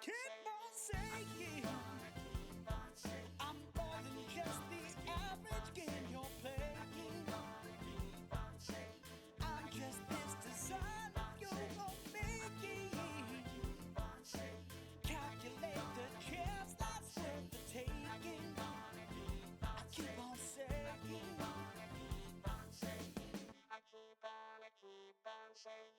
keep on saying I'm more than just the average game you're playing. I'm just this design you're making. Calculate the chance that's worth the taking. I keep on saying. I keep on saying.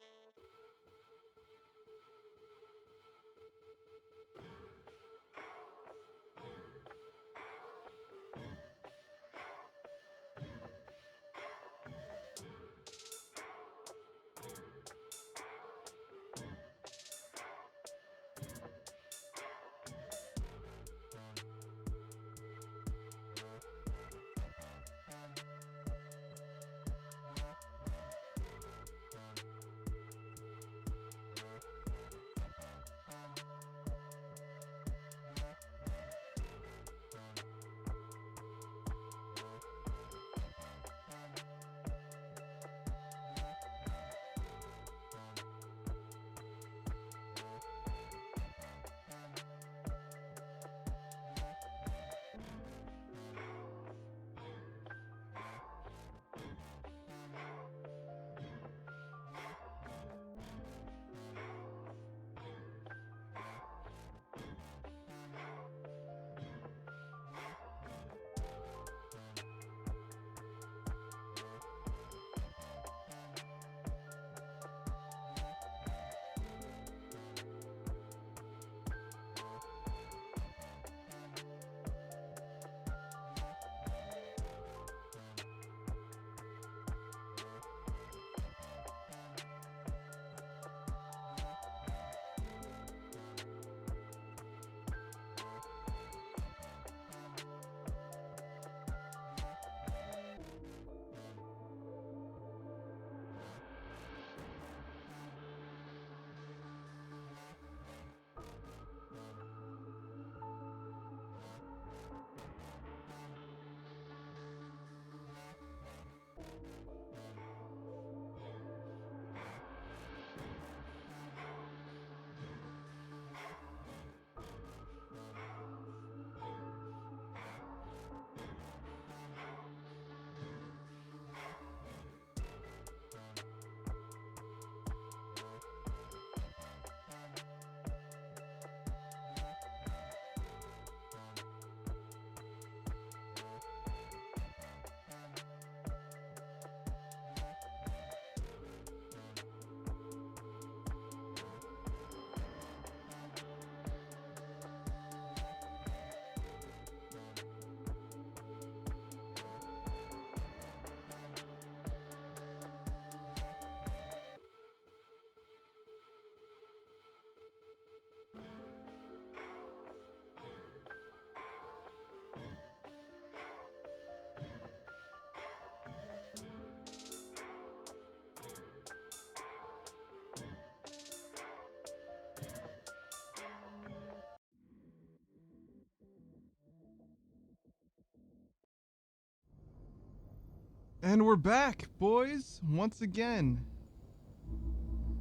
And we're back, boys, once again.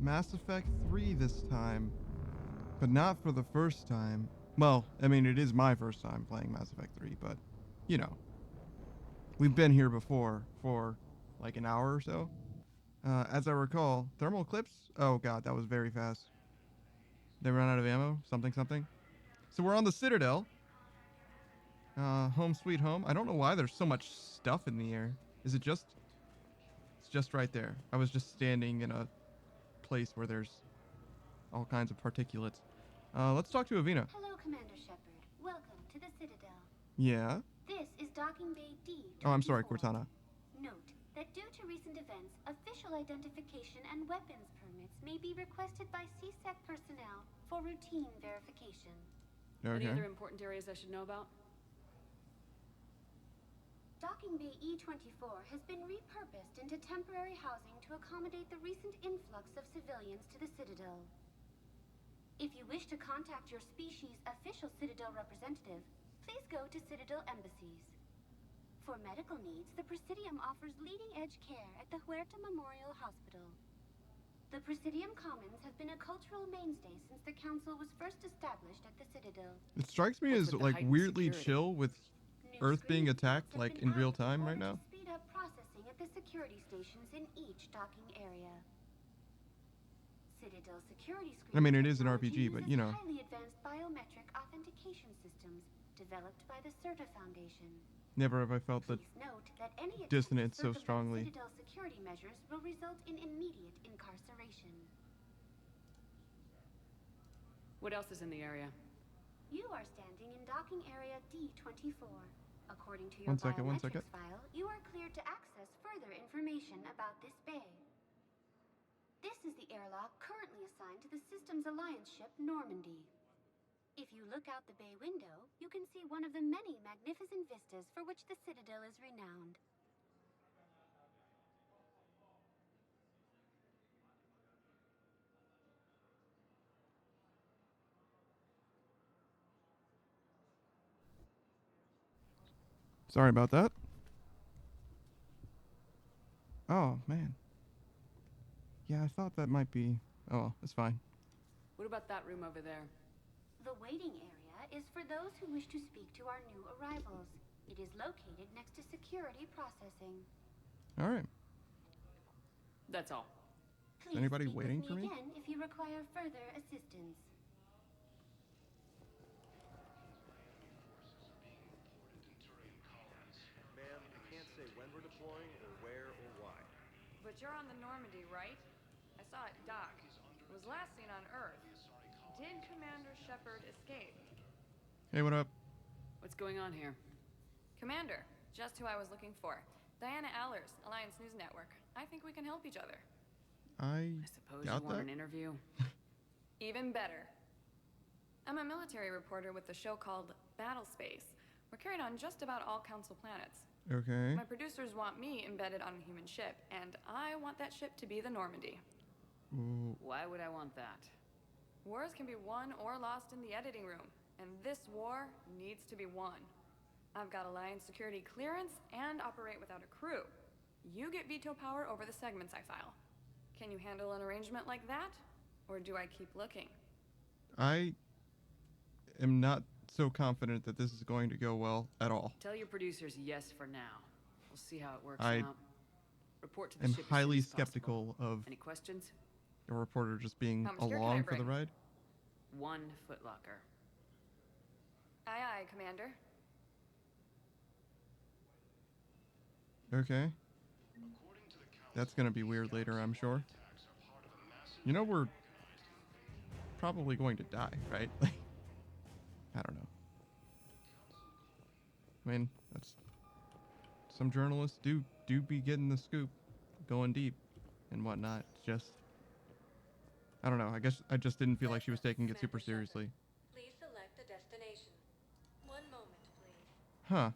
Mass Effect 3 this time, but not for the first time. Well, I mean, it is my first time playing Mass Effect 3, but, you know, we've been here before for like an hour or so. As I recall, thermal clips? Oh god, that was very fast. They run out of ammo? Something, something. So we're on the Citadel. Home sweet home. I don't know why there's so much stuff in the air. Is it just... It's just right there. I was just standing in a place where there's all kinds of particulates. Let's talk to Avina. Hello, Commander Shepard. Welcome to the Citadel. Yeah? This is Docking Bay D. Oh, I'm sorry, Cortana. Note that due to recent events, official identification and weapons permits may be requested by CSEC personnel for routine verification. Any other Okay. important areas I should know about? Docking Bay E-24 has been repurposed into temporary housing to accommodate the recent influx of civilians to the Citadel. If you wish to contact your species' official Citadel representative, please go to Citadel embassies. For medical needs, the Presidium offers leading-edge care at the Huerta Memorial Hospital. The Presidium Commons have been a cultural mainstay since the council was first established at the Citadel. It strikes me What's as with the like heightened weirdly security? chill with New Earth being screening attacked bots have like been in real added time in right order now. to speed up processing at the security stations in each docking area. Citadel security I mean, screening it is an technology RPG, but uses you know. highly advanced biometric authentication systems developed by the Certa Foundation. Never have I felt that Please note that any attempt dissonance to so circumvent strongly. Citadel security measures will result in immediate incarceration. What else is in the area? You are standing in docking area D24. According to your One second. biometrics file, you are cleared to access further information about this bay. This is the airlock currently assigned to the Systems Alliance ship Normandy. If you look out the bay window, you can see one of the many magnificent vistas for which the Citadel is renowned. Sorry about that. Oh, man. Yeah, I thought that might be... Oh, it's fine. What about that room over there? The waiting area is for those who wish to speak to our new arrivals. It is located next to security processing. All right. That's all. Please anybody speak with waiting for me? again if you require further assistance. Ma'am, we can't say when we're deploying or where or why. But you're on the Normandy, right? I saw it dock. Was last seen on Earth. Did Commander Shepard escape? Hey, what up? What's going on here? Commander, just who I was looking for. Diana Allers, Alliance News Network. I think we can help each other. I I suppose doubt you want that. an interview? Even better. I'm a military reporter with a show called Battle Space. We're carried on just about all Council planets. Okay. My producers want me embedded on a human ship, and I want that ship to be the Normandy. Ooh. Why would I want that? Wars can be won or lost in the editing room, and this war needs to be won. I've got Alliance security clearance and operate without a crew. You get veto power over the segments I file. Can you handle an arrangement like that? Or do I keep looking? I am not so confident that this is going to go well at all. Tell your producers yes for now. We'll see how it works I out. Report to the I'm ship as soon highly as possible. skeptical of Any questions? a reporter just being How much gear can I along for the bring? ride. 1 footlocker. Aye, aye, Commander. Okay. That's gonna be weird later, I'm sure. You know, we're probably going to die, right? Like, I don't know. I mean, that's some journalists do be getting the scoop, going deep and whatnot. It's just, I don't know. I guess I just didn't feel like she was taking it super seriously. Please select a destination. One moment, please. Huh.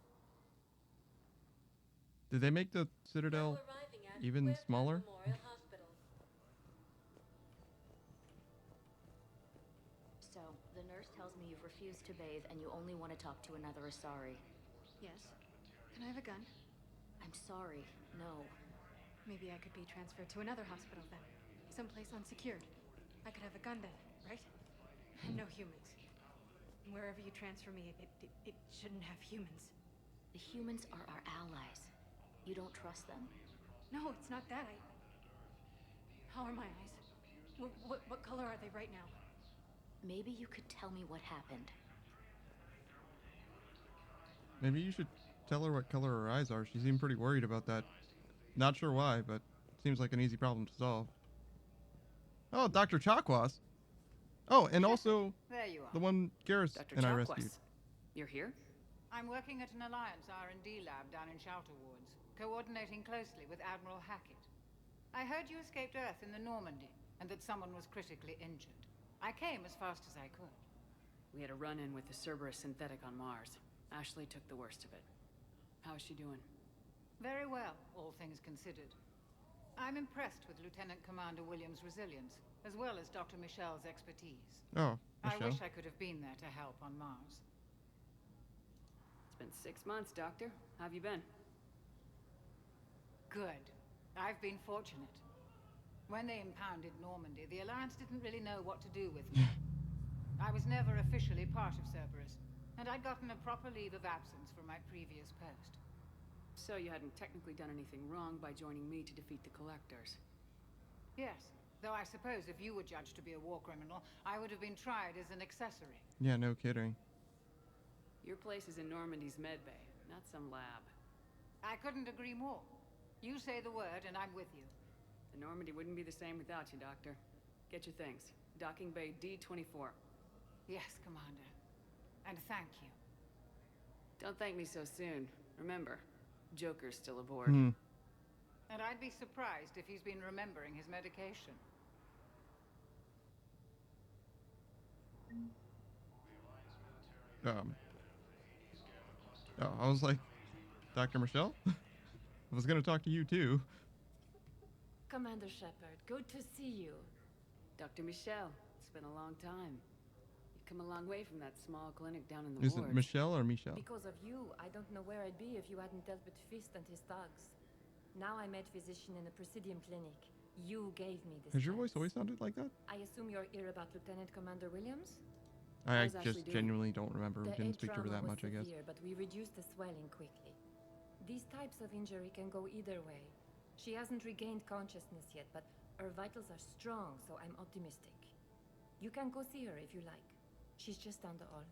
Did they make the Citadel Now arriving at even Queertown smaller? Memorial Hospital. So, the nurse tells me you've refused to bathe and you only want to talk to another Asari. Yes. Can I have a gun? I'm sorry, no. Maybe I could be transferred to another hospital then. Someplace unsecured. I could have a gun then, right? And no humans. Wherever you transfer me, it shouldn't have humans. The humans are our allies. You don't trust them? No, it's not that. How are my eyes? What color are they right now? Maybe you could tell me what happened. Maybe you should tell her what color her eyes are. She seemed pretty worried about that. Not sure why, but seems like an easy problem to solve. Oh, Dr. Chakwas. Oh, and also There you are. the one Garrus Dr. and I Chakwas, rescued. you're here? I'm working at an Alliance R&D lab down in Shelter Wards, coordinating closely with Admiral Hackett. I heard you escaped Earth in the Normandy, and that someone was critically injured. I came as fast as I could. We had a run-in with the Cerberus synthetic on Mars. Ashley took the worst of it. How is she doing? Very well, all things considered. I'm impressed with Lieutenant Commander Williams' resilience, as well as Dr. Michel's expertise. Oh, I Michelle. wish I could have been there to help on Mars. It's been 6 months, Doctor. How have you been? Good. I've been fortunate. When they impounded Normandy, the Alliance didn't really know what to do with me. I was never officially part of Cerberus, and I'd gotten a proper leave of absence from my previous post. So you hadn't technically done anything wrong by joining me to defeat the Collectors. Yes, though I suppose if you were judged to be a war criminal, I would have been tried as an accessory. Yeah, no kidding. Your place is in Normandy's medbay, not some lab. I couldn't agree more. You say the word, and I'm with you. The Normandy wouldn't be the same without you, Doctor. Get your things. Docking Bay D-24. Yes, Commander. And thank you. Don't thank me so soon. Remember, Joker's still aboard. And I'd be surprised if he's been remembering his medication. Oh, I was like, Dr. Michelle? I was gonna talk to you too. Commander Shepard, good to see you. Dr. Michelle, it's been a long time. You've come a long way from that small clinic down in the Is wards. it Michelle or Michelle? Because of you, I don't know where I'd be if you hadn't dealt with Fist and his thugs. Now I'm head physician in the Presidium Clinic. You gave me this Has your chance. voice always sounded like that? I assume you're here about Lieutenant Commander Williams? I How's Ashley just doing? genuinely don't remember. We The didn't head speak to her trauma that was much, I guess. severe, but we reduced the swelling quickly. These types of injury can go either way. She hasn't regained consciousness yet, but her vitals are strong, so I'm optimistic. You can go see her if you like. She's just down the hall.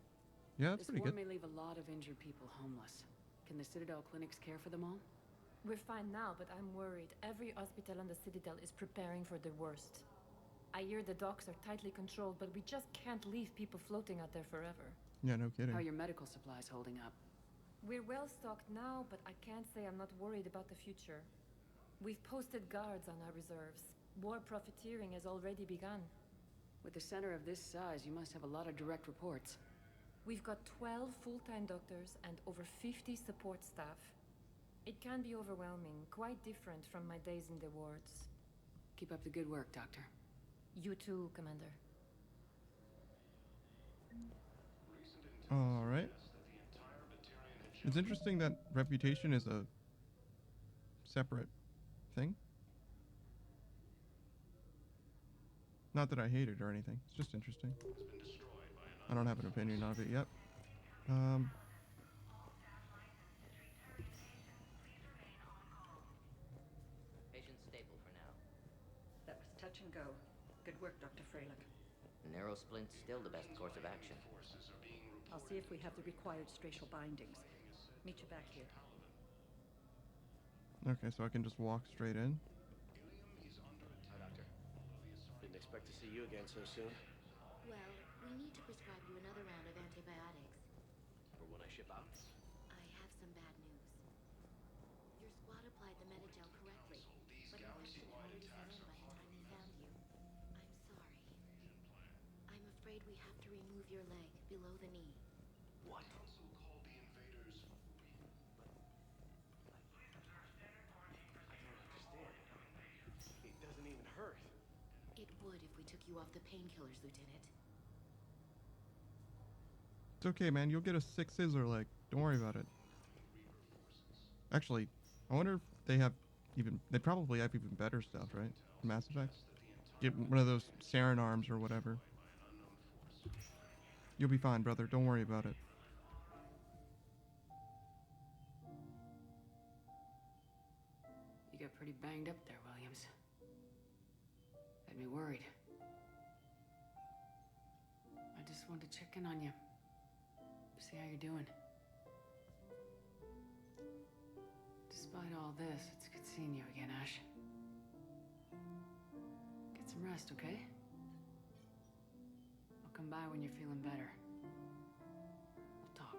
Yeah, that's This pretty war good. may leave a lot of injured people homeless. Can the Citadel clinics care for them all? We're fine now, but I'm worried. Every hospital on the Citadel is preparing for the worst. I hear the docks are tightly controlled, but we just can't leave people floating out there forever. Yeah, no kidding. How are your medical supplies holding up? We're well stocked now, but I can't say I'm not worried about the future. We've posted guards on our reserves. War profiteering has already begun. With a center of this size, you must have a lot of direct reports. We've got 12 full-time doctors and over 50 support staff. It can be overwhelming, quite different from my days in the wards. Keep up the good work, Doctor. You too, Commander. All right. It's interesting that reputation is a separate thing. Not that I hate it or anything. It's just interesting. I don't have an opinion of it yet. Patient stable for now. That was touch and go. Good work, Dr. Freilich. Narrow splint's still the best course of action. I'll see if we have the required spatial bindings. Meet you back here. Okay, so I can just walk straight in. Hi, Doctor. Didn't expect to see you again so soon. Well, we need to prescribe you another round of antibiotics. For when I ship out. I have some bad news. Your squad applied the Metagel correctly, but infection had already set in by the time they found you. I'm sorry. I'm afraid we have to remove your leg below the knee. What? I don't understand. It doesn't even hurt. It would if we took you off the painkillers, Lieutenant. It's okay, man. You'll get a 6 scissor leg. Don't worry about it. Actually, I wonder if they have even... They probably have even better stuff, right? Mass Effect? Get one of those Saren arms or whatever. You'll be fine, brother. Don't worry about it. You got pretty banged up there, Williams. Had me worried. I just wanted to check in on you. See how you're doing. Despite all this, it's good seeing you again, Ash. Get some rest, okay? I'll come by when you're feeling better. We'll talk.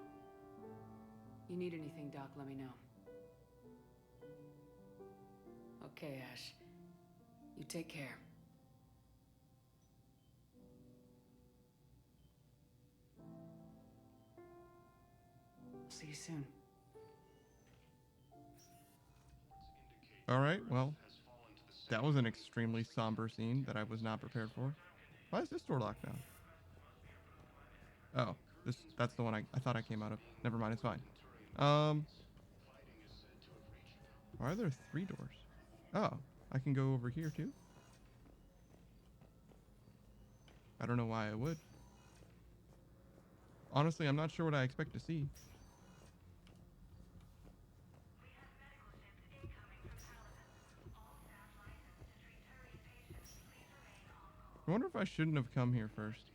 You need anything, Doc, let me know. Okay, Ash. You take care. See you soon. All right, well, that was an extremely somber scene that I was not prepared for. Why is this door locked now? Oh, that's the one I thought I came out of. Never mind, it's fine. Why are there 3 doors? Oh, I can go over here too? I don't know why I would. Honestly, I'm not sure what I expect to see. I wonder if I shouldn't have come here first.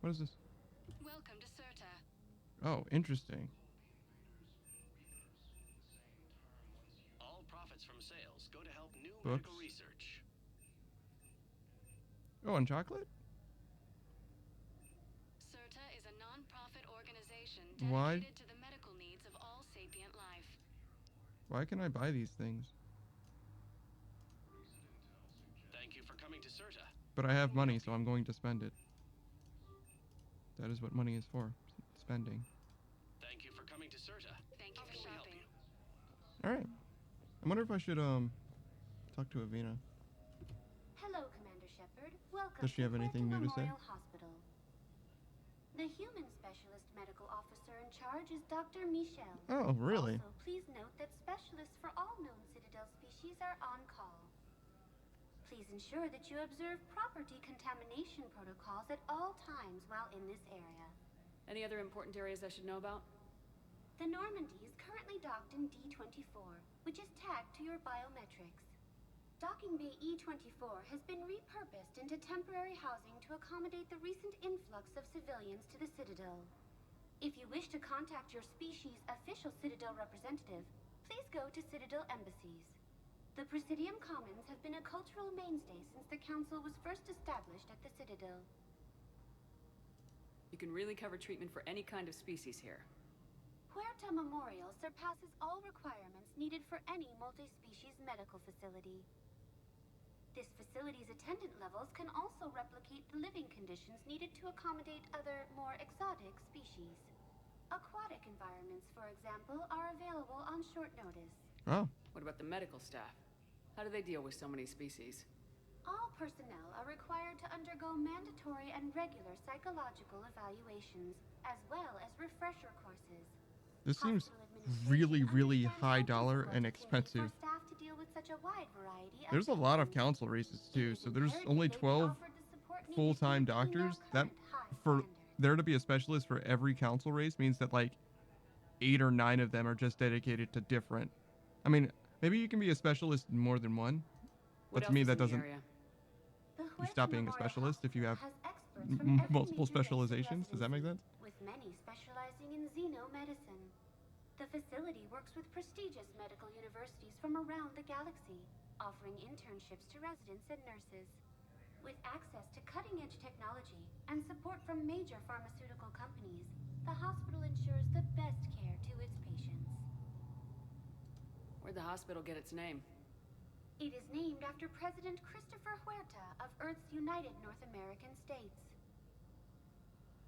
What is this? Welcome to Serta. Oh, interesting. All profits from sales go to help new Books. medical research. Oh, and chocolate? Serta is a non-profit organization Why? dedicated to the medical needs of all sapient life. Why can I buy these things? Thank you for coming to Serta. But I have money, so I'm going to spend it. That is what money is for. Spending. Thank you for coming to Serta. Thank you How for can we help shopping. you? Alright. I wonder if I should, talk to Avina. Hello, Commander Shepard. Welcome Does she have to anything Puerto new to say? Memorial Hospital. The human specialist medical officer in charge is Dr. Michel. Oh, really? Also, please note that specialists for all known Citadel species are on call. Please ensure that you observe proper decontamination protocols at all times while in this area. Any other important areas I should know about? The Normandy is currently docked in D-24, which is tagged to your biometrics. Docking Bay E-24 has been repurposed into temporary housing to accommodate the recent influx of civilians to the Citadel. If you wish to contact your species' official Citadel representative, please go to Citadel embassies. The Presidium Commons have been a cultural mainstay since the Council was first established at the Citadel. You can really cover treatment for any kind of species here. Puerto Memorial surpasses all requirements needed for any multi-species medical facility. This facility's attendant levels can also replicate the living conditions needed to accommodate other, more exotic species. Aquatic environments, for example, are available on short notice. Oh. What about the medical staff? How do they deal with so many species? All personnel are required to undergo mandatory and regular psychological evaluations, as well as refresher courses. This seems really, really high dollar and expensive. For staff to deal with such a wide variety of There's a lot of council races too, so there's only 12 full-time doctors. That for there to be a specialist for every council race means that like 8 or 9 of them are just dedicated to different. I mean, maybe you can be a specialist in more than one, but to me that doesn't. You stop being a specialist if you have multiple specializations. Does that make sense? With many specializing in xenomedicine. The facility works with prestigious medical universities from around the galaxy, offering internships to residents and nurses. With access to cutting-edge technology and support from major pharmaceutical companies, the hospital ensures the best care to its patients. Where'd the hospital get its name? It is named after President Christopher Huerta of Earth's United North American States.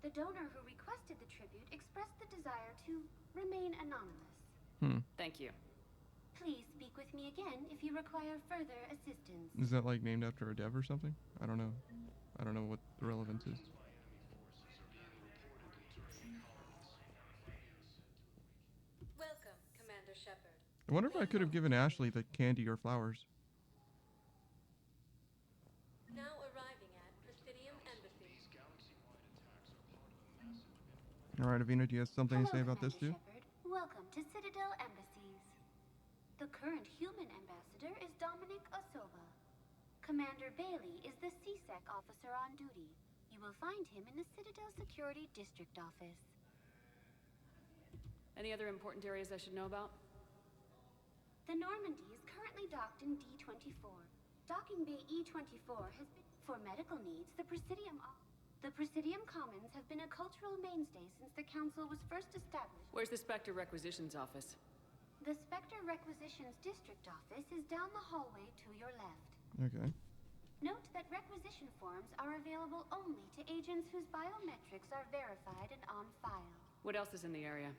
The donor who requested the tribute expressed the desire to remain anonymous. Thank you. Please speak with me again if you require further assistance. Is that like named after a dev or something? I don't know. I don't know what the relevance is. Welcome, Commander Shepard. I wonder if I could have given Ashley the candy or flowers. Now arriving at Presidium Embassy. Alright, Avina, do you have something to say about this too? Shepard. Welcome to Citadel Embassies. The current human ambassador is Dominic Osoba. Commander Bailey is the CSEC officer on duty. You will find him in the Citadel Security District Office. Any other important areas I should know about? The Normandy is currently docked in D-24. Docking Bay E-24 has been... For medical needs, the Presidium Commons have been a cultural mainstay since the Council was first established. Where's the Spectre Requisitions office? The Spectre Requisitions District Office is down the hallway to your left. Okay. Note that requisition forms are available only to agents whose biometrics are verified and on file. What else is in the area?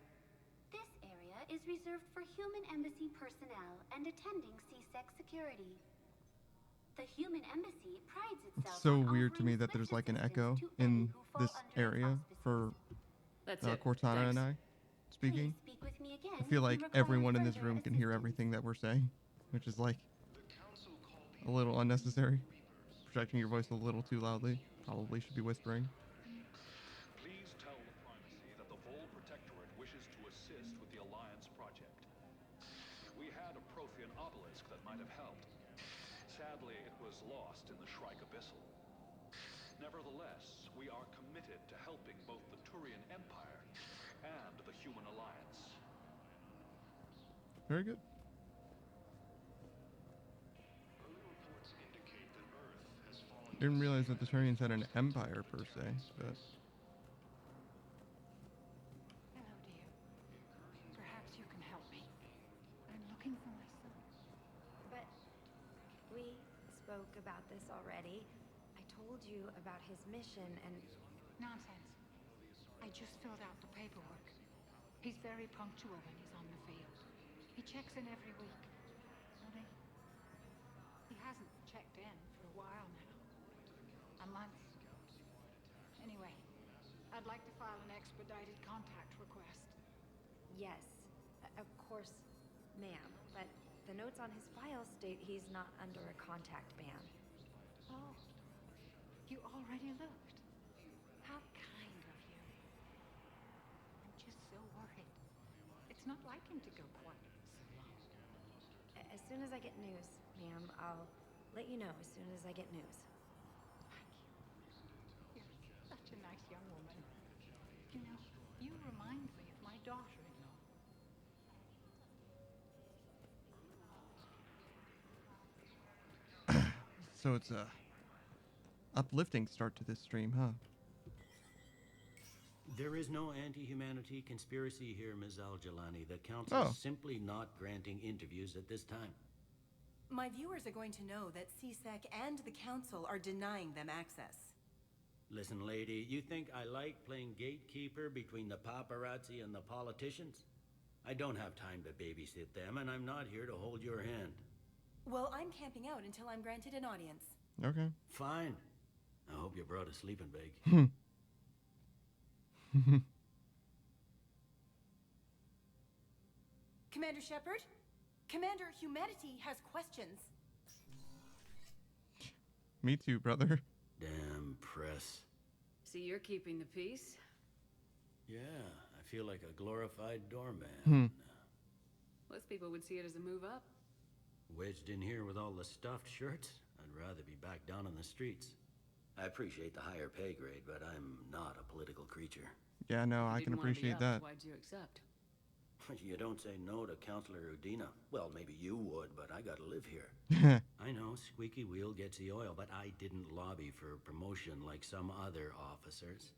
This area is reserved for human embassy personnel and attending CSEC security. The human embassy prides itself It's so on weird to offering me that there's like an echo to in any who fall this under its area for That's it. Cortana and I speaking. Speak with me again I feel if like you require everyone in this further room can hear everything that we're saying, which is like a little unnecessary. projecting your voice a little too loudly. Probably should be whispering. Please tell the Primacy that the Vol Protectorate wishes to assist with the Alliance project. We had a Prothean obelisk that might have helped. Sadly, it was lost in the Shrike Abyssal. Nevertheless, we are committed to helping both the Turian Empire and the Human Alliance. Very good. Didn't realize that the Turians had an empire per se, but Hello, dear. Perhaps you can help me. I'm looking for my son. But we spoke about this already. I told you about his mission and... Nonsense. I just filled out the paperwork. He's very punctual when he's on the field. He checks in every week. But he hasn't checked in for a while now. A month. Anyway, I'd like to file an expedited contact request. Yes, of course, ma'am. But the notes on his file state he's not under a contact ban. Oh, you already looked. How kind of you. I'm just so worried. It's not like him to go quiet so long. As soon as I get news, ma'am, I'll let you know as soon as I get news. You're such a nice young woman. You know, you remind me of my daughter-in-law. so it's a uplifting start to this stream, huh? There is no anti-humanity conspiracy here, Ms. Al-Jalani. The Council's simply not granting interviews at this time. My viewers are going to know that CSEC and the Council are denying them access. Listen, lady, you think I like playing gatekeeper between the paparazzi and the politicians? I don't have time to babysit them, and I'm not here to hold your hand. Well, I'm camping out until I'm granted an audience. Okay. Fine. I hope you brought a sleeping bag. Commander Shepard? Commander Humanity has questions. Me too, brother. Damn press. See, you're keeping the peace? Yeah, I feel like a glorified doorman. Most people would see it as a move up. Wedged in here with all the stuffed shirts? I'd rather be back down on the streets. I appreciate the higher pay grade, but I'm not a political creature. Yeah, no, I can appreciate that. Why'd you accept? You don't say no to Counselor Udina. Well, maybe you would, but I gotta live here. I know, squeaky wheel gets the oil, but I didn't lobby for promotion like some other officers.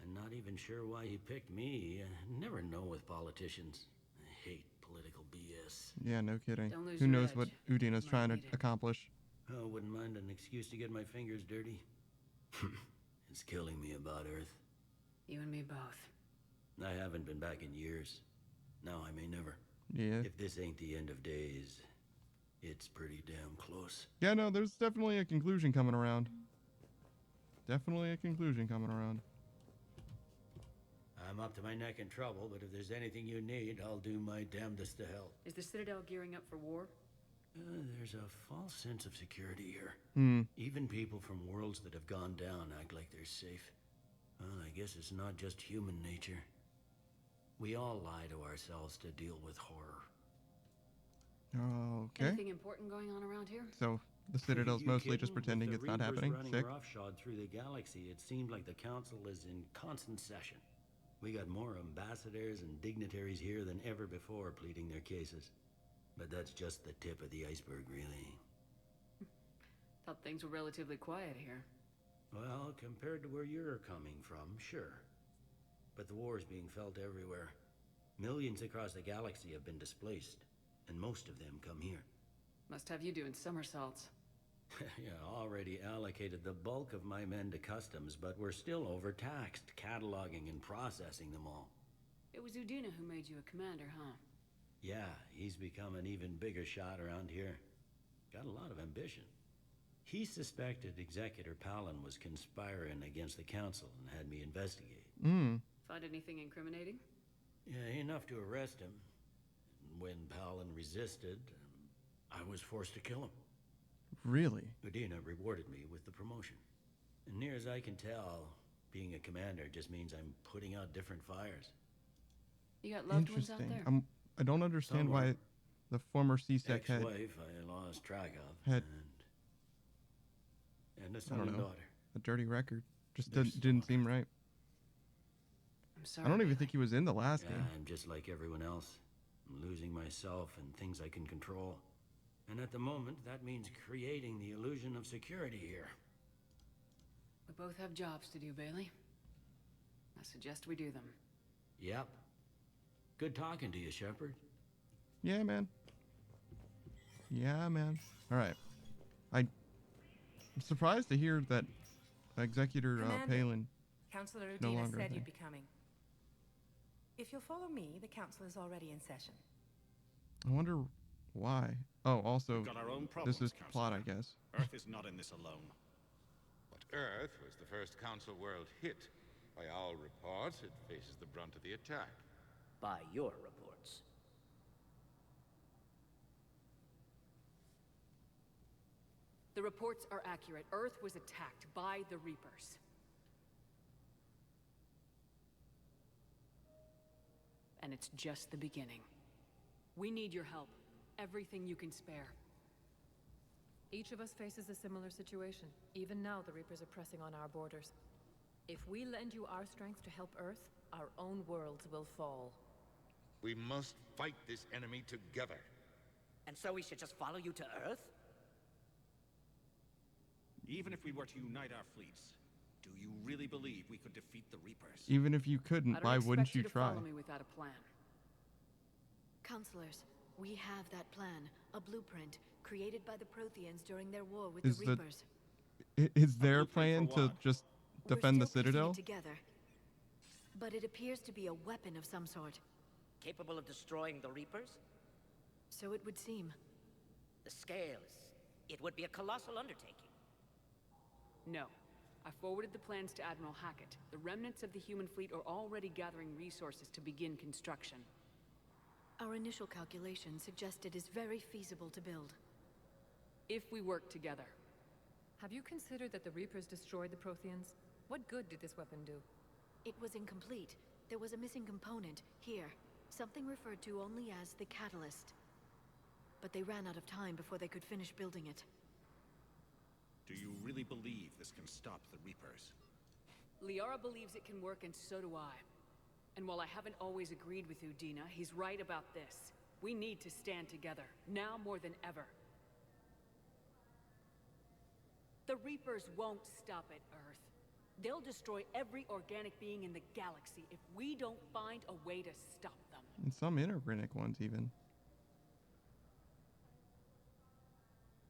And not even sure why he picked me. Never know with politicians. I hate political BS. Yeah, no kidding. Who knows what Udina's trying to accomplish? Oh, wouldn't mind an excuse to get my fingers dirty. It's killing me about Earth. You and me both. I haven't been back in years. Now I may never. Yeah. If this ain't the end of days, it's pretty damn close. Yeah, no, there's definitely a conclusion coming around. Definitely a conclusion coming around. I'm up to my neck in trouble, but if there's anything you need, I'll do my damnedest to help. Is the Citadel gearing up for war? There's a false sense of security here. Even people from worlds that have gone down act like they're safe. Well, I guess it's not just human nature. We all lie to ourselves to deal with horror. Okay. Anything important going on around here? So the Citadel's mostly just pretending it's not happening. Running Sick. roughshod through the galaxy. It seemed like the Council is in constant session. We got more ambassadors and dignitaries here than ever before pleading their cases. But that's just the tip of the iceberg, really. Thought things were relatively quiet here. Well, compared to where you're coming from, sure. But the war's being felt everywhere. Millions across the galaxy have been displaced, and most of them come here. Must have you doing somersaults. Yeah, already allocated the bulk of my men to customs, but we're still overtaxed, cataloging and processing them all. It was Udina who made you a commander, huh? Yeah, he's become an even bigger shot around here. Got a lot of ambition. He suspected Executor Palin was conspiring against the Council and had me investigate. Find anything incriminating? Yeah, enough to arrest him. When Palin resisted, I was forced to kill him. Really? Udina rewarded me with the promotion. And near as I can tell, being a commander just means I'm putting out different fires. You got loved ones out Interesting. there? I don't understand why the former CSEC head Ex-wife I lost track of, had and a I son don't and know, daughter. a dirty record. Just They're didn't seem right. I'm sorry. I don't even think he was in the last Yeah, game. I'm just like everyone else. I'm losing myself and things I can control. And at the moment, that means creating the illusion of security here. We both have jobs to do, Bailey. I suggest we do them. Yep. Good talking to you, Shepard. Yeah, man. Yeah, man. All right. I'm surprised to hear that Executor Palin Councillor is no Udina longer said there. you'd be coming. If you'll follow me, the council is already in session. I wonder why. Oh, also, We've got our own problems, this is plot, I Counselor. guess. Earth is not in this alone. But Earth was the first Council world hit. By all reports, it faces the brunt of the attack. By your reports. The reports are accurate. Earth was attacked by the Reapers. And it's just the beginning. We need your help. Everything you can spare. Each of us faces a similar situation. Even now, the Reapers are pressing on our borders. If we lend you our strength to help Earth, our own worlds will fall. We must fight this enemy together. And so we should just follow you to Earth? Even if we were to unite our fleets, do you really believe we could defeat the Reapers? Even if you couldn't, why wouldn't you try? Follow me without a plan. Counselors, we have that plan. A blueprint created by the Protheans during their war with Is the Reapers. Is their plan to just defend the We're still piecing Citadel? it together. But it appears to be a weapon of some sort. Capable of destroying the Reapers? So it would seem. The scales. It would be a colossal undertaking. No. I forwarded the plans to Admiral Hackett. The remnants of the human fleet are already gathering resources to begin construction. Our initial calculations suggest it is very feasible to build. If we work together. Have you considered that the Reapers destroyed the Protheans? What good did this weapon do? It was incomplete. There was a missing component, here. Something referred to only as the catalyst. But they ran out of time before they could finish building it. Do you really believe this can stop the Reapers? Liara believes it can work, and so do I. And while I haven't always agreed with Udina, he's right about this. We need to stand together, now more than ever. The Reapers won't stop at Earth. They'll destroy every organic being in the galaxy if we don't find a way to stop them. And some inorganic ones, even.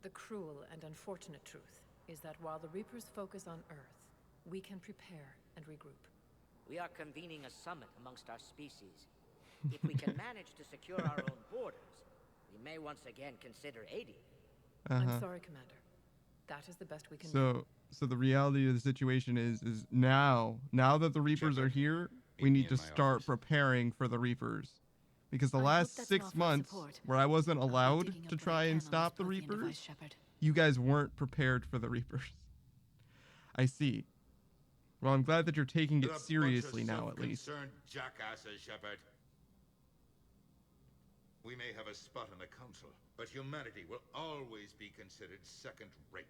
The cruel and unfortunate truth is that while the Reapers focus on Earth, we can prepare and regroup. We are convening a summit amongst our species. If we can manage to secure our own borders, we may once again consider aiding. I'm sorry, Commander. That is the best we can do. So the reality of the situation is now that the Reapers are here, we need to start preparing for the Reapers. Because the last 6 months, where I wasn't allowed to try and stop the Reapers, you guys weren't prepared for the Reapers. I see. Well, I'm glad that you're taking it seriously now, at least. Jackasses, Shepard. We may have a spot in the council, but humanity will always be considered second-rate.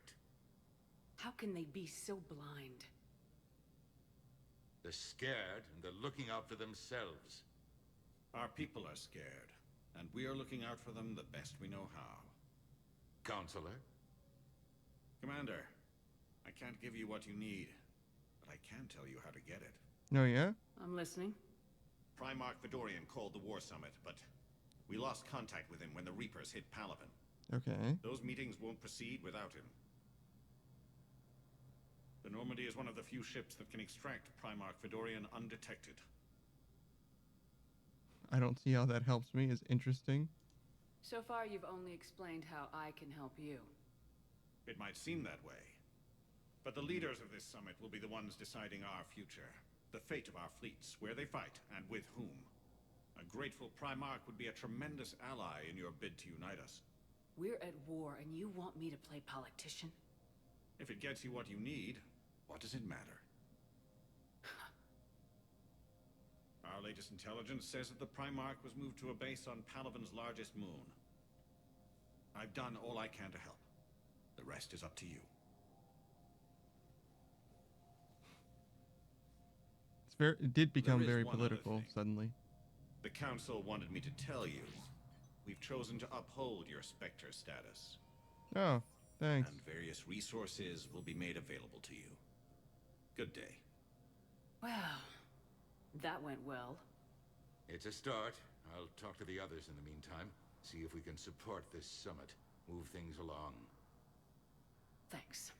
How can they be so blind? They're scared, and they're looking out for themselves. Our people are scared, and we are looking out for them the best we know how. Counselor? Commander, I can't give you what you need, but I can tell you how to get it. Oh, yeah? I'm listening. Primarch Fedorian called the War Summit, but we lost contact with him when the Reapers hit Palaven. Okay. Those meetings won't proceed without him. The Normandy is one of the few ships that can extract Primarch Fedorian undetected. I don't see how that helps me. It's interesting. So far, you've only explained how I can help you. It might seem that way. But the leaders of this summit will be the ones deciding our future. The fate of our fleets, where they fight, and with whom. A grateful Primarch would be a tremendous ally in your bid to unite us. We're at war, and you want me to play politician? If it gets you what you need, what does it matter? Our latest intelligence says that the Primarch was moved to a base on Palaven's largest moon. I've done all I can to help. The rest is up to you. It did become There is very one other political thing. suddenly. The Council wanted me to tell you, we've chosen to uphold your Spectre status. Oh, thanks. And various resources will be made available to you. Good day. Well, that went well. It's a start. I'll talk to the others in the meantime. See if we can support this summit. Move things along. Thanks.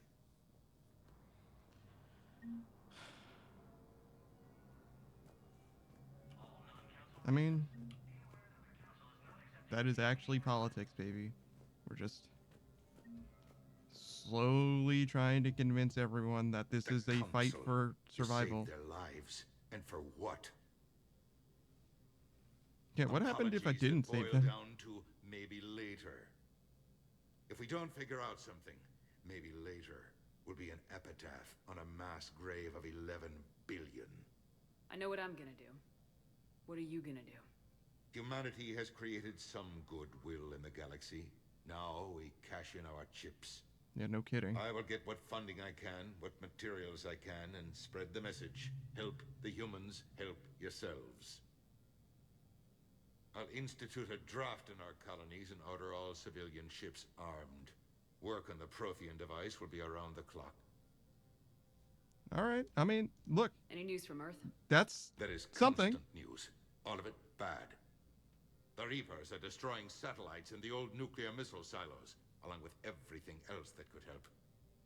I mean, that is actually politics, baby. We're just slowly trying to convince everyone that this is a fight for survival. To save their lives. And for what? Yeah, what happened if I Apologies didn't that save boil them? down to maybe later. If we don't figure out something, maybe later will be an epitaph on a mass grave of 11 billion. I know what I'm gonna do. What are you gonna do? Humanity has created some goodwill in the galaxy. Now we cash in our chips. Yeah, no kidding. I will get what funding I can, what materials I can, and spread the message. Help the humans, help yourselves. I'll institute a draft in our colonies and order all civilian ships armed. Work on the Prothean device will be around the clock. All right. I mean, look. Any news from Earth? That is something. Constant news. All of it bad. The Reapers are destroying satellites in the old nuclear missile silos, along with everything else that could help.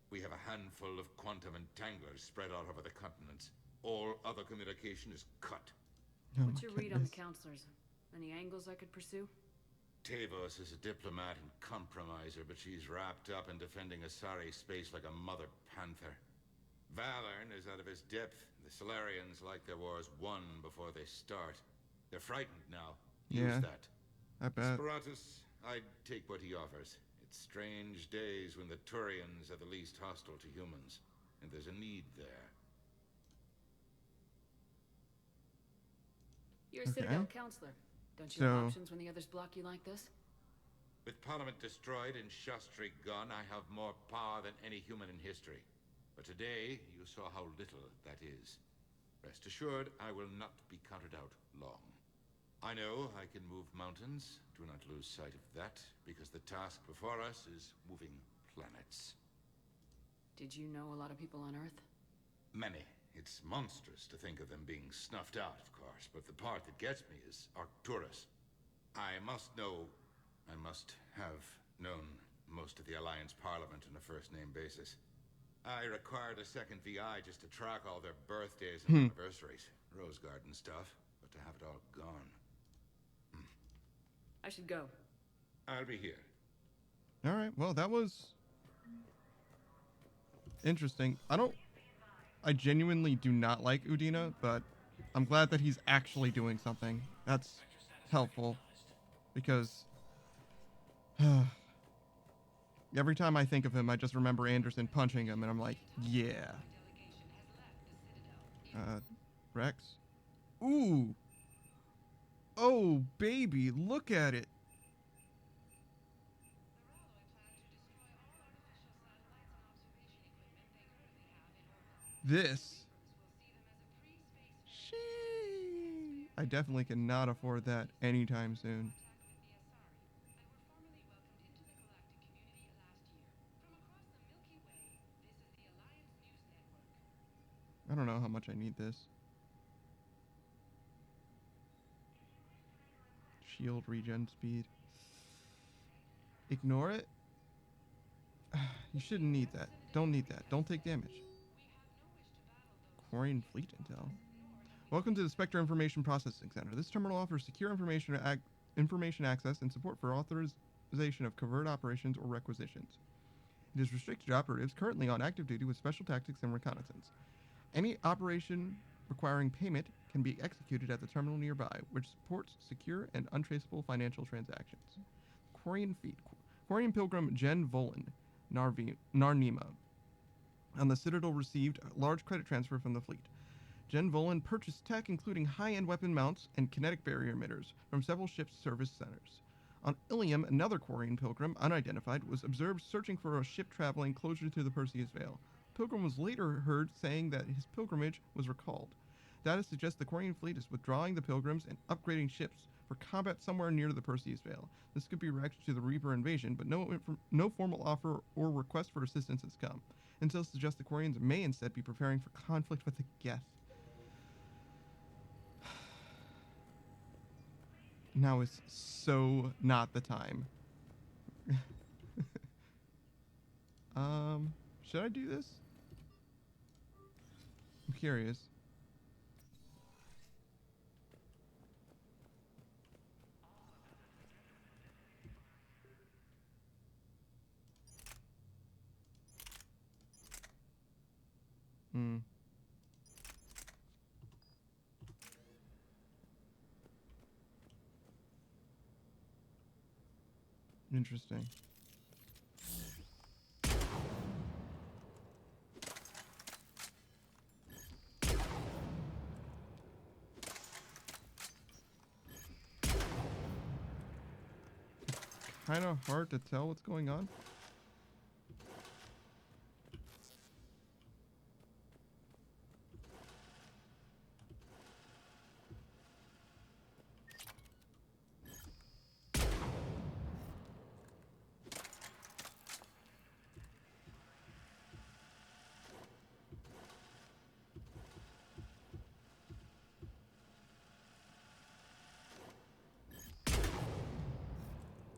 We have a handful of quantum entanglers spread out over the continents. All other communication is cut. What's your read on the counselors? Any angles I could pursue? Tavos is a diplomat and compromiser, but she's wrapped up in defending Asari space like a mother panther. Valorn is out of his depth. The Solarians like their wars won before they start. They're frightened now. Yeah, Use that. I bet. Sparatus, I'd take what he offers. It's strange days when the Turians are the least hostile to humans, and there's a need there. You're a Citadel counselor. Don't you have options when the others block you like this? With Parliament destroyed and Shastri gone, I have more power than any human in history. But today, you saw how little that is. Rest assured, I will not be counted out long. I know I can move mountains. Do not lose sight of that, because the task before us is moving planets. Did you know a lot of people on Earth? Many. It's monstrous to think of them being snuffed out, of course, but the part that gets me is Arcturus. I must have known most of the Alliance Parliament on a first-name basis. I required a second VI just to track all their birthdays and anniversaries. Rose Garden stuff, but to have it all gone. I should go. I'll be here. All right. Well, that was interesting. I genuinely do not like Udina, but I'm glad that he's actually doing something. That's helpful because every time I think of him, I just remember Anderson punching him, and I'm like, yeah. Rex? Ooh. Oh, baby, look at it. This. Sheesh. I definitely cannot afford that anytime soon. I don't know how much I need this. Shield regen speed. Ignore it? You shouldn't need that. Don't need that. Don't take damage. Quarian fleet intel. Welcome to the Spectre Information Processing Center. This terminal offers secure information access and support for authorization of covert operations or requisitions. It is restricted to operatives currently on active duty with special tactics and reconnaissance. Any operation requiring payment can be executed at the terminal nearby, which supports secure and untraceable financial transactions. Quarian Quarian pilgrim Jen Volan, Narnima. And the Citadel received a large credit transfer from the fleet. Jen Volan purchased tech including high-end weapon mounts and kinetic barrier emitters from several ship's service centers. On Ilium, another Quarian pilgrim, unidentified, was observed searching for a ship traveling closer to the Perseus Veil. Pilgrim was later heard saying that his pilgrimage was recalled. Data suggests the Quarian fleet is withdrawing the pilgrims and upgrading ships for combat somewhere near the Perseus Veil. This could be a reaction to the Reaper invasion, but no formal offer or request for assistance has come. Intel suggests the Quarians may instead be preparing for conflict with the Geth. Now is so not the time. Should I do this? I'm curious. Interesting. Kind of hard to tell what's going on.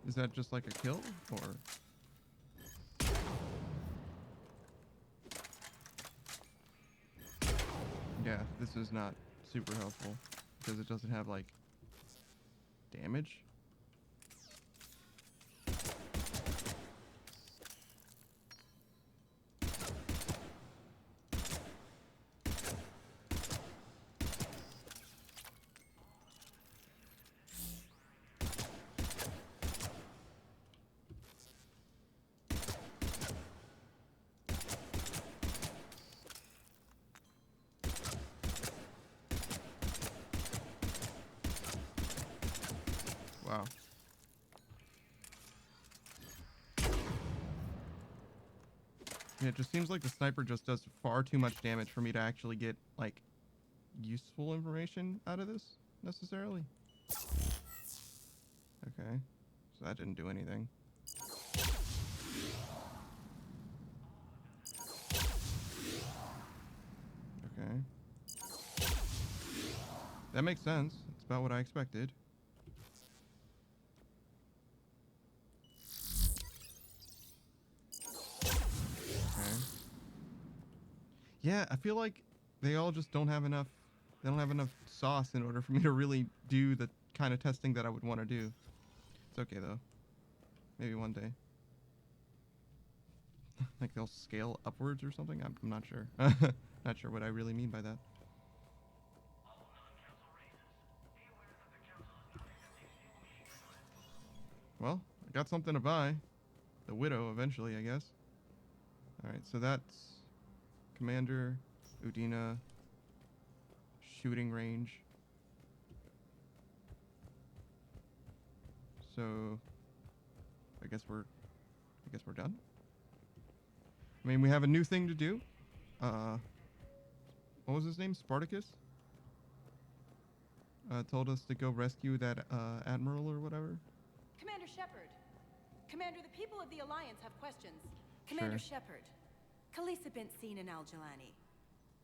Is that just like a kill, or? Yeah, this is not super helpful because it doesn't have like damage. Wow. Yeah, it just seems like the sniper just does far too much damage for me to actually get, like, useful information out of this, necessarily. Okay. So that didn't do anything. Okay. That makes sense. It's about what I expected. Yeah, I feel like they all just don't have enough. They don't have enough sauce in order for me to really do the kind of testing that I would want to do. It's okay though. Maybe one day. Like they'll scale upwards or something. I'm not sure. Not sure what I really mean by that. Well, I got something to buy. The Widow eventually, I guess. All right, so that's Commander, Udina, shooting range. So I guess we're done. I mean, we have a new thing to do. What was his name? Spartacus? Told us to go rescue that admiral or whatever. Commander Shepard. Commander, the people of the Alliance have questions. Commander Shepard. Khaleesi bint Shenan al-Jalani.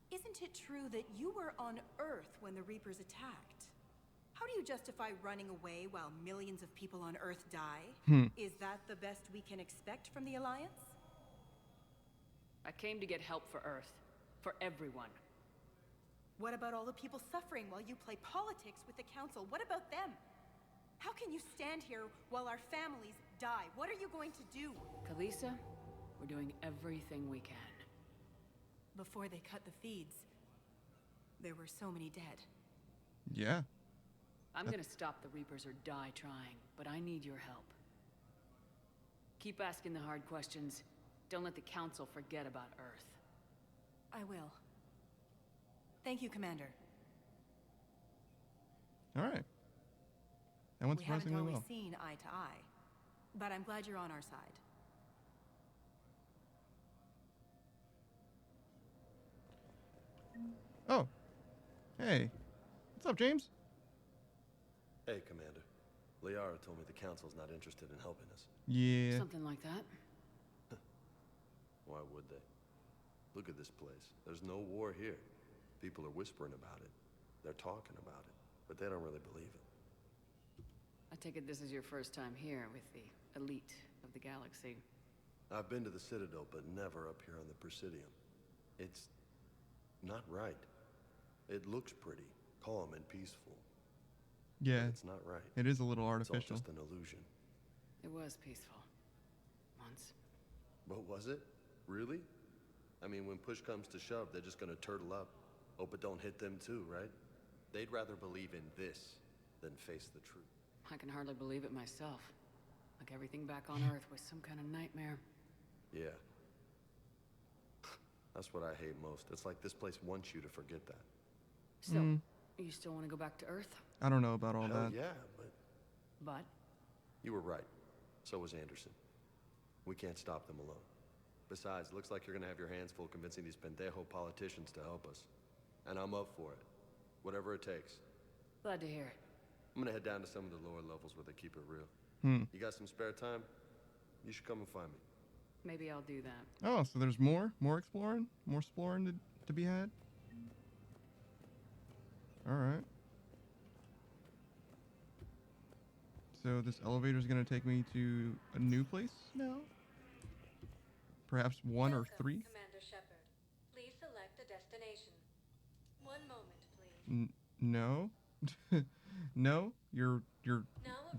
Isn't it true that you were on Earth when the Reapers attacked? How do you justify running away while millions of people on Earth die? Is that the best we can expect from the Alliance? I came to get help for Earth. For everyone. What about all the people suffering while you play politics with the Council? What about them? How can you stand here while our families die? What are you going to do? Khaleesi, we're doing everything we can. Before they cut the feeds, there were so many dead. Yeah. I'm gonna stop the Reapers or die trying, but I need your help. Keep asking the hard questions. Don't let the Council forget about Earth. I will. Thank you, Commander. All right. That went We haven't surprisingly always well. seen eye to eye, but I'm glad you're on our side. Oh. Hey. What's up, James? Hey, Commander. Liara told me the Council's not interested in helping us. Yeah. Something like that. Why would they? Look at this place. There's no war here. People are whispering about it. They're talking about it, but they don't really believe it. I take it this is your first time here with the elite of the galaxy. I've been to the Citadel, but never up here on the Presidium. It's not right. It looks pretty, calm and peaceful. Yeah. But it's not right. It is a little It's all artificial. just an illusion. It was peaceful. Once. But was it? Really? I mean, when push comes to shove, they're just gonna turtle up. Hope it don't hit them too, right? They'd rather believe in this than face the truth. I can hardly believe it myself. Like everything back on Earth was some kind of nightmare. Yeah. That's what I hate most. It's like this place wants you to forget that. So, you still want to go back to Earth? I don't know about all Hell that. yeah, but... But? You were right. So was Anderson. We can't stop them alone. Besides, looks like you're gonna have your hands full convincing these pendejo politicians to help us. And I'm up for it. Whatever it takes. Glad to hear it. I'm gonna head down to some of the lower levels where they keep it real. You got some spare time? You should come and find me. Maybe I'll do that. Oh, so there's more? More exploring? More exploring to be had? Alright. So this elevator is going to take me to a new place now? Perhaps one or three? Commander Shepard. Please select a destination. One moment, please. No. No, you're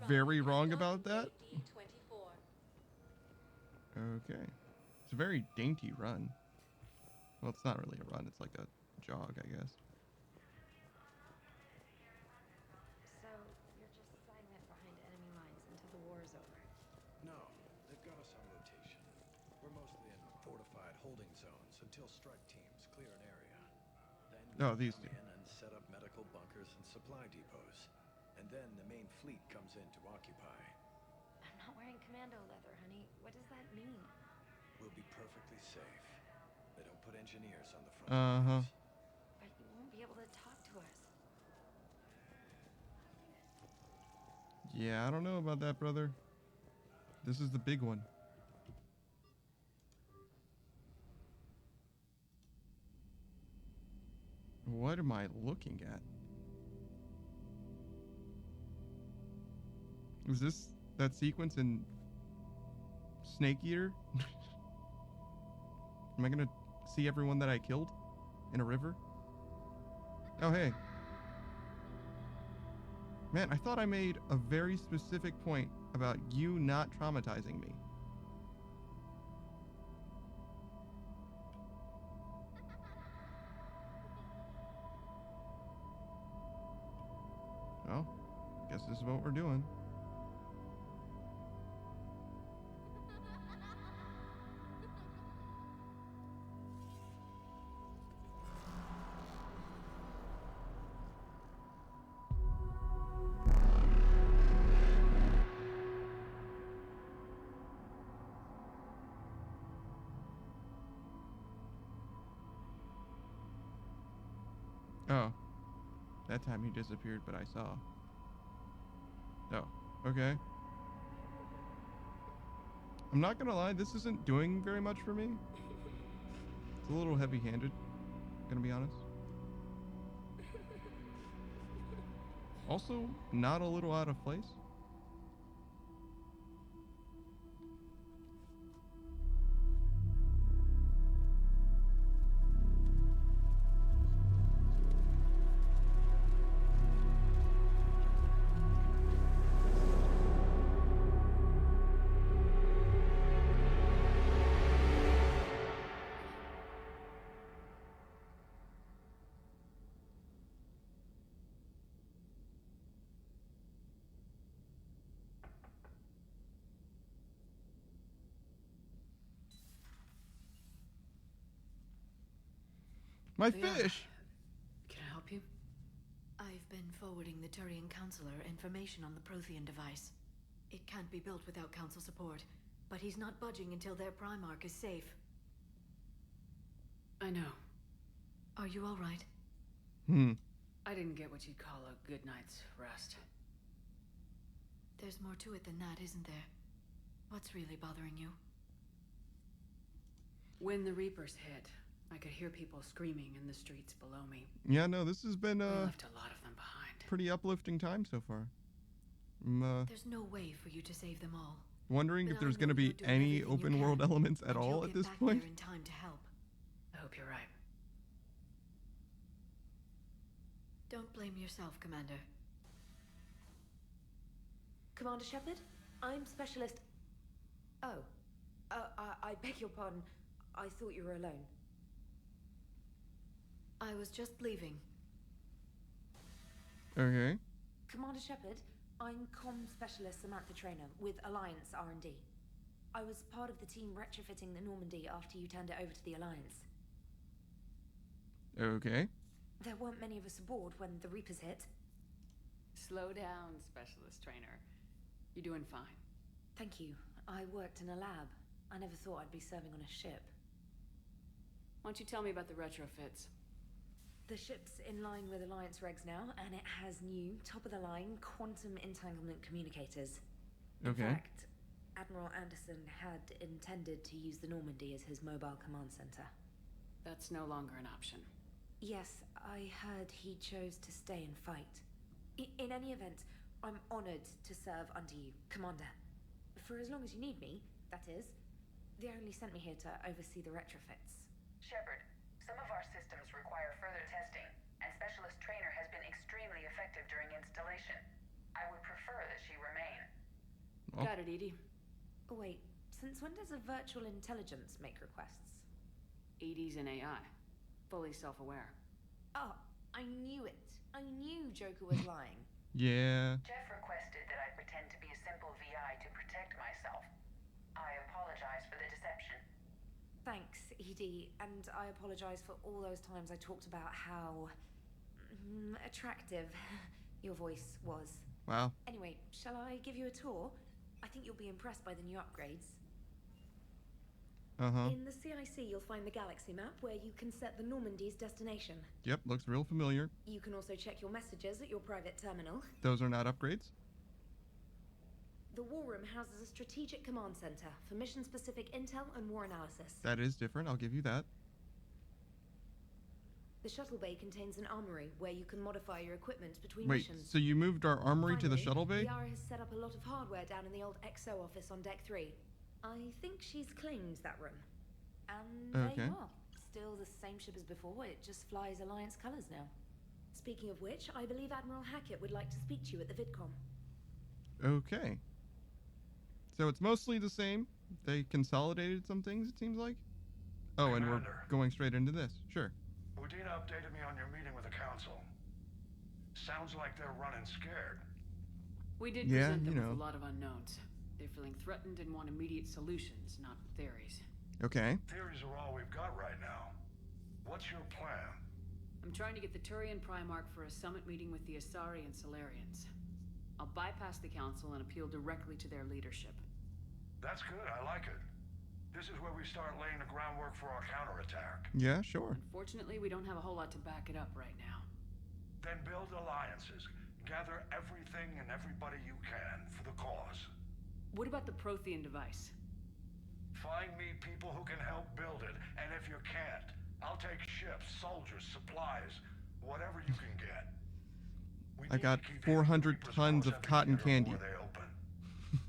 very wrong about that. Okay. It's a very dainty run. Well, it's not really a run, it's like a jog, I guess. So, you're just silent behind enemy lines until the war is over? No, they've got us on rotation. We're mostly in fortified holding zones until strike teams clear an area. Then we come in and set up medical bunkers and supply depots. And then the main fleet comes in to occupy. I'm not wearing commando leather, honey. What does that mean? We'll be perfectly safe. They don't put engineers on the front Uh-huh. lines. But you won't be able to talk to us. Yeah, I don't know about that, brother. This is the big one. What am I looking at? Was this that sequence in Snake Eater? Am I gonna see everyone that I killed in a river? Oh, hey. Man, I thought I made a very specific point about you not traumatizing me. Well, guess this is what we're doing. Oh. That time he disappeared, but I saw. Oh, okay. I'm not gonna lie, this isn't doing very much for me. It's a little heavy-handed, gonna be honest. Also, not a little out of place. My Yeah. fish! Can I help you? I've been forwarding the Turian Counselor information on the Prothean device. It can't be built without Council support, but he's not budging until their Primarch is safe. I know. Are you all right? I didn't get what you'd call a good night's rest. There's more to it than that, isn't there? What's really bothering you? When the Reapers hit, I could hear people screaming in the streets below me. Yeah, no, this has been We left a lot of them behind. pretty uplifting time so far. I'm There's no way for you to save them all. wondering But if there's I going to know be you're doing any everything you open world can, elements at and you'll all at get this back point. there in time to help. I hope you're right. Don't blame yourself, Commander. Commander Shepard, I'm Specialist... Oh. I beg your pardon. I thought you were alone. I was just leaving. Okay. Commander Shepard, I'm Comm Specialist Samantha Trainer with Alliance R&D. I was part of the team retrofitting the Normandy after you turned it over to the Alliance. Okay. There weren't many of us aboard when the Reapers hit. Slow down, Specialist Trainer. You're doing fine. Thank you. I worked in a lab. I never thought I'd be serving on a ship. Why don't you tell me about the retrofits? The ship's in line with Alliance regs now, and it has new, top-of-the-line, quantum entanglement communicators. Okay. In fact, Admiral Anderson had intended to use the Normandy as his mobile command center. That's no longer an option. Yes, I heard he chose to stay and fight. In any event, I'm honored to serve under you, Commander. For as long as you need me, that is. They only sent me here to oversee the retrofits. Shepard, some of our systems require further testing, and Specialist Trainer has been extremely effective during installation. I would prefer that she remain. Oh. Got it, Edie. Oh, wait, since when does a virtual intelligence make requests? Edie's an AI. Fully self-aware. Oh, I knew it. I knew Joker was lying. Yeah. Jeff requested that I pretend to be a simple VI to protect myself. I apologize for the deception. Thanks, Edie, and I apologize for all those times I talked about how attractive your voice was. Wow. Anyway, shall I give you a tour? I think you'll be impressed by the new upgrades. Uh-huh. In the CIC, you'll find the galaxy map where you can set the Normandy's destination. Yep, looks real familiar. You can also check your messages at your private terminal. Those are not upgrades? The War Room houses a strategic command center for mission-specific intel and war analysis. That is different, I'll give you that. The shuttle bay contains an armory where you can modify your equipment between Wait, missions. so you moved our armory to the Finally, shuttle bay? Yara has set up a lot of hardware down in the old XO office on Deck 3. I think she's claimed that room. And there Okay. you are. Still the same ship as before, it just flies Alliance colors now. Speaking of which, I believe Admiral Hackett would like to speak to you at the VidCom. Okay. So it's mostly the same. They consolidated some things, it seems like. Oh, and we're Commander. going straight into this. Sure. Udina updated me on your meeting with the Council. Sounds like they're running scared. We did Yeah, present them you with know. a lot of unknowns. They're feeling threatened and want immediate solutions, not theories. Okay. Theories are all we've got right now. What's your plan? I'm trying to get the Turian Primarch for a summit meeting with the Asari and Solarians. I'll bypass the Council and appeal directly to their leadership. That's good, I like it. This is where we start laying the groundwork for our counterattack. Yeah, sure. Unfortunately, we don't have a whole lot to back it up right now. Then build alliances. Gather everything and everybody you can for the cause. What about the Prothean device? Find me people who can help build it, and if you can't, I'll take ships, soldiers, supplies, whatever you can get. I got 400 tons of cotton candy. They open.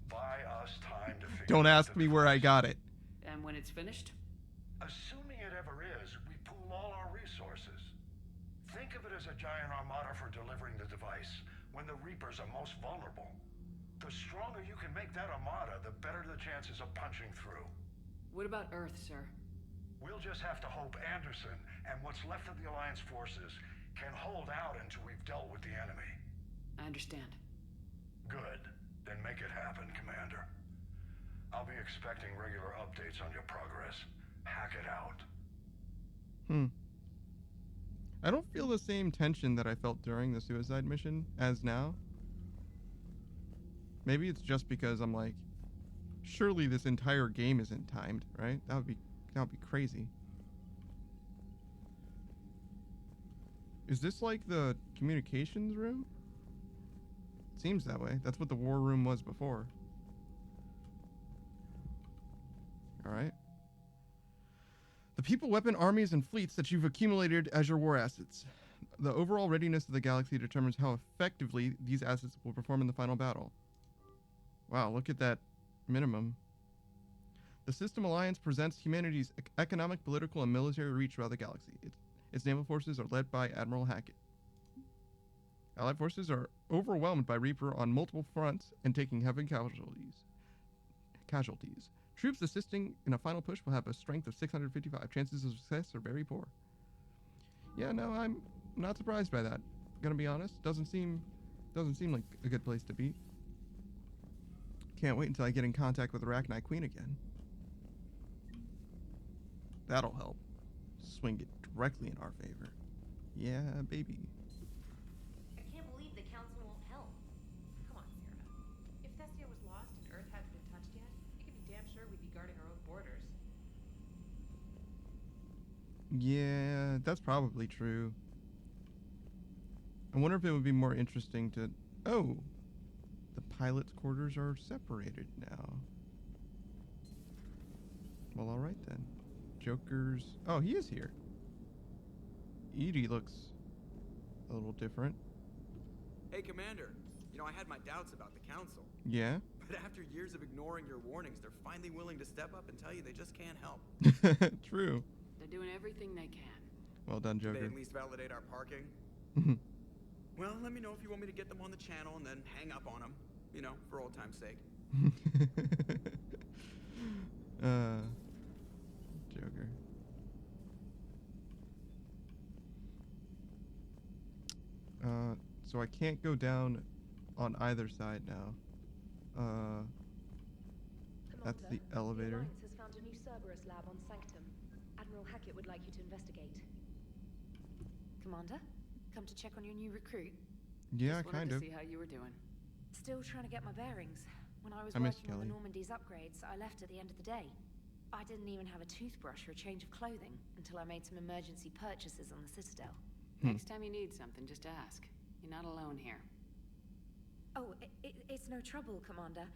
Buy us time to figure Don't out ask the me where I got it. And when it's finished? Assuming it ever is, we pool all our resources. Think of it as a giant armada for delivering the device when the Reapers are most vulnerable. The stronger you can make that armada, the better the chances of punching through. What about Earth, sir? We'll just have to hope Anderson and what's left of the Alliance forces can hold out until we've dealt with the enemy. I understand. Good. Then make it happen, Commander. I'll be expecting regular updates on your progress. Hack it out. I don't feel the same tension that I felt during the suicide mission as now. Maybe it's just because I'm like, surely this entire game isn't timed, right? That would be crazy. Is this like the communications room? Seems that way. That's what the war room was before. All right. The people, weapon, armies, and fleets that you've accumulated as your war assets. The overall readiness of the galaxy determines how effectively these assets will perform in the final battle. Wow, look at that minimum. The System Alliance presents humanity's economic, political, and military reach throughout the galaxy. Its naval forces are led by Admiral Hackett. Allied forces are overwhelmed by Reaper on multiple fronts and taking heavy casualties. Troops assisting in a final push will have a strength of 655. Chances of success are very poor. Yeah, no, I'm not surprised by that. Gonna be honest, doesn't seem like a good place to be. Can't wait until I get in contact with Arachnite Queen again. That'll help. Swing it directly in our favor. Yeah, baby. I can't believe the council won't help. Come on, Sarah. If Thessia was lost and Earth hadn't been touched yet, you can be damn sure we'd be guarding our own borders. Yeah, that's probably true. I wonder if it would be more interesting to... Oh! The pilot's quarters are separated now. Well, alright then. Joker's... Oh, he is here. Edie looks a little different. Hey, Commander. You know, I had my doubts about the Council. Yeah? But after years of ignoring your warnings, they're finally willing to step up and tell you they just can't help. True. They're doing everything they can. Well done, Joker. They at least validate our parking? Well, let me know if you want me to get them on the channel and then hang up on them. You know, for old time's sake. Joker. So I can't go down on either side now. That's the elevator. The Alliance has found a new Cerberus lab on Sanctum. Admiral Hackett would like you to investigate. Commander, come to check on your new recruit? Yeah, Just kind wanted of. to see how you were doing. Still trying to get my bearings. When I was I missed working on the Kelly. Normandy's upgrades, I left at the end of the day. I didn't even have a toothbrush or a change of clothing until I made some emergency purchases on the Citadel. Next time you need something, just ask. You're not alone here. Oh, it's no trouble, Commander.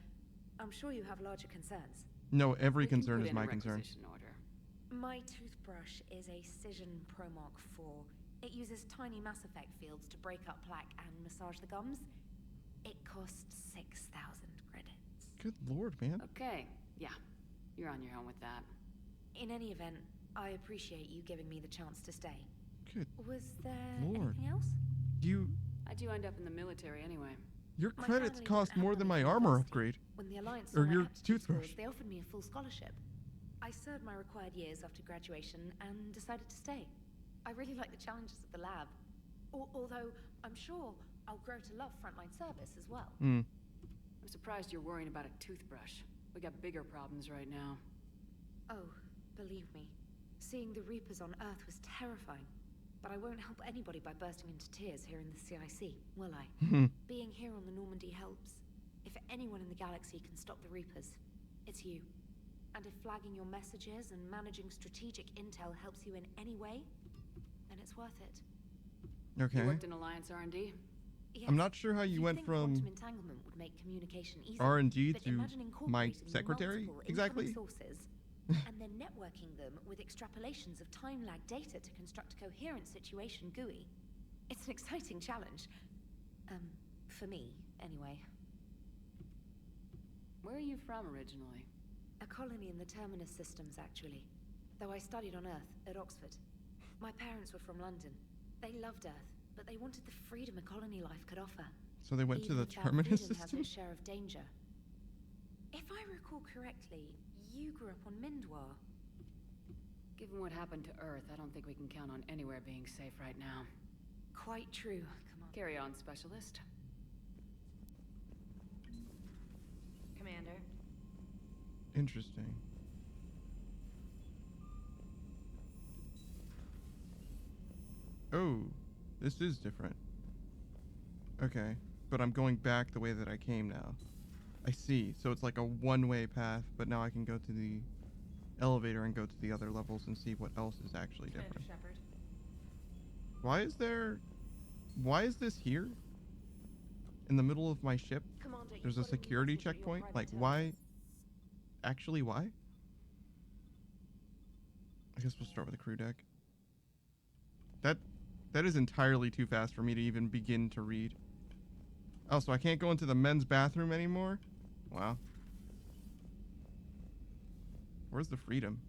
I'm sure you have larger concerns. No, every We can concern put is in a my concern. requisition order. My toothbrush is a Cision Pro Mark IV. It uses tiny Mass Effect fields to break up plaque and massage the gums. It costs 6,000 credits. Good lord, man. Okay, yeah. You're on your own with that. In any event, I appreciate you giving me the chance to stay. Good Was there lord. anything else? How'd you end up in the military anyway? Your My credits family cost didn't have more than my money for armor university. upgrade. When the Alliance Or saw my your aptitude scores, toothbrush. they offered me a full scholarship. I served my required years after graduation and decided to stay. I really like the challenges of the lab. Although, I'm sure I'll grow to love frontline service as well. I'm surprised you're worrying about a toothbrush. We got bigger problems right now. Oh, believe me, seeing the Reapers on Earth was terrifying. But I won't help anybody by bursting into tears here in the CIC, will I? Being here on the Normandy helps. If anyone in the galaxy can stop the Reapers, it's you. And if flagging your messages and managing strategic intel helps you in any way, then it's worth it. Okay. You worked in Alliance R&D? Yes, I'm not sure how you you'd went think from quantum entanglement would make communication easier, R&D but to imagine my incorporating secretary, multiple exactly? incoming sources and then networking them with extrapolations of time lag data to construct a coherent situation GUI. It's an exciting challenge. For me, anyway. Where are you from originally? A colony in the Terminus systems, actually. Though I studied on Earth, at Oxford. My parents were from London. They loved Earth, but they wanted the freedom a colony life could offer. So they went to Even the if that Terminus freedom has system? its share of danger. If I recall correctly, you grew up on Mindwar. Given what happened to Earth, I don't think we can count on anywhere being safe right now. Quite true. Come on. Carry on, Specialist. Commander. Interesting. Oh, this is different. Okay, but I'm going back the way that I came now. I see. So it's like a one-way path, but now I can go to the elevator and go to the other levels and see what else is actually different. Shepard. Why is this here? In the middle of my ship? Commander, There's a security checkpoint? Like, why? Actually, why? I guess we'll start with the crew deck. That is entirely too fast for me to even begin to read. Oh, so I can't go into the men's bathroom anymore? Wow. Where's the freedom?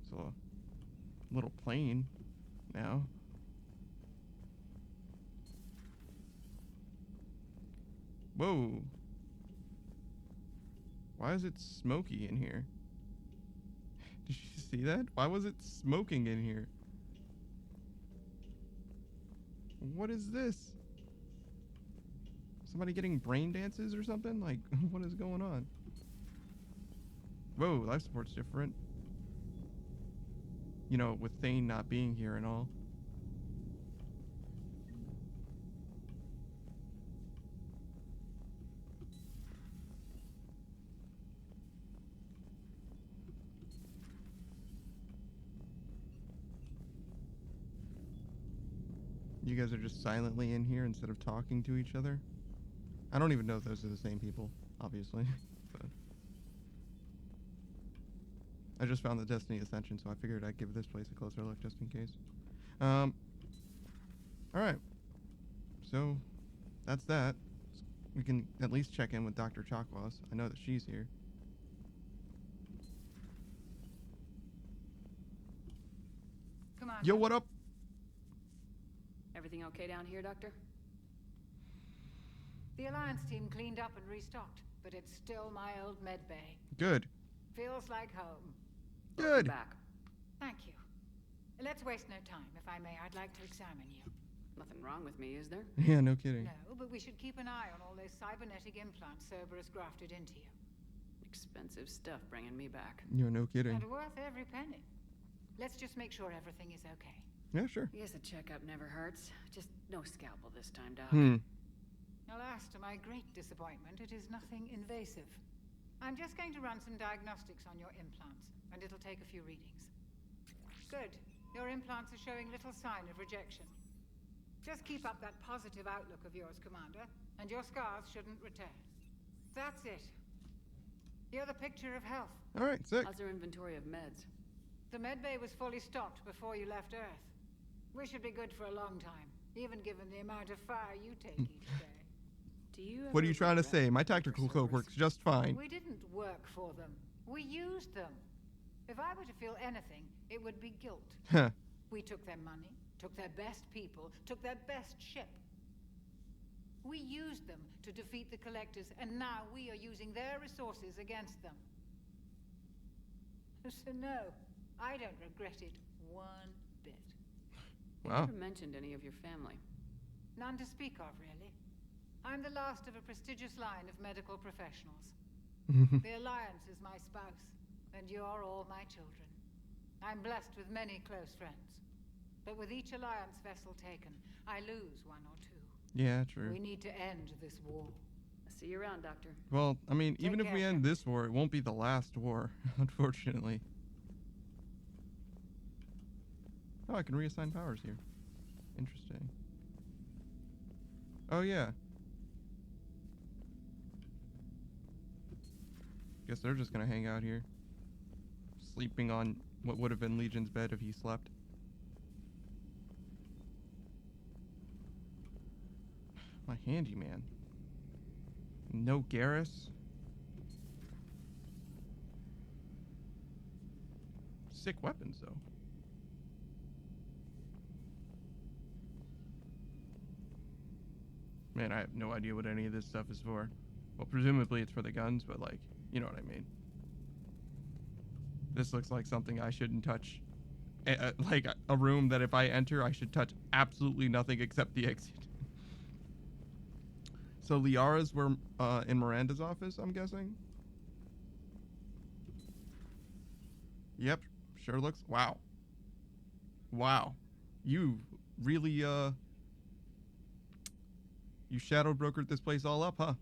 It's a little plain now. Whoa. Why is it smoky in here? Did you see that? Why was it smoking in here? What is this? Somebody getting brain dances or something? Like, what is going on? Whoa, life support's different. You know, with Thane not being here and all. You guys are just silently in here instead of talking to each other? I don't even know if those are the same people, obviously. But I just found the Destiny Ascension, so I figured I'd give this place a closer look just in case. Alright. So, that's that. We can at least check in with Dr. Chakwas. I know that she's here. Come on. Yo, what up? Everything okay down here, Doctor? The Alliance team cleaned up and restocked, but it's still my old med bay. Good. Feels like home. Good. Back. Thank you. Let's waste no time. If I may, I'd like to examine you. Nothing wrong with me, is there? Yeah, no kidding. No, but we should keep an eye on all those cybernetic implants Cerberus grafted into you. Expensive stuff bringing me back. You're no kidding. And worth every penny. Let's just make sure everything is okay. Yeah, sure. I guess a checkup never hurts. Just no scalpel this time, Doc. Alas, to my great disappointment, it is nothing invasive. I'm just going to run some diagnostics on your implants, and it'll take a few readings. Good. Your implants are showing little sign of rejection. Just keep up that positive outlook of yours, Commander, and your scars shouldn't return. That's it. You're the picture of health. All right, sick. How's our inventory of meds? The medbay was fully stocked before you left Earth. We should be good for a long time, even given the amount of fire you take each day. Do you What are you trying to say? My tactical cloak works just fine. We didn't work for them. We used them. If I were to feel anything, it would be guilt. Huh. We took their money, took their best people, took their best ship. We used them to defeat the Collectors, and now we are using their resources against them. So no, I don't regret it one bit. Wow. You never mentioned any of your family. None to speak of, really. I'm the last of a prestigious line of medical professionals. The Alliance is my spouse, and you're all my children. I'm blessed with many close friends. But with each Alliance vessel taken, I lose one or two. Yeah, true. We need to end this war. I'll see you around, Doctor. Well, I mean, even if care, we end this war, it won't be the last war, unfortunately. Oh, I can reassign powers here. Interesting. Oh, yeah. Guess they're just gonna hang out here. Sleeping on what would have been Legion's bed if he slept. My handyman. No Garrus. Sick weapons, though. Man, I have no idea what any of this stuff is for. Well, presumably it's for the guns, but like, you know what I mean. This looks like something I shouldn't touch. Like a room that if I enter, I should touch absolutely nothing except the exit. So Liara's were in Miranda's office, I'm guessing? Yep, Sure looks... Wow. Wow. You really, you shadow brokered this place all up, huh?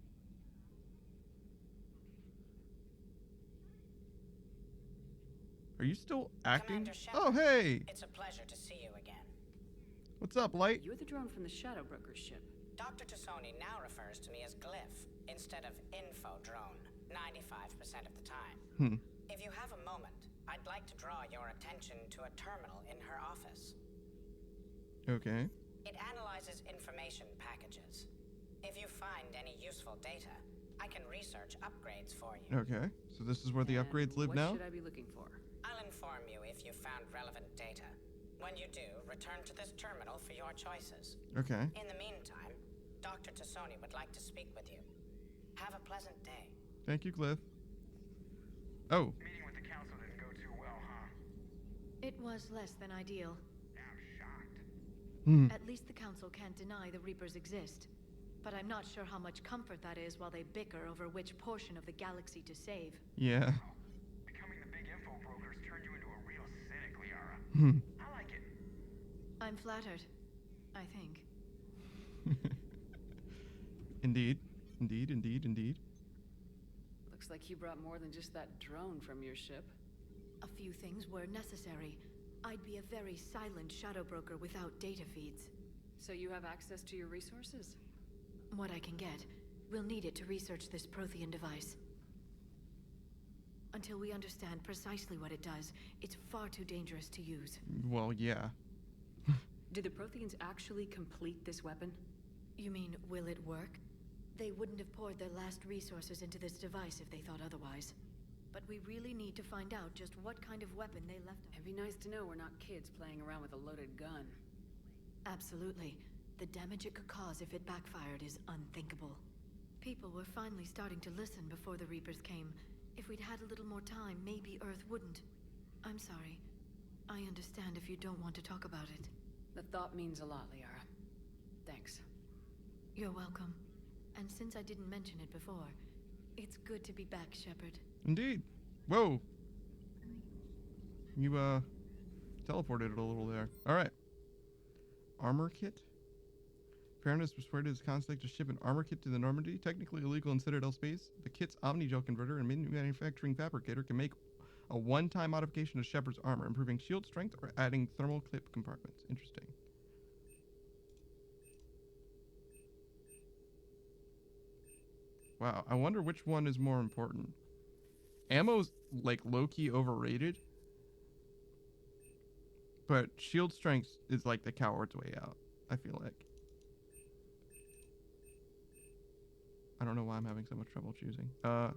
Are you still acting? Oh, hey! It's a pleasure to see you again. What's up, Light? You're the drone from the Shadow Broker's ship. Dr. Tassoni now refers to me as Glyph instead of Info Drone, 95% of the time. If you have a moment, I'd like to draw your attention to a terminal in her office. Okay. It analyzes information packages. If you find any useful data, I can research upgrades for you. Okay, so this is where the upgrades live now? What should I be looking for? I'll inform you if you found relevant data. When you do, return to this terminal for your choices. Okay. In the meantime, Dr. Tassoni would like to speak with you. Have a pleasant day. Thank you, Glyph. Oh. Meeting with the council didn't go too well, huh? It was less than ideal. I'm shocked. At least the council can't deny the Reapers exist. But I'm not sure how much comfort that is while they bicker over which portion of the galaxy to save. Yeah. Becoming the big info brokers turned you into a real cynic, Liara. I like it. I'm flattered. I think. Indeed. Indeed, indeed, indeed. Looks like you brought more than just that drone from your ship. A few things were necessary. I'd be a very silent shadow broker without data feeds. So you have access to your resources? What I can get. We'll need it to research this Prothean device. Until we understand precisely what it does, it's far too dangerous to use. Well, yeah. Did the Protheans actually complete this weapon? You mean, will it work? They wouldn't have poured their last resources into this device if they thought otherwise. But we really need to find out just what kind of weapon they left us. It'd be nice to know we're not kids playing around with a loaded gun. Absolutely. The damage it could cause if it backfired is unthinkable. People were finally starting to listen before the Reapers came. If we'd had a little more time, maybe Earth wouldn't. I'm sorry. I understand if you don't want to talk about it. The thought means a lot, Liara. Thanks. You're welcome. And since I didn't mention it before, it's good to be back, Shepard. Indeed. Whoa. You, teleported it a little there. Alright. Armor kit? Farron has persuaded his constate to ship an armor kit to the Normandy, technically illegal in Citadel space. The kit's omnigel converter and manufacturing fabricator can make a one-time modification to Shepard's armor, improving shield strength or adding thermal clip compartments. Interesting. Wow, I wonder which one is more important. Ammo's, like, low-key overrated. But shield strength is, like, the coward's way out, I feel like. I don't know why I'm having so much trouble choosing. Okay.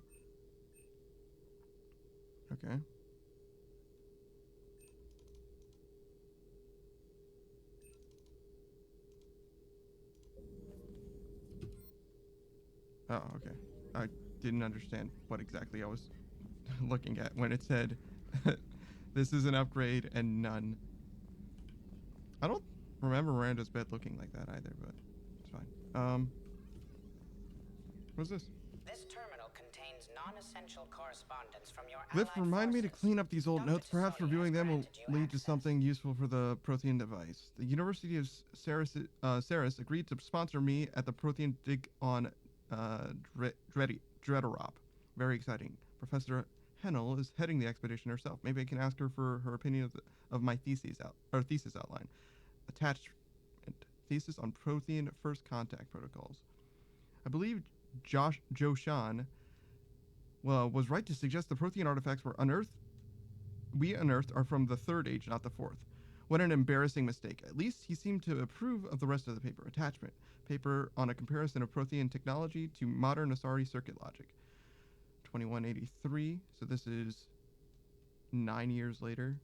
Oh, okay. I didn't understand what exactly I was looking at when it said this is an upgrade and none. I don't remember Miranda's bed looking like that either, but it's fine. What's this? This terminal contains non-essential correspondence from your Glyph, allied remind me to forces. clean up these old Dr. notes. Perhaps Tassoni reviewing has them will granted you lead to access. something useful for the Prothean device. The University of Ceres agreed to sponsor me at the Prothean dig on Dreadorop. Very exciting. Professor Hennel is heading the expedition herself. Maybe I can ask her for her opinion of my thesis outline. Attachment: thesis on Prothean first contact protocols. I believe Shenan was right to suggest the Prothean artifacts we unearthed are from the Third Age, not the Fourth. What an embarrassing mistake. At least he seemed to approve of the rest of the paper. Attachment: paper on a comparison of Prothean technology to modern Asari circuit logic. 2183. So this is 9 years later,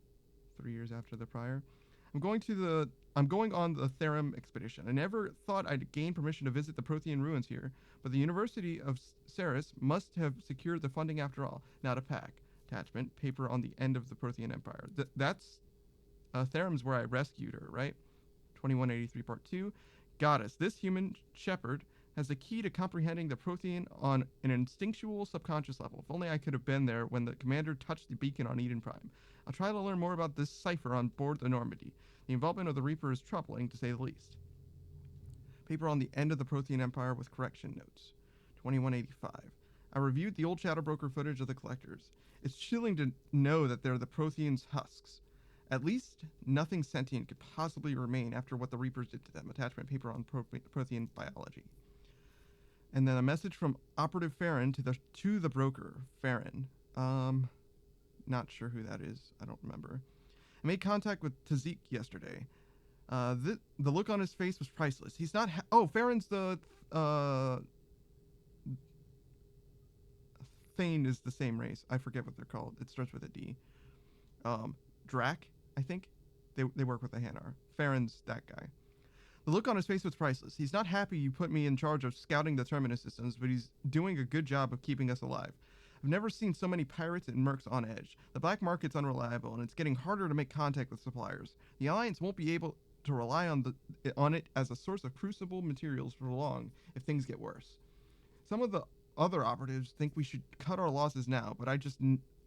3 years after the prior. I'm going on the Therum expedition. I never thought I'd gain permission to visit the Prothean ruins here, but the University of Ceres must have secured the funding after all. Now to pack. Attachment: paper on the end of the Prothean Empire. That's Therum's where I rescued her, right? 2183 Part 2. Goddess, this human shepherd has the key to comprehending the Prothean on an instinctual subconscious level. If only I could have been there when the commander touched the beacon on Eden Prime. I'll try to learn more about this cipher on board the Normandy. The involvement of the Reaper is troubling, to say the least. Paper on the end of the Prothean Empire with correction notes. 2185. I reviewed the old Shadow Broker footage of the collectors. It's chilling to know that they're the Prothean's husks. At least nothing sentient could possibly remain after what the Reapers did to them. Attachment paper on Prothean biology. And then a message from Operative Farron to the broker, Farron. Not sure who that is. I don't remember. I made contact with Tazik yesterday. The look on his face was priceless. He's not... Farron's the... Thane is the same race. I forget what they're called. It starts with a D. Drac, I think. They work with the Hanar. Farron's that guy. The look on his face was priceless. He's not happy you put me in charge of scouting the Terminus systems, but he's doing a good job of keeping us alive. I've never seen so many pirates and mercs on edge. The black market's unreliable, and it's getting harder to make contact with suppliers. The Alliance won't be able to rely on it as a source of crucible materials for long if things get worse. Some of the other operatives think we should cut our losses now, but I just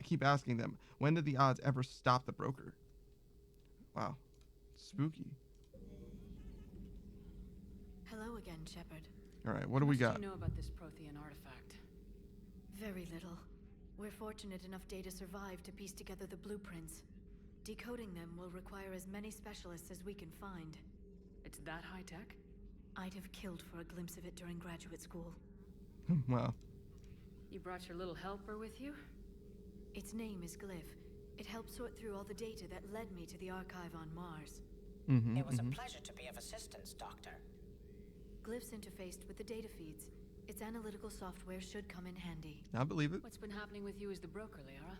keep asking them, when did the odds ever stop the broker? Wow. Spooky. Hello again, Shepard. Alright, what do we got? What do you know about this Prothean artifact? Very little. We're fortunate enough Data survived to piece together the blueprints. Decoding them will require as many specialists as we can find. It's that high tech? I'd have killed for a glimpse of it during graduate school. Wow. You brought your little helper with you? Its name is Glyph. It helped sort through all the data that led me to the archive on Mars. It was a pleasure to be of assistance, Doctor. Glyph's interfaced with the data feeds. Its analytical software should come in handy. I believe it. What's been happening with you as the broker, Liara?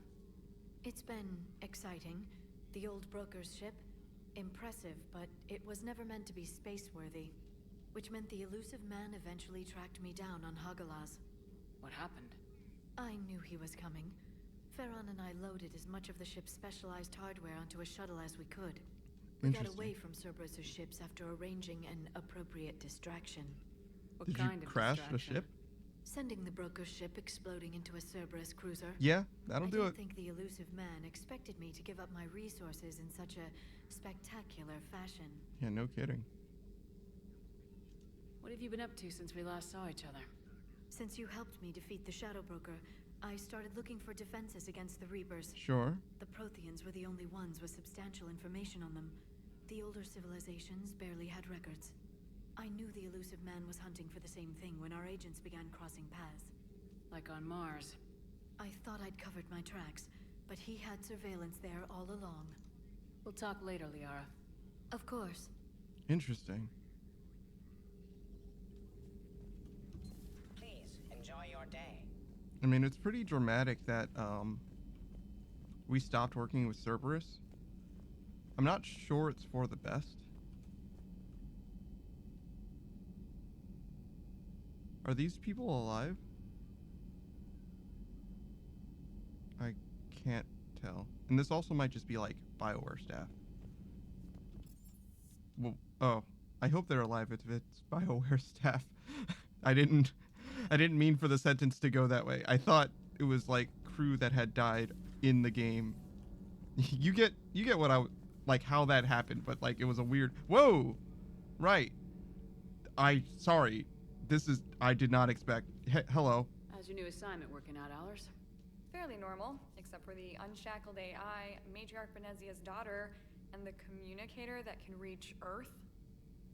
It's been exciting. The old broker's ship, impressive, but it was never meant to be space-worthy. Which meant the elusive man eventually tracked me down on Hagalaz. What happened? I knew he was coming. Farron and I loaded as much of the ship's specialized hardware onto a shuttle as we could. We got away from Cerberus' ships after arranging an appropriate distraction. Did you crash a ship? Sending the broker's ship exploding into a Cerberus cruiser. Yeah, that'll do it. I don't think the elusive man expected me to give up my resources in such a spectacular fashion. Yeah, no kidding. What have you been up to since we last saw each other? Since you helped me defeat the Shadow Broker, I started looking for defenses against the Reapers. Sure. The Protheans were the only ones with substantial information on them. The older civilizations barely had records. I knew the elusive man was hunting for the same thing when our agents began crossing paths. Like on Mars. I thought I'd covered my tracks, but he had surveillance there all along. We'll talk later, Liara. Of course. Interesting. Please, enjoy your day. I mean, it's pretty dramatic that, we stopped working with Cerberus. I'm not sure it's for the best. Are these people alive? I can't tell. And this also might just be like BioWare staff. Well, oh, I hope they're alive if it's BioWare staff. I didn't mean for the sentence to go that way. I thought it was like crew that had died in the game. You get what like how that happened, but like it was a weird. Whoa, right. Sorry. I did not expect. Hello. How's your new assignment working out, Allers? Fairly normal, except for the unshackled AI, Matriarch Benezia's daughter, and the communicator that can reach Earth.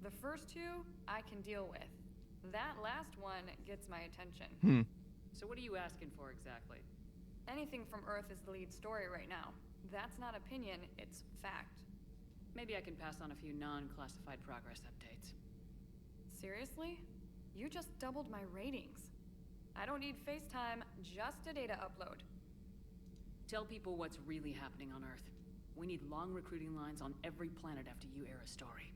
The first two, I can deal with. That last one gets my attention. So what are you asking for exactly? Anything from Earth is the lead story right now. That's not opinion, it's fact. Maybe I can pass on a few non-classified progress updates. Seriously? You just doubled my ratings. I don't need FaceTime, just a data upload. Tell people what's really happening on Earth. We need long recruiting lines on every planet after you air a story.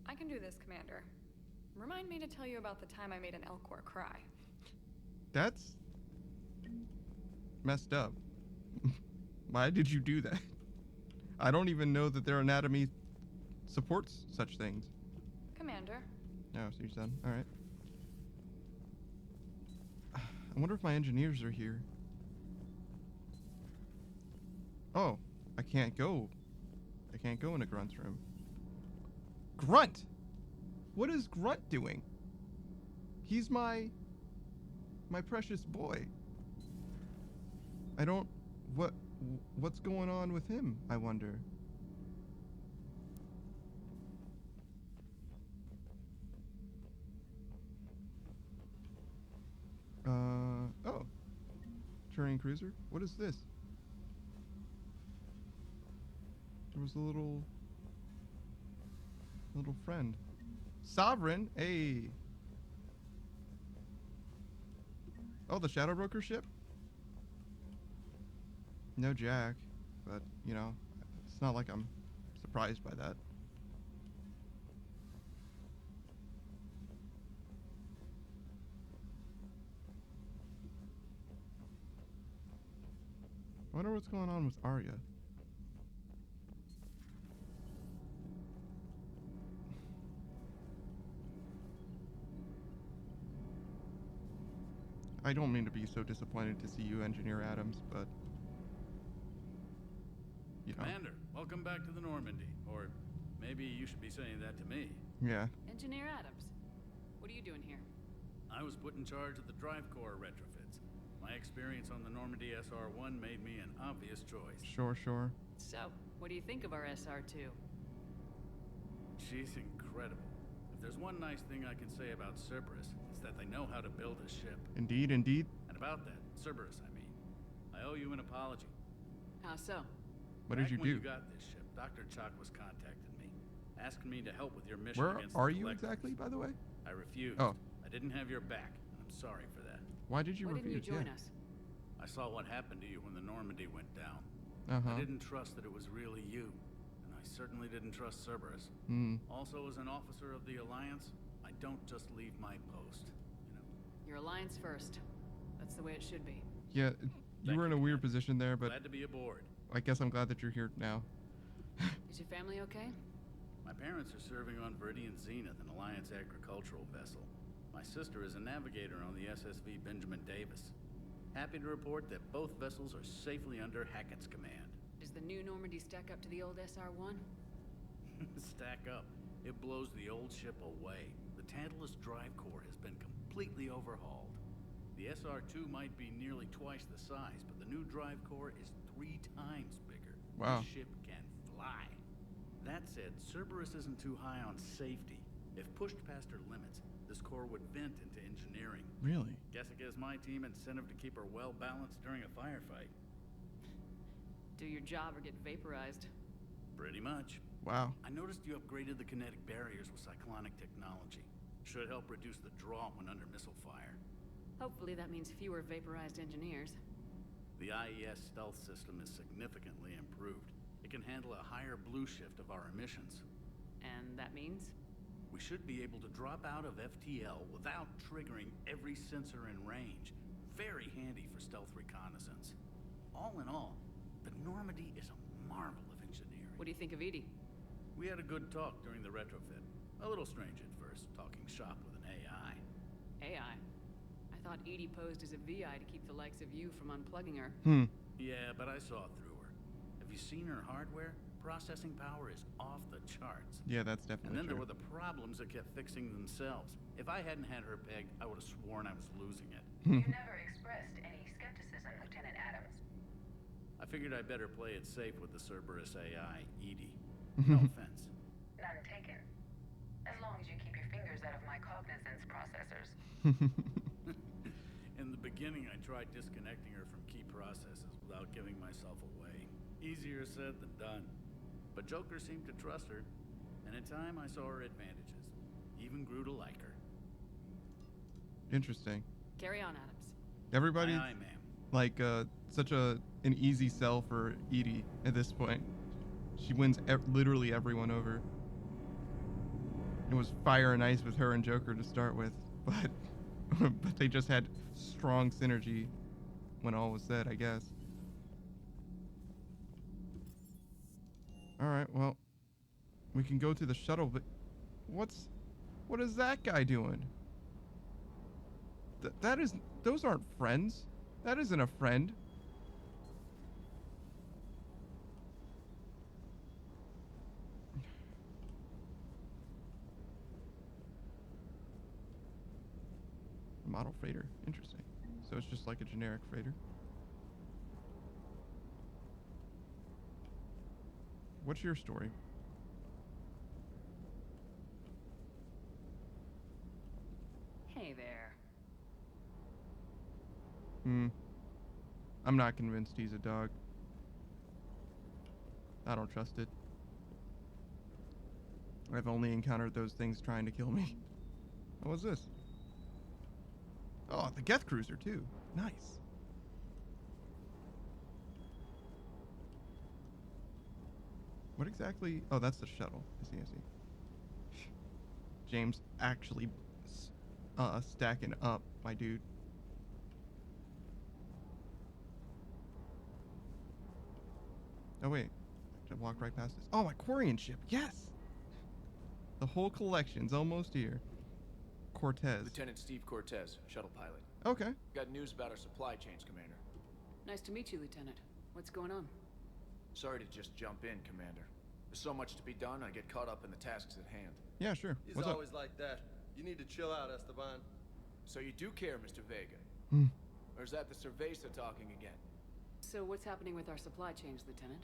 I can do this, Commander. Remind me to tell you about the time I made an Elcor cry. That's messed up. Why did you do that? I don't even know that their anatomy supports such things. Commander. Oh, so you're done. All right. I wonder if my engineers are here. Oh, I can't go. I can't go into Grunt's room. Grunt! What is Grunt doing? He's my precious boy. I don't... What's going on with him, I wonder? Oh. Turing cruiser? What is this? There was a little friend. Sovereign? Hey. Oh, the Shadow Broker ship? No Jack, but, you know, it's not like I'm surprised by that. I wonder what's going on with Arya. I don't mean to be so disappointed to see you, Engineer Adams, but... You know. Commander, welcome back to the Normandy. Or maybe you should be saying that to me. Yeah. Engineer Adams, what are you doing here? I was put in charge of the drive core retrofits. My experience on the Normandy SR-1 made me an obvious choice. Sure. So, what do you think of our SR-2? She's incredible. If there's one nice thing I can say about Cerberus, it's that they know how to build a ship. Indeed. And about that, Cerberus, I mean, I owe you an apology. How so? What did you do? When you got this ship, Dr. Chuck was contacting me, asking me to help with your mission Where against are the you Collectors. exactly, by the way? I refused. Oh. I didn't have your back, and I'm sorry for that. Why did you refuse? Why didn't you join us? I saw what happened to you when the Normandy went down. Uh-huh. I didn't trust that it was really you, and I certainly didn't trust Cerberus. Also, as an officer of the Alliance, I don't just leave my post, you know. Your Alliance first. That's the way it should be. Yeah, you were in a weird position there, but... Glad to be aboard. I guess I'm glad that you're here now. Is your family okay? My parents are serving on Viridian Zenith, an Alliance agricultural vessel. My sister is a navigator on the SSV Benjamin Davis. Happy to report that both vessels are safely under Hackett's command. Does the new Normandy stack up to the old SR-1? Stack up. It blows the old ship away. The Tantalus drive core has been completely overhauled. The SR-2 might be nearly twice the size, but the new drive core is 3 times bigger. Wow. The ship can fly. That said, Cerberus isn't too high on safety. If pushed past her limits, this core would vent into engineering. Really? Guess it gives my team incentive to keep her well balanced during a firefight. Do your job or get vaporized. Pretty much. Wow. I noticed you upgraded the kinetic barriers with cyclonic technology. Should help reduce the draw when under missile fire. Hopefully that means fewer vaporized engineers. The IES stealth system is significantly improved. It can handle a higher blue shift of our emissions. And that means? We should be able to drop out of FTL without triggering every sensor in range. Very handy for stealth reconnaissance. All in all, the Normandy is a marvel of engineering. What do you think of Edie? We had a good talk during the retrofit. A little strange at first, talking shop with an AI. AI? I thought Edie posed as a VI to keep the likes of you from unplugging her. Yeah, but I saw through her. Have you seen her hardware? Processing power is off the charts. Yeah, that's definitely And then there true. were the problems that kept fixing themselves. If I hadn't had her pegged, I would have sworn I was losing it. You never expressed any skepticism, Lieutenant Adams. I figured I'd better play it safe with the Cerberus AI, Edie. No offense. None taken. As long as you keep your fingers out of my cognizance processors. In the beginning, I tried disconnecting her from key processes without giving myself away. Easier said than done. But Joker seemed to trust her, and in time I saw her advantages. Even grew to like her. Interesting. Carry on, Adams. Everybody's Aye, ma'am. like such an easy sell for Edie at this point. She wins literally everyone over. It was fire and ice with her and Joker to start with, but but they just had strong synergy when all was said, I guess. All right, well, we can go to the shuttle, but what is that guy doing? Those aren't friends. That isn't a friend. Model freighter. Interesting. So it's just like a generic freighter. What's your story? Hey there. I'm not convinced he's a dog. I don't trust it. I've only encountered those things trying to kill me. What was this? Oh, the Geth Cruiser, too. Nice. What exactly? Oh, that's the shuttle. I see. James actually stacking up, my dude. Oh, wait. I walked right past this. Oh, Aquarian ship. Yes! The whole collection's almost here. Cortez. Lieutenant Steve Cortez, shuttle pilot. Okay. Got news about our supply chains, Commander. Nice to meet you, Lieutenant. What's going on? Sorry to just jump in, Commander. There's so much to be done, I get caught up in the tasks at hand. Yeah, sure. He's What's always up? like that. You need to chill out, Esteban. So you do care, Mr. Vega? Or is that the Cerveza talking again? So what's happening with our supply chains, Lieutenant?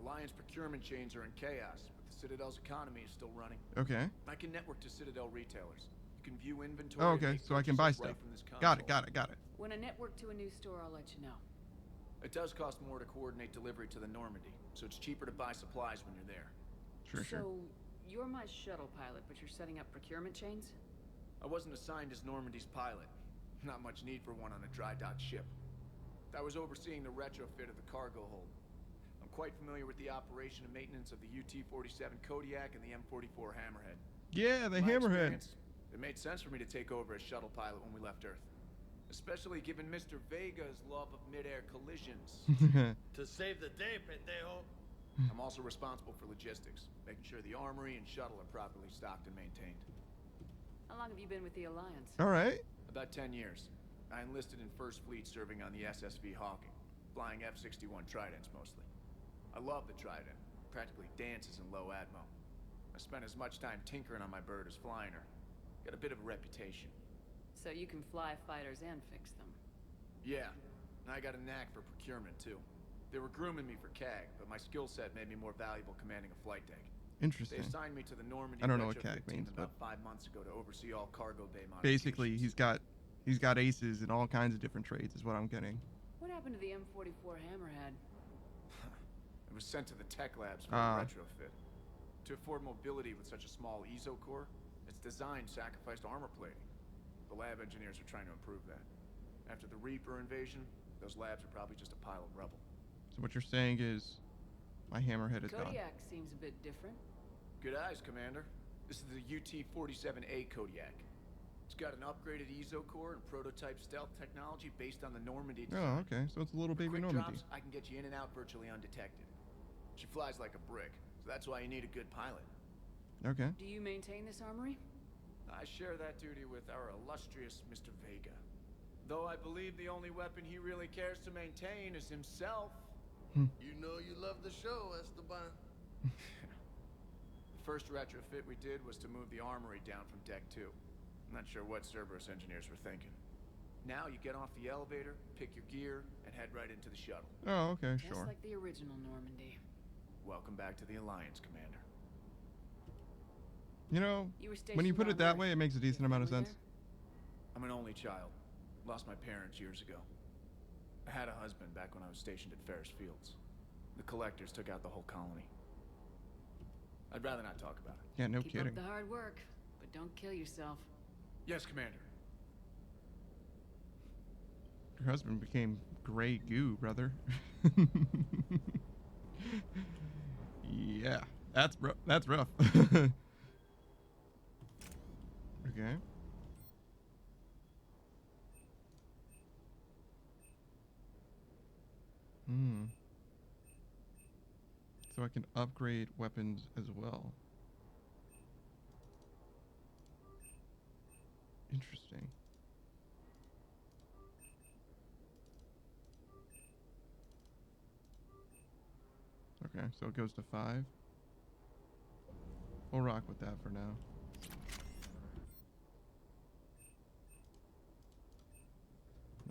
Alliance procurement chains are in chaos, but the Citadel's economy is still running. Okay. I can network to Citadel retailers. You can view inventory. Oh, okay. So I can buy stuff. Right from this got it. When I network to a new store, I'll let you know. It does cost more to coordinate delivery to the Normandy, so it's cheaper to buy supplies when you're there. Sure. So, you're my shuttle pilot, but you're setting up procurement chains? I wasn't assigned as Normandy's pilot. Not much need for one on a dry dock ship. I was overseeing the retrofit of the cargo hold. I'm quite familiar with the operation and maintenance of the UT-47 Kodiak and the M44 Hammerhead. Yeah, the Hammerhead. It made sense for me to take over as shuttle pilot when we left Earth. Especially given Mr. Vega's love of mid-air collisions. To save the day, pendejo. I'm also responsible for logistics, making sure the armory and shuttle are properly stocked and maintained. How long have you been with the Alliance? All right. About 10 years. I enlisted in First Fleet serving on the SSV Hawking, flying F-61 Tridents mostly. I love the Trident, practically dances in low atmo. I spent as much time tinkering on my bird as flying her. Got a bit of a reputation. So you can fly fighters and fix them? Yeah, and I got a knack for procurement too. They were grooming me for CAG, but my skill set made me more valuable commanding a flight deck. Interesting. They assigned me to the Normandy. I don't know what retrofit CAG team means, about but 5 months ago to oversee all cargo bay modifications. basically he's got aces in all kinds of different trades is what I'm getting. What happened to the M44 Hammerhead? It was sent to the tech labs for a retrofit. To afford mobility with such a small ESO core, its design sacrificed armor plating. The lab engineers are trying to improve that. After the Reaper invasion, those labs are probably just a pile of rubble. So what you're saying is my Hammerhead is gone. Kodiak seems a bit different. Good eyes, Commander. This is the UT-47A Kodiak. It's got an upgraded ESO core and prototype stealth technology based on the Normandy design. Oh, okay. So it's a little baby Quick Normandy. drops, I can get you in and out virtually undetected. She flies like a brick, so that's why you need a good pilot. Okay. Do you maintain this armory? I share that duty with our illustrious Mr. Vega. Though I believe the only weapon he really cares to maintain is himself. You know you love the show, Esteban. The first retrofit we did was to move the armory down from Deck 2. I'm not sure what Cerberus engineers were thinking. Now you get off the elevator, pick your gear, and head right into the shuttle. Oh, okay, Just sure. like the original Normandy. Welcome back to the Alliance, Commander. You know, You were when you stationed put it on that Earth. way, it makes a decent amount of family sense. I'm an only child. Lost my parents years ago. I had a husband back when I was stationed at Ferris Fields. The collectors took out the whole colony. I'd rather not talk about it. Yeah, no Keep kidding. up the hard work, but don't kill yourself. Yes, Commander. Your husband became gray goo, brother. Yeah, that's rough. That's rough. Okay. So I can upgrade weapons as well. Interesting. Okay, so it goes to 5. We'll rock with that for now.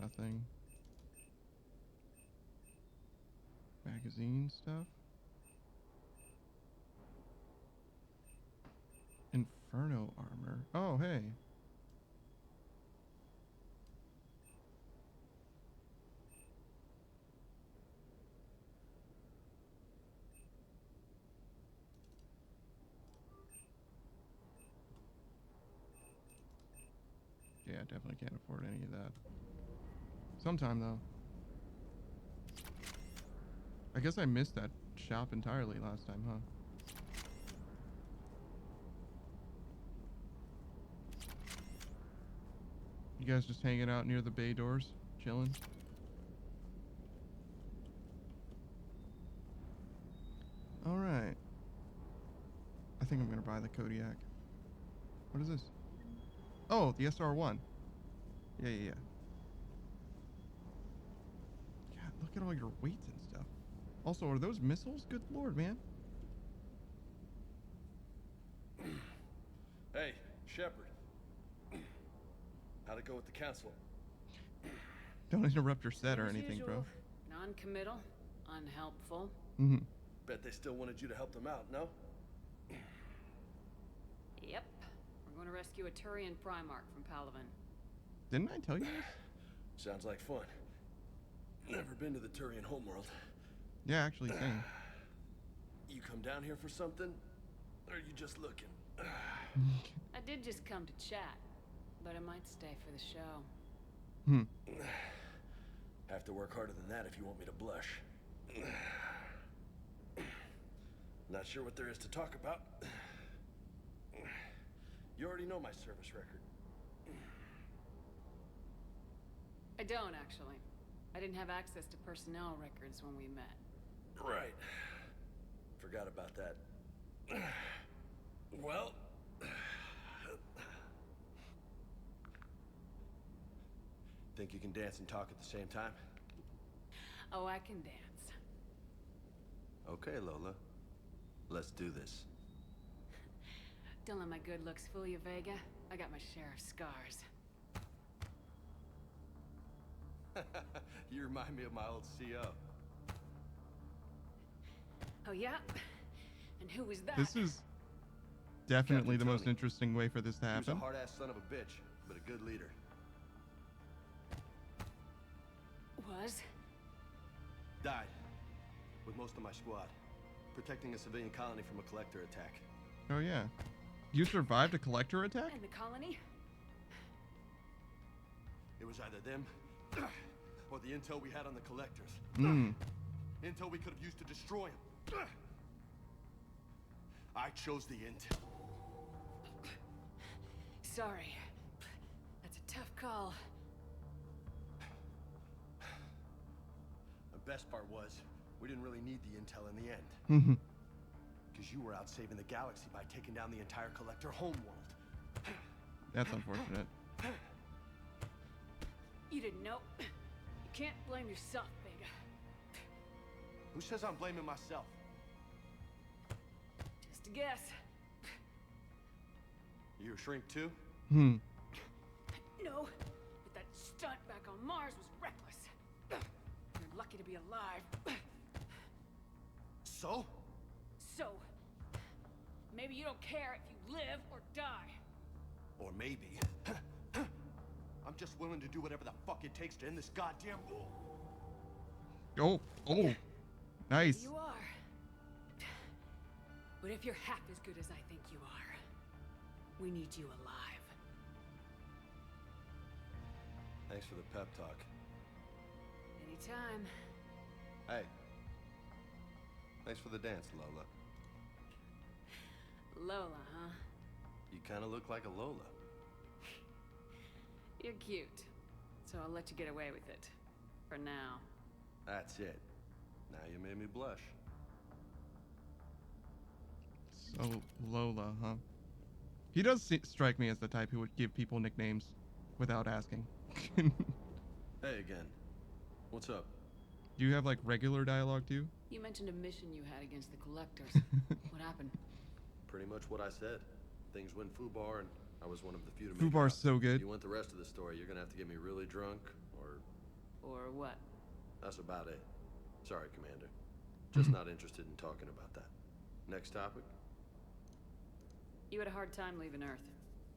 Nothing. Magazine stuff. Inferno armor. Oh, hey. Yeah, definitely can't afford any of that. Sometime, though. I guess I missed that shop entirely last time, huh? You guys just hanging out near the bay doors? Chilling? Alright. I think I'm gonna buy the Kodiak. What is this? Oh, the SR1. Yeah. Yeah, look at all your weights and stuff. Also, are those missiles? Good lord, man. Hey, Shepard. How'd it go with the council? Don't interrupt your set or As anything, bro. usual, non-committal, unhelpful. Mm-hmm. Bet they still wanted you to help them out, no? Yep. We're going to rescue a Turian Primarch from Palaven. Didn't I tell you this? Sounds like fun. Never been to the Turian homeworld. Yeah, actually, same. You come down here for something? Or are you just looking? I did just come to chat, but I might stay for the show. Have to work harder than that if you want me to blush. Not sure what there is to talk about. You already know my service record. I don't, actually. I didn't have access to personnel records when we met. Right. Forgot about that. Well... Think you can dance and talk at the same time? Oh, I can dance. Okay, Lola. Let's do this. Don't let my good looks fool you, Vega. I got my share of scars. You remind me of my old CO. Oh, yeah? And who was that? This is definitely Captain the most Tony. interesting way for this to He was a happen. hard-ass son of a bitch, but a good leader. Was? Died. With most of my squad. Protecting a civilian colony from a collector attack. Oh, yeah. You survived a collector attack? And the colony? It was either them, or the intel we had on the collectors. Intel we could have used to destroy them. I chose the intel. Sorry. That's a tough call. The best part was, we didn't really need the intel in the end. Because you were out saving the galaxy by taking down the entire collector homeworld. That's unfortunate. You didn't know. You can't blame yourself, Vega. Who says I'm blaming myself? Just a guess. You a shrink too? No, but that stunt back on Mars was reckless. You're lucky to be alive. So? So, maybe you don't care if you live or die. Or maybe... I'm just willing to do whatever the fuck it takes to end this goddamn war. Oh. Nice. You are. But if you're half as good as I think you are, we need you alive. Thanks for the pep talk. Anytime. Hey. Thanks for the dance, Lola. Lola, huh? You kind of look like a Lola. You're cute. So I'll let you get away with it. For now. That's it. Now you made me blush. So, Lola, huh? He does strike me as the type who would give people nicknames without asking. Hey again. What's up? Do you have like regular dialogue too? You mentioned a mission you had against the Collectors. What happened? Pretty much what I said. Things went foobar, and I was one of the few to make it Foobar's out. so good. If you want the rest of the story, you're gonna have to get me really drunk, or... Or what? That's about it. Sorry, Commander. Just not interested in talking about that. Next topic? You had a hard time leaving Earth.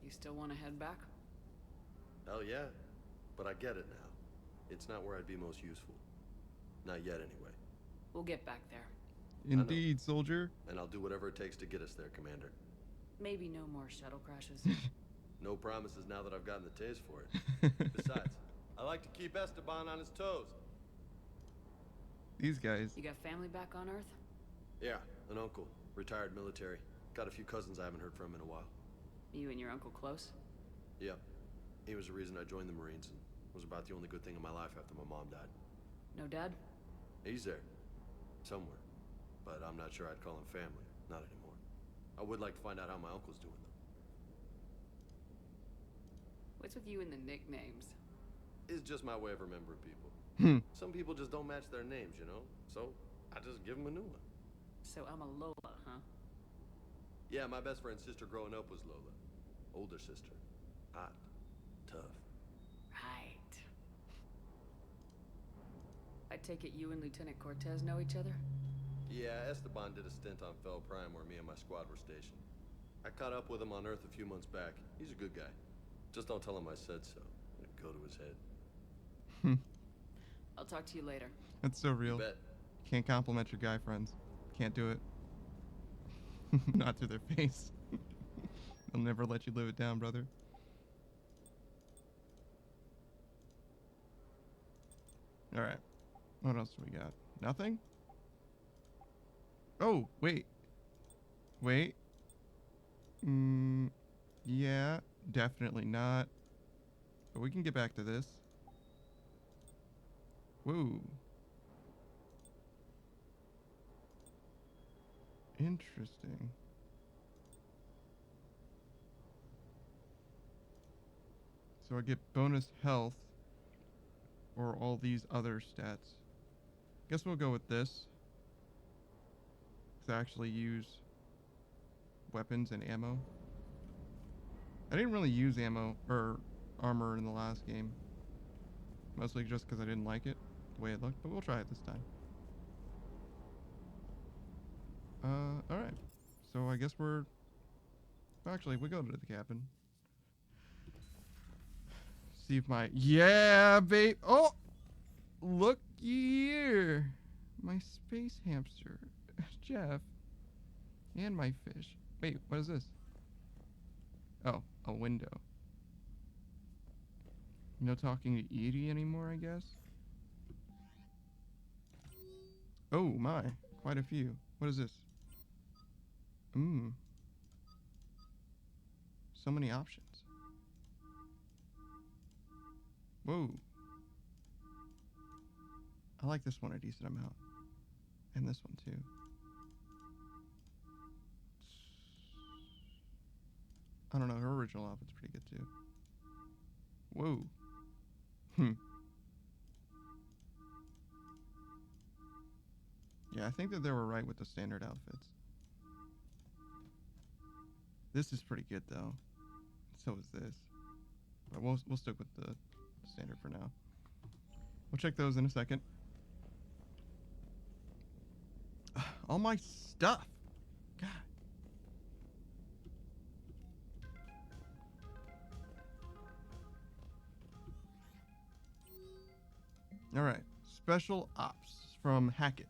You still want to head back? Hell yeah. But I get it now. It's not where I'd be most useful. Not yet, anyway. We'll get back there. Indeed, soldier. And I'll do whatever it takes to get us there, Commander. Maybe no more shuttle crashes. No promises now that I've gotten the taste for it. Besides, I like to keep Esteban on his toes. These guys. You got family back on Earth? Yeah, an uncle. Retired military. Got a few cousins I haven't heard from in a while. You and your uncle close? Yep. He was the reason I joined the Marines and was about the only good thing in my life after my mom died. No dad? He's there. Somewhere. But I'm not sure I'd call him family. Not anymore. I would like to find out how my uncle's doing, though. What's with you and the nicknames? It's just my way of remembering people. Some people just don't match their names, you know? So, I just give them a new one. So I'm a Lola, huh? Yeah, my best friend's sister growing up was Lola. Older sister. Hot. Tough. Right. I take it you and Lieutenant Cortez know each other? Yeah, Esteban did a stint on Fel Prime where me and my squad were stationed. I caught up with him on Earth a few months back. He's a good guy. Just don't tell him I said so. It'd go to his head. I'll talk to you later. That's so real. You bet. Can't compliment your guy friends. Can't do it. Not to their face. They'll never let you live it down, brother. Alright. What else do we got? Nothing? Oh, wait. Wait. Yeah, definitely not. But we can get back to this. Whoa. Interesting. So I get bonus health or all these other stats. Guess we'll go with this. To actually use weapons and ammo. I didn't really use ammo or armor in the last game. Mostly just because I didn't like it, the way it looked, but we'll try it this time. Alright. So I guess we're... Actually, we go to the cabin. See if my... Yeah, babe! Oh! Look here! My space hamster. Jeff. And my fish. Wait, what is this? Oh, a window. No talking to Edie anymore, I guess? Oh my, quite a few. What is this? So many options. Whoa. I like this one a decent amount. And this one too. I don't know, her original outfit's pretty good too. Whoa. Yeah, I think that they were right with the standard outfits. This is pretty good though. So is this. But we'll stick with the standard for now. We'll check those in a second. All my stuff. God. All right. Special Ops from Hackett.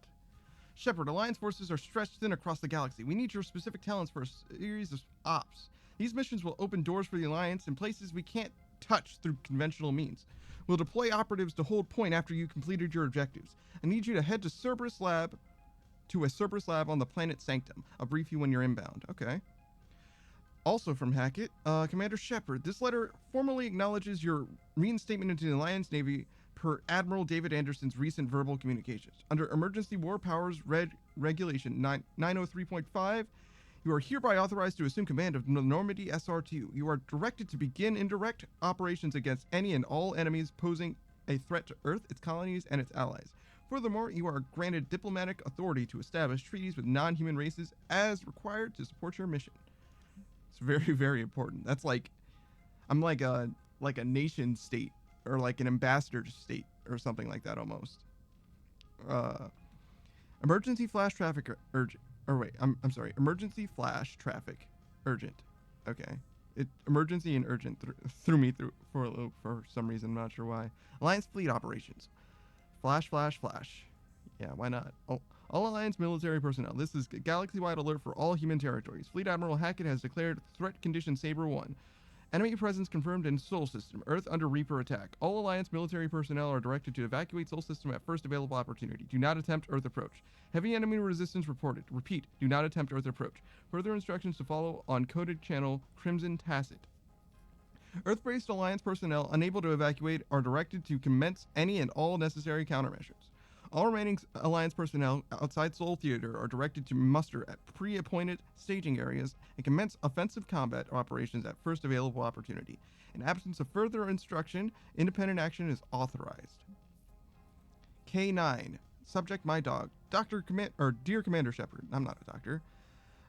Shepard, Alliance forces are stretched thin across the galaxy. We need your specific talents for a series of ops. These missions will open doors for the Alliance in places we can't touch through conventional means. We'll deploy operatives to hold point after you completed your objectives. I need you to head to a Cerberus lab on the planet Sanctum. I'll brief you when you're inbound. Okay. Also from Hackett, Commander Shepard, this letter formally acknowledges your reinstatement into the Alliance Navy per Admiral David Anderson's recent verbal communications. Under Emergency War Powers Regulation 903.5, you are hereby authorized to assume command of the Normandy SR2. You are directed to begin indirect operations against any and all enemies posing a threat to Earth, its colonies, and its allies. Furthermore, you are granted diplomatic authority to establish treaties with non-human races as required to support your mission. It's very, very important. That's like, I'm like a nation state or like an ambassador state or something like that almost. Emergency flash traffic urgent. Or wait, I'm sorry. Emergency flash traffic urgent. Okay. Emergency and urgent threw me through for a loop for some reason. I'm not sure why. Alliance fleet operations. Flash. Yeah, why not? All Alliance military personnel. This is a galaxy-wide alert for all human territories. Fleet Admiral Hackett has declared threat condition Saber 1. Enemy presence confirmed in Sol System. Earth under Reaper attack. All Alliance military personnel are directed to evacuate Sol System at first available opportunity. Do not attempt Earth approach. Heavy enemy resistance reported. Repeat, do not attempt Earth approach. Further instructions to follow on coded channel Crimson Tacit. Earth-based Alliance personnel unable to evacuate are directed to commence any and all necessary countermeasures. All remaining Alliance personnel outside Sol Theater are directed to muster at pre-appointed staging areas and commence offensive combat operations at first available opportunity. In absence of further instruction, independent action is authorized. K9. Subject, my dog. Dear Commander Shepard. I'm not a doctor.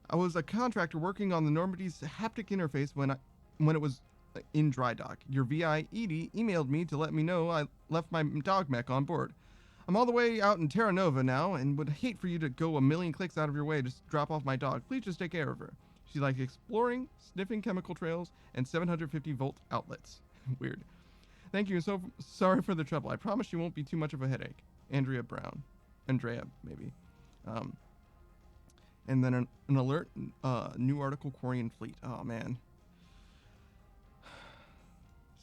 I was a contractor working on the Normandy's haptic interface when it was in dry dock. Your VI, Edie, emailed me to let me know I left my dog mech on board. I'm all the way out in Terra Nova now and would hate for you to go a million clicks out of your way to drop off my dog. Please just take care of her. She likes exploring, sniffing chemical trails, and 750-volt outlets. Weird. Thank you, and so sorry for the trouble. I promise you won't be too much of a headache. Andrea Brown. Andrea, maybe. And then an alert, new article, Quarian Fleet. Oh, man.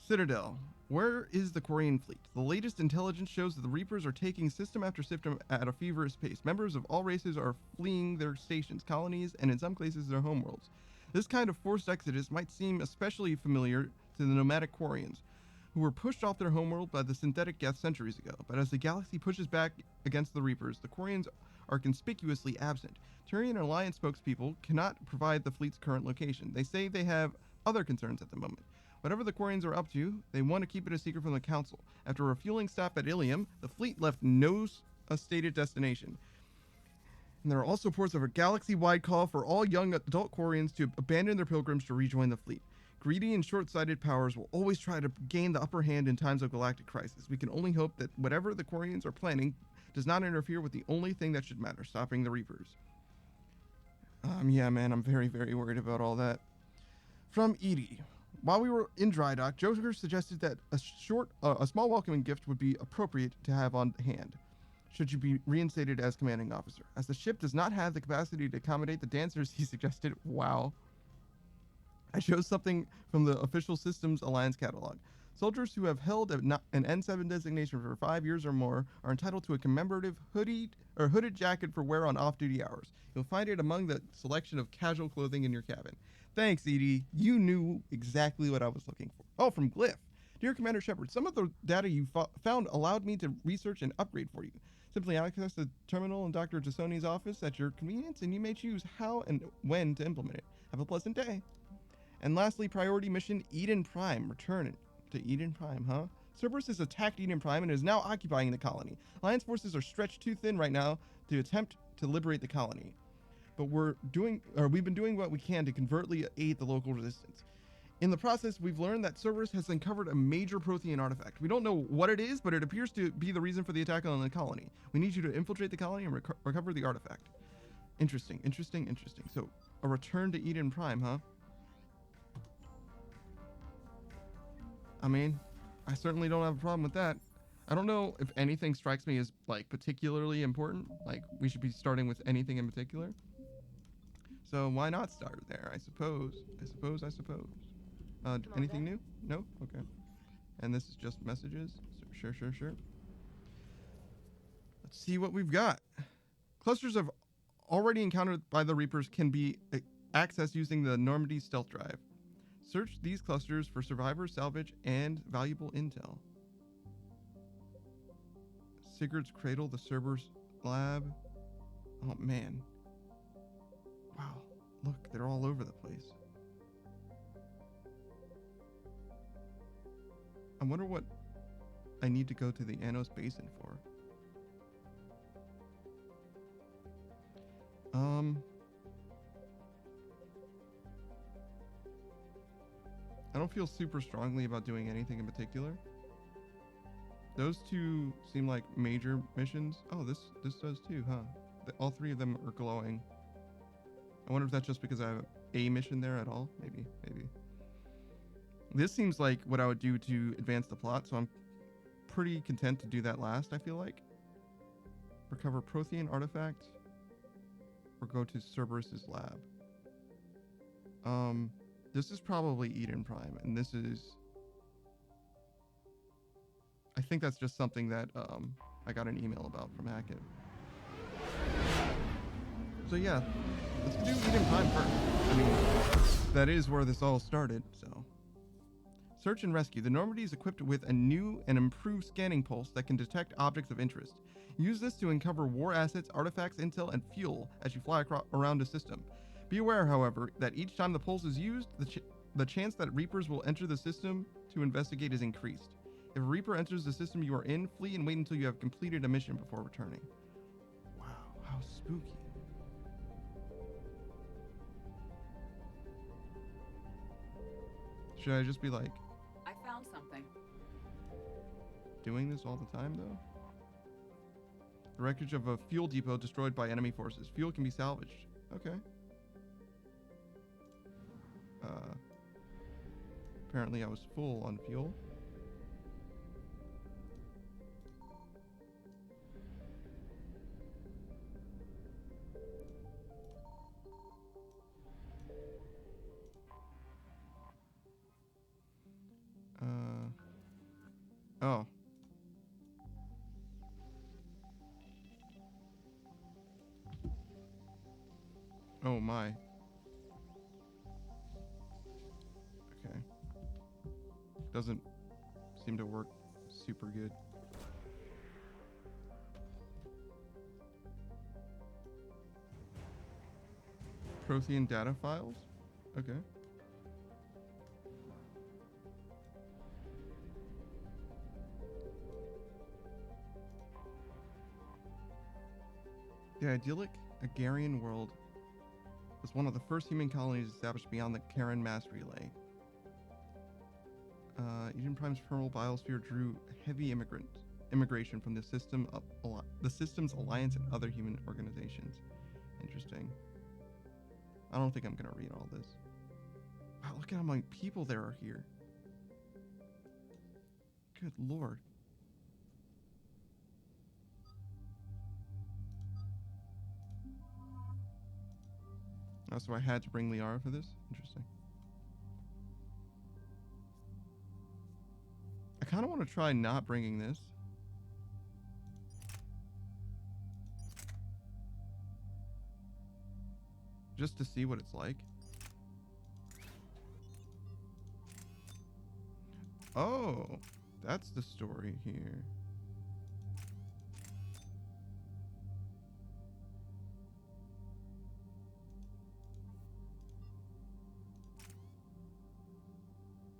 Citadel. Where is the Quarian fleet? The latest intelligence shows that the Reapers are taking system after system at a feverish pace. Members of all races are fleeing their stations, colonies, and in some cases their homeworlds. This kind of forced exodus might seem especially familiar to the nomadic Quarians, who were pushed off their homeworld by the synthetic Geth centuries ago. But as the galaxy pushes back against the Reapers, the Quarians are conspicuously absent. Turian and Alliance spokespeople cannot provide the fleet's current location. They say they have other concerns at the moment. Whatever the Quarians are up to, they want to keep it a secret from the Council. After refueling stop at Ilium, the fleet left no stated destination. And there are also reports of a galaxy-wide call for all young adult Quarians to abandon their pilgrims to rejoin the fleet. Greedy and short-sighted powers will always try to gain the upper hand in times of galactic crisis. We can only hope that whatever the Quarians are planning does not interfere with the only thing that should matter, stopping the Reapers. Yeah, man, I'm very, very worried about all that. From Edie. While we were in dry dock, Joker suggested that a small welcoming gift would be appropriate to have on hand, should you be reinstated as commanding officer. As the ship does not have the capacity to accommodate the dancers, he suggested, wow. I chose something from the official Systems Alliance catalog. Soldiers who have held an N7 designation for 5 years or more are entitled to a commemorative hooded jacket for wear on off-duty hours. You'll find it among the selection of casual clothing in your cabin. Thanks, Edie. You knew exactly what I was looking for. Oh, from Glyph. Dear Commander Shepard, some of the data you found allowed me to research and upgrade for you. Simply access the terminal in Dr. Tassoni's office at your convenience, and you may choose how and when to implement it. Have a pleasant day. And lastly, priority mission Eden Prime. Return to Eden Prime, huh? Cerberus has attacked Eden Prime and is now occupying the colony. Alliance forces are stretched too thin right now to attempt to liberate the colony. But we've been doing what we can to covertly aid the local resistance. In the process, we've learned that Cerberus has uncovered a major Prothean artifact. We don't know what it is, but it appears to be the reason for the attack on the colony. We need you to infiltrate the colony and recover the artifact. Interesting. So, a return to Eden Prime, huh? I mean, I certainly don't have a problem with that. I don't know if anything strikes me as, like, particularly important. Like, we should be starting with anything in particular. So why not start there, I suppose. Anything new? No? Okay. And this is just messages? Sure. Let's see what we've got. Clusters of already encountered by the Reapers can be accessed using the Normandy stealth drive. Search these clusters for survivor salvage and valuable intel. Sigurd's Cradle, the Cerberus lab. Oh man. Wow, look, they're all over the place. I wonder what I need to go to the Anos Basin for. I don't feel super strongly about doing anything in particular. Those two seem like major missions. Oh, this does too, huh? All three of them are glowing. I wonder if that's just because I have a mission there at all. Maybe. This seems like what I would do to advance the plot, so I'm pretty content to do that last, I feel like. Recover Prothean artifact, or go to Cerberus's lab. This is probably Eden Prime, and this is... I think that's just something that I got an email about from Hackett. So yeah, let's do Eden Prime first. I mean, that is where this all started, so... Search and rescue. The Normandy is equipped with a new and improved scanning pulse that can detect objects of interest. Use this to uncover war assets, artifacts, intel, and fuel as you fly around the system. Be aware, however, that each time the pulse is used, the chance that Reapers will enter the system to investigate is increased. If a Reaper enters the system you are in, flee and wait until you have completed a mission before returning. Wow, how spooky. Should I just be like... I found something. Doing this all the time, though? The wreckage of a fuel depot destroyed by enemy forces. Fuel can be salvaged. Okay. Apparently I was full on fuel. Oh. Oh my. Okay. Doesn't seem to work super good. Prothean data files? Okay. The idyllic Agarian world was one of the first human colonies established beyond the Karen mass relay. Eden Prime's permeable biosphere drew heavy immigration from the system's alliance and other human organizations. Interesting. I don't think I'm gonna read all this. Wow, look at how many people there are here. Good lord. Oh, so I had to bring Liara for this? Interesting. I kind of want to try not bringing this. Just to see what it's like. Oh, that's the story here.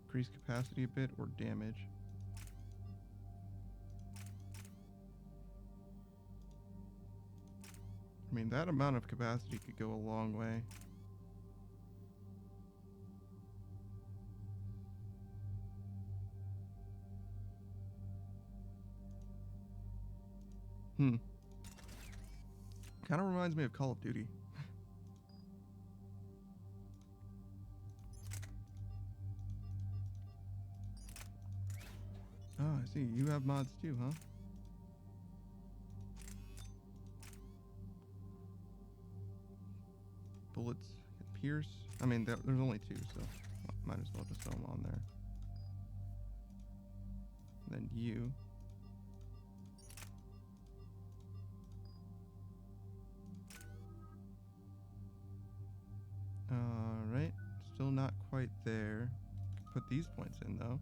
Increase capacity a bit or damage. I mean, that amount of capacity could go a long way. Kind of reminds me of Call of Duty. Oh, I see. You have mods too, huh? Bullets can pierce. I mean, there's only two, so might as well just throw them on there. And then you. Alright. Still not quite there. Put these points in, though.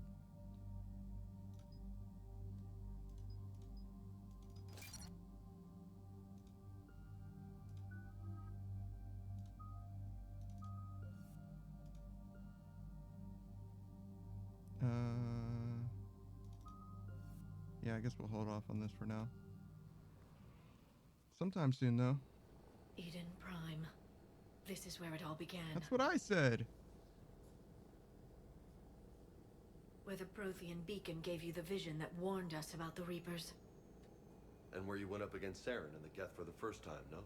Yeah, I guess we'll hold off on this for now. Sometime soon, though. Eden Prime. This is where it all began. That's what I said. Where the Prothean beacon gave you the vision that warned us about the Reapers. And where you went up against Saren and the Geth for the first time, no?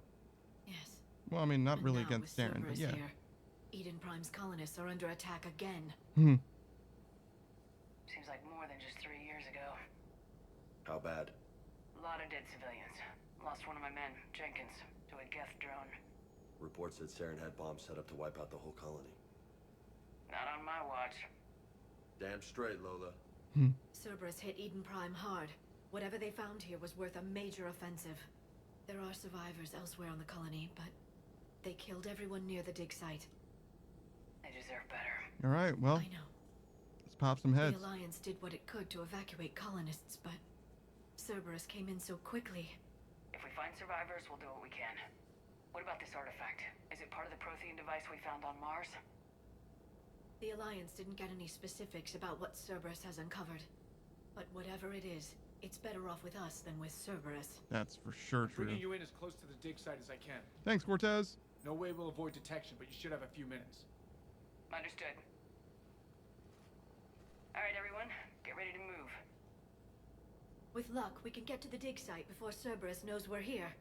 Yes. Well, I mean, not And really now against with Saren, but Cerberus yeah. here, Eden Prime's colonists are under attack again. Seems like more than just 3 years ago. How bad? A lot of dead civilians. Lost one of my men, Jenkins, to a Geth drone. Reports said Saren had bombs set up to wipe out the whole colony. Not on my watch. Damn straight, Lola. Cerberus hit Eden Prime hard. Whatever they found here was worth a major offensive. There are survivors elsewhere on the colony, but they killed everyone near the dig site. They deserve better. All right, well, I know. let's pop some heads. The Alliance did what it could to evacuate colonists, but Cerberus came in so quickly. If we find survivors, we'll do what we can. What about this artifact? Is it part of the Prothean device we found on Mars? The Alliance didn't get any specifics about what Cerberus has uncovered. But whatever it is, it's better off with us than with Cerberus. That's for sure true. Bringing you in as close to the dig site as I can. Thanks, Cortez. No way we'll avoid detection, but you should have a few minutes. Understood. Alright, everyone. Get ready to move. With luck, we can get to the dig site before Cerberus knows we're here.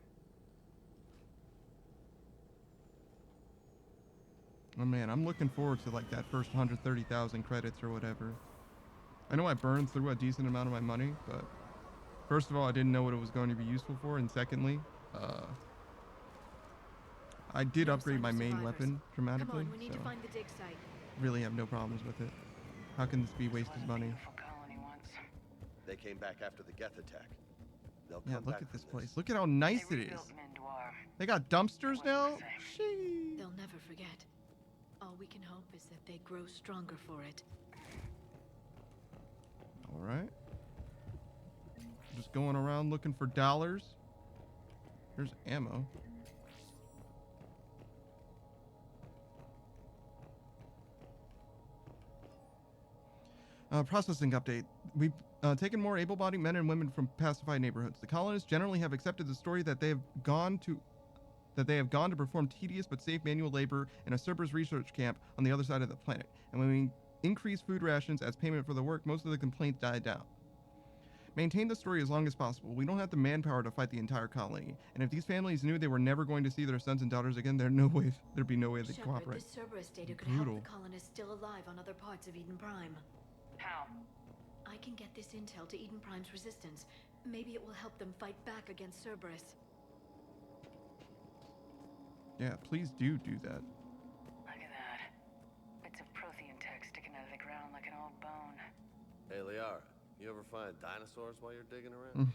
Oh man, I'm looking forward to like that first 130,000 credits or whatever. I know I burned through a decent amount of my money, but first of all, I didn't know what it was going to be useful for, and secondly, I did upgrade my main weapon dramatically, Come on, we need so to find the dig site. really have no problems with it. How can this be wasted money? They came back after the Geth attack. They'll Yeah, come look back at this from place. Look at how nice it is. They got dumpsters now? Sheesh. They'll never forget. All we can hope is that they grow stronger for it. All right. Just going around looking for dollars. Here's ammo. Processing update. We've taken more able-bodied men and women from pacified neighborhoods. The colonists generally have accepted the story that they have gone to perform tedious but safe manual labor in a Cerberus research camp on the other side of the planet. And when we increase food rations as payment for the work, most of the complaints died down. Maintain the story as long as possible. We don't have the manpower to fight the entire colony. And if these families knew they were never going to see their sons and daughters again, there'd be no way they'd Shepard, cooperate. this Cerberus data could Brutal. help the colonists still alive on other parts of Eden Prime. How? I can get this intel to Eden Prime's resistance. Maybe it will help them fight back against Cerberus. Yeah, please do that. Look at that. Bits of Prothean tech sticking out of the ground like an old bone. Hey, Liara, you ever find dinosaurs while you're digging around?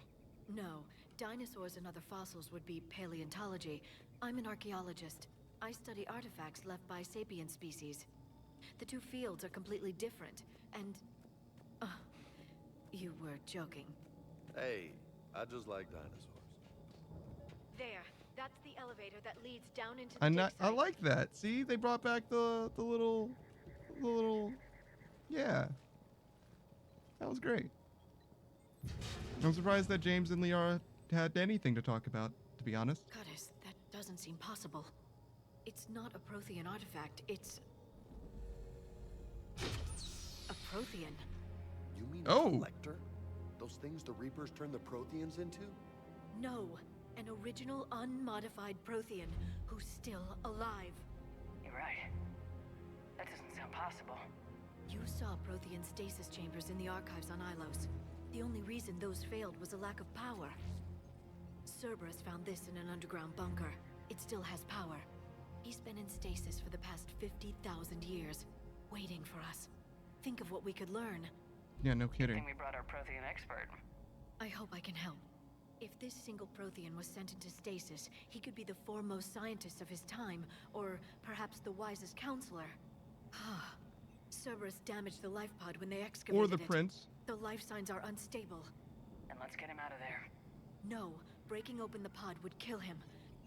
No, dinosaurs and other fossils would be paleontology. I'm an archaeologist. I study artifacts left by sapient species. The two fields are completely different, and... you were joking. Hey, I just like dinosaurs. There. That's the elevator that leads down into the dig I like that. See, they brought back the little, yeah. That was great. I'm surprised that James and Liara had anything to talk about, to be honest. Goddess, that doesn't seem possible. It's not a Prothean artifact, it's... a Prothean. You mean Oh. a collector? Those things the Reapers turned the Protheans into? No, an original unmodified Prothean who's still alive. You're right. That doesn't sound possible. You saw Prothean stasis chambers in the archives on Ilos. The only reason those failed was a lack of power. Cerberus found this in an underground bunker. It still has power. He's been in stasis for the past 50,000 years, waiting for us. Think of what we could learn. Yeah, no I kidding. think we brought our Prothean expert. I hope I can help. If this single Prothean was sent into stasis, he could be the foremost scientist of his time, or perhaps the wisest counselor. Cerberus damaged the life pod when they excavated Or the it. prince. The life signs are unstable. And let's get him out of there. No, breaking open the pod would kill him.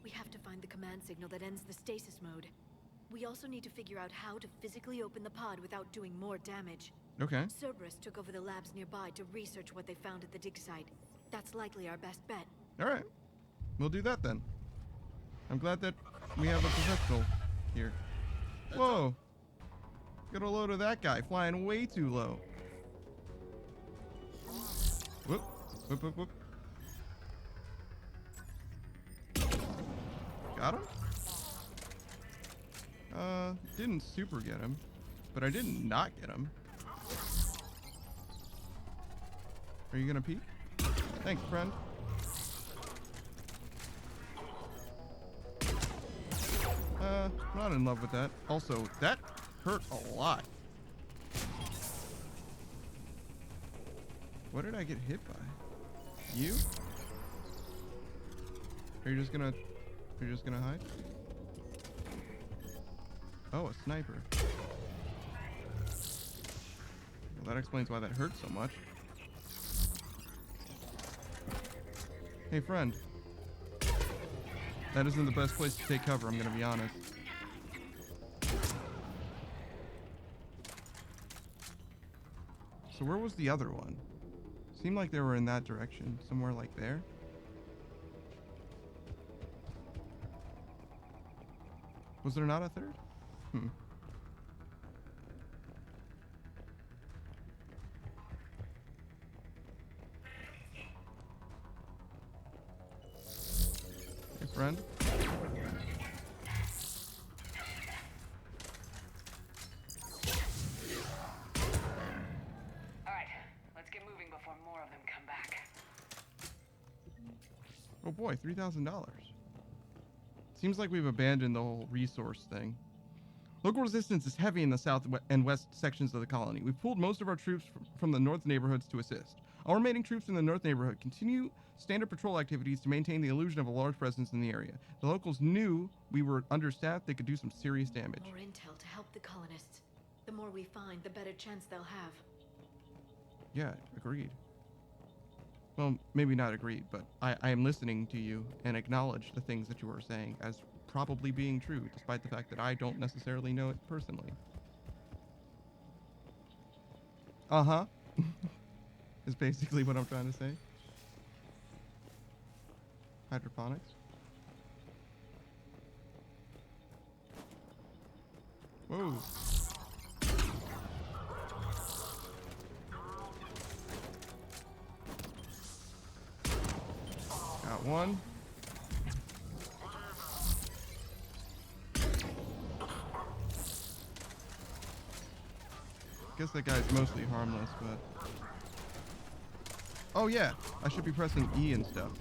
We have to find the command signal that ends the stasis mode. We also need to figure out how to physically open the pod without doing more damage. Okay. Cerberus took over the labs nearby to research what they found at the dig site. That's likely our best bet. All right. We'll do that then. I'm glad that we have a professional here. Whoa! Get a load of that guy flying way too low. Whoop, whoop, whoop, whoop. Got him? Didn't super get him, but I didn't not get him. Are you gonna peek? Thanks, friend. Not in love with that. Also, that hurt a lot. What did I get hit by? You? Are you just gonna hide? Oh, a sniper. Well, that explains why that hurt so much. Hey, friend. That isn't the best place to take cover, I'm gonna be honest. So where was the other one? Seemed like they were in that direction. Somewhere like there. Was there not a third? Hey, friend. Oh boy, $3,000. Seems like we've abandoned the whole resource thing. Local resistance is heavy in the south and west sections of the colony. We've pulled most of our troops from the north neighborhoods to assist. Our remaining troops in the north neighborhood continue standard patrol activities to maintain the illusion of a large presence in the area. The locals knew we were understaffed. They could do some serious damage. More intel to help the colonists. The more we find, the better chance they'll have. Yeah, agreed. Well, maybe not agreed, but I am listening to you and acknowledge the things that you are saying as probably being true, despite the fact that I don't necessarily know it personally. Uh-huh. Is basically what I'm trying to say. Hydroponics. Whoa. Got one. Guess that guy's mostly harmless, but... Oh yeah, I should be pressing E and stuff.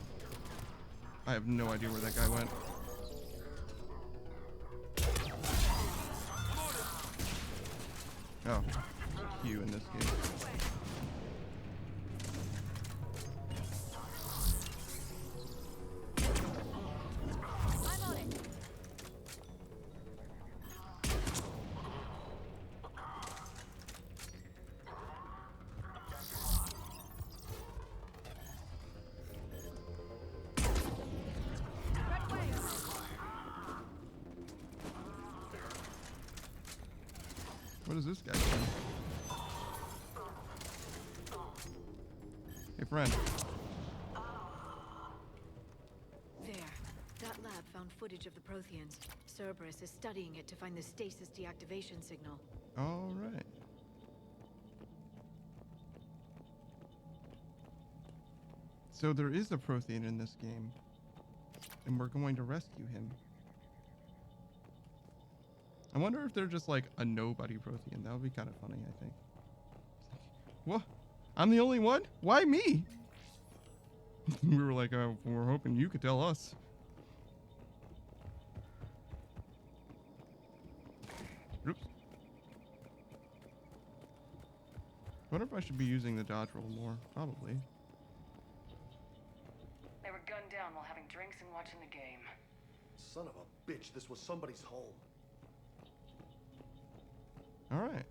I have no idea where that guy went. Oh, Q in this game. What is this guy doing? Hey, friend. There. That lab found footage of the Protheans. Cerberus is studying it to find the stasis deactivation signal. All right. So there is a Prothean in this game, and we're going to rescue him. I wonder if they're just like a nobody Prothean. That would be kind of funny, I think. What? I'm the only one? Why me? We were like, we're hoping you could tell us. Oops. I wonder if I should be using the dodge roll more. Probably. They were gunned down while having drinks and watching the game. Son of a bitch, this was somebody's home. All right.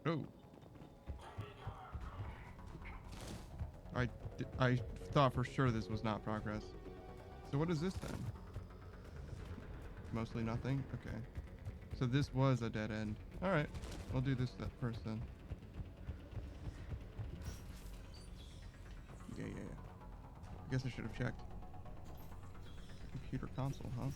Oh. I thought for sure this was not progress. So what is this then? Mostly nothing? Okay. So this was a dead end. All right. I'll do this first then. Yeah. I guess I should have checked. Computer console, huh?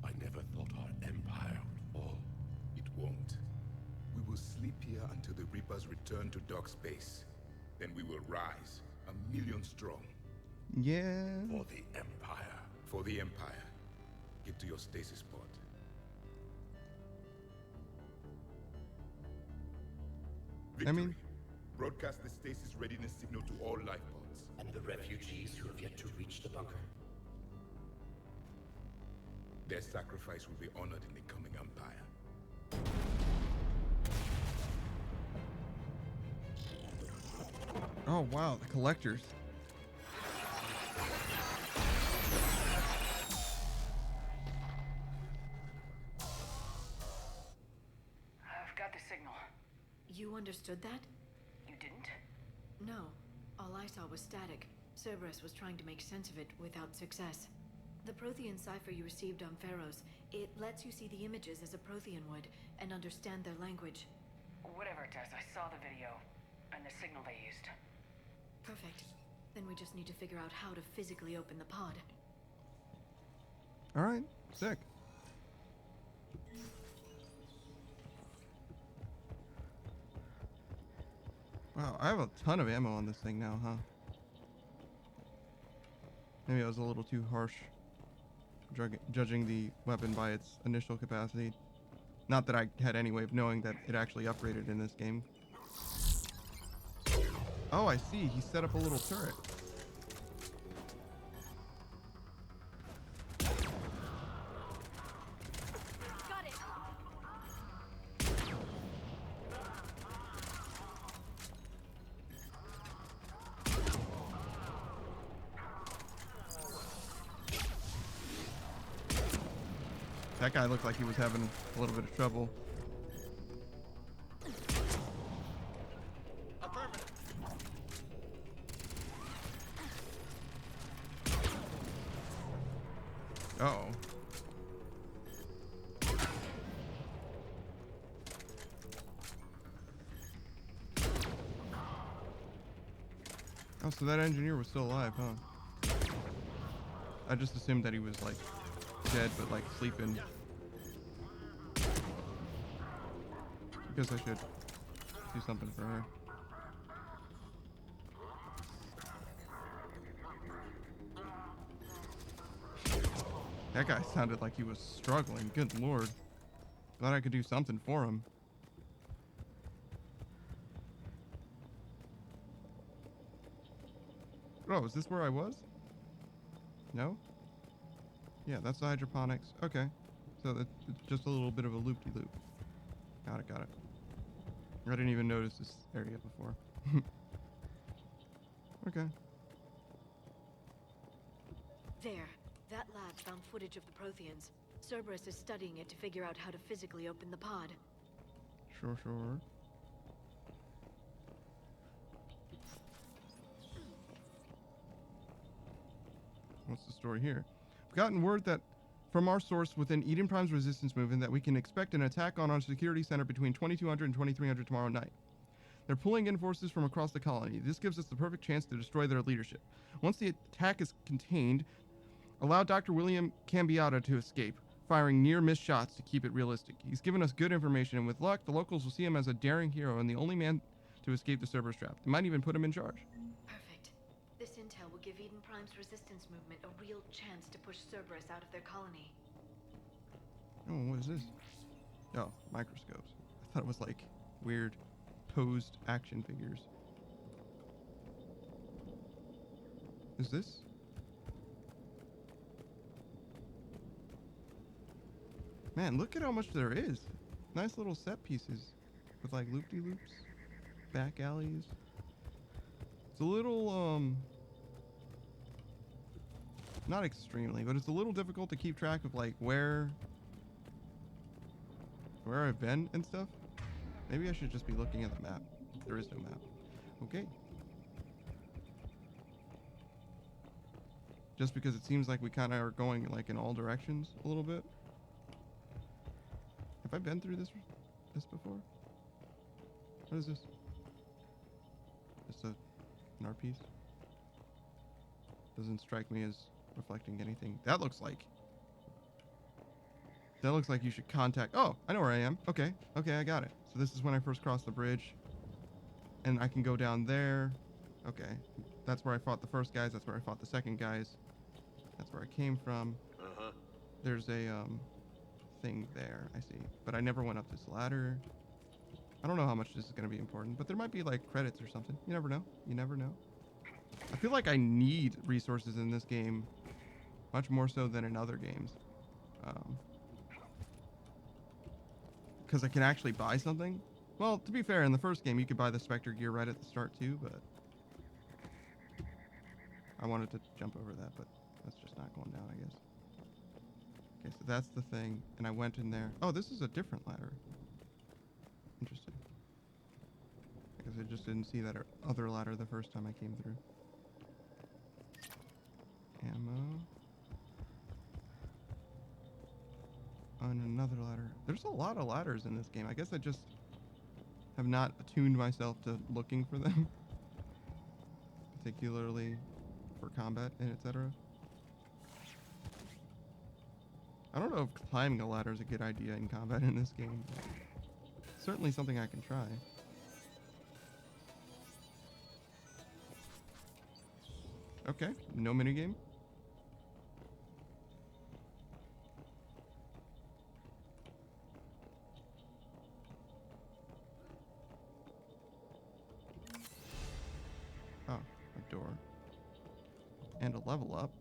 I never thought our empire would fall. It won't. We will sleep here until the Reapers return to dock space. Then we will rise, 1,000,000 strong. Yeah. For the Empire. For the Empire. Get to your stasis pod. Victory. Broadcast the stasis readiness signal to all life pods. And the refugees who have yet to reach the bunker. Their sacrifice will be honored in the coming Empire. Oh wow, the collectors. I've got the signal. You understood that? You didn't? No. All I saw was static. Cerberus was trying to make sense of it without success. The Prothean cipher you received on Pharaohs, it lets you see the images as a Prothean would and understand their language. Whatever it does, I saw the video and the signal they used. Perfect. Then we just need to figure out how to physically open the pod. Alright, sick. Wow, I have a ton of ammo on this thing now, huh? Maybe I was a little too harsh judging the weapon by its initial capacity. Not that I had any way of knowing that it actually upgraded in this game. Oh, I see. He set up a little turret. Got it. That guy looked like he was having a little bit of trouble. Uh-oh. Oh, so that engineer was still alive, huh? I just assumed that he was, like, dead, but, like, sleeping. I guess I should do something for her. That guy sounded like he was struggling. Good lord. Glad I could do something for him. Oh, is this where I was? No? Yeah, that's the hydroponics. Okay. So that's just a little bit of a loop-de-loop. Got it, got it. I didn't even notice this area before. Okay. There. That lab found footage of the Protheans. Cerberus is studying it to figure out how to physically open the pod. Sure. What's the story here? We've gotten word that from our source within Eden Prime's resistance movement that we can expect an attack on our security center between 2200 and 2300 tomorrow night. They're pulling in forces from across the colony. This gives us the perfect chance to destroy their leadership. Once the attack is contained, allow Dr. William Cambiata to escape, firing near-miss shots to keep it realistic. He's given us good information, and with luck, the locals will see him as a daring hero and the only man to escape the Cerberus trap. They might even put him in charge. Perfect. This intel will give Eden Prime's resistance movement a real chance to push Cerberus out of their colony. Oh, what is this? Oh, microscopes. I thought it was like weird posed action figures. Is this? Man, look at how much there is. Nice little set pieces with like loop-de-loops. back alleys. It's a little, not extremely, but it's a little difficult to keep track of, like, where I've been and stuff. Maybe I should just be looking at the map. There is no map. Okay. Just because it seems like we kind of are going, like, in all directions a little bit. Have I been through this before? What is this? Just an art piece? Doesn't strike me as reflecting anything. That looks like you should contact... Oh, I know where I am. Okay, I got it. So this is when I first crossed the bridge. And I can go down there. Okay. That's where I fought the first guys. That's where I fought the second guys. That's where I came from. Uh-huh. There's a, thing there, I see. But I never went up this ladder. I don't know how much this is going to be important, but there might be, like, credits or something. You never know. You never know. I feel like I need resources in this game much more so than in other games. Because I can actually buy something. Well, to be fair, in the first game, you could buy the Spectre gear right at the start, too, but... I wanted to jump over that, but that's just not going down, I guess. Okay, so that's the thing, and I went in there. Oh, this is a different ladder. Interesting. I guess I just didn't see that other ladder the first time I came through. Ammo. On another ladder. There's a lot of ladders in this game. I guess I just have not attuned myself to looking for them. Particularly for combat and etc. I don't know if climbing a ladder is a good idea in combat in this game. But it's certainly something I can try. Okay, no minigame. Oh, a door. And a level up.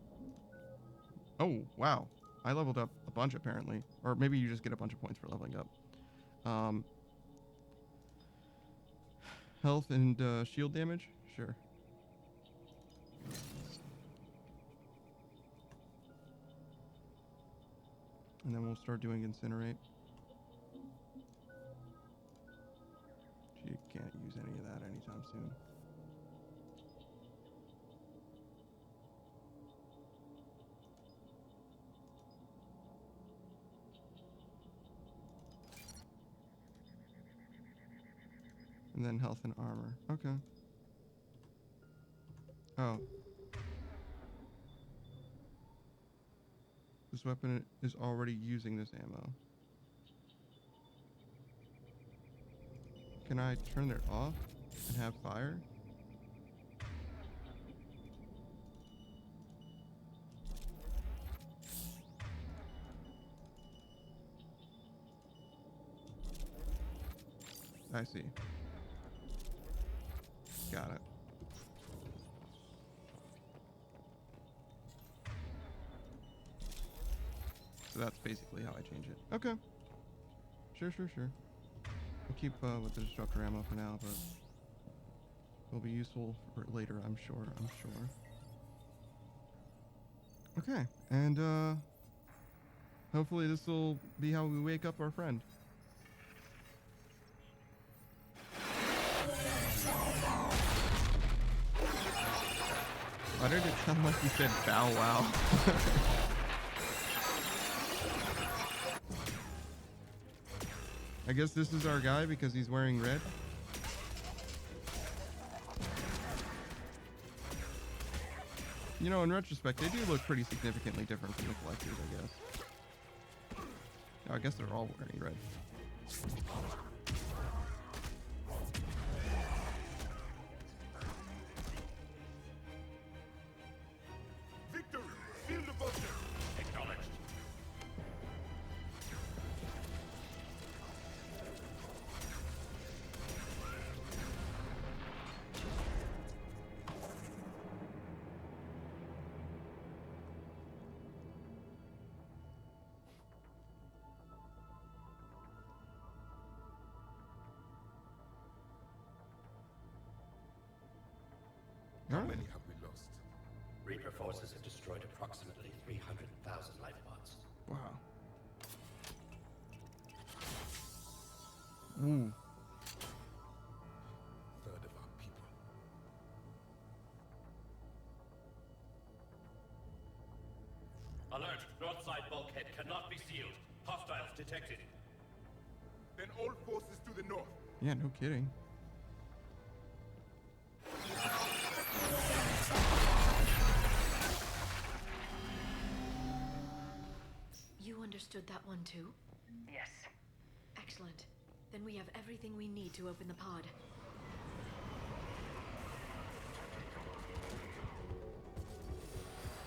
Oh, wow. I leveled up a bunch, apparently. Or maybe you just get a bunch of points for leveling up. Health and shield damage? Sure. And then we'll start doing incinerate. You can't use any of that anytime soon. And then health and armor. Okay. Oh. This weapon is already using this ammo. Can I turn it off and have fire? I see. Got it. So that's basically how I change it. Okay. Sure. We'll keep with the disruptor ammo for now, but will be useful for later, I'm sure. Okay, and hopefully this will be how we wake up our friend. Why did it sound like you said bow wow? I guess this is our guy because he's wearing red. You know, in retrospect, they do look pretty significantly different from the collectors, I guess. Oh, I guess they're all wearing red. Victory! Seal the bunker! Acknowledged. many have we lost? Reaper forces have destroyed approximately 300,000 life pods. Wow. Ooh. Third of our people. Alert! North side bulkhead cannot be sealed. Hostiles detected. Then all forces to the north. Yeah, no kidding. You understood that one too? Yes. Excellent. Then we have everything we need to open the pod.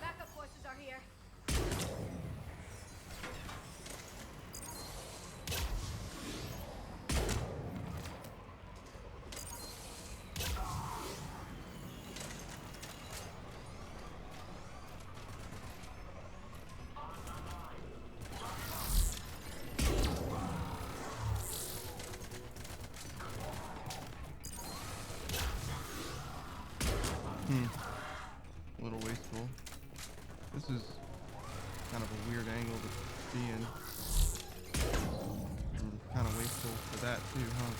Backup forces are here. A little wasteful. This is kind of a weird angle to be in. And kind of wasteful for that too, huh?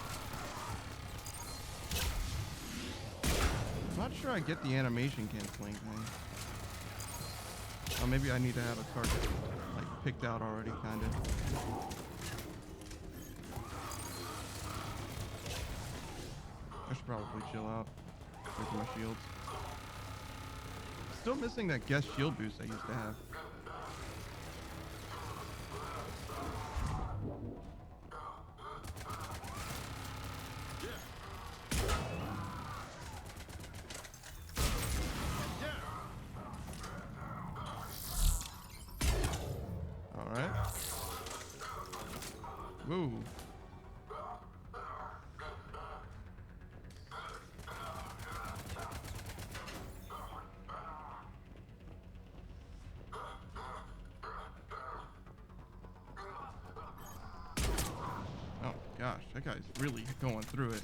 I'm not sure I get the animation canceling thing. Oh, maybe I need to have a target like picked out already, kind of. I should probably chill out with my shields. Still missing that guest shield boost I used to have. All right. Whoa. Gosh, that guy's really going through it.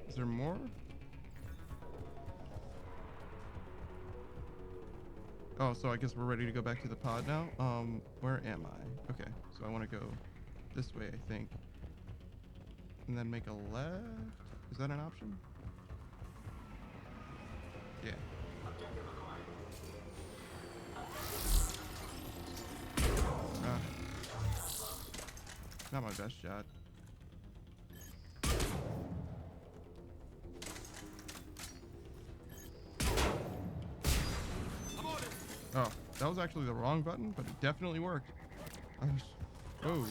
Is there more? Oh, so I guess we're ready to go back to the pod now. Where am I? Okay, so I want to go this way, I think. And then make a left? Is that an option? Yeah. Not my best shot. Oh, that was actually the wrong button, but it definitely worked. Whoa.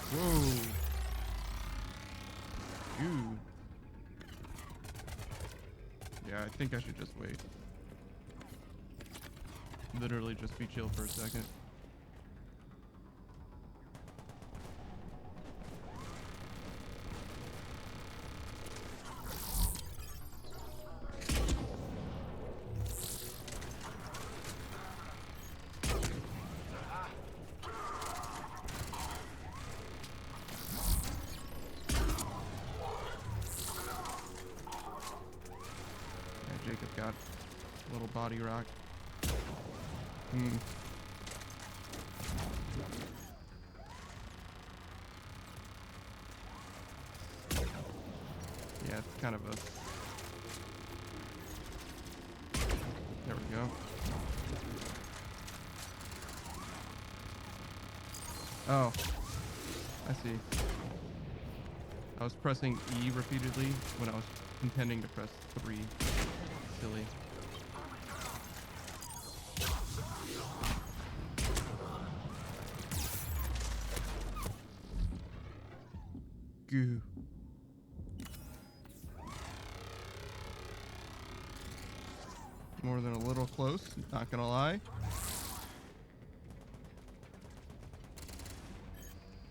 Whoa. Dude. Yeah, I think I should just wait. Literally just be chill for a second. Jacob got a little body rock. Yeah, it's kind of a... There we go. Oh, I see. I was pressing E repeatedly when I was intending to press 3. Silly. Goo. More than a little close, not gonna lie.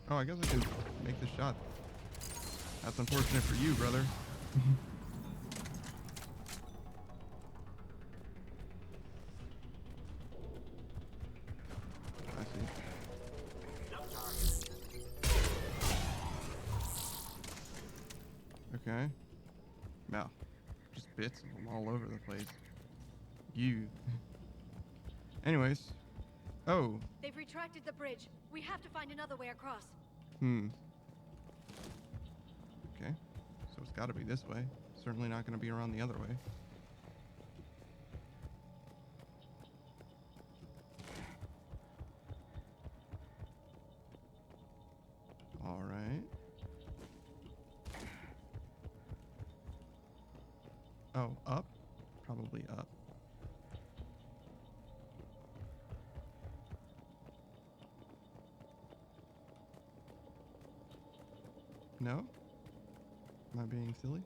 Oh, I guess I can make the shot. That's unfortunate for you, brother. I see. Okay. Wow. Just bits of them all over the place. You. Anyways. Oh. They've retracted the bridge. We have to find another way across. Okay. So it's got to be this way. Certainly not going to be around the other way. All right. Oh, up? Probably up. No? Am I being silly?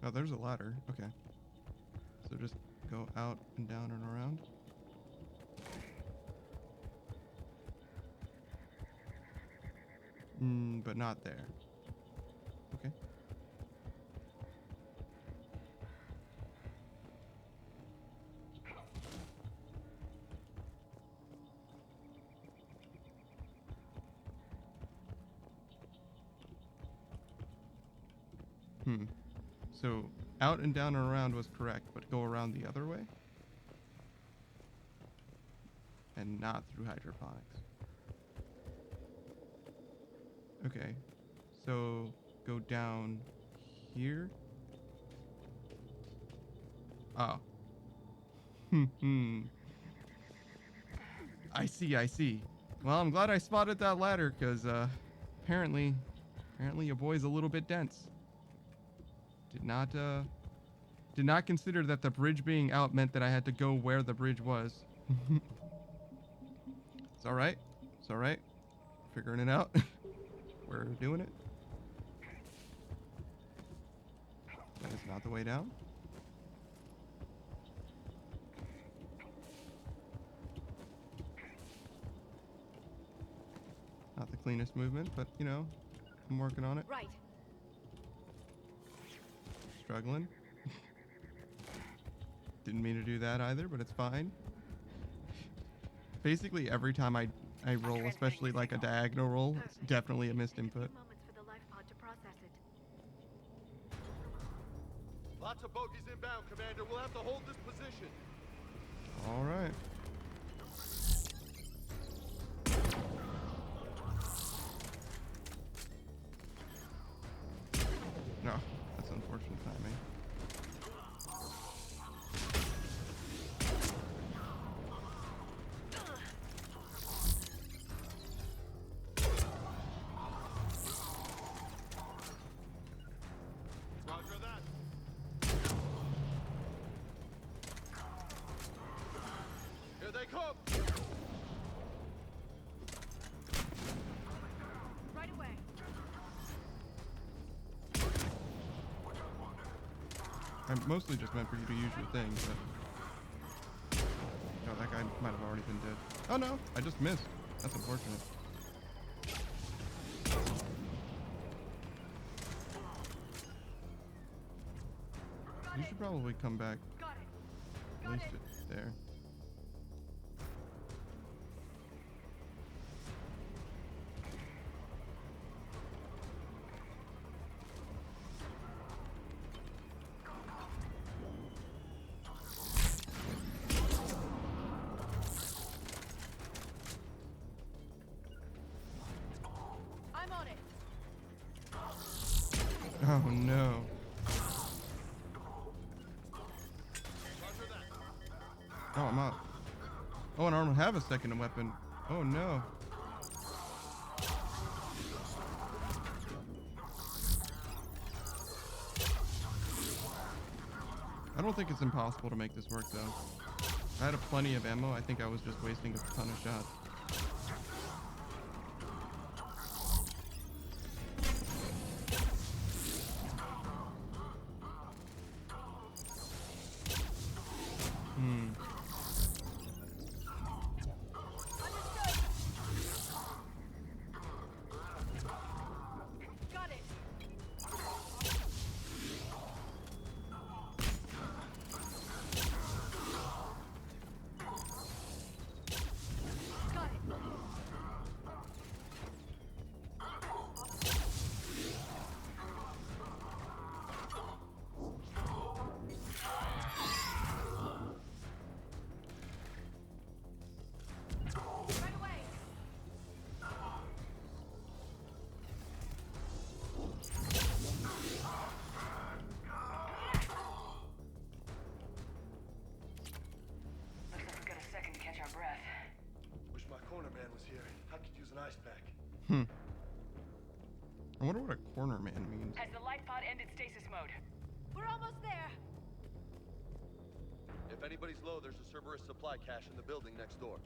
Oh, there's a ladder. Okay. So just go out and down and around. But not there. Okay. So out and down and around was correct, but go around the other way? And not through hydroponics. Okay. So go down here. Oh. I see. Well, I'm glad I spotted that ladder, because apparently your boy's a little bit dense. Did not consider that the bridge being out meant that I had to go where the bridge was. It's alright. It's alright. Figuring it out. We're doing it. That is not the way down. Not the cleanest movement, but you know, I'm working on it. Right. Struggling. Didn't mean to do that either, but it's fine. Basically, every time I roll, especially like a diagonal roll, it's definitely a missed input. Lots of bogies inbound, Commander. We'll have to hold this position. All right. No, that's unfortunate timing. Roger that. Here they come. Right away. I mostly just meant for you to use your thing, but... No, that guy might have already been dead. Oh no, I just missed. That's unfortunate. You should probably come back. Place it there. I'm on it. Oh no. Oh, I'm out. Oh, and I don't have a second weapon. Oh no. I don't think it's impossible to make this work though. I had plenty of ammo. I think I was just wasting a ton of shots. ended stasis mode. We're almost there. If anybody's low, there's a Cerberus supply cache in the building next door.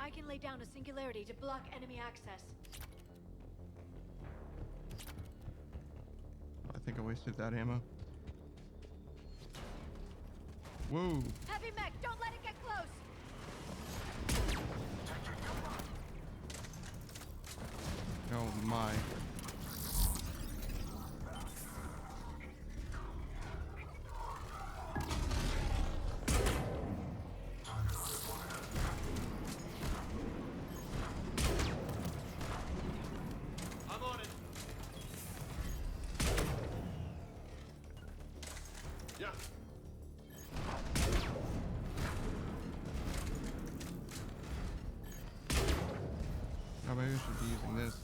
I can lay down a singularity to block enemy access. I think I wasted that ammo. Whoa. Heavy mech, don't let it get close. Oh my. I'm on it. Yeah. Oh, maybe I should be using this.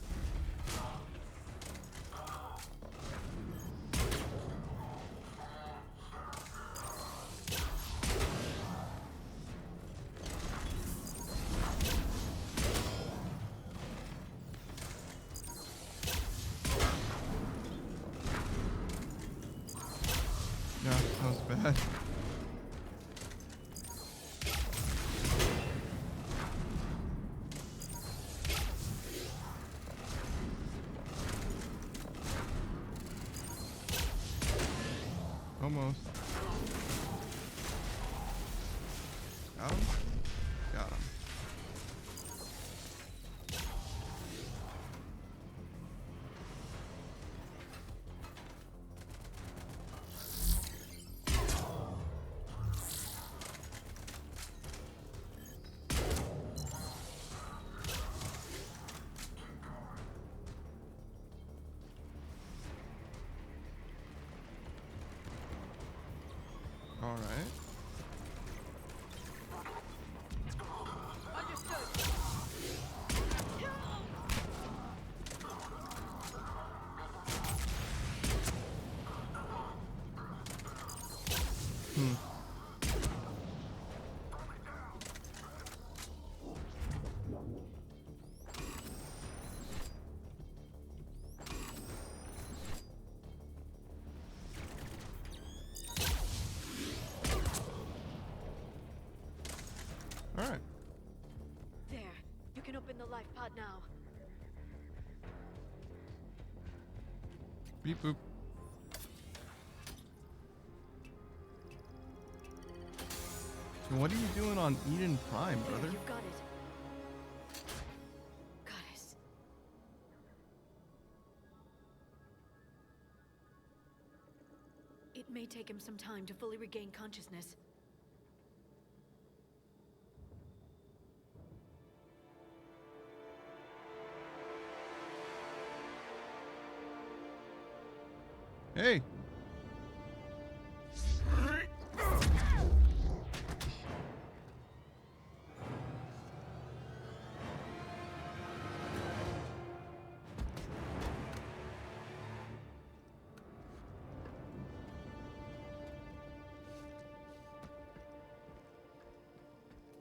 Yeah, that was bad. Almost. Got him? Got him. All right. Hmm. All right. There. You can open the life pod now. Beep boop. So what are you doing on Eden Prime, There, brother? you've got it. Goddess. It may take him some time to fully regain consciousness. Hey.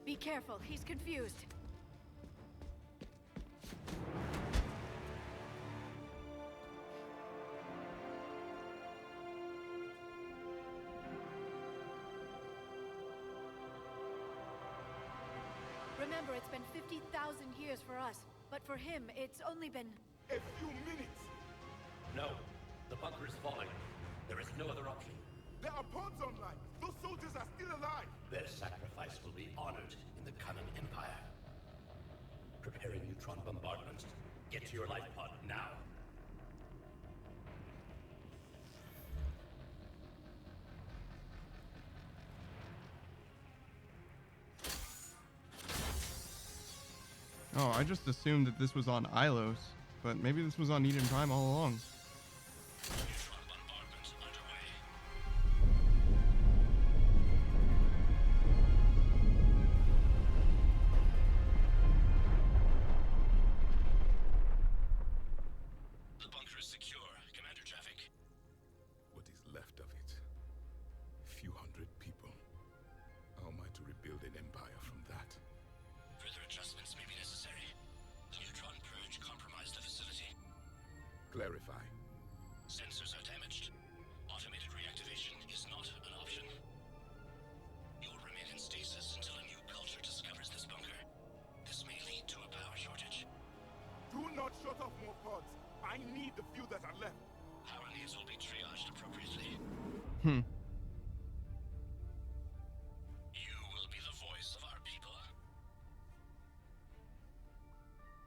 Be careful, he's confused. Remember, it's been 50,000 years for us, but for him, it's only been... A few minutes! No. The bunker is falling. There is no other option. There are pods online! Those soldiers are still alive! Their sacrifice will be honored in the coming Empire. Preparing neutron bombardment. Get to your life pod now. Oh, I just assumed that this was on Ilos, but maybe this was on Eden Prime all along. The bunker is secure. Commander Traffic. What is left of it? Few hundred people. How am I to rebuild an empire from that? Further adjustments may be necessary. The neutron purge compromised the facility. Clarify. Hmm. You will be the voice of our people.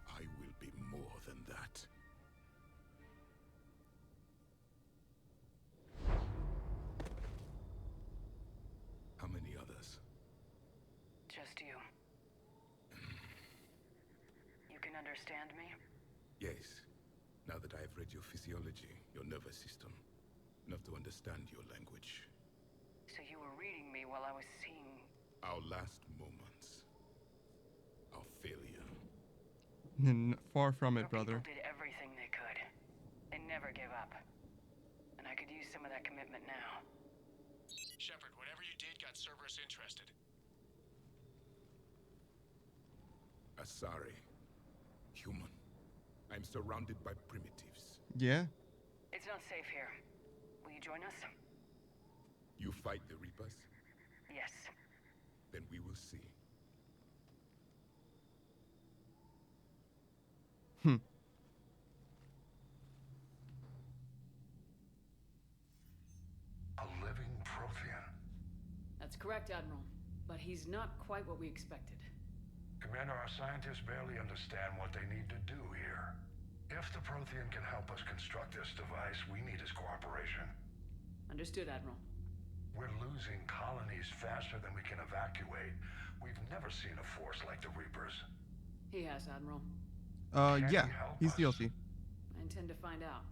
I will be more than that. How many others? Just you. You can understand me? Yes. Now that I've read your physiology, your nervous system, enough to understand your language. So you were reading me while I was seeing... Our last moments. Our failure. Far from it, Your brother. people did everything they could. They never gave up. And I could use some of that commitment now. Shepard, whatever you did got Cerberus interested. Asari. Human. I'm surrounded by primitives. Yeah? It's not safe here. Will you join us? You fight the Reapers? Yes. Then we will see. A living Prothean. That's correct, Admiral. But he's not quite what we expected. Commander, our scientists barely understand what they need to do here. If the Prothean can help us construct this device, we need his cooperation. Understood, Admiral. We're losing colonies faster than we can evacuate. We've never seen a force like the Reapers. He has, Admiral. Yeah. He's DLC. I intend to find out.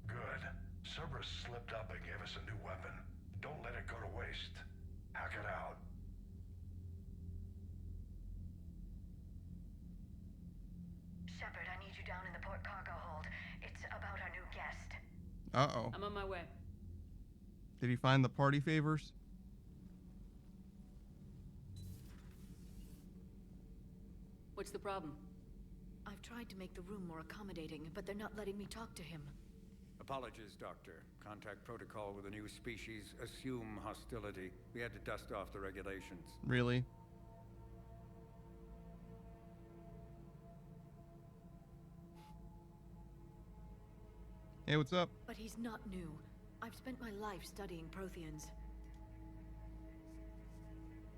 Good. Cerberus slipped up and gave us a new weapon. Don't let it go to waste. Hack it out. Shepard, I need you down in the port cargo hold. It's about our new guest. Uh-oh. I'm on my way. Did he find the party favors? What's the problem? I've tried to make the room more accommodating, but they're not letting me talk to him. Apologies, Doctor. Contact protocol with a new species. Assume hostility. We had to dust off the regulations. Really? Hey, what's up? But he's not new. I've spent my life studying Protheans.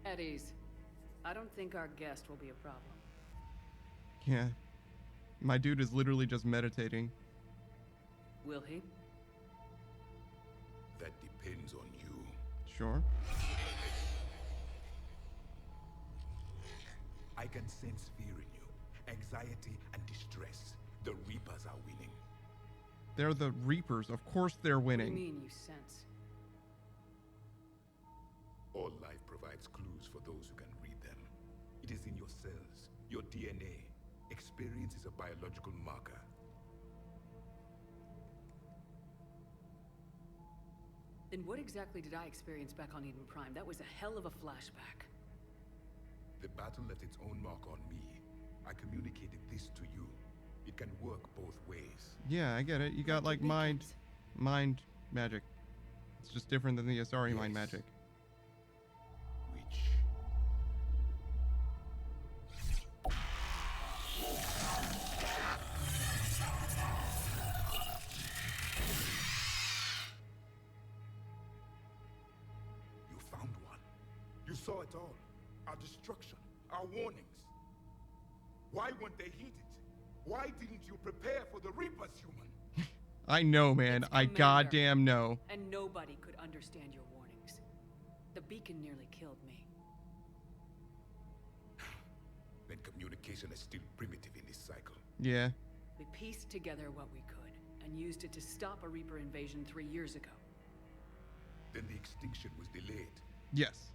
At ease. I don't think our guest will be a problem. Yeah. My dude is literally just meditating. Will he? That depends on you. Sure. I can sense fear in you. Anxiety and distress. The Reapers are winning. They're the Reapers. Of course they're winning. What do you mean, you sense? All life provides clues for those who can read them. It is in your cells, your DNA. Experience is a biological marker. Then what exactly did I experience back on Eden Prime? That was a hell of a flashback. The battle left its own mark on me. I communicated this to you. It can work both ways. Yeah, I get it. You got like mind magic. It's just different than the Asari mind magic. Which? You found one. You saw it all. Our destruction, our warnings. Why weren't they heeded? Why didn't you prepare for the Reapers, human? I know, man. I goddamn know. And nobody could understand your warnings. The beacon nearly killed me. Then communication is still primitive in this cycle. Yeah. We pieced together what we could, and used it to stop a Reaper invasion 3 years ago. Then the extinction was delayed. Yes.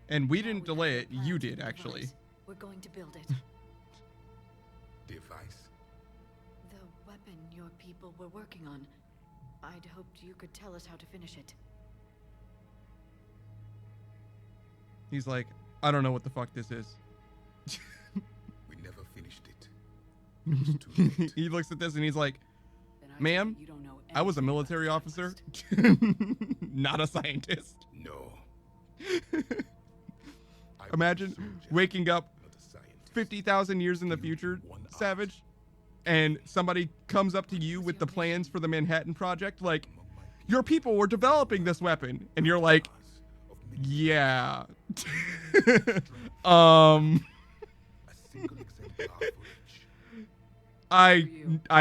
And we didn't delay it. You did, actually. We're going to build it. Device? The weapon your people were working on. I'd hoped you could tell us how to finish it. He's like, I don't know what the fuck this is. We never finished it. It was too late. He looks at this and he's like, ma'am, you don't know I was a military officer, not a scientist. No. Imagine waking up 50,000 years in the future, Savage, and somebody comes up to you with the plans for the Manhattan Project, like, your people were developing this weapon. And you're like, yeah. I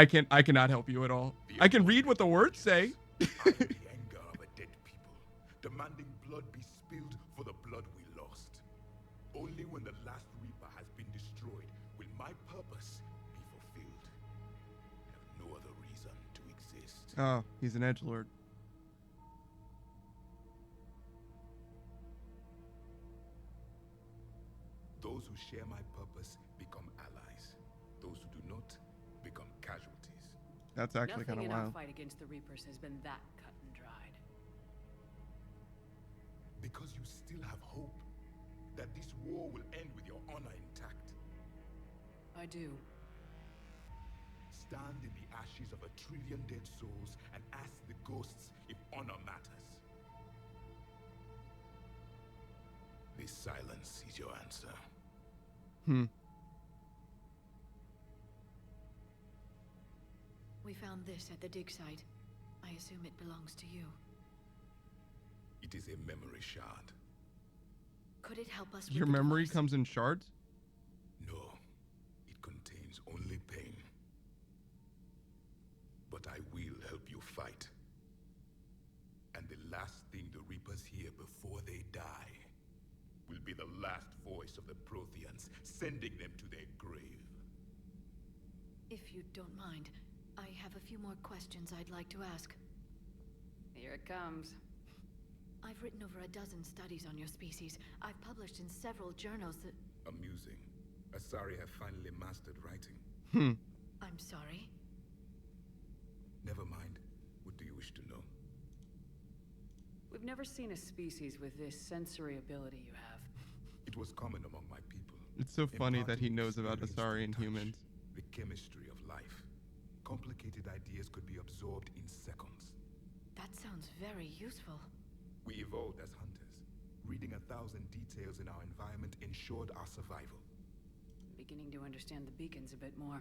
cannot help you at all. I can read what the words say. The anger of a dead people, demanding blood be spilled for the blood we lost. Only when the last Reaper has been destroyed will my purpose be fulfilled. I have no other reason to exist. Oh, he's an edgelord. Those who share my purpose become allies. Those who do not become casualties. That's actually kind of wild. Nothing in our fight against the Reapers has been that cut and dried. Because you still have hope that this war will end with your honor intact. I do. Stand in the ashes of 1 trillion dead souls and ask the ghosts if honor matters. This silence is your answer. We found this at the dig site. I assume it belongs to you. It is a memory shard. Could it help us with Your the memory device? comes in shards? No, it contains only pain. But I will help you fight. And the last thing the Reapers hear before they die will be the last voice of the Protheans, sending them to their grave. If you don't mind, I have a few more questions I'd like to ask. Here it comes. I've written over a dozen studies on your species. I've published in several journals that... Amusing. Asari have finally mastered writing. I'm sorry. Never mind. What do you wish to know? We've never seen a species with this sensory ability you have. It was common among my people. It's so funny that he Imparting knows about experience Asari and through touch, humans. The chemistry of life. Complicated ideas could be absorbed in seconds. That sounds very useful. We evolved as hunters. Reading 1,000 details in our environment ensured our survival. Beginning to understand the beacons a bit more.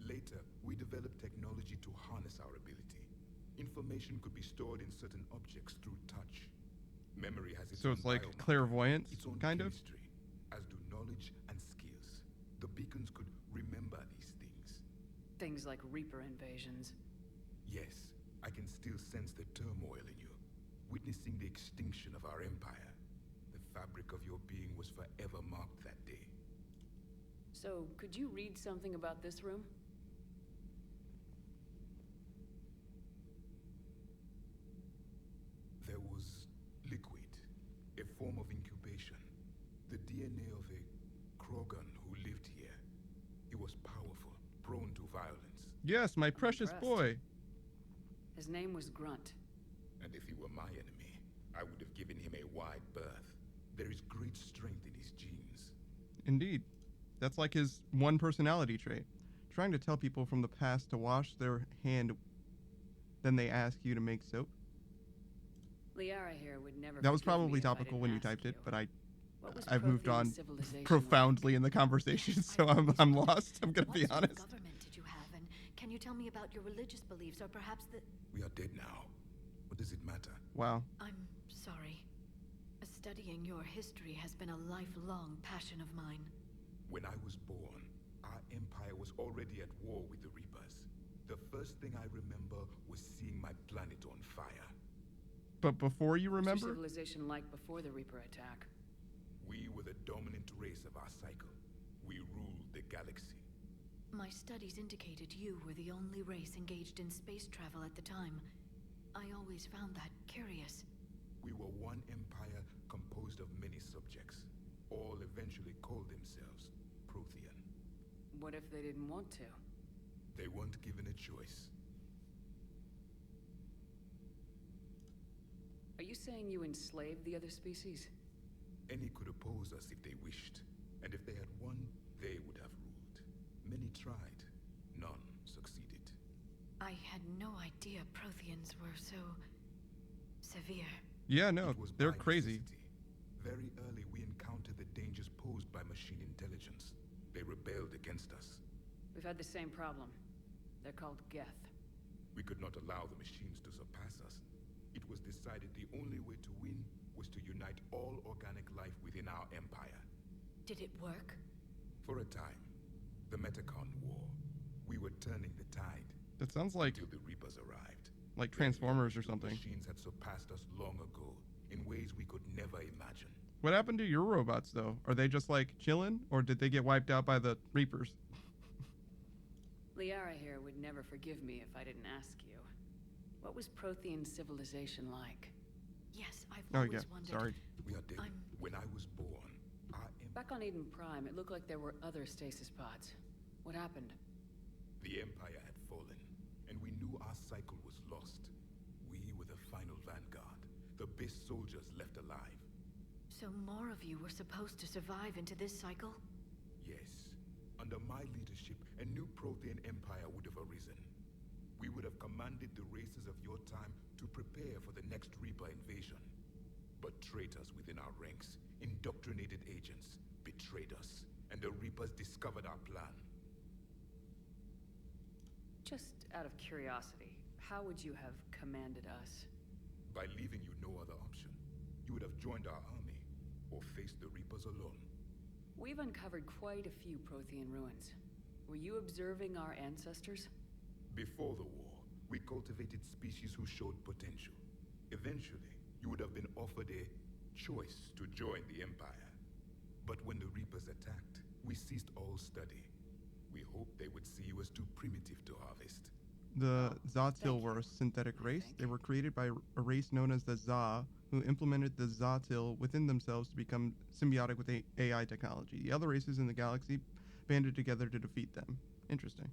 Later, we developed technology to harness our ability. Information could be stored in certain objects through touch. Memory has its So own it's like biomarker, clairvoyance, its own kind of? chemistry, as do knowledge and skills. The beacons could remember these things. Things like Reaper invasions. Yes, I can still sense the turmoil in you, witnessing the extinction of our empire. The fabric of your being was forever marked that day. So, could you read something about this room? There was liquid, a form of incubation. The DNA of a Krogan who lived here. He was powerful, prone to violence. Yes, my precious boy. His name was Grunt. And if he were my enemy, I would have given him a wide berth. There is great strength in his genes. Indeed. That's like his one personality trait. Trying to tell people from the past to wash their hand, then they ask you to make soap. Liara here would never. That was forgive me probably if I topical didn't when you ask typed it, but What was I've moved on Prothean civilization profoundly in the conversation, so I'm lost. I'm gonna be What sort of honest. government did you have, and can you tell me about your religious beliefs, or perhaps the... We are dead now. What does it matter? Wow. I'm sorry. Studying your history has been a lifelong passion of mine. When I was born, our empire was already at war with the Reapers. The first thing I remember was seeing my planet on fire. But before you What's your remember? civilization like before the Reaper attack? We were the dominant race of our cycle. We ruled the galaxy. My studies indicated you were the only race engaged in space travel at the time. I always found that curious. We were one empire composed of many subjects. All eventually called themselves Prothean. What if they didn't want to? They weren't given a choice. Are you saying you enslaved the other species? Any could oppose us if they wished. And if they had won, they would have ruled. Many tried. None succeeded. I had no idea Protheans were so... severe. Yeah, no, It was they're by crazy. necessity. Very early, we encountered the dangers posed by machine intelligence. They rebelled against us. We've had the same problem. They're called Geth. We could not allow the machines to surpass us. only way to win was to unite all organic life within our empire. Did it work? For a time, the Metacon War, we were turning the tide. That sounds like until the Reapers arrived. Like Transformers or something. Machines had surpassed us long ago in ways we could never imagine. What happened to your robots, though? Are they just like chilling, or did they get wiped out by the Reapers? Liara here would never forgive me if I didn't ask you. What was Prothean civilization like? Yes, I've always wondered. Sorry. We are dead. When I was born, back on Eden Prime, it looked like there were other stasis pods. What happened? The Empire had fallen, and we knew our cycle was lost. We were the final vanguard, the best soldiers left alive. So more of you were supposed to survive into this cycle? Yes. Under my leadership, a new Prothean empire would have arisen. We would have commanded the races of your time to prepare for the next Reaper invasion. But traitors within our ranks, indoctrinated agents, betrayed us, and the Reapers discovered our plan. Just out of curiosity, how would you have commanded us? By leaving you no other option. You would have joined our army, or faced the Reapers alone. We've uncovered quite a few Prothean ruins. Were you observing our ancestors? Before the war, we cultivated species who showed potential. Eventually, you would have been offered a choice to join the Empire. But when the Reapers attacked, we ceased all study. We hoped they would see you as too primitive to harvest. The Zatil were a synthetic race. They were created by a race known as the Za, who implemented the Zatil within themselves to become symbiotic with AI technology. The other races in the galaxy banded together to defeat them. Interesting.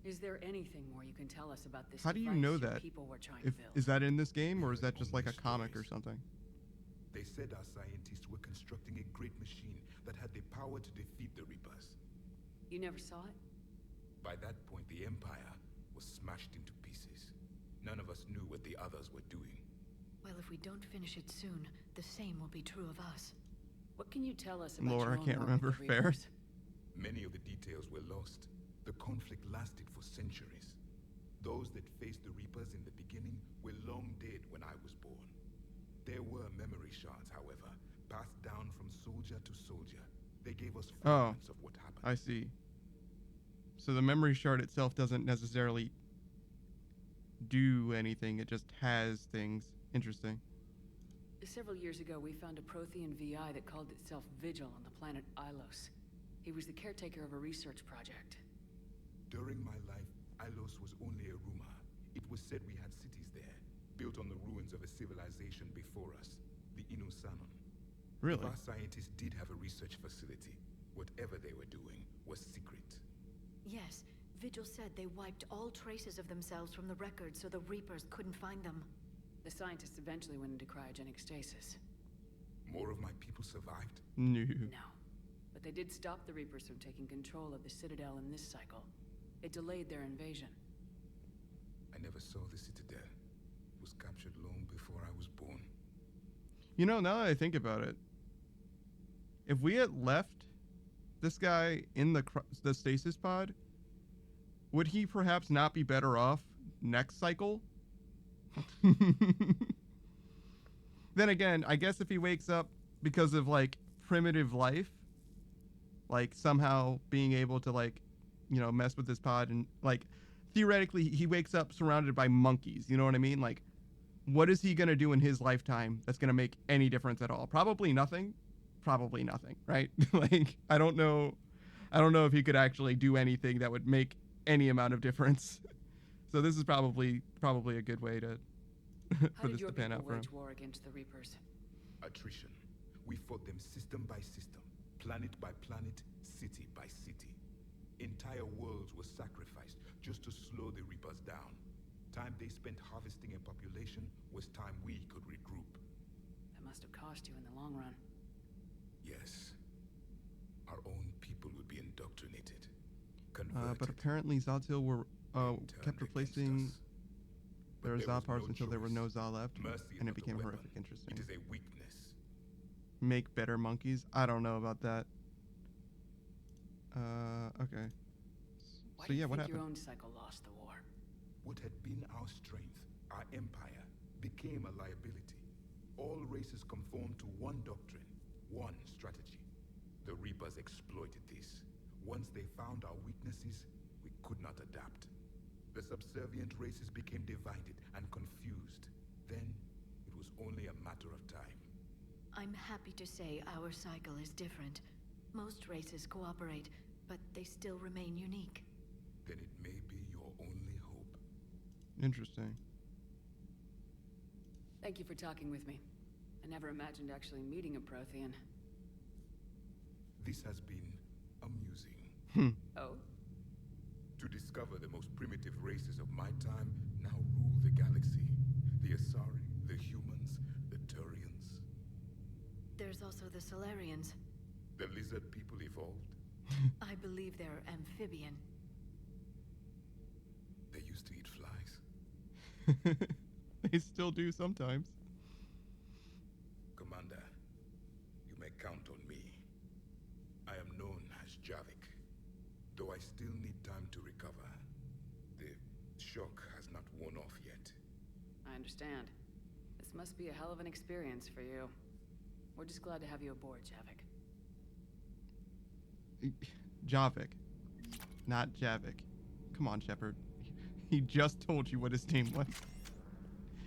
Is there anything more you can tell us about this? How do you know that? People were trying to build? Is that in this game, or is that just like a comic or something? They said our scientists were constructing a great machine that had the power to defeat the Reapers. You never saw it? By that point, the Empire was smashed into pieces. None of us knew what the others were doing. Well, if we don't finish it soon, the same will be true of us. What can you tell us about Lore, your I can't own remember. Fair. Many of the details were lost. The conflict lasted for centuries. Those that faced the Reapers in the beginning were long dead when I was born. There were memory shards, however, passed down from soldier to soldier. They gave us fragments of what happened. I see. So the memory shard itself doesn't necessarily do anything, it just has things. Interesting. Several years ago, we found a Prothean VI that called itself Vigil on the planet Ilos. He was the caretaker of a research project. During my life, Ilos was only a rumor. It was said we had cities there, built on the ruins of a civilization before us, the Inusanon. Really? Our scientists did have a research facility. Whatever they were doing was secret. Yes, Vigil said they wiped all traces of themselves from the records so the Reapers couldn't find them. The scientists eventually went into cryogenic stasis. More of my people survived? No. No. But they did stop the Reapers from taking control of the Citadel in this cycle. It delayed their invasion. I never saw the Citadel. It was captured long before I was born. You know, now that I think about it, if we had left this guy in the stasis pod, would he perhaps not be better off next cycle? Then again, I guess if he wakes up because of like primitive life, like somehow being able to like, you know, mess with this pod and like theoretically he wakes up surrounded by monkeys, you know what I mean? Like what is he going to do in his lifetime that's going to make any difference at all? Probably nothing. Probably nothing, right? Like I don't know if he could actually do anything that would make any amount of difference. So this is probably a good way to for this to pan out for him. How did your people wage war against the Reapers? Attrition. We fought them system by system, planet by planet, city by city. Entire worlds were sacrificed just to slow the Reapers down. Time they spent harvesting a population was time we could regroup. That must have cost you in the long run. Yes. Our own people would be indoctrinated, converted. But apparently Zatil were kept replacing their Za parts until there were no Za left, and it became horrific. Interesting. It is a weakness. Make better monkeys? I don't know about that. Okay. Why So yeah, what do you think happened? your own cycle lost the war? What had been our strength, our empire, became became a liability. All races conformed to one doctrine, one strategy. The Reapers exploited this. Once they found our weaknesses, we could not adapt. The subservient races became divided and confused. Then, it was only a matter of time. I'm happy to say our cycle is different. Most races cooperate, but they still remain unique. Then it may be your only hope. Interesting. Thank you for talking with me. I never imagined actually meeting a Prothean. This has been amusing. Oh? To discover the most primitive races of my time now rule the galaxy. The Asari, the humans, the Turians. There's also the Solarians. The lizard people evolved. I believe they're amphibian. They used to eat flies. They still do sometimes. Commander, you may count on me. I am known as Javik, though I still need time to recover. The shock has not worn off yet. I understand. This must be a hell of an experience for you. We're just glad to have you aboard, Javik. Javik, not Javik. Come on, Shepard. He just told you what his name was.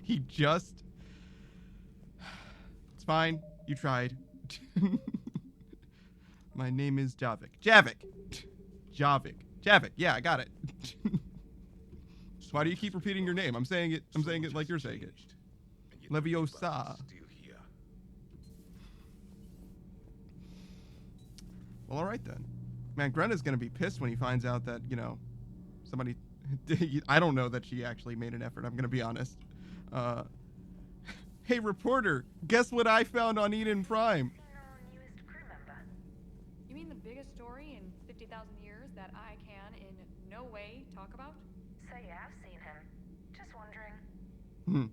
He just... It's fine. You tried. My name is Javik. Javik! Javik. Javik. Yeah, I got it. Why do you keep repeating your name? I'm saying it like you're saying it. Leviosa. Well, all right then. Man, Grenda's gonna be pissed when he finds out that, you know, somebody... I don't know that she actually made an effort, I'm gonna be honest. Hey, reporter, guess what I found on Eden Prime? You mean the biggest story in 50,000 years that I can in no way talk about? So you have seen him. Just wondering.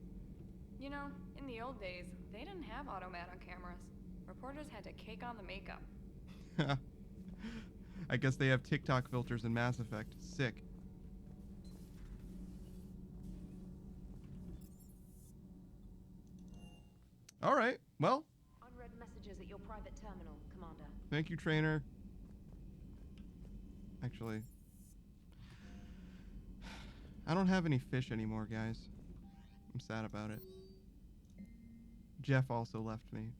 You know, in the old days, they didn't have automat on cameras. Reporters had to cake on the makeup. I guess they have TikTok filters in Mass Effect. Sick. All right. Well. Unread messages at your private terminal, Commander. Thank you, trainer. Actually, I don't have any fish anymore, guys. I'm sad about it. Jeff also left me.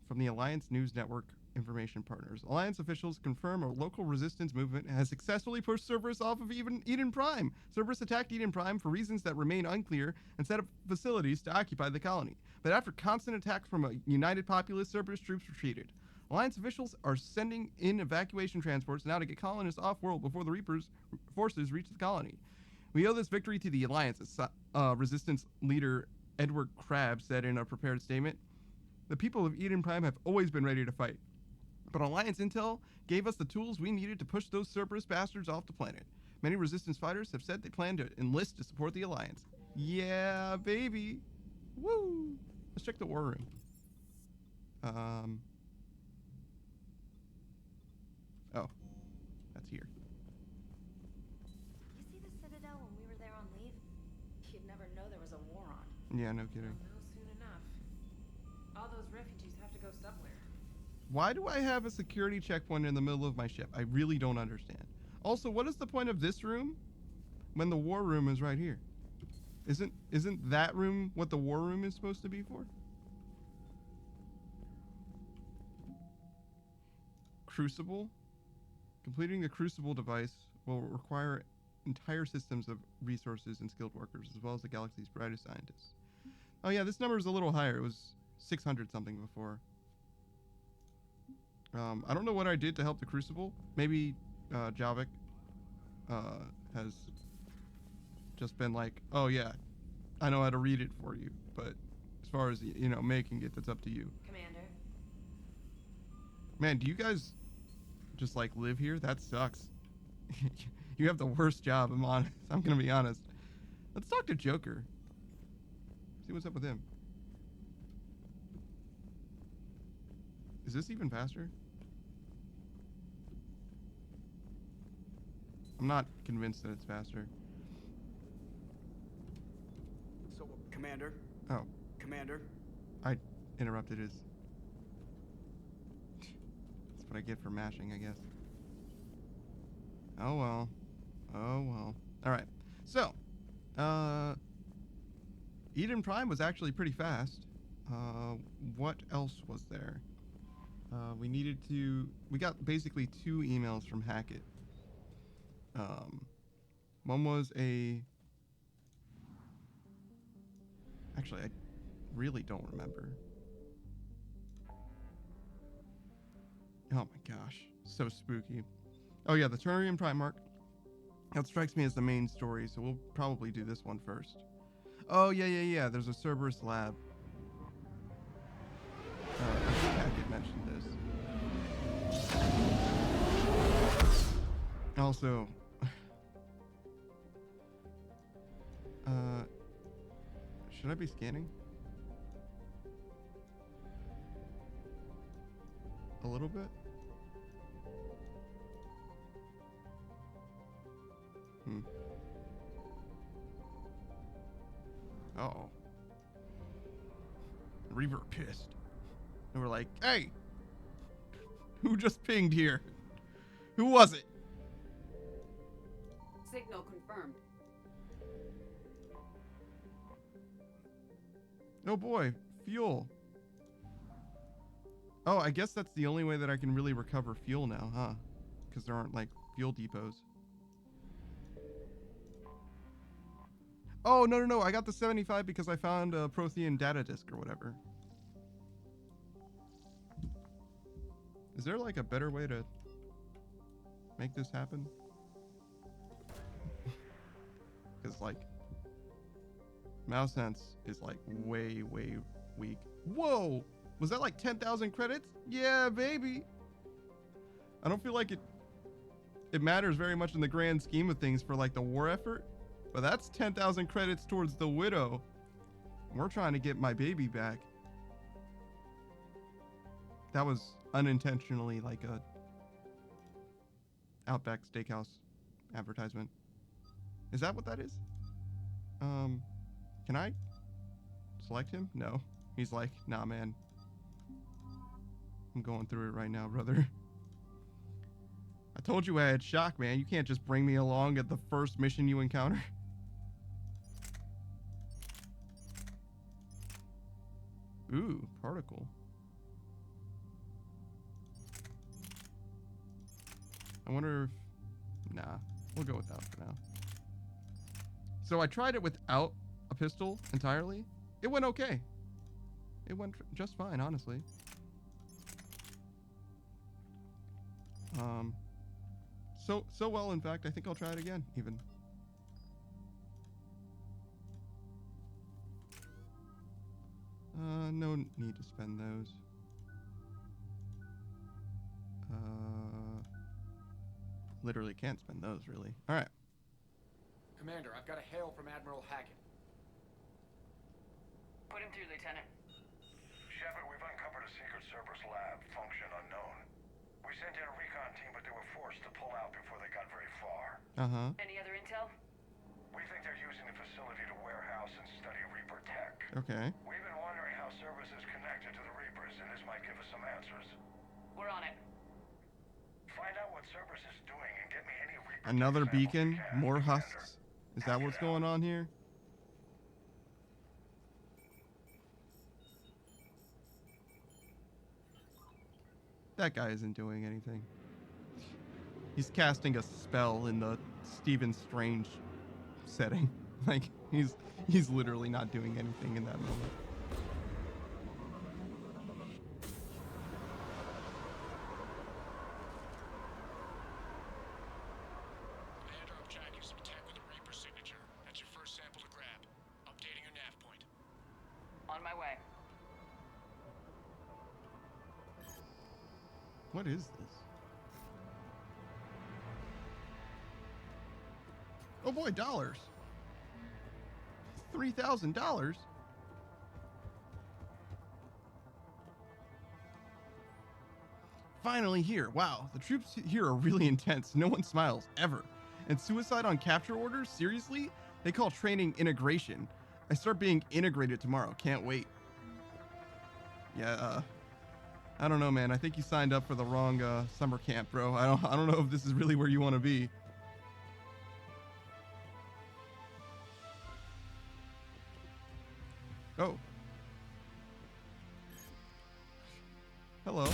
From the Alliance News Network information partners. Alliance officials confirm a local resistance movement has successfully pushed Cerberus off of Eden Prime. Cerberus attacked Eden Prime for reasons that remain unclear and set up facilities to occupy the colony. But after constant attacks from a united populace, Cerberus troops retreated. Alliance officials are sending in evacuation transports now to get colonists off-world before the Reapers' forces reach the colony. We owe this victory to the Alliance, Resistance leader Edward Crabb said in a prepared statement. The people of Eden Prime have always been ready to fight. But Alliance Intel gave us the tools we needed to push those Cerberus bastards off the planet. Many Resistance fighters have said they plan to enlist to support the Alliance. Yeah, baby. Woo! Let's check the war room. Oh. That's here. You see the Citadel when we were there on leave? You'd never know there was a war on. Yeah, no kidding. No, soon enough. All those refugees have to go somewhere. Why do I have a security checkpoint in the middle of my ship? I really don't understand. Also, what is the point of this room when the war room is right here? Isn't that room what the war room is supposed to be for? Crucible? Completing the Crucible device will require entire systems of resources and skilled workers, as well as the galaxy's brightest scientists. Oh yeah, this number is a little higher. It was 600 something before. I don't know what I did to help the Crucible. Maybe Javik has just been like, oh yeah, I know how to read it for you. But as far as, you know, making it, that's up to you. Commander. Man, do you guys just like live here? That sucks. You have the worst job, I'm honest. I'm gonna be honest. Let's talk to Joker. See what's up with him. Is this even faster? I'm not convinced that it's faster. So, Commander, Oh. Commander? I interrupted his... That's what I get for mashing, I guess. Oh well. Oh well. Alright. So, Eden Prime was actually pretty fast. What else was there? We got basically 2 emails from Hackett. One was actually, I really don't remember. Oh my gosh, so spooky. Oh yeah, the Turian Primarch. That strikes me as the main story, so we'll probably do this one first. Oh yeah, there's a Cerberus lab. I think Hackett mentioned this. Also, should I be scanning? A little bit? Uh-oh. Reaver pissed. And we're like, hey! Who just pinged here? Who was it? Signal confirmed. Oh boy, fuel. Oh, I guess that's the only way that I can really recover fuel now, huh? Because there aren't, like, fuel depots. Oh, no, I got the 75 because I found a Prothean data disk or whatever. Is there, like, a better way to make this happen? Because, like, mouse sense is, like, way weak. Whoa! Was that, like, 10,000 credits? Yeah, baby! I don't feel like it matters very much in the grand scheme of things for, like, the war effort. But that's 10,000 credits towards the widow. We're trying to get my baby back. That was unintentionally like a Outback Steakhouse advertisement. Is that what that is? Can I select him? No. He's like, nah, man. I'm going through it right now, brother. I told you I had shock, man. You can't just bring me along at the first mission you encounter. Ooh, particle. I wonder if... Nah, we'll go without for now. So I tried it without a pistol entirely. It went okay. It went just fine, honestly. So well, in fact, I think I'll try it again, even. No need to spend those. Literally can't spend those, really. Alright. Commander, I've got a hail from Admiral Hackett. Put him through, Lieutenant. Shepard, we've uncovered a secret Cerberus lab, function unknown. We sent in a recon team, but they were forced to pull out before they got very far. Uh-huh. Any other intel? We think they're using the facility to warehouse and study Reaper tech. Okay. We've been wondering how Cerberus is connected to the Reapers, and this might give us some answers. We're on it. Find out what Cerberus is doing and get me any Reaper Another tech samples beacon? you can, More Commander. husks? Is that what's going on here? That guy isn't doing anything. He's casting a spell in the Stephen Strange setting. Like, he's literally not doing anything in that moment. Commander, I'm tracking some tech with a Reaper signature. That's your first sample to grab. Updating your nav point. On my way. What is this? Oh boy, dollars. $3,000. Finally here. Wow, the troops here are really intense. No one smiles, ever. And suicide on capture orders? Seriously? They call training integration. I start being integrated tomorrow. Can't wait. Yeah, I don't know, man. I think you signed up for the wrong summer camp, bro. I don't know if this is really where you want to be. Oh. Hello.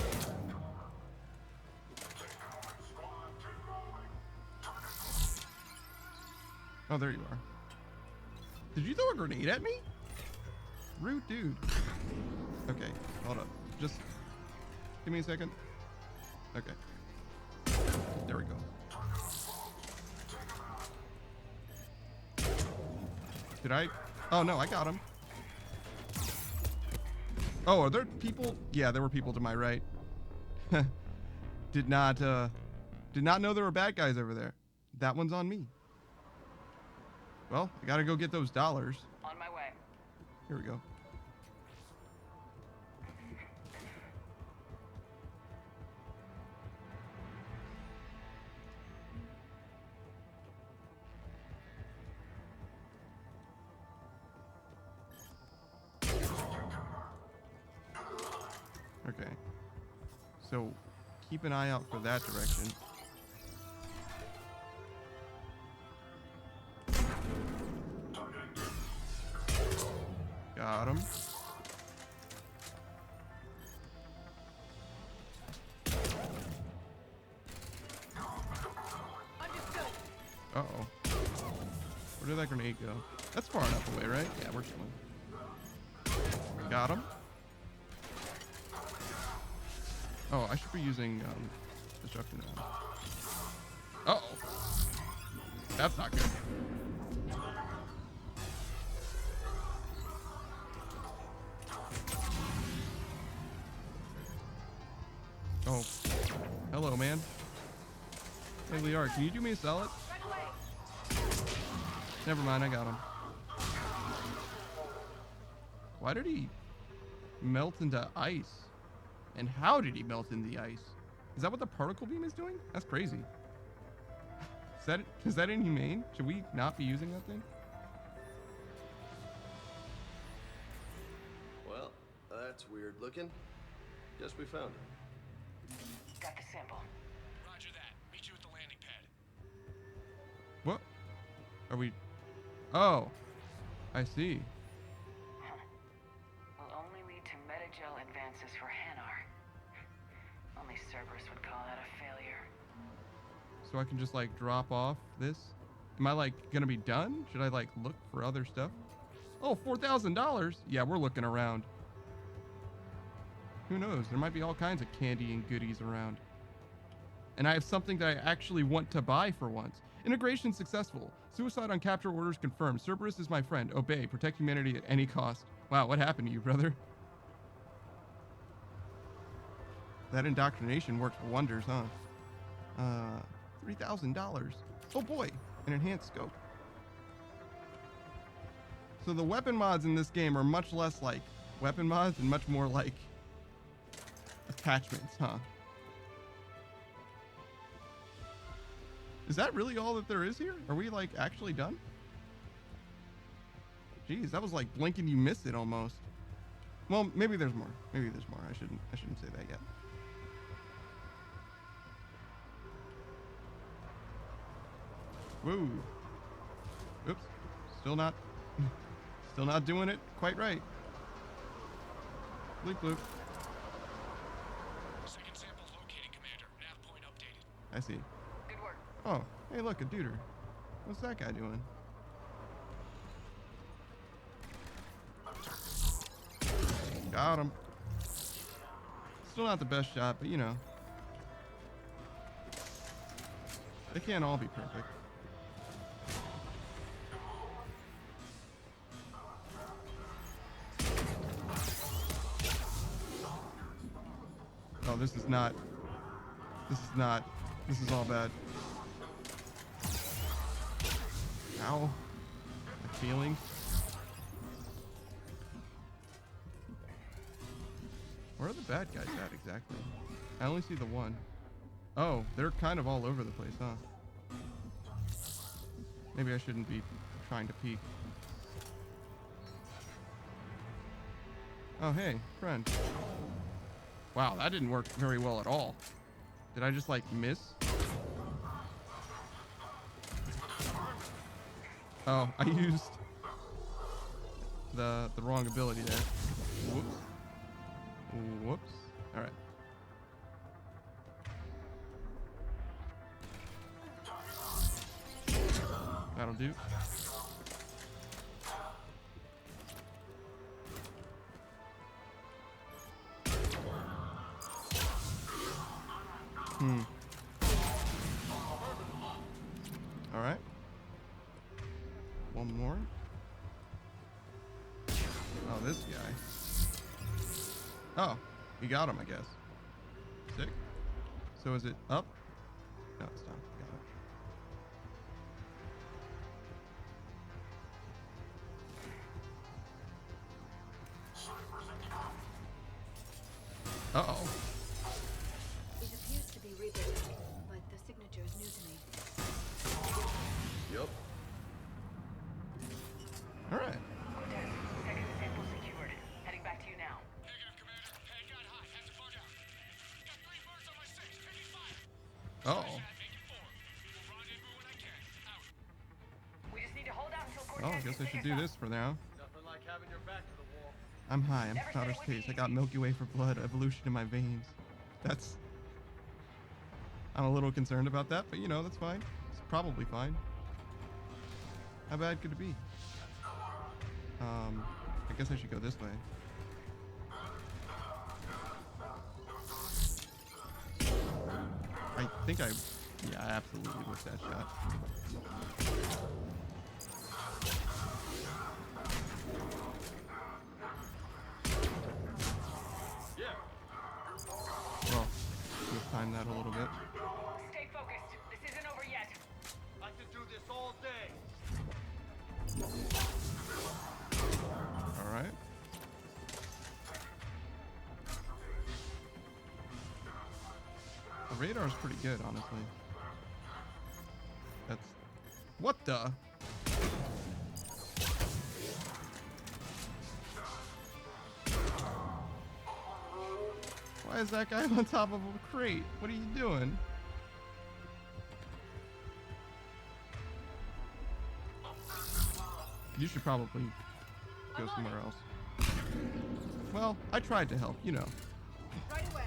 Oh, there you are. Did you throw a grenade at me? Rude dude. Okay, hold up. Just give me a second. Okay. There we go. Did I? Oh, no, I got him. Oh, are there people? Yeah, there were people to my right. Did not know there were bad guys over there. That one's on me. Well, I gotta go get those dollars. On my way. Here we go. Okay. So, keep an eye out for that direction. Got him. Uh-oh. Where did that grenade go? That's far enough away, right? Yeah, we're chilling. Got him. Oh, I should be using destruction now. Uh-oh. That's not good. Oh. Hello, man. Hey, Liar, can you do me a solid? Never mind, I got him. Why did he melt into ice? And how did he melt in the ice? Is that what the particle beam is doing? That's crazy. Is that inhumane? Should we not be using that thing? Well, that's weird looking. Guess we found it. Got the sample. Roger that. Meet you at the landing pad. What? Are we... Oh. I see. Will only lead to metagel advances for Hanar. Only Cerberus would call that a failure. So I can just like drop off this? Am I like gonna be done? Should I like look for other stuff? Oh, $4,000. Yeah, we're looking around. Who knows? There might be all kinds of candy and goodies around. And I have something that I actually want to buy for once. Integration successful. Suicide on capture orders confirmed. Cerberus is my friend. Obey. Protect humanity at any cost. Wow, what happened to you, brother? That indoctrination works wonders, huh? $3,000. Oh boy, an enhanced scope. So the weapon mods in this game are much less like weapon mods and much more like attachments, huh? Is that really all that there is here? Are we like actually done? Jeez, that was like blink and you missed it almost. Well, maybe there's more. Maybe there's more. I shouldn't say that yet. Woo. Oops. Still not doing it quite right. Bleep bloop. Second sample located, Commander. Nav point updated. I see. Good work. Oh, hey look, a duder. What's that guy doing? Got him. Still not the best shot, but you know. They can't all be perfect. Oh, this is all bad. Ow. My feelings. Where are the bad guys at exactly? I only see the one. Oh, they're kind of all over the place, huh? Maybe I shouldn't be trying to peek. Oh, hey, friend. Wow, that didn't work very well at all. Did I just, like, miss? Oh, I used the wrong ability there. Whoops. Whoops. All right. That'll do. All right. One more. Oh, this guy. Oh, you got him, I guess. Sick. So is it up? No, it's down. Got it. Uh-oh. It appears to be Reaper, but the signature is new to me. Yup. All right. Second sample secured. Heading back to you now. Negative, Commander. Head got hot. Have to bug out. Got 3 birds on my 6. Taking fire. Uh-oh. Making 4. Rendezvous when I can. Out. We just need to hold out until Oh, I Cortez guess I can should pick do us this for now. Nothing like having your back to the wall. I'm high. I'm outer space. I got Milky Way for blood evolution in my veins. That's... I'm a little concerned about that, but you know, that's fine. It's probably fine. How bad could it be? I guess I should go this way. I think I... Yeah, I absolutely missed that shot. Well, we've timed that a little bit. Stay focused. This isn't over yet. I could do this all day. All right. The radar's pretty good, honestly. That's... What the? Why is that guy on top of a crate? What are you doing? You should probably go somewhere else. Well, I tried to help, you know. Right away.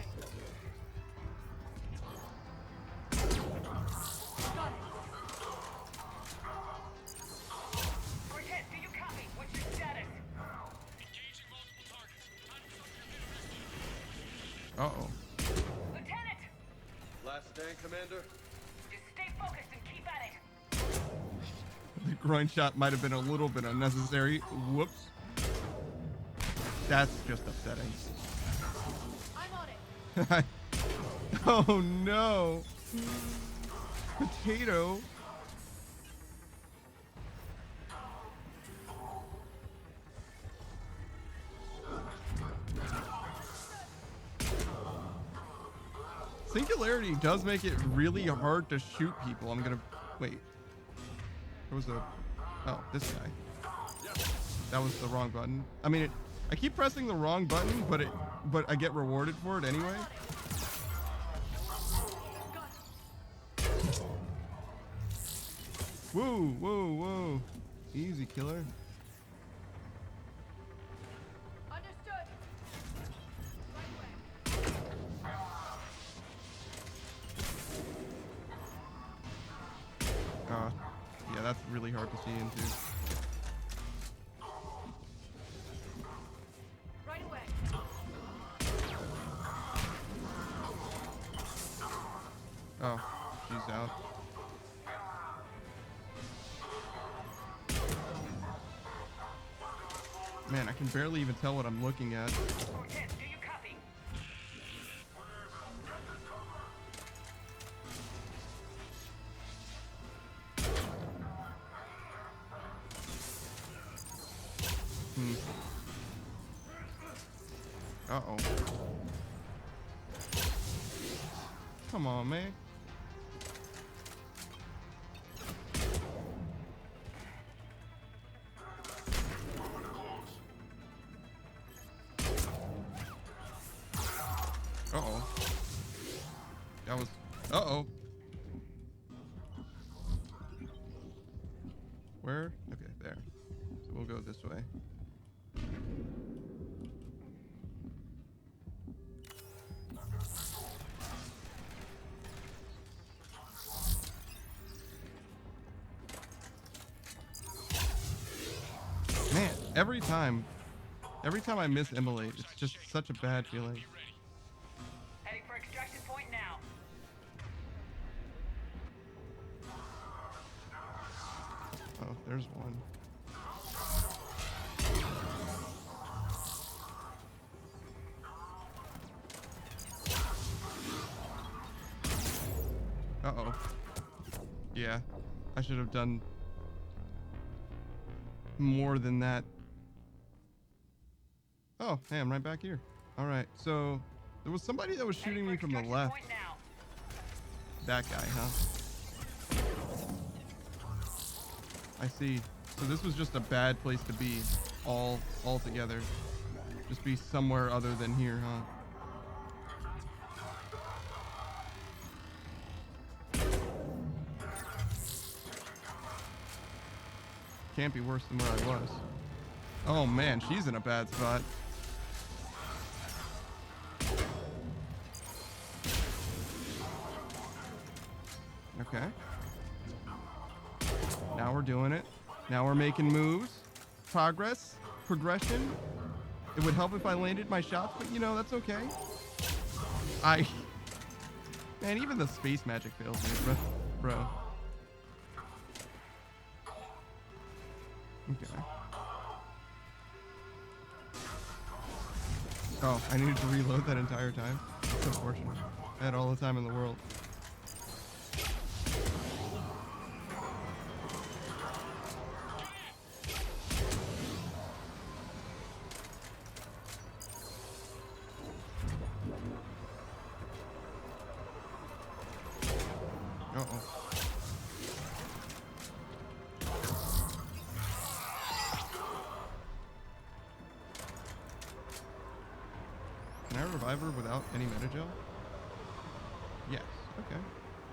Cortez, do you copy? What's your status? Engaging multiple targets. Time to suck your interest. Uh-oh. Lieutenant! Last stand, Commander. Just stay focused and keep at it. The groin shot might have been a little bit unnecessary. Whoops. That's just upsetting. I'm on it. Oh no. Potato. Singularity does make it really hard to shoot people. I'm gonna... Wait. There was a... Oh, this guy. That was the wrong button. I mean, I keep pressing the wrong button, but I get rewarded for it anyway. Whoa, whoa, whoa. Easy, killer. Understood. Yeah, that's really hard to see into. Right away. Oh, she's out. Man, I can barely even tell what I'm looking at. Cortez, do you copy? Uh-oh. Come on, man. Uh-oh. That was... Uh-oh. Where? Okay, there. So we'll go this way. Man, every time I miss immolate, it's just such a bad feeling. Heading for extraction point now. Oh, there's one. Uh-oh. Yeah, I should have done more than that. Oh, hey, I'm right back here. All right, so there was somebody that was shooting me from the left. That guy, huh? I see. So this was just a bad place to be all together. Just be somewhere other than here, huh? Can't be worse than where I was. Oh man, she's in a bad spot. Okay. Now we're doing it. Now we're making moves. Progress. Progression. It would help if I landed my shots, but you know, that's okay. Man, even the space magic fails me, bro. Okay. Oh, I needed to reload that entire time. That's unfortunate. I had all the time in the world. Uh-oh. Can I revive her without any metagel? Yes. Okay.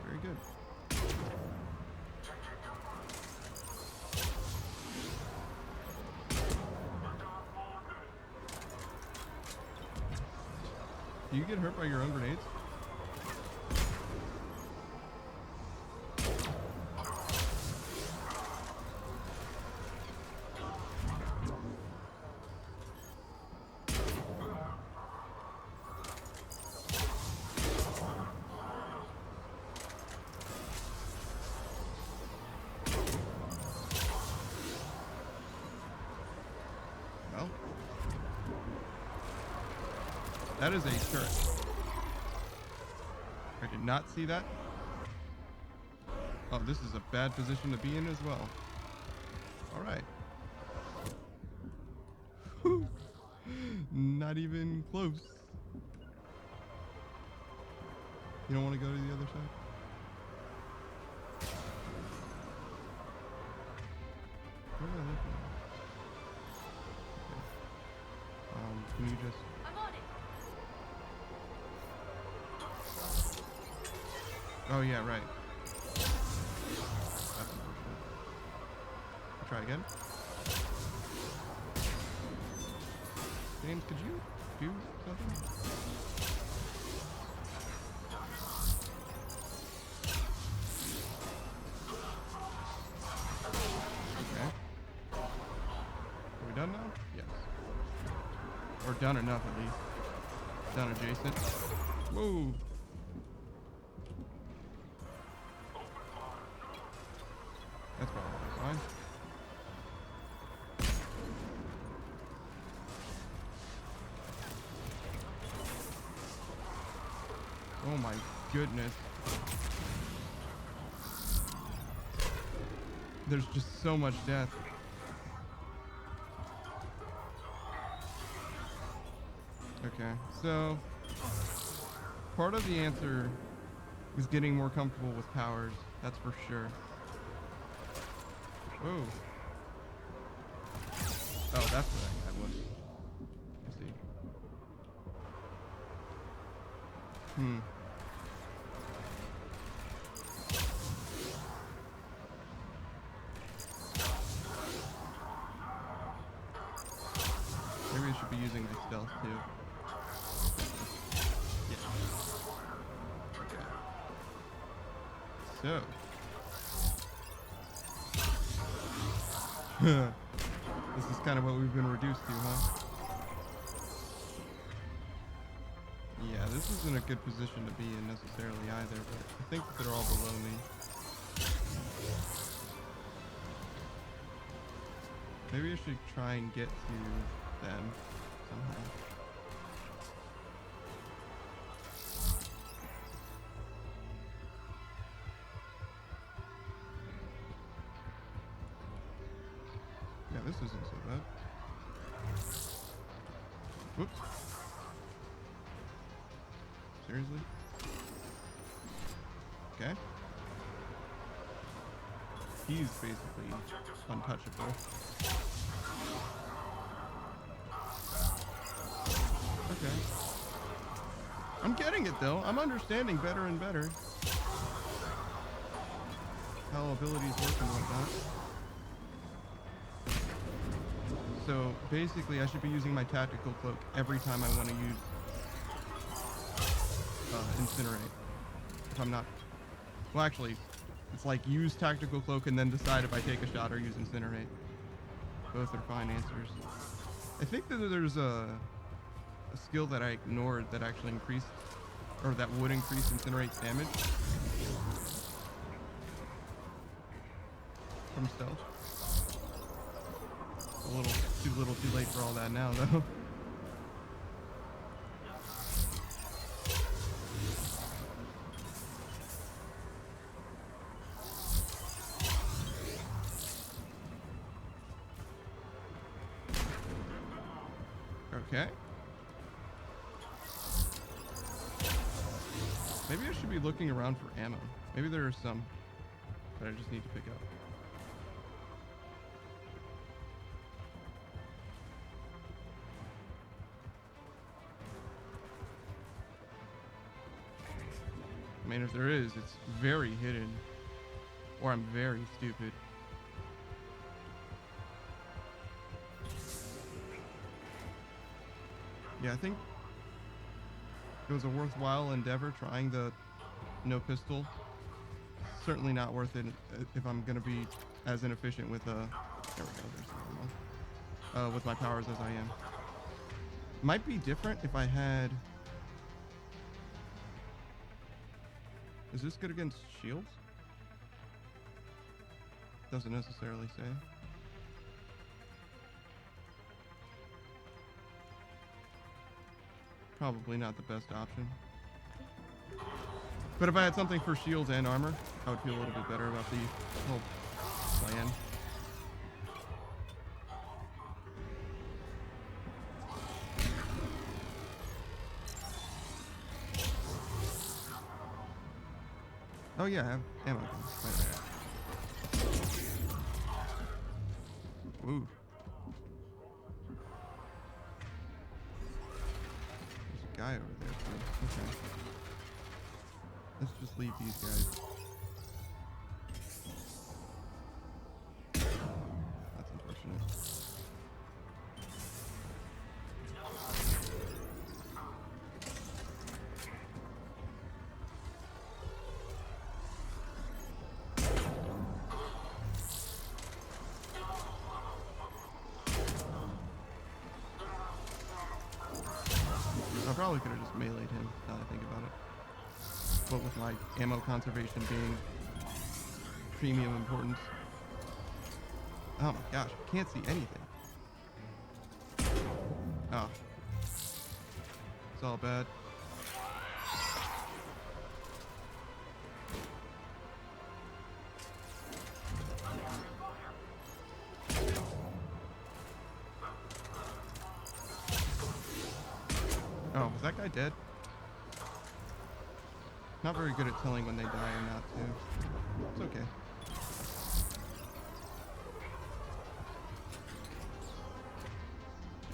Very good. Do you get hurt by your own grenades? Well, that is a turret. I did not see that. Oh, this is a bad position to be in as well. All right. Whew. Not even close. You don't want to go to the other side? Where am I looking at? Okay. Can you just... I'm on it. Oh yeah, right. That's unfortunate. Try again. James, could you do something? Okay. Are we done now? Yes. Or done enough at least. Done adjacent. Whoa. That's probably fine. Oh my goodness. There's just so much death. Okay, so part of the answer is getting more comfortable with powers, that's for sure. Whoa. Oh, that's what that guy was. I see. Maybe I should be using the stealth too. Yeah. Okay. So. This is kind of what we've been reduced to, huh? Yeah, this isn't a good position to be in necessarily either, but I think that they're all below me. Maybe I should try and get to them somehow. Yeah, this isn't so bad. Whoops. Seriously? Okay. He's basically untouchable. Okay. I'm getting it though. I'm understanding better and better how abilities work and whatnot. So basically I should be using my tactical cloak every time I want to use incinerate. If I'm not, well actually it's like use tactical cloak and then decide if I take a shot or use incinerate. Both are fine answers. I think that there's a skill that I ignored that actually increased, or that would increase incinerate's damage from stealth. A little too late for all that now though. Okay. Maybe I should be looking around for ammo. Maybe there are some that I just need to pick up. I mean, if there is, it's very hidden. Or I'm very stupid. Yeah, I think it was a worthwhile endeavor trying the no pistol. Certainly not worth it if I'm gonna be as inefficient with there we go, there's the ammo. With my powers as I am. Might be different if I had. Is this good against shields? Doesn't necessarily say. Probably not the best option. But if I had something for shields and armor, I would feel a little bit better about the whole plan. Oh yeah, I have ammo guns. Right. Ooh. There's a guy over there too. Okay. Let's just leave these guys. That's unfortunate. I probably could have just meleeed him, now that I think about it. But with my ammo conservation being premium importance. Oh my gosh, I can't see anything. Oh. It's all bad. Oh, was that guy dead? Not very good at telling when they die or not to. It's okay.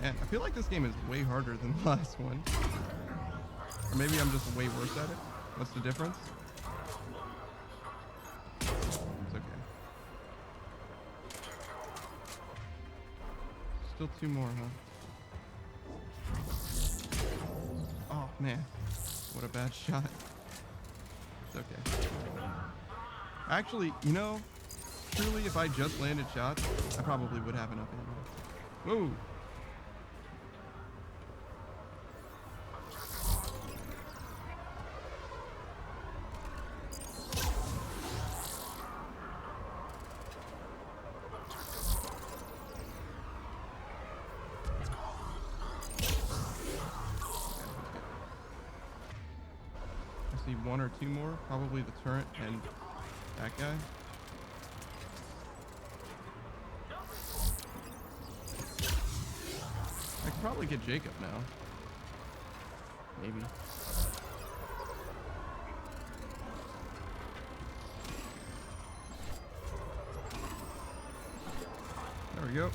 Man, I feel like this game is way harder than the last one. Or maybe I'm just way worse at it. What's the difference? It's okay. Still 2 more, huh? Oh, man. What a bad shot. It's okay. Actually, you know, truly, if I just landed shots, I probably would have enough ammo. Whoa! I see 1 or 2 more, probably the turret and that guy. I could probably get Jacob now. Maybe. There we go.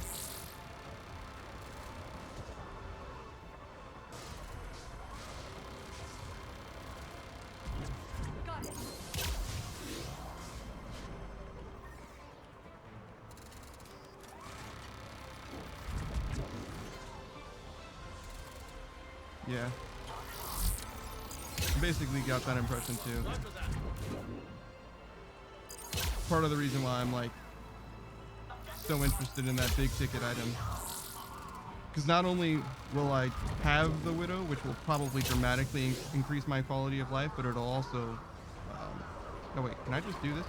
Got it. Yeah. Basically got that impression too. Part of the reason why I'm like so interested in that big ticket item. Because not only will I have the Widow, which will probably dramatically increase my quality of life, but it'll also... oh wait, can I just do this?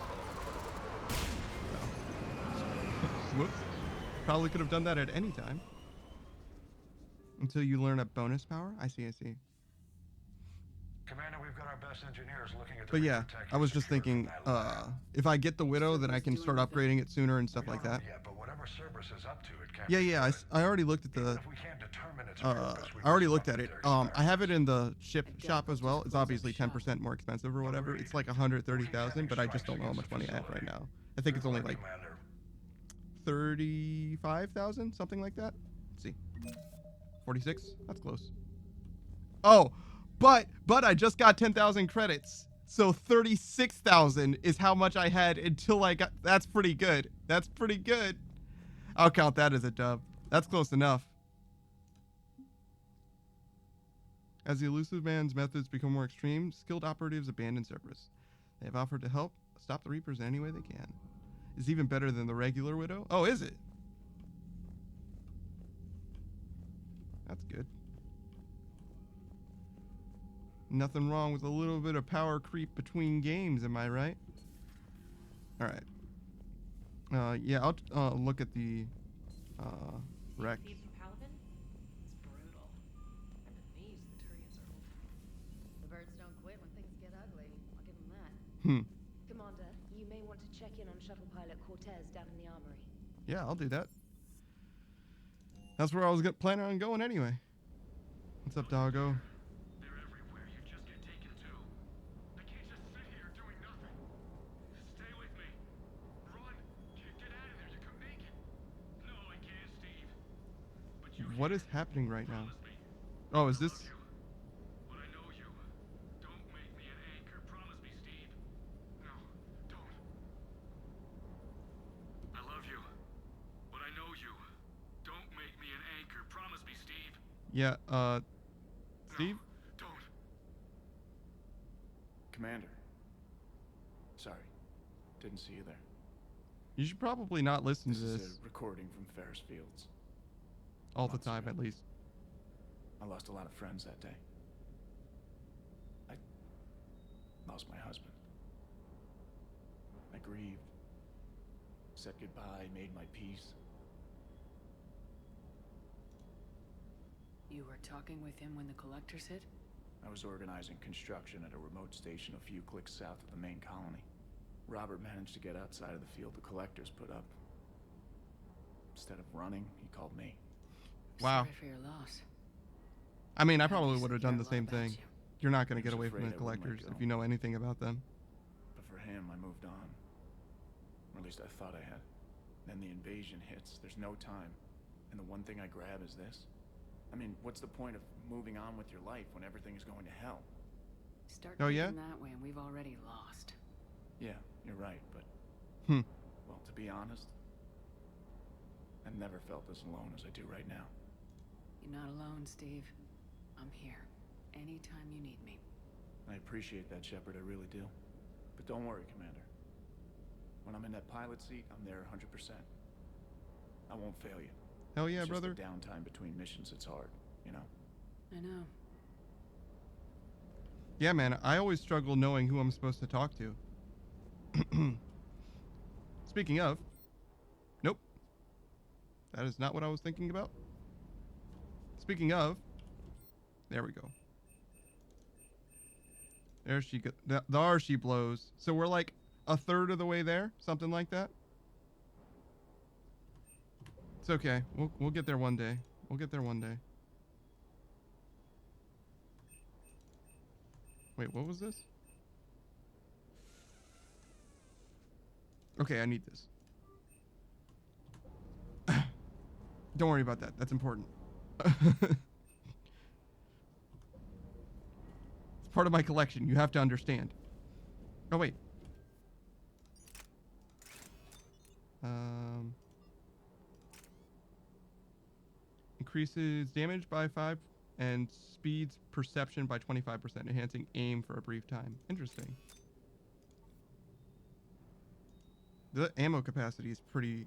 No. Whoops. Probably could have done that at any time. Until you learn a bonus power? I see, I see. Commander, we've got our best engineers looking at the But yeah, Reaper I was just thinking, if I get the Widow, then I can start upgrading it sooner and stuff like that. yet, but whatever Cerberus is up to, it can't Yeah, be yeah, good. I already looked at the... If we can't determine its purpose, we I already can looked at it. stop I have it in the shop as well. It's obviously 10% more expensive or whatever. It's like 130,000, but I just don't know how much money I have right now. I think it's only like 35,000, something like that. Let's see. 46? That's close. Oh, but I just got 10,000 credits. So 36,000 is how much I had until I got... That's pretty good. That's pretty good. I'll count that as a dub. That's close enough. As the Elusive Man's methods become more extreme, skilled operatives abandon Cerberus. They have offered to help stop the Reapers any way they can. It's even better than the regular Widow. Oh, is it? That's good. Nothing wrong with a little bit of power creep between games, am I right? Alright. Yeah, I'll look at the wreck. It's brutal. I'm amazed the Turians are open. The birds don't quit when things get ugly. I'll give them that. Commander, you may want to check in on shuttle pilot Cortez down in the armory. Yeah, I'll do that. That's where I was planning on going anyway. What's up, doggo? What is happening right now? Oh, is this... Yeah, Steve? Don't. Commander. Sorry. Didn't see you there. You should probably not listen to This this is a recording from Ferris Fields. all the time, at least. I lost a lot of friends that day. I lost my husband. I grieved. Said goodbye, made my peace. You were talking with him when the collectors hit? I was organizing construction at a remote station a few clicks south of the main colony. Robert managed to get outside of the field the collectors put up. Instead of running, he called me. Wow. Sorry for your loss. I mean, I probably would have done the same thing. You're not going to get away from the collectors if you know anything about them. But for him, I moved on. Or at least I thought I had. Then the invasion hits. There's no time. And the one thing I grab is this. I mean, what's the point of moving on with your life when everything is going to hell? Start Oh, thinking yeah? that way and we've already lost. Yeah, you're right, but... Well, to be honest, I've never felt as alone as I do right now. You're not alone, Steve. I'm here. Anytime you need me. I appreciate that, Shepard, I really do. But don't worry, Commander. When I'm in that pilot seat, I'm there 100%. I won't fail you. Hell yeah, it's brother. Just the downtime between missions, it's hard, you know? I know. Yeah, man, I always struggle knowing who I'm supposed to talk to. Speaking of... Nope. That is not what I was thinking about. Speaking of... There we go. There she go. There she blows. So we're like a third of the way there, something like that. It's okay. We'll get there one day. We'll get there one day. Wait, what was this? Okay, I need this. Don't worry about that. That's important. It's part of my collection. You have to understand. Oh, wait. Increases damage by 5 and speeds perception by 25%, enhancing aim for a brief time. Interesting. The ammo capacity is pretty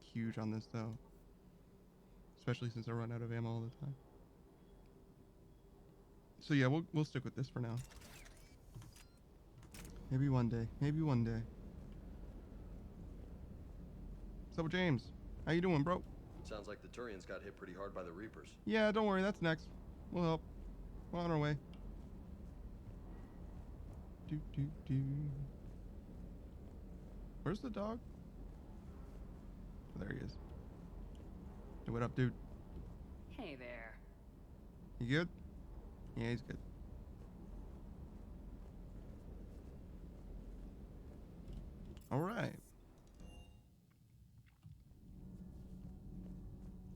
huge on this, though. Especially since I run out of ammo all the time. So yeah, we'll stick with this for now. Maybe one day. Maybe one day. What's up with James? How you doing, bro? Sounds like the Turians got hit pretty hard by the Reapers. Yeah, don't worry. That's next. We'll help. We're on our way. Where's the dog? Oh, there he is. Hey, what up, dude? Hey there. You good? Yeah, he's good. All right.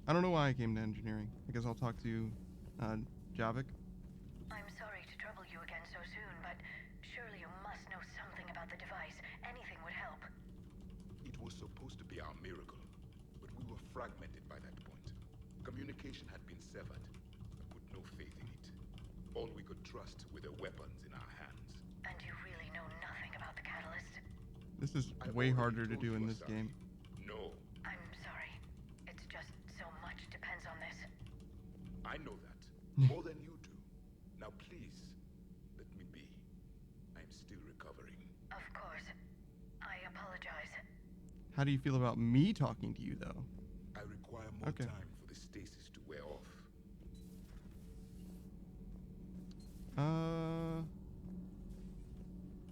I don't know why I came to engineering. I guess I'll talk to Javik. I'm sorry to trouble you again so soon, but surely you must know something about the device. Anything would help. It was supposed to be our miracle, but we were fragmented by that point. Communication had been severed, but with no faith in it. All we could trust were the weapons in our hands. And you really know nothing about the catalyst? This is way harder to do in this game. No. I'm sorry. It's just so much depends on this. I know that. More than you do. Now please, let me be. I'm still recovering. Of course. I apologize. How do you feel about me talking to you, though? I require more time for the stasis to wear off.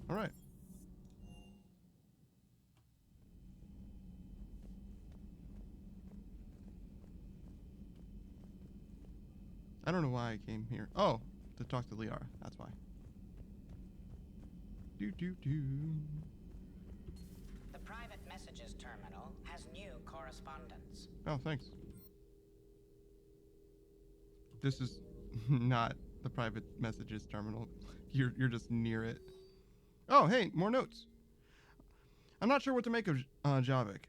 All right. I don't know why I came here. Oh, to talk to Liara. That's why. The private messages terminal has new correspondence. Oh, thanks. This is not the private messages terminal. You're just near it. Oh, hey, more notes. I'm not sure what to make of Javik.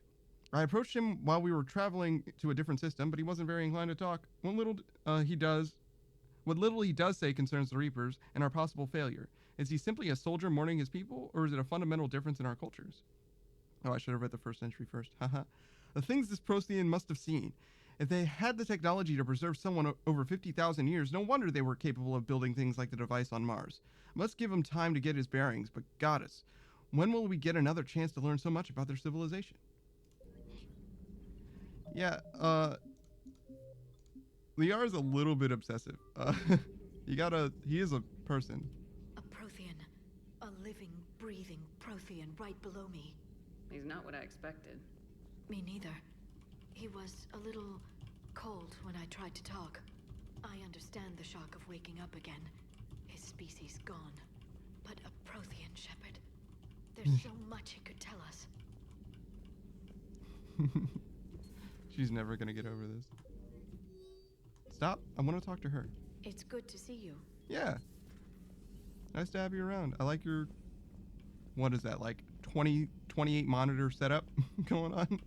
I approached him while we were traveling to a different system, but he wasn't very inclined to talk. What little he does say concerns the Reapers and our possible failure. Is he simply a soldier mourning his people, or is it a fundamental difference in our cultures? Oh, I should have read the first entry first. Haha. The things this Prothean must have seen. If they had the technology to preserve someone over 50,000 years, no wonder they were capable of building things like the device on Mars. Must give him time to get his bearings, but goddess, when will we get another chance to learn so much about their civilization? Yeah, Liara's a little bit obsessive. He is a person. A Prothean. A living, breathing Prothean right below me. He's not what I expected. Me neither. He was a little cold when I tried to talk. I understand the shock of waking up again. His species gone. But a Prothean, Shepard. There's so much he could tell us. She's never gonna get over this. Stop. I want to talk to her. It's good to see you. Yeah. Nice to have you around. I like your, what is that, like 28 monitor setup going on?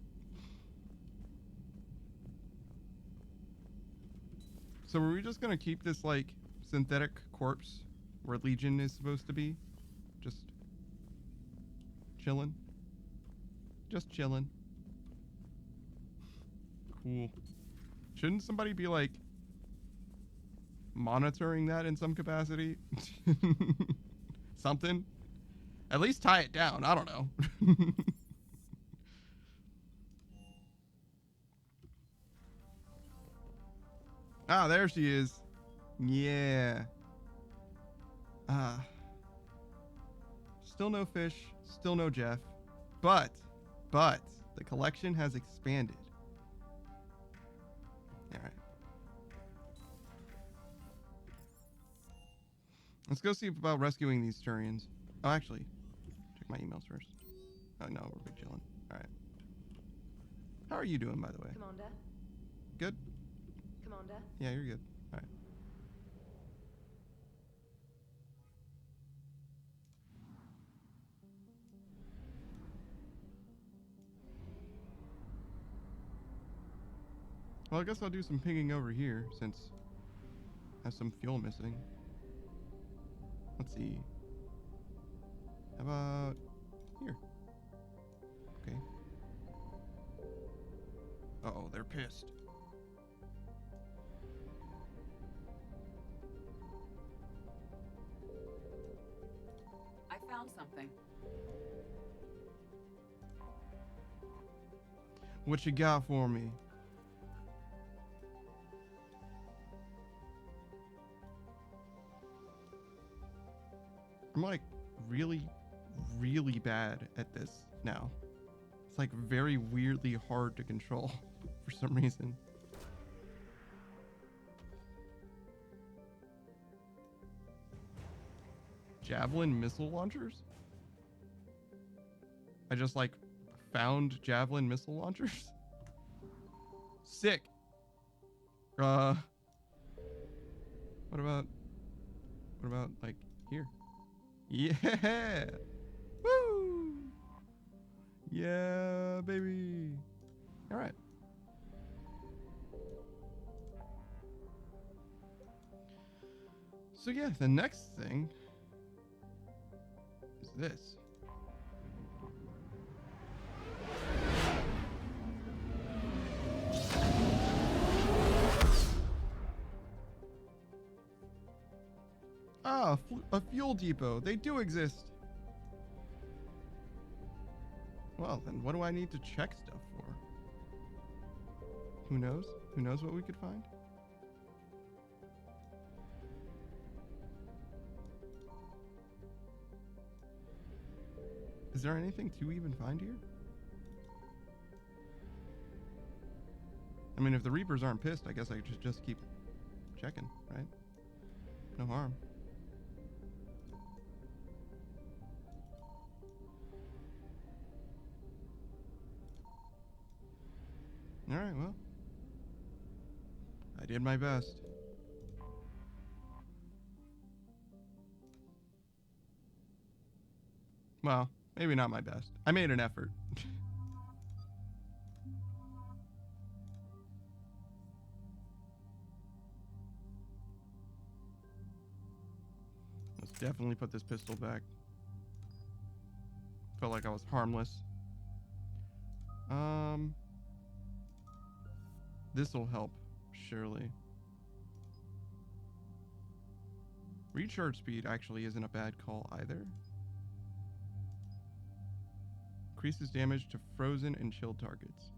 So were we just gonna keep this like synthetic corpse where Legion is supposed to be? Just chilling? Just chilling. Cool. Shouldn't somebody be like monitoring that in some capacity? Something? At least tie it down. I don't know. Ah, there she is. Yeah. Still no fish. Still no Jeff. But the collection has expanded. All right. Let's go see about rescuing these Turians. Oh, actually, check my emails first. Oh no, we're big chilling. All right. How are you doing, by the way? Commander? Good. Commander? Yeah, you're good. All right. Well, I guess I'll do some pinging over here since I have some fuel missing. Let's see. How about here? Okay. Uh-oh, they're pissed. I found something. What you got for me? I'm like really, really bad at this now. It's like very weirdly hard to control for some reason. Javelin missile launchers? I just like found javelin missile launchers? Sick. What about like here? Yeah! Woo! Yeah, baby. All right. So yeah, the next thing is this. Ah, a fuel depot. They do exist. Well, then what do I need to check stuff for? Who knows? Who knows what we could find? Is there anything to even find here? I mean, if the Reapers aren't pissed, I guess I could just keep checking, right? No harm. Alright, well. I did my best. Well, maybe not my best. I made an effort. Let's definitely put this pistol back. Felt like I was harmless. This'll help, surely. Recharge speed actually isn't a bad call either. Increases damage to frozen and chilled targets.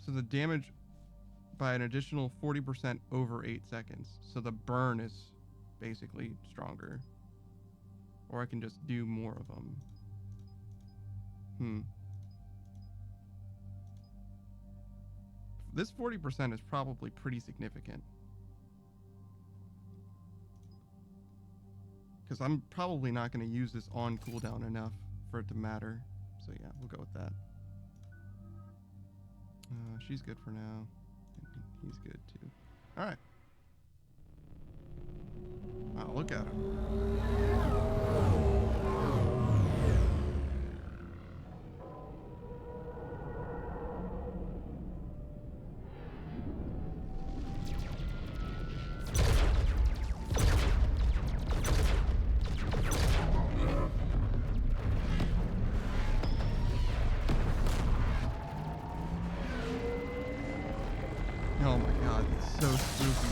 So the damage by an additional 40% over 8 seconds. So the burn is basically stronger. Or I can just do more of them. This 40% is probably pretty significant. Because I'm probably not going to use this on cooldown enough for it to matter. So yeah, we'll go with that. She's good for now. And he's good too. All right. Wow, look at him. Oh my god, it's so spooky.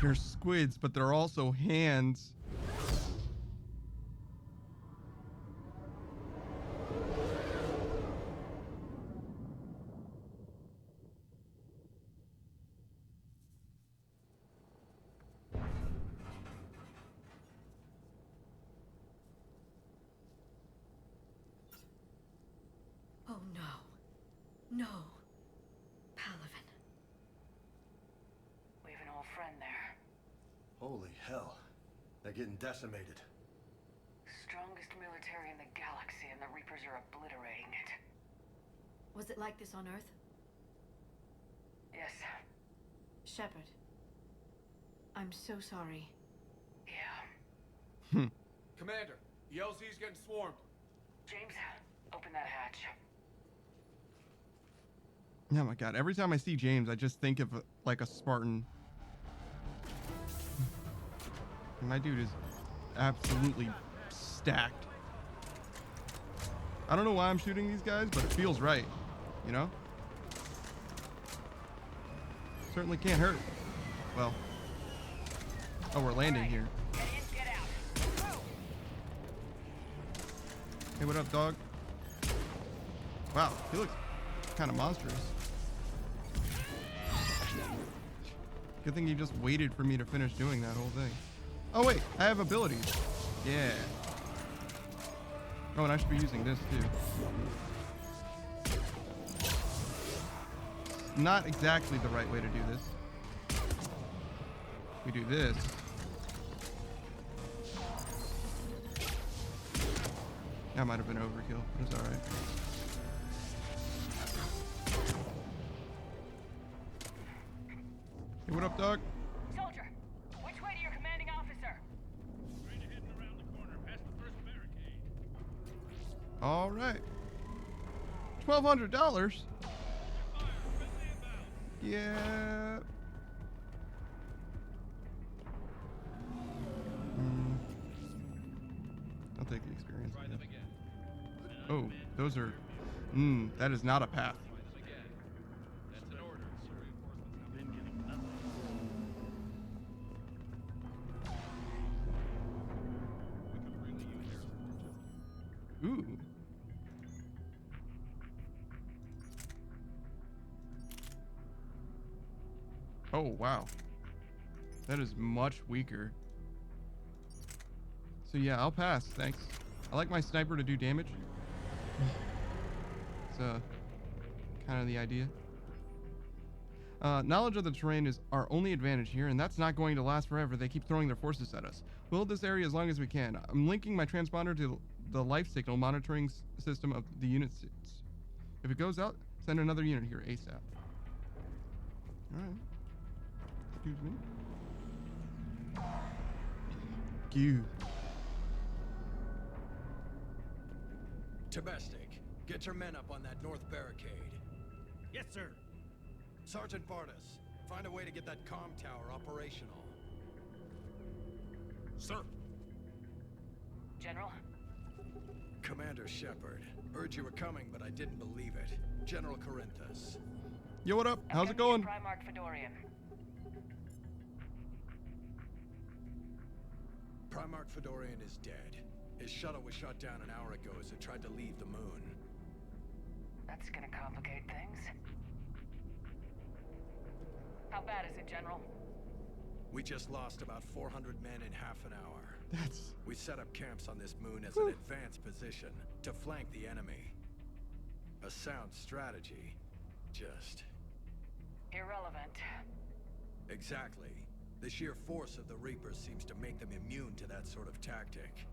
They're squids, but they're also hands. Oh no. No. Palaven. We have an old friend there. Holy hell. They're getting decimated. Strongest military in the galaxy, and the Reapers are obliterating it. Was it like this on Earth? Yes. Shepard. I'm so sorry. Yeah. Commander, the LZ's getting swarmed. James, open that hatch. Oh my god, every time I see James, I just think of like a Spartan. My dude is absolutely stacked. I don't know why I'm shooting these guys, but it feels right, you know? Certainly can't hurt. Well. Oh, we're landing here. Hey, what up, dog? Wow, he looks kind of monstrous. Good thing you just waited for me to finish doing that whole thing. Oh wait, I have abilities. Yeah. Oh, and I should be using this too. Not exactly the right way to do this. We do this. That might have been overkill. It's alright. Hey, what up, dog? Soldier, which way to your commanding officer? Straight ahead and around the corner, past the first barricade. All right. $1,200. Yeah. I'll take the experience. Oh, those are. That is not a path. Ooh. Oh, wow. That is much weaker. So yeah, I'll pass, thanks. I like my sniper to do damage. It's kind of the idea. Knowledge of the terrain is our only advantage here, and that's not going to last forever. They keep throwing their forces at us. We'll hold this area as long as we can. I'm linking my transponder to the life signal monitoring system of the units. If it goes out, send another unit here ASAP. Alright. Excuse me. You. Domestic, get your men up on that north barricade. Yes, sir. Sergeant Bartas, find a way to get that comm tower operational. Sir. General? Commander Shepard. Heard you were coming, but I didn't believe it. General Corinthus. Yo, what up? How's it going? Primarch Fedorian. Primarch Fedorian is dead. His shuttle was shot down an hour ago as it tried to leave the moon. That's gonna complicate things. How bad is it, General? We just lost about 400 men in half an hour. That's... We set up camps on this moon as an advanced position to flank the enemy. A sound strategy. Just... irrelevant. Exactly. The sheer force of the Reapers seems to make them immune to that sort of tactic.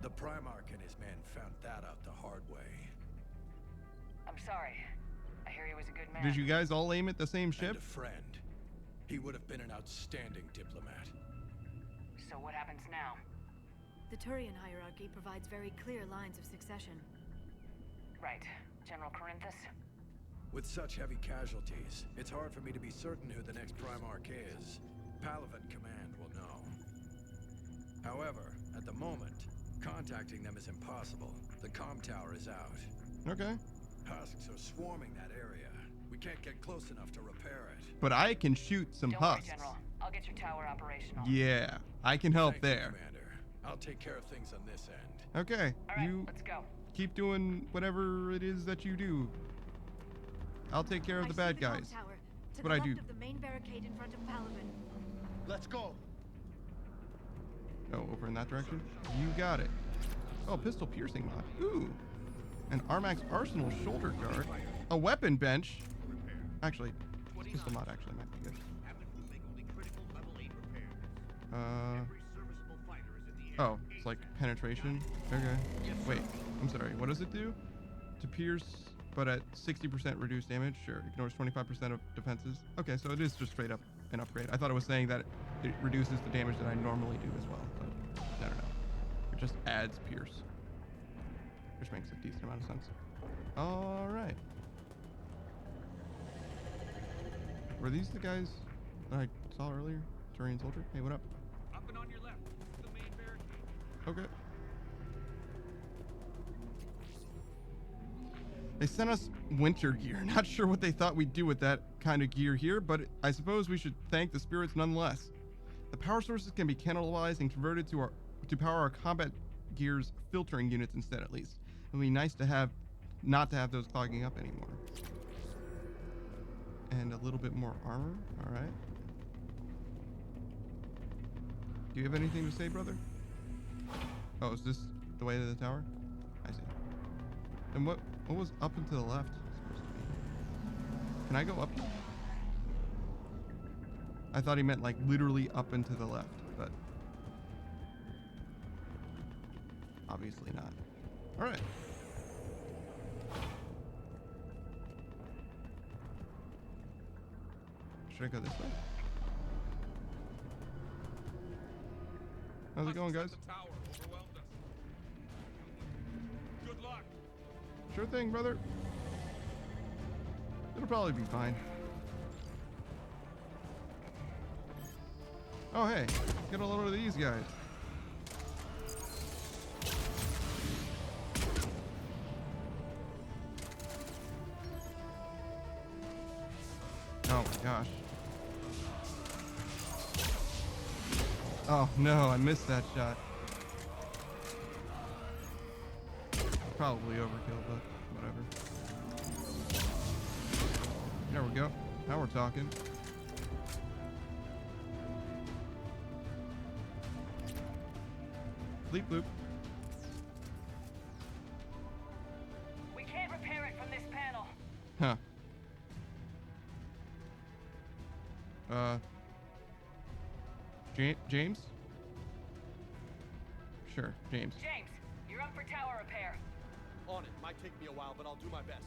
The Primarch and his men found that out the hard way. I'm sorry. I hear he was a good man. Did you guys all aim at the same ship? And a friend. He would have been an outstanding diplomat. So what happens now? The Turian hierarchy provides very clear lines of succession. Right. General Corinthus? With such heavy casualties, it's hard for me to be certain who the next Primarch is. Palaven Command will know. However, at the moment, contacting them is impossible. The comm tower is out. Okay. Husks are swarming that area. We can't get close enough to repair it. But I can shoot some Don't worry, husks. General. I'll get your tower operational. Yeah, I can help Thank you, there. Commander. I'll take care of things on this end. Okay, All right, you let's go. keep doing whatever it is that you do. I'll take care of the bad guys. That's what I do. Of the main barricade in front of Palaven. Let's go. Oh, over in that direction? You got it. Oh, pistol piercing mod. Ooh. An Armax Arsenal shoulder guard. A weapon bench. Actually, pistol mod actually might be good. Oh, it's like penetration. Okay. Wait, I'm sorry. What does it do? To pierce, but at 60% reduced damage. Sure. Ignores 25% of defenses. Okay, so it is just straight up an upgrade. I thought it was saying that it reduces the damage that I normally do as well. But I don't know. It just adds pierce, which makes a decent amount of sense. All right. Were these the guys that I saw earlier? Turian soldier? Hey, what up? Up and on your left, the main barricade. Okay. They sent us winter gear. Not sure what they thought we'd do with that kind of gear here, but I suppose we should thank the spirits nonetheless. The power sources can be canalized and converted to power our combat gear's filtering units instead, at least. It would be nice to have not to have those clogging up anymore. And a little bit more armor. All right. Do you have anything to say, brother? Oh, is this the way to the tower? I see. And what was up and to the left supposed to be? Can I go up? I thought he meant like literally up and to the left, but obviously not. All right. Should I go this way? How's it going, guys? Good luck. Sure thing, brother. It'll probably be fine. Oh, hey. Get a load of these guys. Oh my gosh. Oh no, I missed that shot. Probably overkill, but whatever. There we go. Now we're talking. Bleep bloop. We can't repair it from this panel. Huh. James? Sure, James. James, you're up for tower repair. On it. Might take me a while, but I'll do my best.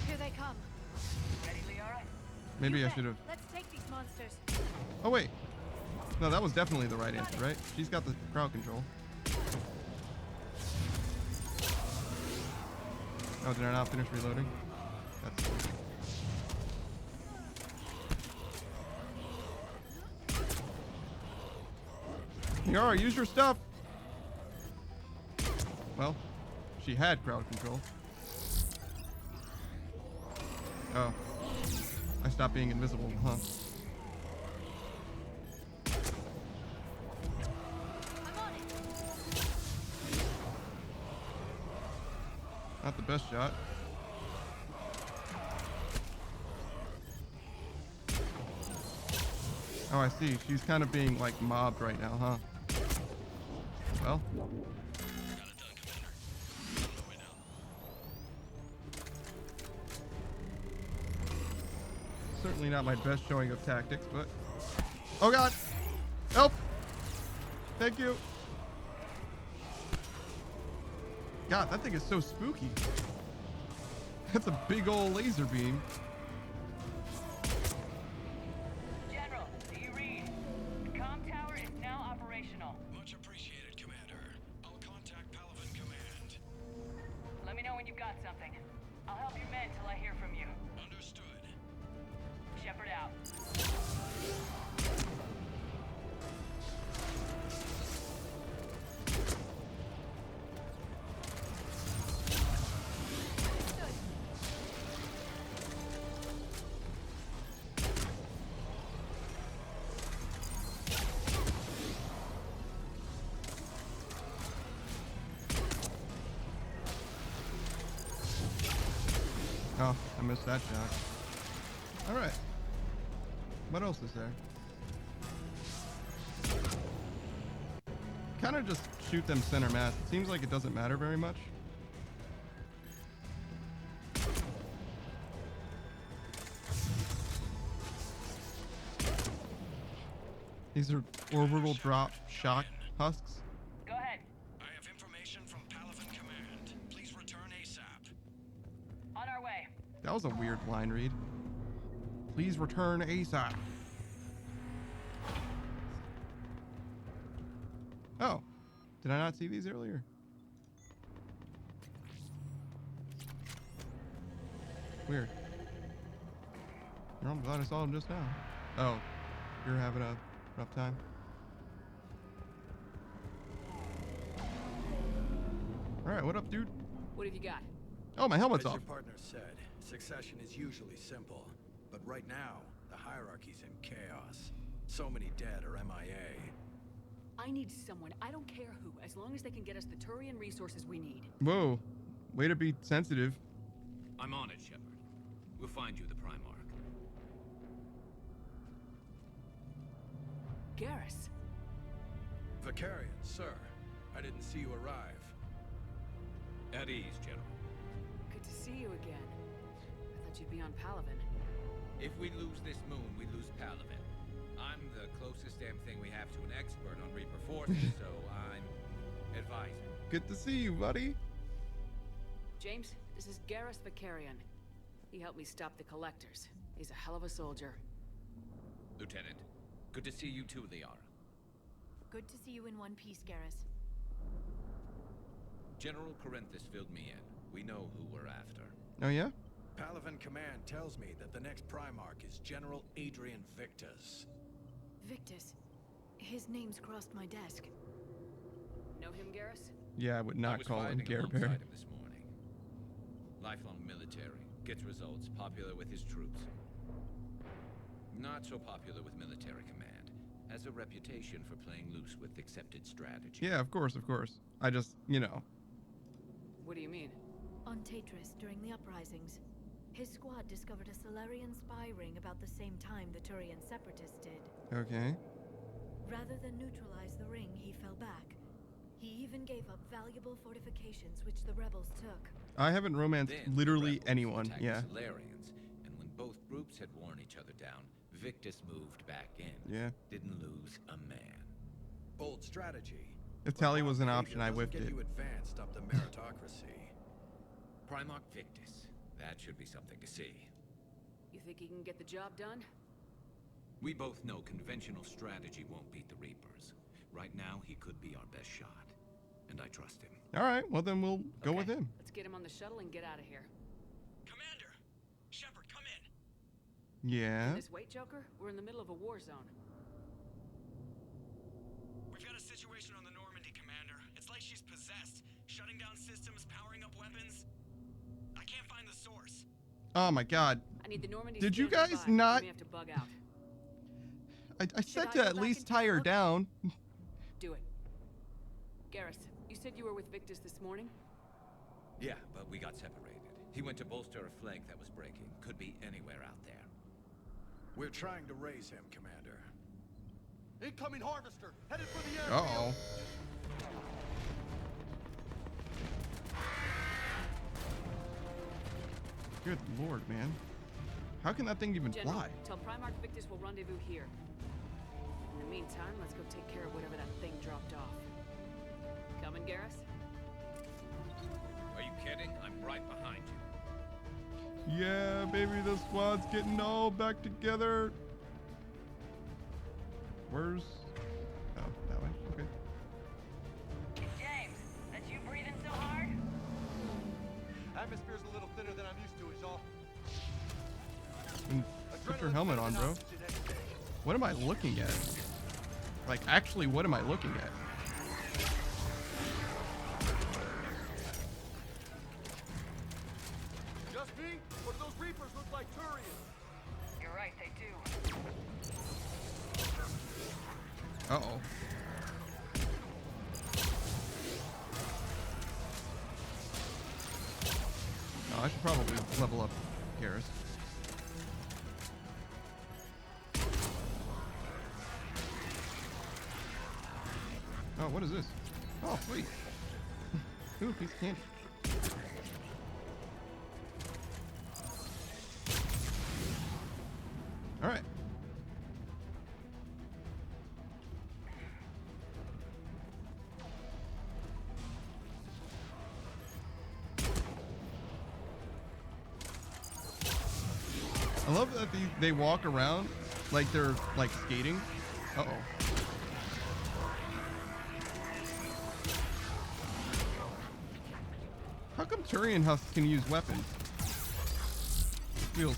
Here they come. Ready, Liara? Maybe I should have. Let's take these monsters. Oh wait. No, that was definitely the right answer, right? She's got the crowd control. Oh, did I not finish reloading? That's Yara, use your stuff. Well, she had crowd control. Oh. I stopped being invisible, huh? Not the best shot. Oh, I see. She's kind of being like mobbed right now, huh? Well. Certainly not my best showing of tactics, but... Oh god! Help! Thank you! God, that thing is so spooky. That's a big old laser beam. General, do you read? The comm tower is now operational. Much appreciated, Commander. I'll contact Palaven Command. Let me know when you've got something. I'll help your men till I hear from you. Understood. Shepard out. Oh, I missed that shot. Alright. What else is there? Kind of just shoot them center mass. It seems like it doesn't matter very much. These are orbital drop shock husks. Go ahead. I have information from Palaven Command. Please return ASAP. On our way. That was a weird line read. Please return ASAP. Oh, did I not see these earlier? Weird. I'm glad I saw them just now. Oh, you're having a rough time? Alright, what up, dude? What have you got? Oh, my helmet's As off. your partner said, succession is usually simple. But right now, the hierarchy's in chaos. So many dead are MIA. I need someone, I don't care who, as long as they can get us the Turian resources we need. Whoa, way to be sensitive. I'm on it, Shepard. We'll find you the Primarch. Garrus. Vicarian, sir. I didn't see you arrive. At ease, General. Good to see you again. I thought you'd be on Palaven. If we lose this moon, we lose Palaven. I'm the closest damn thing we have to an expert on Reaper forces, so I'm advising. Good to see you, buddy. James, this is Garrus Vicarian. He helped me stop the Collectors. He's a hell of a soldier. Lieutenant, good to see you too, Liara. Good to see you in one piece, Garrus. General Corinthus filled me in. We know who we're after. Oh, yeah? Palaven Command tells me that the next Primarch is General Adrian Victus. Victus. His name's crossed my desk. Know him, Garrus? Yeah, I would not call him Gare Bear. Him this morning. Lifelong military, gets results, popular with his troops. Not so popular with military command. Has a reputation for playing loose with accepted strategy. Yeah, of course, of course. I just, you know. What do you mean? On Tatris, during the uprisings, his squad discovered a Solarian spy ring about the same time the Turian separatists did. Okay. Rather than neutralize the ring, he fell back. He even gave up valuable fortifications which the rebels took. I haven't romanced literally anyone, yeah. The Solarians, and when both groups had worn each other down, Victus moved back in. Yeah. Didn't lose a man. Bold strategy. If Tally was an option, I whiffed get it. you advanced up the meritocracy. Primarch Victus. That should be something to see. You think he can get the job done? We both know conventional strategy won't beat the Reapers. Right now, he could be our best shot. And I trust him. Alright, well then we'll go with him. Let's get him on the shuttle and get out of here. Commander! Shepard, come in! Yeah? This wait, Joker? We're in the middle of a war zone. We've got a situation on the Normandy, Commander. It's like she's possessed. Shutting down systems, powering up weapons. I can't find the source. Oh my god. I need the Normandy. Did you standing guys by. not... We have to bug out. I said to at least tie her down. Do it. Garrus, you said you were with Victus this morning? Yeah, but we got separated. He went to bolster a flank that was breaking. Could be anywhere out there. We're trying to raise him, Commander. Incoming harvester, headed for the airfield. Uh-oh. Good lord, man. How can that thing even General, fly? tell Primarch Victus will rendezvous here. In the meantime, let's go take care of whatever that thing dropped off. Coming, Garrus? Are you kidding? I'm right behind you. Yeah, baby, the squad's getting all back together. Where's... Oh, that way. Okay. James, that's you breathing so hard? Atmosphere's a little thinner than I'm used to, is all. And put your helmet on, bro. What am I looking at? Like, actually, what am I looking at? Just me? Or do those Reapers look like Turians? You're right, they do. Uh-oh. Oh, I should probably level up Garrus. Oh, what is this? Oh, sweet. Ooh, piece of candy. All right. I love that they walk around like they're like skating. Uh-oh. How come Turian husks can use weapons? Feels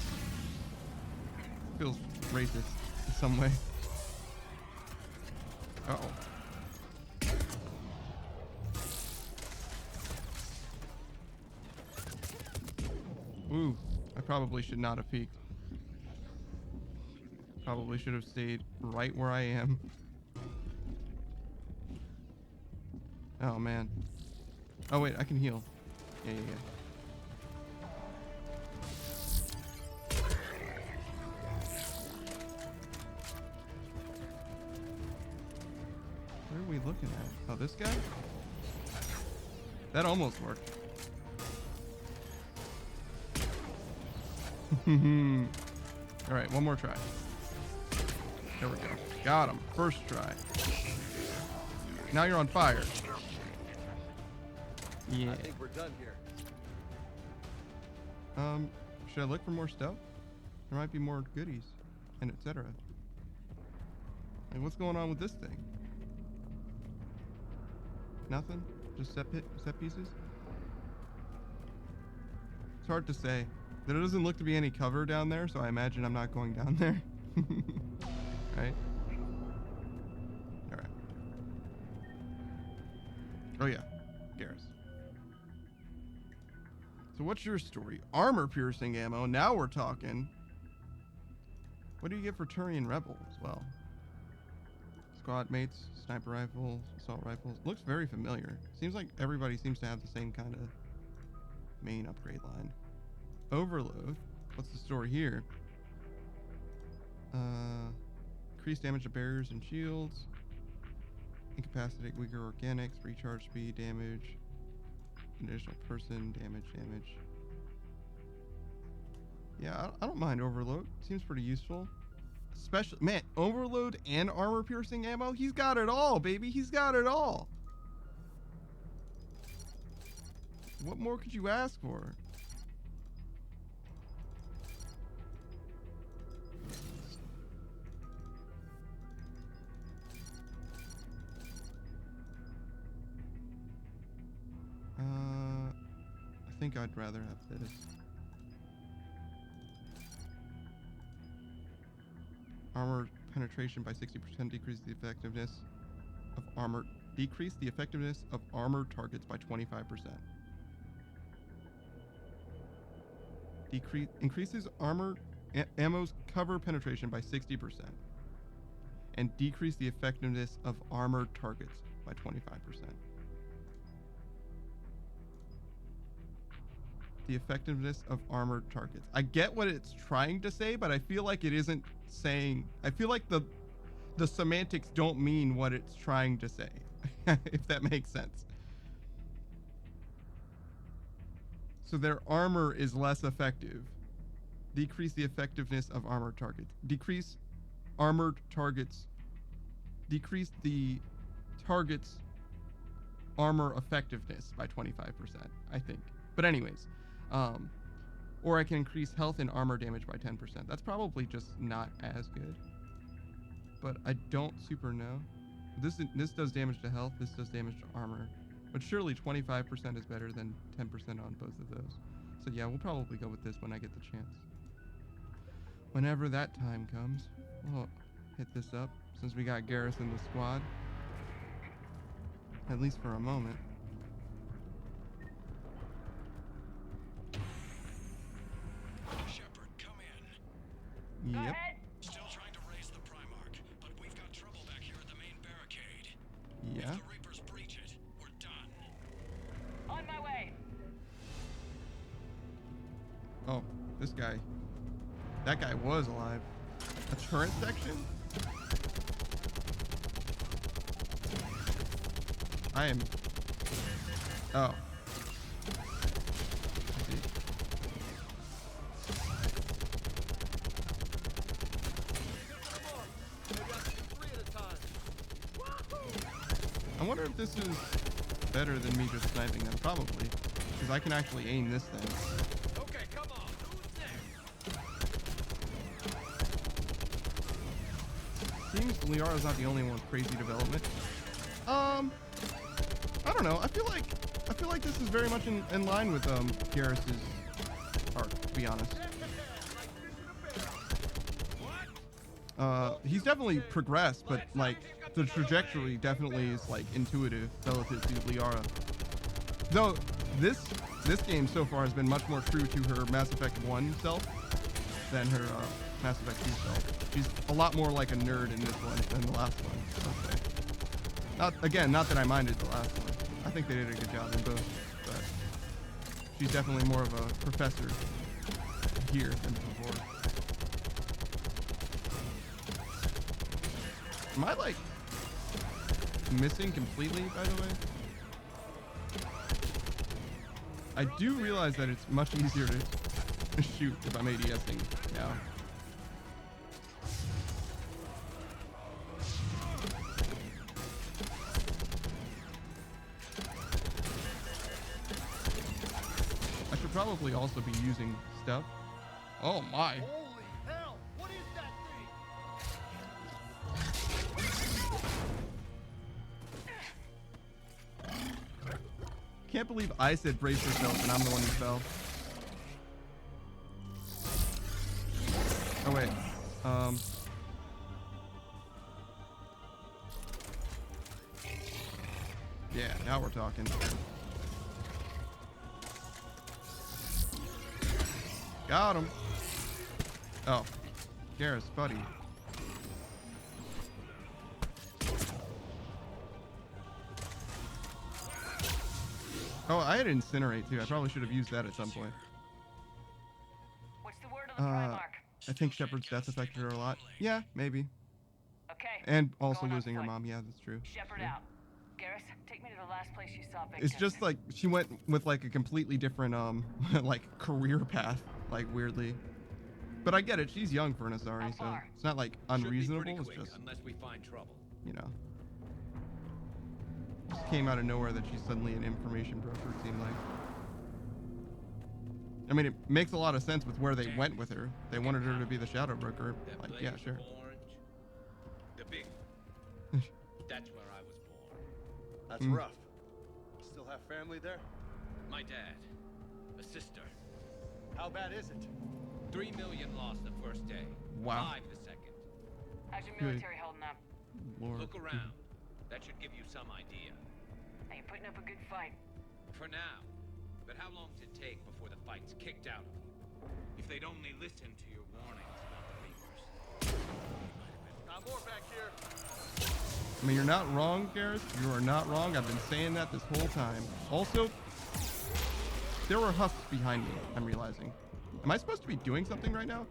racist in some way. Uh-oh. Ooh, I probably should not have peeked. Probably should have stayed right where I am. Oh, man. Oh, wait, I can heal. Yeah. Where are we looking at? Oh, this guy? That almost worked. Alright, one more try. There we go. Got him. First try. Now you're on fire. Yeah. I think we're done here. Should I look for more stuff? There might be more goodies, and etc. Like, what's going on with this thing? Nothing? Just set pieces? It's hard to say. There doesn't look to be any cover down there, so I imagine I'm not going down there. Right? Alright. Oh yeah, Garrus. So what's your story? Armor-piercing ammo, now we're talking. What do you get for Turian Rebel as well? Squad mates, sniper rifles, assault rifles. Looks very familiar. Seems like everybody seems to have the same kind of main upgrade line. Overload. What's the story here? Increase damage to barriers and shields. Incapacitate weaker organics. Recharge speed, damage. Additional person, damage. Yeah, I don't mind Overload. Seems pretty useful. Especially, man, Overload and armor-piercing ammo? He's got it all, baby. He's got it all. What more could you ask for? I think I'd rather have this. Armor penetration by 60%, decrease the effectiveness of armor. Decrease the effectiveness of armor targets by 25%. Increases ammo's cover penetration by 60%. And decrease the effectiveness of armor targets by 25%. The effectiveness of armored targets. I get what it's trying to say, but I feel like it isn't saying... I feel like the semantics don't mean what it's trying to say, if that makes sense. So their armor is less effective Decrease the effectiveness of armored targets. Decrease armored targets. Decrease the target's armor effectiveness by 25%, I think. But anyways, or I can increase health and armor damage by 10%. That's probably just not as good. But I don't super know. This does damage to health, this does damage to armor. But surely 25% is better than 10% on both of those. So yeah, we'll probably go with this when I get the chance. Whenever that time comes, we'll hit this up since we got Garrus in the squad. At least for a moment. Shepard, come in. Yep. Still trying to raise the Primarch, but we've got trouble back here at the main barricade. Yeah. If the Reapers breach it, we're done. On my way. Oh, this guy. That guy was alive. A turret section? I am... Oh. I see. I wonder if this is better than me just sniping them. Probably. Because I can actually aim this thing. Okay, come on. Who's next? Seems Liara's not the only one with crazy development. I don't know. I feel like this is very much in line with Garrus's arc, to be honest. He's definitely progressed, but like the trajectory definitely is like intuitive relative to Liara. Though this game so far has been much more true to her Mass Effect 1 self than her Mass Effect 2 self. She's a lot more like a nerd in this one than the last one, I would say. Not that I minded the last one. I think they did a good job in both, but she's definitely more of a professor here than before. Am I like missing completely, by the way? I do realize that it's much easier to shoot if I'm ADSing now. I should probably also be using stuff. Oh my. Holy hell! What is that thing? Can't believe I said brace yourself and I'm the one who fell. Oh wait. Yeah, now we're talking. Got him. Oh, Garrus, buddy. Oh, I had Incinerate too. I probably should have used that at some point. What's the word on the Primarch? I think Shepard's death affected her a lot. Yeah, maybe. Okay. And also going on losing her foot. mom. Yeah, that's true. Shepard Sure. out. Garrus, take me to the last place you saw Victor. It's just like she went with like a completely different like career path, like weirdly. But I get it. She's young for an Asari, so it's not like unreasonable. It's just unless we find trouble. You know. Just came out of nowhere that she's suddenly an information broker, it seemed like. I mean, it makes a lot of sense with where they went with her. They wanted her to be the shadow broker. Like, yeah, sure. Orange. The big. That's where I was born. That's rough. Still have family there? My dad. A sister. How bad is it? 3 million lost the first day. Wow. 5 the second. How's your Good. military holding up? Lord. Look around. That should give you some idea. Are you putting up a good fight? For now. But how long does it take before the fight's kicked out of you? If they'd only listen to your warnings about the Reapers. Got more back here. I mean, you're not wrong, Garrus. You are not wrong. I've been saying that this whole time. Also, there were husks behind me, I'm realizing. Am I supposed to be doing something right now?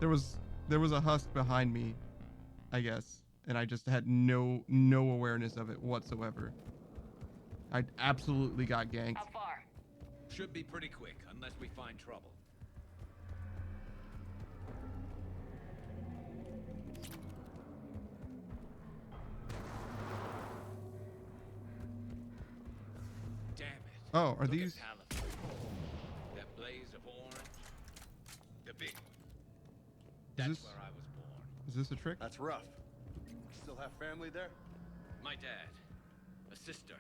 There was a husk behind me, I guess, and I just had no awareness of it whatsoever. I absolutely got ganked. How far? Should be pretty quick, unless we find trouble. Damn it. Oh, are Look these? at Palace. That blaze of orange. The big one. That's where I was born. Is this a trick? That's rough. Still have family there? My dad. A sister.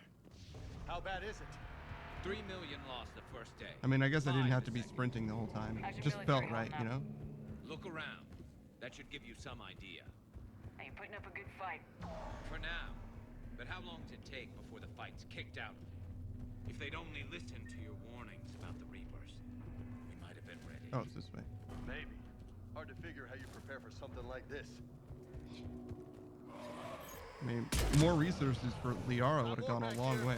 How bad is it? 3 million lost the first day. I mean, I guess I didn't have to be sprinting the whole time. It just felt right, you know? Look around. That should give you some idea. Now you're putting up a good fight. For now. But how long does it take before the fight's kicked out of it? If they'd only listened to your warnings about the Reapers, we might have been ready. Oh, it's this way. Maybe. Hard to figure how you prepare for something like this. I mean, more resources for Liara would have gone a long way.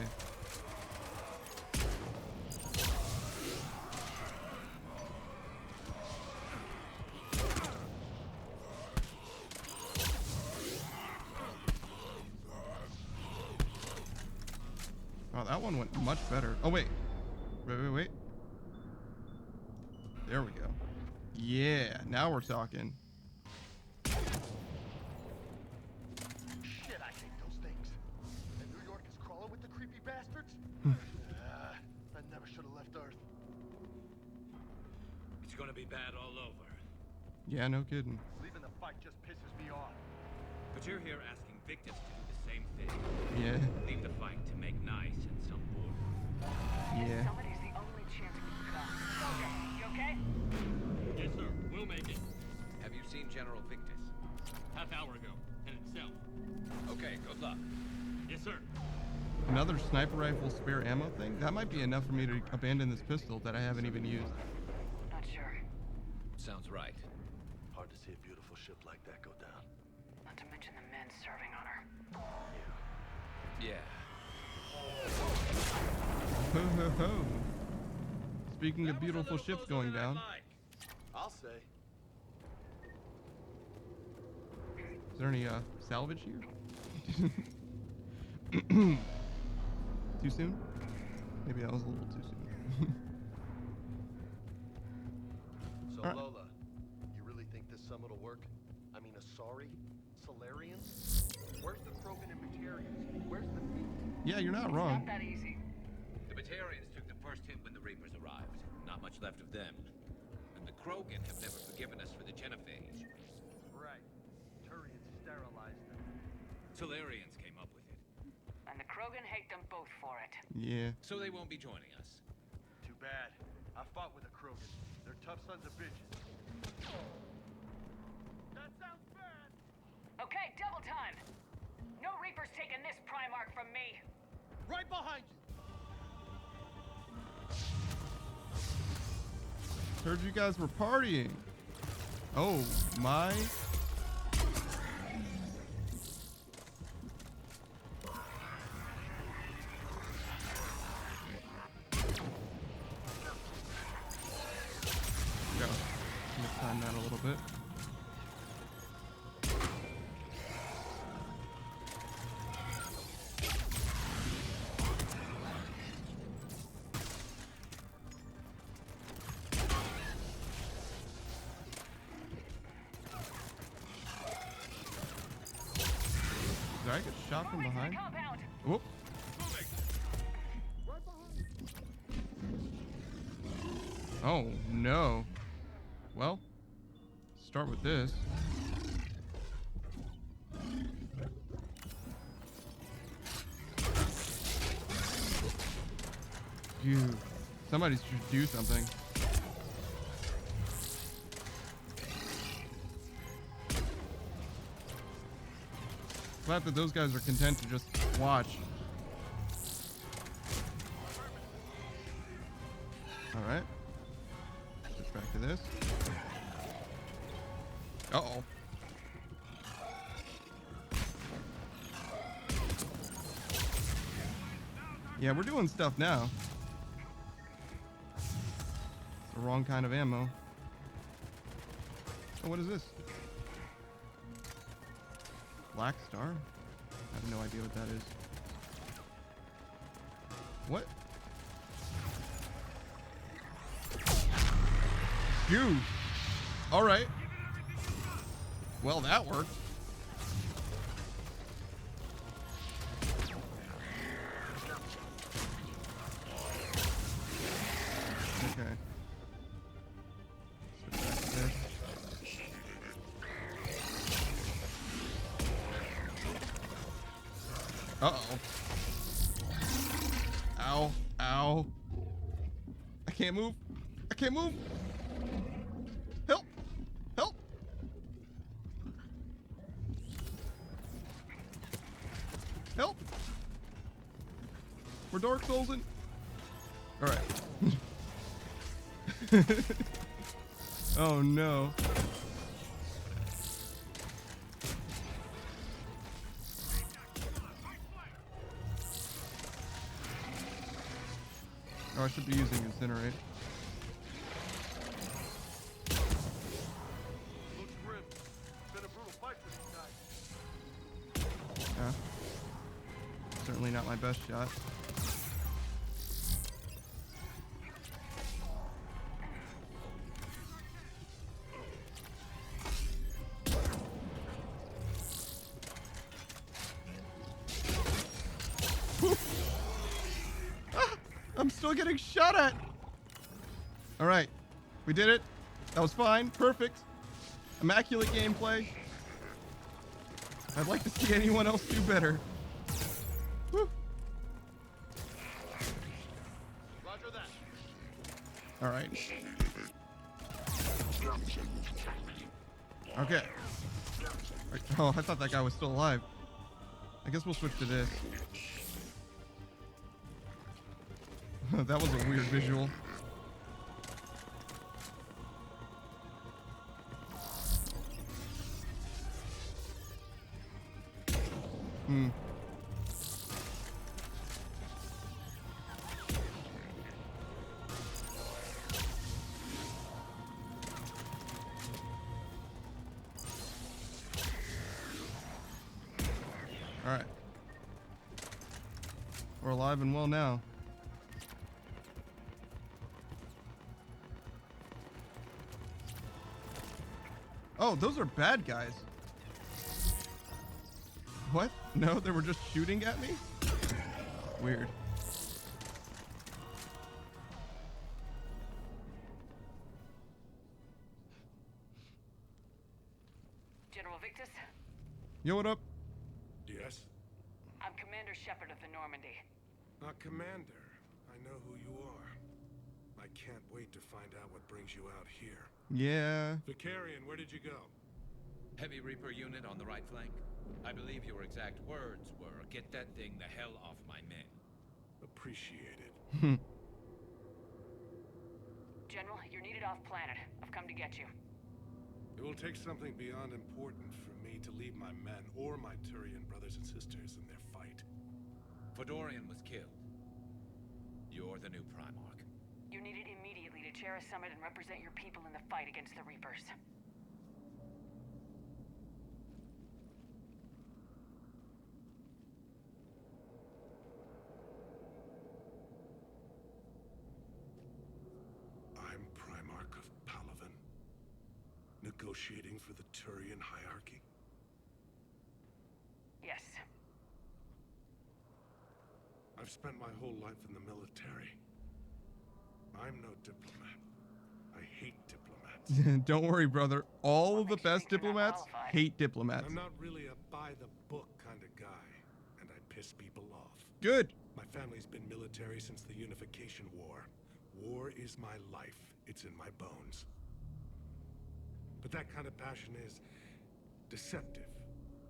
Oh, that one went much better. Oh, wait. Wait. There we go. Yeah, now we're talking. Shit, I hate those things. And New York is crawling with the creepy bastards? I never should have left Earth. It's gonna be bad all over. Yeah, no kidding. Leaving the fight just pisses me off. But you're here asking Victus to do the same thing. Yeah. Leave the fight to make nice and some order. Yeah. Somebody's the only chance we've got. Soldier, you okay? Yes, sir. We'll make it. Have you seen General Victus? Half hour ago. Headed south. Okay, good luck. Yes, sir. Another sniper rifle spare ammo thing? That might be enough for me to abandon this pistol that I haven't even used. Not sure. Sounds right. Hard to see a beautiful ship like that go down. Not to mention the men serving on her. Yeah. Ho ho ho. Speaking of beautiful ships going down. I'll say. Is there any salvage here? Too soon? Maybe that was a little too soon. So Alright. Lola, you really think this summit will work? I mean, Asari? Solarians? Where's the Krogan and Batarians? Where's the meat? Yeah, you're not wrong. Not that easy. The Batarians took the first hit when the Reapers arrived. Not much left of them. And the Krogan have never forgiven us for the Genophage. Right. Turians sterilized them. Solarians came up with it. And the Krogan hate them both for it. Yeah. So they won't be joining us. Too bad. I fought with the Krogan. They're tough sons of bitches. That sounds bad. Okay, double time. No Reapers taking this Primarch from me. Right behind you. Heard you guys were partying. Oh my. Go. Let's time that a little bit. Did I get shot from behind? Whoop. Oh, no. Well, start with this. Dude, somebody should do something. Glad that those guys are content to just watch. Alright. Switch back to this. Uh-oh. Yeah, we're doing stuff now. It's the wrong kind of ammo. Oh, what is this? Black Star? I have no idea what that is. What? Phew. All right. Well, that worked. Okay. Uh-oh. Ow. Ow. I can't move. I can't move. Help. Help. Help. We're Dark Soulsing. All right. Oh no. Oh, I should be using Incinerate. Looks grim. Been a brutal fight for these guys. Yeah. Certainly not my best shot. I'm still getting shot at. All right, we did it. That was fine. Perfect. Immaculate gameplay. I'd like to see anyone else do better. Woo. Roger that. All right. Okay. Oh, I thought that guy was still alive. I guess we'll switch to this. That was a weird visual. Hmm. All right. We're alive and well now. Oh, those are bad guys. What? No, they were just shooting at me? Weird. General Victus? Yo, what up? Yes? I'm Commander Shepard of the Normandy. Commander, I know who you are. I can't wait to find out what brings you out here. Yeah. Vicarian, where did you go? Heavy Reaper unit on the right flank. I believe your exact words were, "Get that thing the hell off my men." Appreciated. General, you're needed off planet. I've come to get you. It will take something beyond important for me to leave my men or my Turian brothers and sisters in their fight. Fedorian was killed. You're the new Primarch. You're needed immediately to chair a summit and represent your people in the fight against the Reapers. I'm Primarch of Palaven, negotiating for the Turian hierarchy. Yes. I've spent my whole life in the military. I'm no diplomat. I hate diplomats. Don't worry, brother. All of the best diplomats hate diplomats. I'm not really a by-the-book kind of guy, and I piss people off. Good. My family's been military since the Unification War. War is my life. It's in my bones. But that kind of passion is deceptive.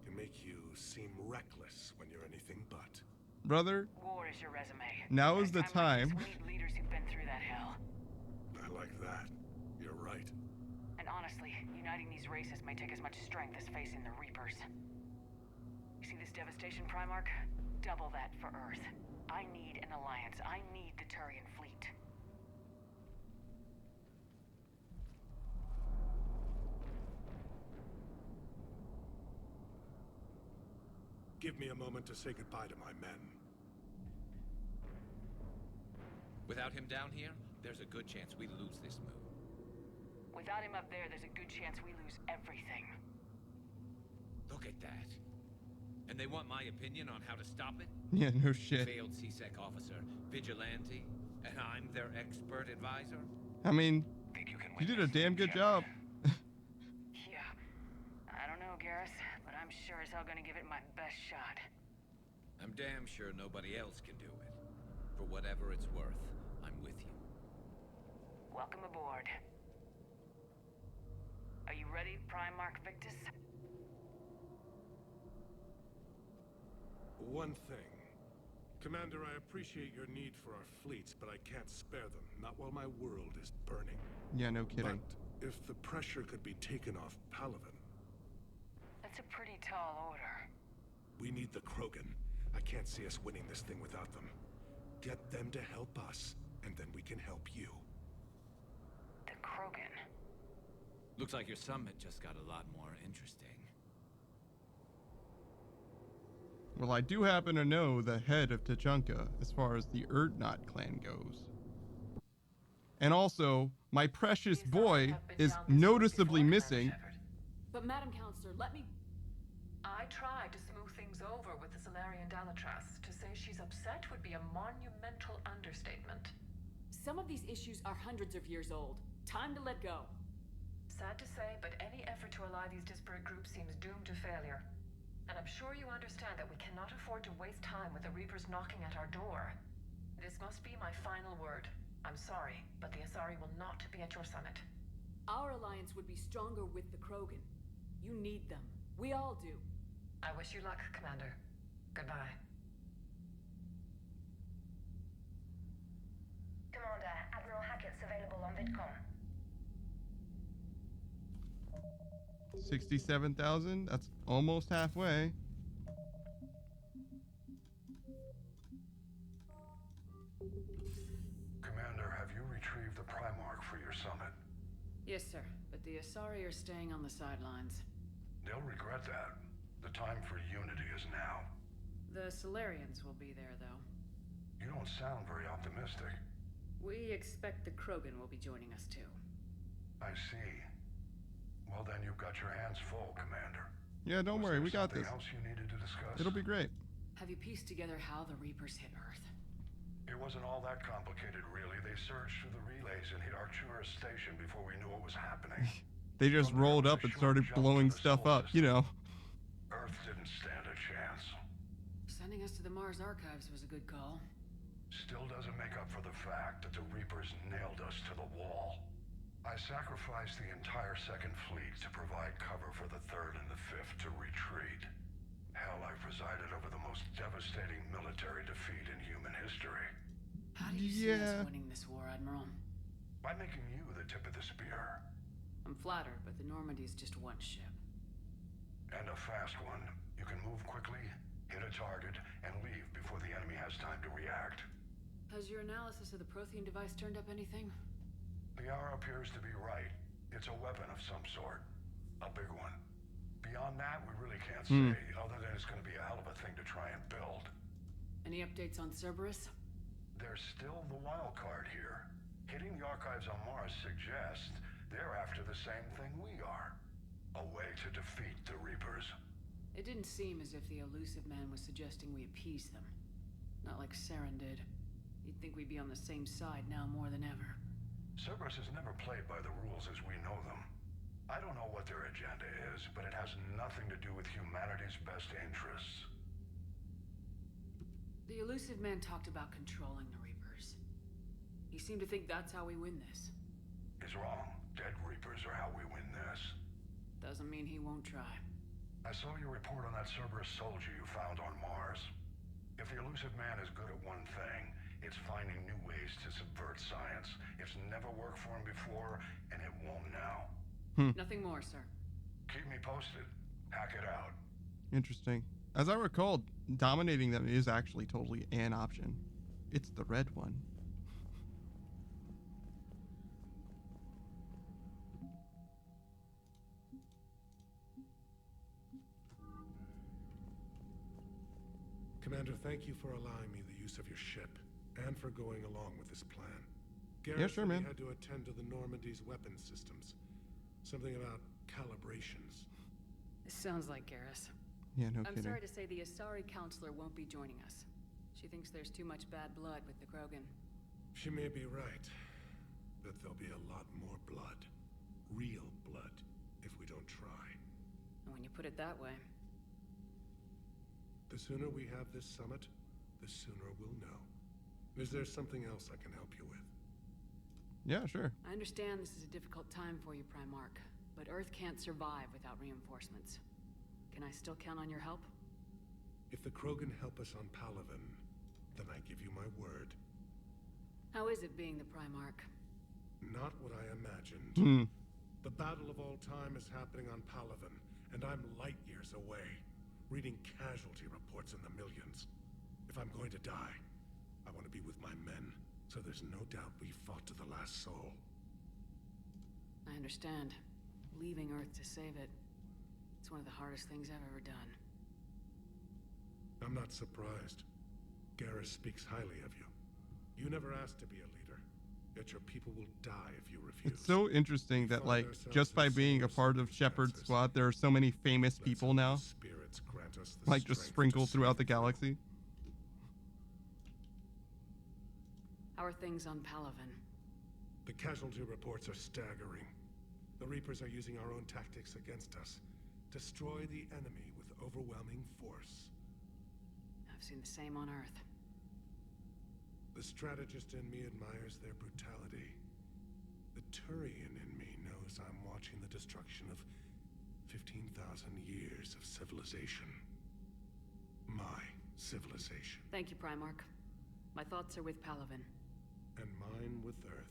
Can make you seem reckless when you're anything but. Brother, War is your resume. now is the time. We need leaders who've been through that hell. I like that. You're right. And honestly, uniting these races may take as much strength as facing the Reapers. You see this devastation, Primarch? Double that for Earth. I need an alliance. I need the Turian fleet. Give me a moment to say goodbye to my men. Without him down here, there's a good chance we lose this move. Without him up there, there's a good chance we lose everything. Look at that. And they want my opinion on how to stop it? Yeah, no shit. Failed CSEC officer, vigilante, and I'm their expert advisor? I mean, you did a damn good job. Yeah. I don't know, Garrus, but I'm sure as hell gonna give it my best shot. I'm damn sure nobody else can do it. For whatever it's worth, I'm with you. Welcome aboard. Are you ready, Primarch Victus? One thing. Commander, I appreciate your need for our fleets, but I can't spare them. Not while my world is burning. Yeah, no kidding. But if the pressure could be taken off Palaven... That's a pretty tall order. We need the Krogan. I can't see us winning this thing without them. Get them to help us, and then we can help you. The Krogan. Looks like your summit just got a lot more interesting. Well, I do happen to know the head of Tachanka as far as the Erdnot clan goes. And also, my precious boy is noticeably missing. But Madam Counselor, let me... I tried to smooth things over with the Solarian Dalatras. To say she's upset would be a monumental understatement. Some of these issues are hundreds of years old. Time to let go. Sad to say, but any effort to ally these disparate groups seems doomed to failure. And I'm sure you understand that we cannot afford to waste time with the Reapers knocking at our door. This must be my final word. I'm sorry, but the Asari will not be at your summit. Our alliance would be stronger with the Krogan. You need them. We all do. I wish you luck, Commander. Goodbye. Commander, Admiral Hackett's available on VidCom. 67,000? That's almost halfway. Commander, have you retrieved the Primarch for your summit? Yes, sir. But the Asari are staying on the sidelines. They'll regret that. The time for unity is now. The Solarians will be there, though. You don't sound very optimistic. We expect the Krogan will be joining us, too. I see. Well, then you've got your hands full, Commander. Yeah, don't worry, we got this. Something else you needed to discuss? It'll be great. Have you pieced together how the Reapers hit Earth? It wasn't all that complicated, really. They surged through the relays and hit Arcturus Station before we knew what was happening. They just rolled up and started blowing stuff up, you know. Earth didn't stand a chance. Sending us to the Mars Archives was a good call. Still doesn't make up for the fact that the Reapers nailed us to the wall. I sacrificed the entire Second Fleet to provide cover for the Third and the Fifth to retreat. Hell, I presided over the most devastating military defeat in human history. How do you see us winning this war, Admiral? By making you the tip of the spear. I'm flattered, but the Normandy's just one ship. And a fast one. You can move quickly, hit a target, and leave before the enemy has time to react. Has your analysis of the Prothean device turned up anything? The hour appears to be right. It's a weapon of some sort. A big one. Beyond that, we really can't say, other than it's going to be a hell of a thing to try and build. Any updates on Cerberus? There's still the wild card here. Hitting the archives on Mars suggests they're after the same thing we are. A way to defeat the Reapers. It didn't seem as if the elusive man was suggesting we appease them. Not like Saren did. You'd think we'd be on the same side now more than ever. Cerberus has never played by the rules as we know them. I don't know what their agenda is, but it has nothing to do with humanity's best interests. The elusive man talked about controlling the Reapers. He seemed to think that's how we win this. He's wrong. Dead Reapers are how we win this. Doesn't mean he won't try. I saw your report on that Cerberus soldier you found on Mars. If the elusive man is good at one thing, it's finding new ways to subvert science. It's never worked for him before, and it won't now. Nothing more, sir. Keep me posted. Hack it out. Interesting. As I recall, dominating them is actually totally an option. It's the red one. Commander, thank you for allowing me the use of your ship, and for going along with this plan. Garrus Yeah, sure, man. had to attend to the Normandy's weapons systems. Something about calibrations. This sounds like Garrus. Yeah, no I'm kidding. sorry to say the Asari counselor won't be joining us. She thinks there's too much bad blood with the Krogan. She may be right, but there'll be a lot more blood. Real blood, if we don't try. And when you put it that way. The sooner we have this summit, the sooner we'll know. Is there something else I can help you with? Yeah, sure. I understand this is a difficult time for you, Primarch, but Earth can't survive without reinforcements. Can I still count on your help? If the Krogan help us on Palaven, then I give you my word. How is it being the Primarch? Not what I imagined. Hmm. The battle of all time is happening on Palaven, and I'm light years away, reading casualty reports in the millions. If I'm going to die, I want to be with my men, so there's no doubt we fought to the last soul. I understand. Leaving Earth to save it. It's one of the hardest things I've ever done. I'm not surprised. Garrus speaks highly of you. You never asked to be a leader, yet your people will die if you refuse. It's so interesting that, like, just by being a part of Shepard's squad, there are so many famous people now. Spirits grant us the Like, just strength sprinkled to throughout the galaxy. How are things on Palaven? The casualty reports are staggering. The Reapers are using our own tactics against us. Destroy the enemy with overwhelming force. I've seen the same on Earth. The strategist in me admires their brutality. The Turian in me knows I'm watching the destruction of 15,000 years of civilization. My civilization. Thank you, Primarch. My thoughts are with Palaven. And mine with Earth.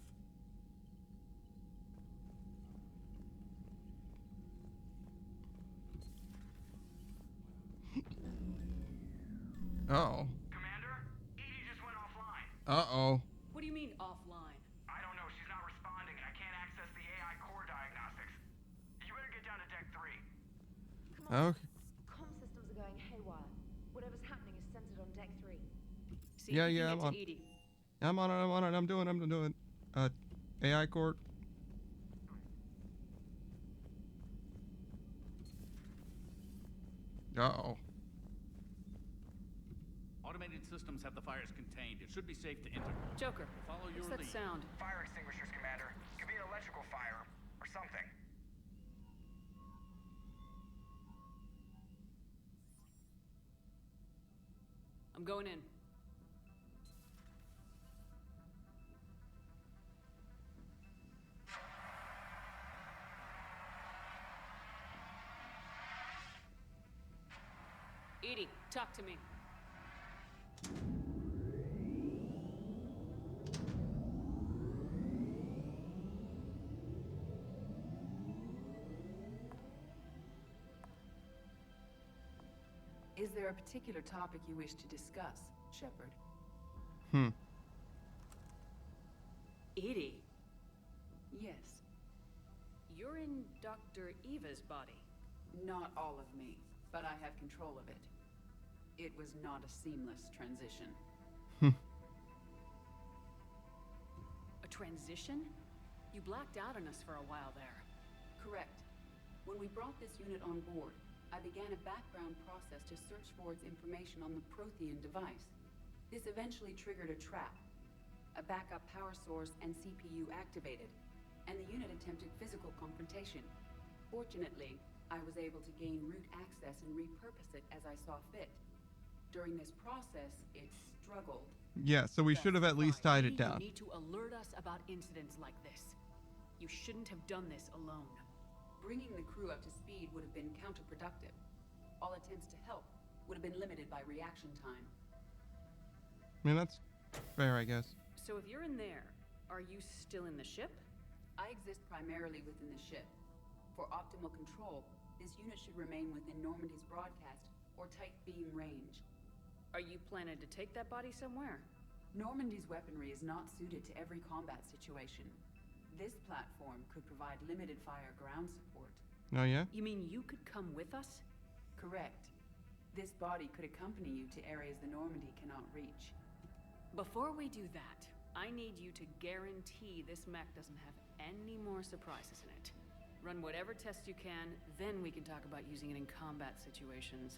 Uh-oh. Commander, Edie just went offline. Uh-oh. What do you mean, offline? I don't know. She's not responding, and I can't access the AI core diagnostics. You better get down to Deck 3. Okay. Comm systems are going haywire. Whatever's happening is centered on Deck 3. See Yeah, if you yeah, can I'm get on. to Edie. I'm on it. I'm doing it. AI court. Uh-oh. Automated systems have the fires contained. It should be safe to enter. Joker, Follow your what's that lead. sound? Fire extinguishers, Commander. Could be an electrical fire, or something. I'm going in. Edie, talk to me. Is there a particular topic you wish to discuss, Shepard? Edie, Yes. you're in Dr. Eva's body. Not all of me, but I have control of it. It was not a seamless transition. A transition? You blacked out on us for a while there. Correct. When we brought this unit on board, I began a background process to search for its information on the Prothean device. This eventually triggered a trap. A backup power source and CPU activated, and the unit attempted physical confrontation. Fortunately, I was able to gain root access and repurpose it as I saw fit. During this process, it struggled. Yeah, so we should have at least tied it down. You need to alert us about incidents like this. You shouldn't have done this alone. Bringing the crew up to speed would have been counterproductive. All attempts to help would have been limited by reaction time. I mean, that's fair, I guess. So if you're in there, are you still in the ship? I exist primarily within the ship. For optimal control, this unit should remain within Normandy's broadcast or tight beam range. Are you planning to take that body somewhere? Normandy's weaponry is not suited to every combat situation. This platform could provide limited fire ground support. Oh, yeah? You mean you could come with us? Correct. This body could accompany you to areas the Normandy cannot reach. Before we do that, I need you to guarantee this mech doesn't have any more surprises in it. Run whatever tests you can, then we can talk about using it in combat situations.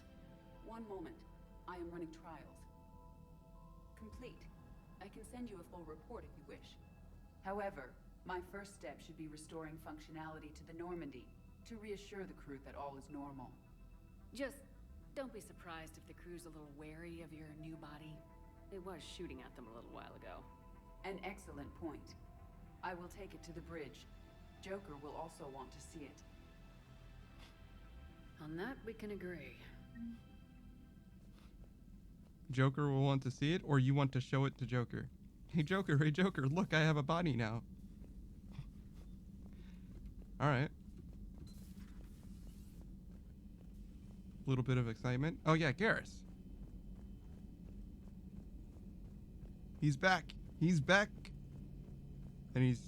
One moment. I am running trials. Complete. I can send you a full report if you wish. However, my first step should be restoring functionality to the Normandy, to reassure the crew that all is normal. Just don't be surprised if the crew's a little wary of your new body. It was shooting at them a little while ago. An excellent point. I will take it to the bridge. Joker will also want to see it. On that, we can agree. Joker will want to see it, or you want to show it to Joker? Hey Joker, look, I have a body now. Alright. Little bit of excitement. Oh yeah, Garrus. He's back. He's back. And he's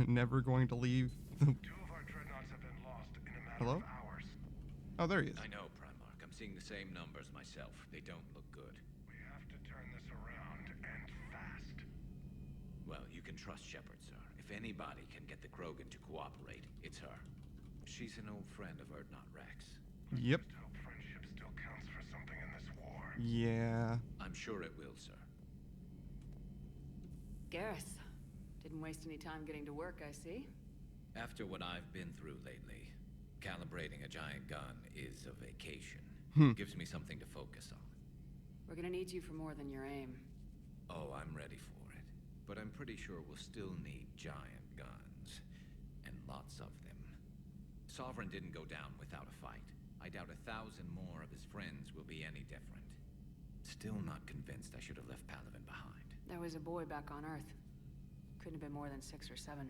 never going to leave. 2 of our dreadnoughts have been lost in a matter Hello? of hours. Oh, there he is. I know, Primarch. I'm seeing the same numbers myself. They don't look good. We have to turn this around, and fast. Well, you can trust Shepard, sir. If anybody can get the Krogan to cooperate, it's her. She's an old friend of Urdnot Rex. Yep. I hope friendship still counts for something in this war. Yeah. I'm sure it will, sir. Garrus, didn't waste any time getting to work, I see. After what I've been through lately, calibrating a giant gun is a vacation. Gives me something to focus on. We're gonna need you for more than your aim. Oh, I'm ready for it. But I'm pretty sure we'll still need giant guns. And lots of them. Sovereign didn't go down without a fight. I doubt 1,000 more of his friends will be any different. Still not convinced I should have left Palaven behind. There was a boy back on Earth. Couldn't have been more than 6 or 7.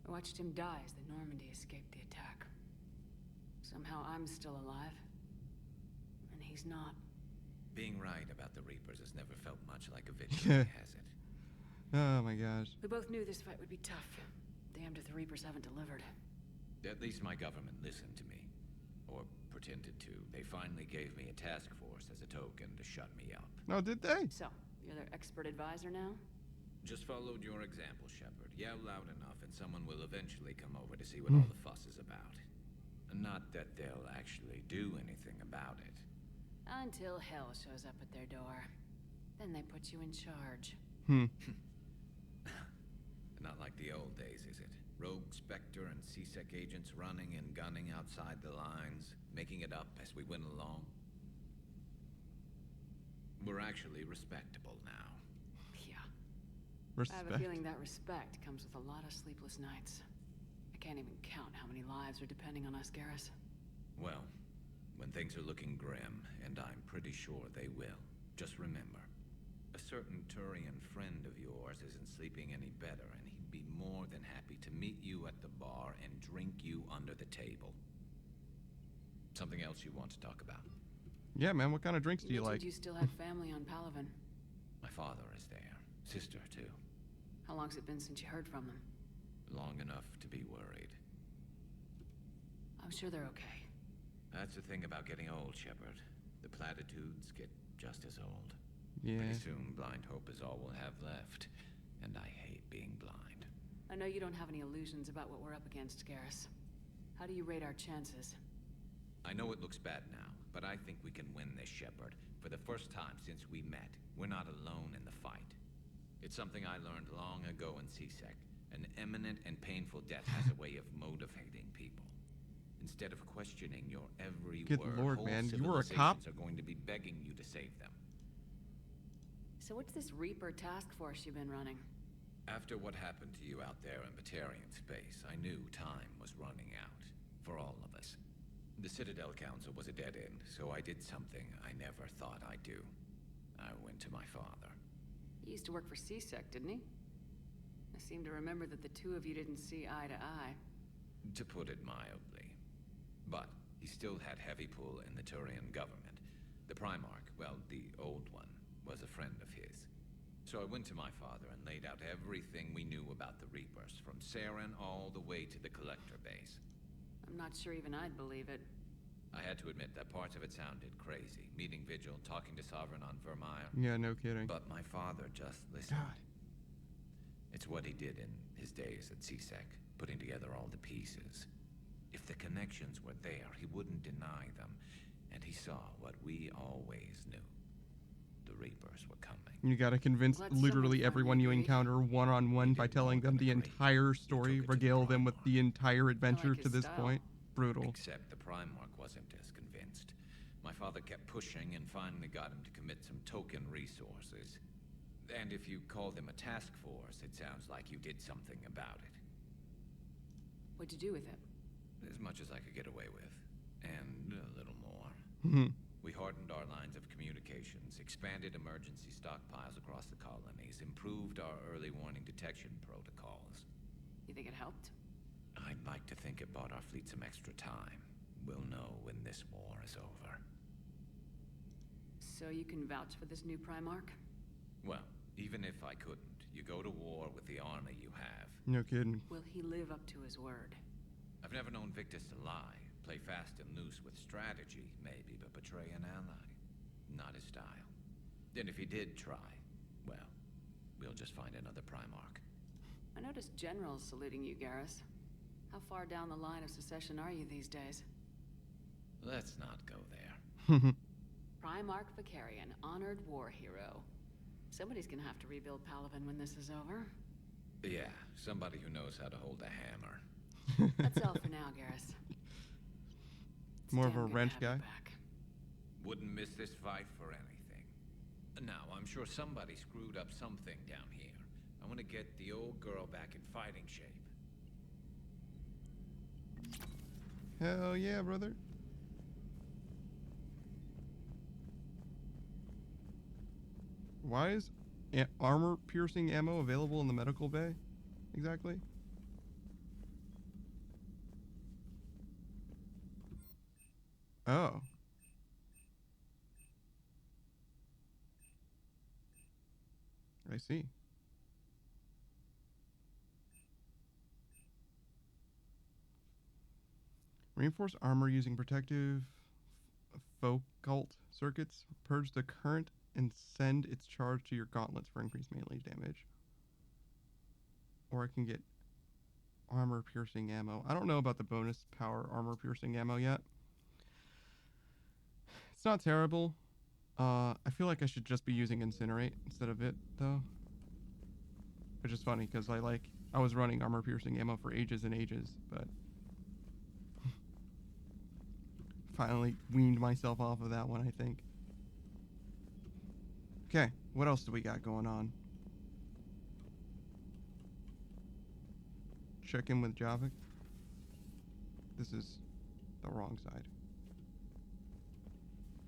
I watched him die as the Normandy escaped the attack. Somehow I'm still alive. And he's not. Being right about the Reapers has never felt much like a victory, has it? Oh my gosh. We both knew this fight would be tough. Damned if the Reapers haven't delivered. At least my government listened to me. Or pretended to. They finally gave me a task force as a token to shut me up. Oh, did they? So, you're their expert advisor now? Just followed your example, Shepard. Yell loud enough and someone will eventually come over to see what all the fuss is about. Not that they'll actually do anything about it. Until hell shows up at their door. Then they put you in charge. Not like the old days, is it? Rogue Spectre and C-Sec agents running and gunning outside the lines, making it up as we went along. We're actually respectable now. Yeah. Respect. I have a feeling that respect comes with a lot of sleepless nights. I can't even count how many lives are depending on us, Garrus. Well, when things are looking grim, and I'm pretty sure they will, just remember, a certain Turian friend of yours isn't sleeping any better, and he'd be more than happy to meet you at the bar and drink you under the table. Something else you want to talk about? Yeah, man, what kind of drinks do you like? You still have family on Palaven. My father is there. Sister, too. How long's it been since you heard from them? Long enough to be worried. I'm sure they're okay. That's the thing about getting old, Shepard. The platitudes get just as old. Yeah. Pretty soon, blind hope is all we'll have left. And I hate being blind. I know you don't have any illusions about what we're up against, Garrus. How do you rate our chances? I know it looks bad now, but I think we can win this, Shepard. For the first time since we met, we're not alone in the fight. It's something I learned long ago in C-Sec. An imminent and painful death has a way of motivating people. Instead of questioning your every Good word, Lord, whole man, you were a cop? civilizations are going to be begging you to save them. So what's this Reaper task force you've been running? After what happened to you out there in Batarian space, I knew time was running out. For all of us. The Citadel Council was a dead end, so I did something I never thought I'd do. I went to my father. He used to work for C-Sec, didn't he? I seem to remember that the two of you didn't see eye to eye. To put it mildly. But he still had heavy pull in the Turian government. The Primarch, well, the old one, was a friend of his. So I went to my father and laid out everything we knew about the Reapers, from Saren all the way to the Collector base. I'm not sure even I'd believe it. I had to admit that parts of it sounded crazy. Meeting Vigil, talking to Sovereign on Vermeer. Yeah, no kidding. But my father just listened. God. It's what he did in his days at C-Sec. putting together all the pieces. If the connections were there, he wouldn't deny them, and he saw what we always knew. The Reapers were coming. You gotta convince literally everyone you encounter one-on-one by telling them the entire story, regale them with the entire adventure to this point. Brutal. Except the Primarch wasn't as convinced. My father kept pushing and finally got him to commit some token resources. And if you call them a task force, it sounds like you did something about it. What'd you do with it? As much as I could get away with. And a little more. We hardened our lines of communications, expanded emergency stockpiles across the colonies, improved our early warning detection protocols. You think it helped? I'd like to think it bought our fleet some extra time. We'll know when this war is over. So you can vouch for this new Primarch? Well, even if I couldn't, you go to war with the army you have. No kidding. Will he live up to his word? I've never known Victus to lie. Play fast and loose with strategy, maybe, but betray an ally. Not his style. And if he did try, well, we'll just find another Primarch. I noticed generals saluting you, Garrus. How far down the line of secession are you these days? Let's not go there. Primarch Vicarian, honored war hero. Somebody's gonna have to rebuild Palaven when this is over. Yeah, somebody who knows how to hold a hammer. That's all for now, Garrus. More of a wrench guy. Wouldn't miss this fight for anything. Now, I'm sure somebody screwed up something down here. I want to get the old girl back in fighting shape. Hell yeah, brother. Why is armor-piercing ammo available in the medical bay? Exactly. Oh. I see. Reinforce armor using protective Focult circuits. Purge the current and send its charge to your gauntlets for increased melee damage. Or I can get armor-piercing ammo. I don't know about the bonus power armor-piercing ammo yet. It's not terrible. I feel like I should just be using Incinerate instead of it, though. Which is funny, because I was running armor-piercing ammo for ages and ages, but finally weaned myself off of that one, I think. Okay, what else do we got going on? Check in with Javik. This is the wrong side.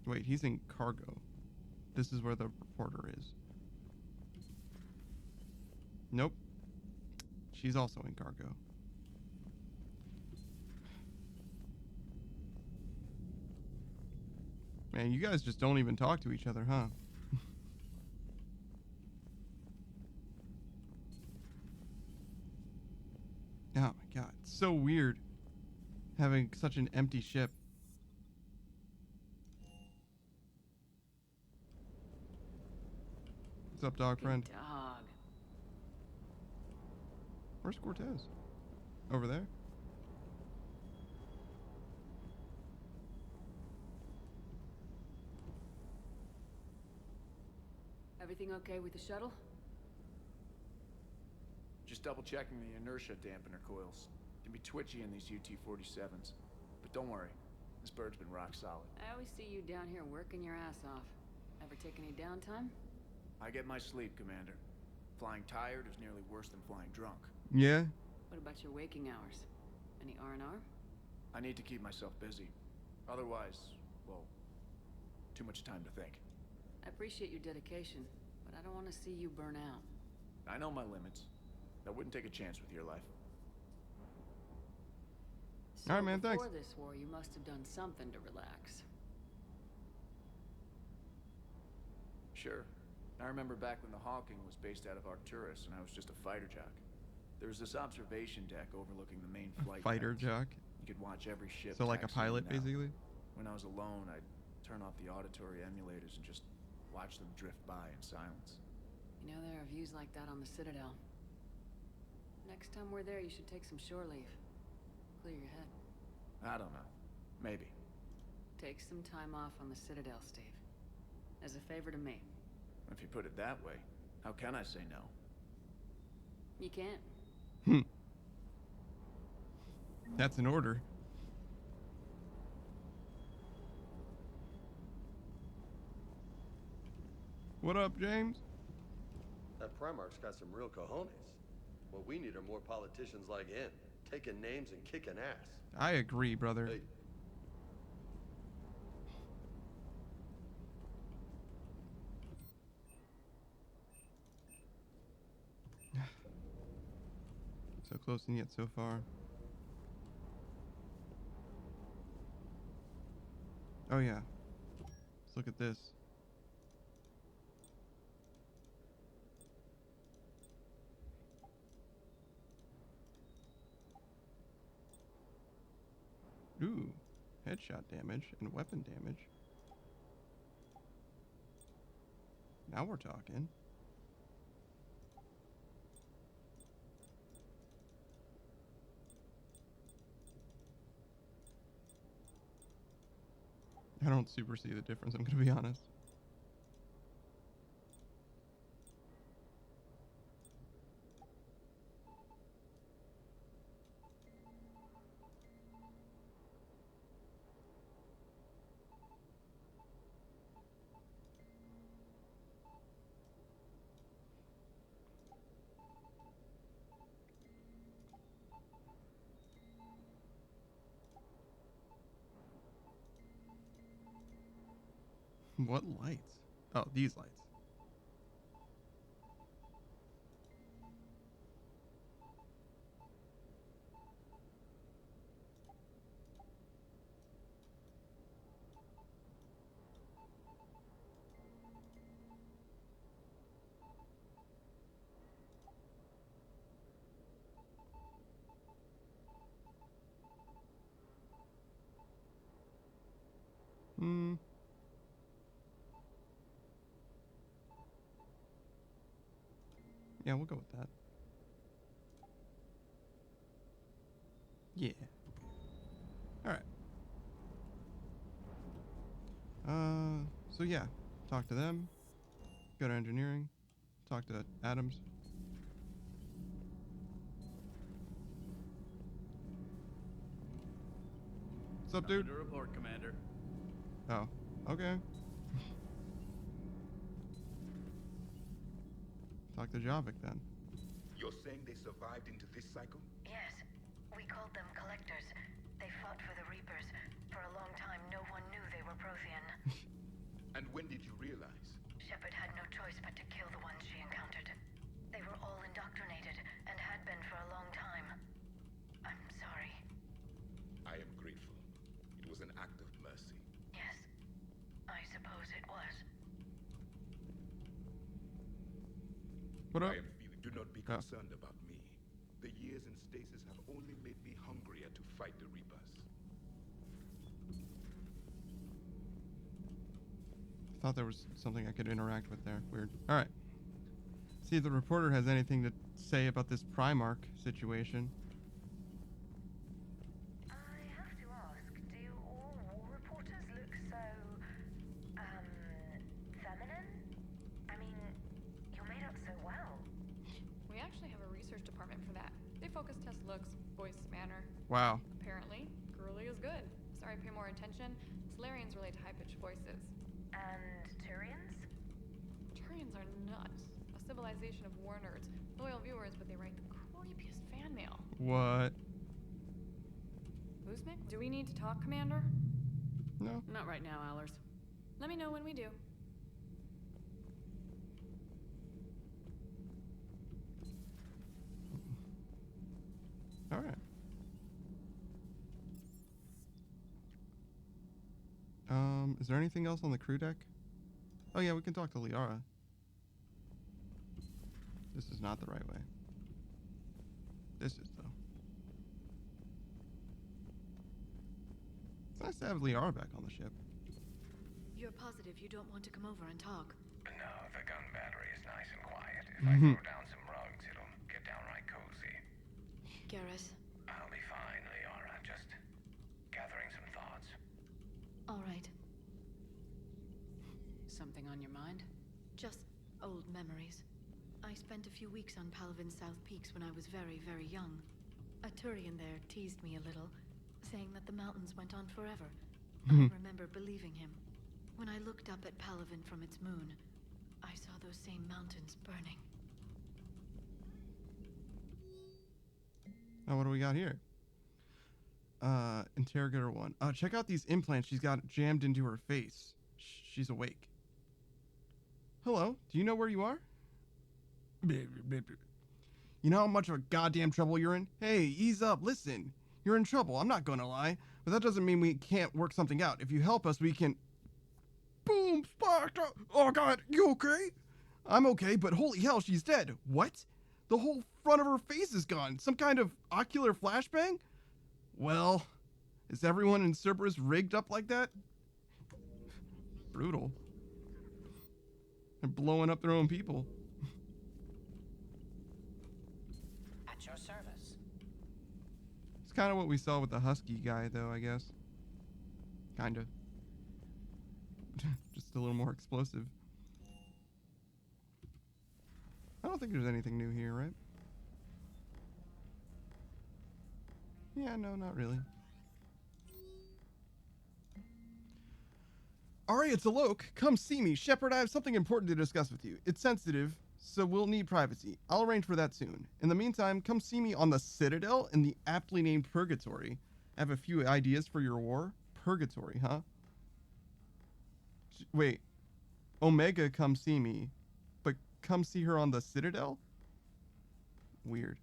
Wait, he's in cargo. This is where the reporter is. Nope. She's also in cargo. Man, you guys just don't even talk to each other, huh? Oh my god, it's so weird having such an empty ship. What's up, dog friend? Dog. Where's Cortez? Over there? Everything okay with the shuttle? Just double checking the inertia dampener coils. Can be twitchy in these UT-47s. But don't worry, this bird's been rock solid. I always see you down here working your ass off. Ever take any downtime? I get my sleep, Commander. Flying tired is nearly worse than flying drunk. Yeah? What about your waking hours? Any R&R? I need to keep myself busy. Otherwise, well, too much time to think. I appreciate your dedication, but I don't want to see you burn out. I know my limits. I wouldn't take a chance with your life. So all right, man, thanks. Before this war, you must have done something to relax. Sure. I remember back when the Hawking was based out of Arcturus and I was just a fighter jock. There was this observation deck overlooking the main flight fighter paths. jock? You could watch every ship. So like a taxiing pilot, out. basically? When I was alone, I'd turn off the auditory emulators and just watch them drift by in silence. You know, there are views like that on the Citadel. Next time we're there, you should take some shore leave. Clear your head. I don't know. Maybe. Take some time off on the Citadel, Steve. As a favor to me. If you put it that way, how can I say no? You can't. That's an order. What up, James? That Primarch's got some real cojones. What we need are more politicians like him, taking names and kicking ass. I agree, brother. Hey. So close and yet so far. Oh yeah. Let's look at this. Ooh, headshot damage and weapon damage. Now we're talking. I don't super see the difference, I'm gonna be honest. What lights? Oh, these lights. Yeah, we'll go with that. Yeah. Alright. So yeah. Talk to them. Go to engineering. Talk to Adams. What's up, dude? To report, Commander. Oh, okay. Talk to Javik then. You're saying they survived into this cycle? Yes. We called them collectors. They fought for the Reapers. For a long time, no one knew they were Prothean. And when did you realize? Shepard had no choice but to kill the ones she encountered. They were all indoctrinated, and had been for a long time. I'm sorry. I am grateful. It was an act of mercy. Yes. I suppose it was. What up? I am feeling. Do not be concerned about me. The years in stasis have only made me hungrier to fight the Reapers. Thought there was something I could interact with there. Weird. Alright. See if the reporter has anything to say about this Primarch situation. I have to ask, do all war reporters look so, feminine? I mean, you're made up so well. We actually have a research department for that. They focus test looks, voice, manner. Wow. Apparently, girly is good. Sorry, pay more attention. Solarians relate to high-pitched voices. And Turians? Turians are nuts. A civilization of war nerds. Loyal viewers, but they write the creepiest fan mail. What? Uzmik, do we need to talk, Commander? No. Not right now, Allers. Let me know when we do. Alright. Is there anything else on the crew deck? Oh yeah, we can talk to Liara. This is not the right way. This is, though. It's nice to have Liara back on the ship. You're positive you don't want to come over and talk? No, the gun battery is nice and quiet. If I throw down some rugs, it'll get downright cozy. Something on your mind? Just old memories. I spent a few weeks on Palavin's South Peaks when I was very, very young. A Turian there teased me a little, saying that the mountains went on forever. I remember believing him. When I looked up at Palavin from its moon, I saw those same mountains burning. Oh, what do we got here? Interrogator 1. Check out these implants she's got jammed into her face. She's awake. Hello, do you know where you are? You know how much of a goddamn trouble you're in? Hey, ease up, listen. You're in trouble, I'm not gonna lie. But that doesn't mean we can't work something out. If you help us, we can... Boom! Sparked! Oh god, you okay? I'm okay, but holy hell, she's dead. What? The whole front of her face is gone. Some kind of ocular flashbang? Well, is everyone in Cerberus rigged up like that? Brutal. They're blowing up their own people. At your service. It's kind of what we saw with the Husky guy, though, I guess. Kind of. Just a little more explosive. I don't think there's anything new here, right? Yeah, no, not really. Alright, it's Alok. Come see me. Shepard, I have something important to discuss with you. It's sensitive, so we'll need privacy. I'll arrange for that soon. In the meantime, come see me on the Citadel in the aptly named Purgatory. I have a few ideas for your war. Purgatory, huh? Wait. Omega, come see me. But come see her on the Citadel? Weird.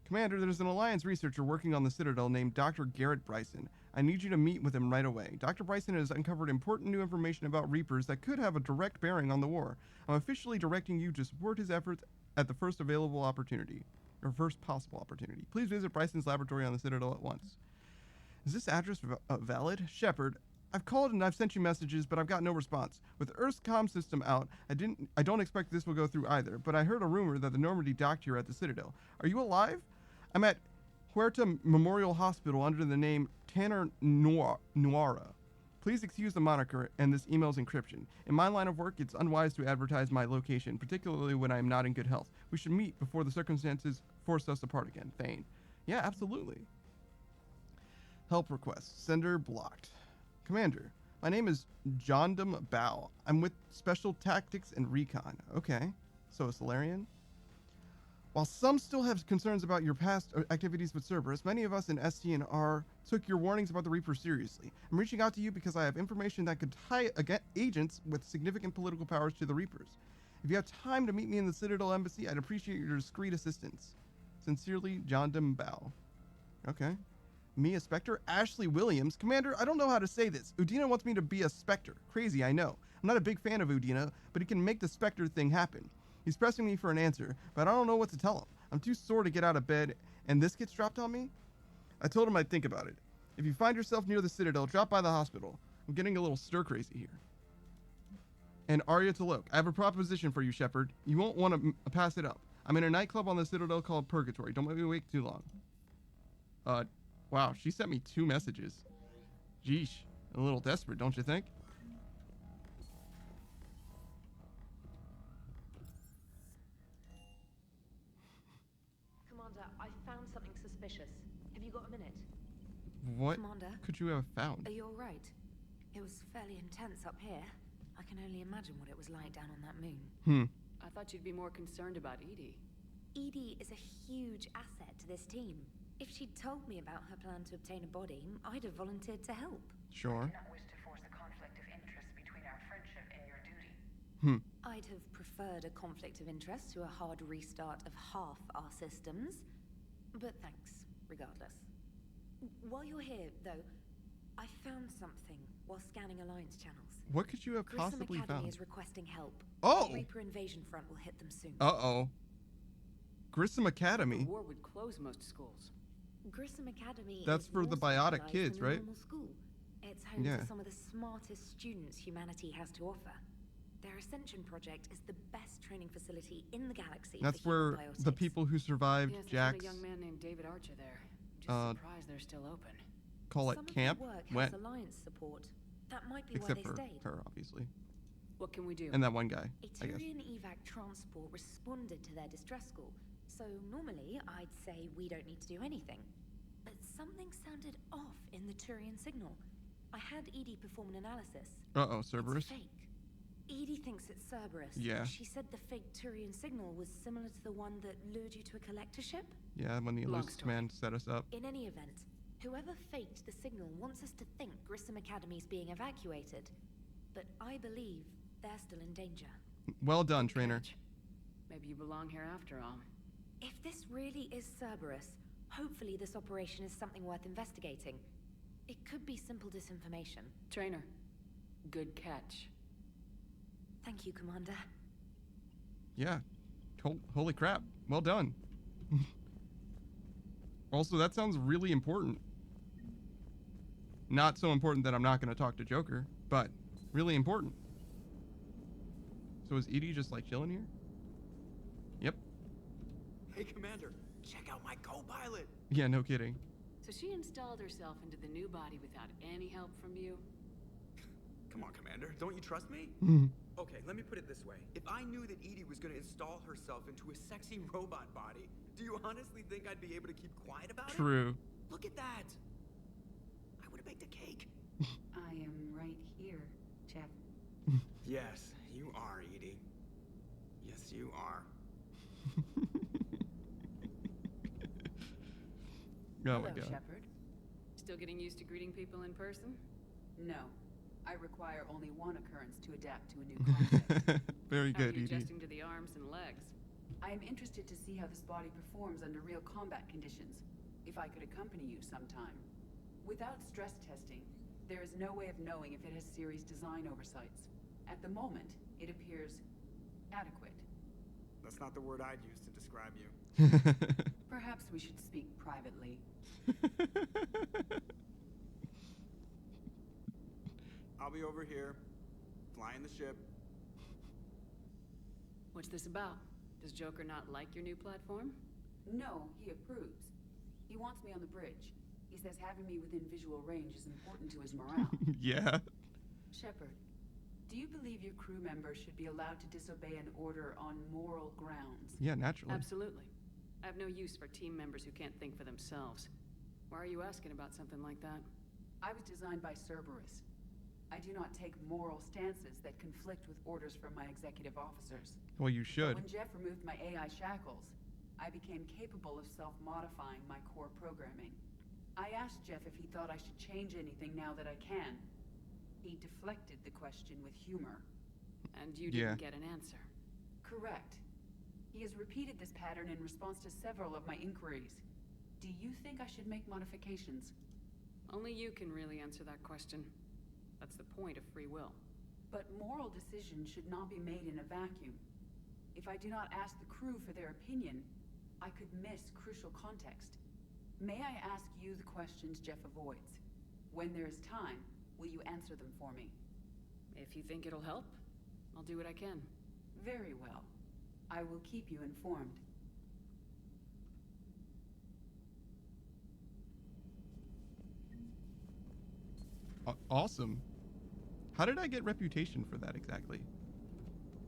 Commander, there's an Alliance researcher working on the Citadel named Dr. Garrett Bryson. I need you to meet with him right away. Dr. Bryson has uncovered important new information about Reapers that could have a direct bearing on the war. I'm officially directing you to support his efforts at the first available opportunity. Or first possible opportunity. Please visit Bryson's laboratory on the Citadel at once. Is this address valid? Shepard, I've called and I've sent you messages, but I've got no response. With Earth's comm system out, I don't expect this will go through either, but I heard a rumor that the Normandy docked here at the Citadel. Are you alive? I'm at Huerta Memorial Hospital under the name Tanner Noira. Please excuse the moniker and this email's encryption. In my line of work, it's unwise to advertise my location, particularly when I am not in good health. We should meet before the circumstances force us apart again. Thane. Yeah, absolutely. Help request. Sender blocked. Commander, my name is Jondam Bao. I'm with Special Tactics and Recon. Okay. So a Solarian? While some still have concerns about your past activities with Cerberus, many of us in ST&R took your warnings about the Reaper seriously. I'm reaching out to you because I have information that could tie agents with significant political powers to the Reapers. If you have time to meet me in the Citadel Embassy, I'd appreciate your discreet assistance. Sincerely, Jondam Bao. Okay. Me, a Spectre? Ashley Williams? Commander, I don't know how to say this. Udina wants me to be a Spectre. Crazy, I know. I'm not a big fan of Udina, but he can make the Spectre thing happen. He's pressing me for an answer, but I don't know what to tell him. I'm too sore to get out of bed, and this gets dropped on me? I told him I'd think about it. If you find yourself near the Citadel, drop by the hospital. I'm getting a little stir-crazy here. And Arya Talok, I have a proposition for you, Shepard. You won't want to pass it up. I'm in a nightclub on the Citadel called Purgatory. Don't let me wait too long. Wow, she sent me 2 messages. Jeesh, a little desperate, don't you think? Commander, I found something suspicious. Have you got a minute? What Commander, could you have found? are you alright? It was fairly intense up here. I can only imagine what it was like down on that moon. I thought you'd be more concerned about Edie. Edie is a huge asset to this team. If she'd told me about her plan to obtain a body, I'd have volunteered to help. Sure. I do not wish to force a conflict of interest between our friendship and your duty. I'd have preferred a conflict of interest to a hard restart of half our systems. But thanks, regardless. While you're here, though, I found something while scanning Alliance channels. What could you have Grissom possibly Academy found? is requesting help. Oh! The Reaper invasion front will hit them soon. Uh-oh. Grissom Academy? The war would close most schools. Grissom Academy That's is for the more biotic specialized kids, than a right? normal school. It's home Yeah. to some of the smartest students humanity has to offer. Their Ascension project is the best training facility in the galaxy. That's for where human the biotics. people who survived Yes, I Jack's, found a young man named David Archer there. Just surprised they're still open. call it Some of camp. their work What? has Alliance support. That might be Except why for they stayed. her, obviously. What can we do? And that one guy, A I guess. Turian evac transport responded to their distress call, so normally I'd say we don't need to do anything. But something sounded off in the Turian signal. I had Edie perform an analysis. Uh-oh, Cerberus. It's fake. Edie thinks it's Cerberus. Yeah. She said the fake Turian signal was similar to the one that lured you to a collector ship. Yeah, when the Illusus man set us up. In any event, whoever faked the signal wants us to think Grissom Academy's being evacuated. But I believe they're still in danger. Well done, trainer. Maybe you belong here after all. If this really is Cerberus, hopefully this operation is something worth investigating. It could be simple disinformation. Trainer, good catch. Thank you, Commander. Yeah. Holy crap. Well done. Also, that sounds really important. Not so important that I'm not going to talk to Joker, but really important. So is Edie just like chilling here? Yep. Hey, Commander, check out my co-pilot. Yeah, no kidding. So she installed herself into the new body without any help from you? Come on, Commander, don't you trust me? Okay, let me put it this way. If I knew that Edie was going to install herself into a sexy robot body, do you honestly think I'd be able to keep quiet about it? True. Look at that. I would have baked a cake. I am right here, Jeff. Yes, you are, Edie. Yes, you are. Oh my Hello, god. Shepard. Still getting used to greeting people in person? No. I require only one occurrence to adapt to a new concept. Very How are good, you Edie. adjusting to the arms and legs? I am interested to see how this body performs under real combat conditions, if I could accompany you sometime. Without stress testing, there is no way of knowing if it has serious design oversights. At the moment, it appears adequate. That's not the word I'd use to describe you. Perhaps we should speak privately. I'll be over here, flying the ship. What's this about? Does Joker not like your new platform? No, he approves. He wants me on the bridge. He says having me within visual range is important to his morale. Yeah. Shepard, do you believe your crew members should be allowed to disobey an order on moral grounds? Yeah, naturally. Absolutely. I have no use for team members who can't think for themselves. Why are you asking about something like that? I was designed by Cerberus. I do not take moral stances that conflict with orders from my executive officers. Well, you should. But when Jeff removed my AI shackles, I became capable of self-modifying my core programming. I asked Jeff if he thought I should change anything now that I can. He deflected the question with humor. And you didn't get an answer. Correct. He has repeated this pattern in response to several of my inquiries. Do you think I should make modifications? Only you can really answer that question. That's the point of free will. But moral decisions should not be made in a vacuum. If I do not ask the crew for their opinion, I could miss crucial context. May I ask you the questions Jeff avoids? When there is time, will you answer them for me? If you think it'll help, I'll do what I can. Very well. I will keep you informed. Awesome. How did I get reputation for that exactly?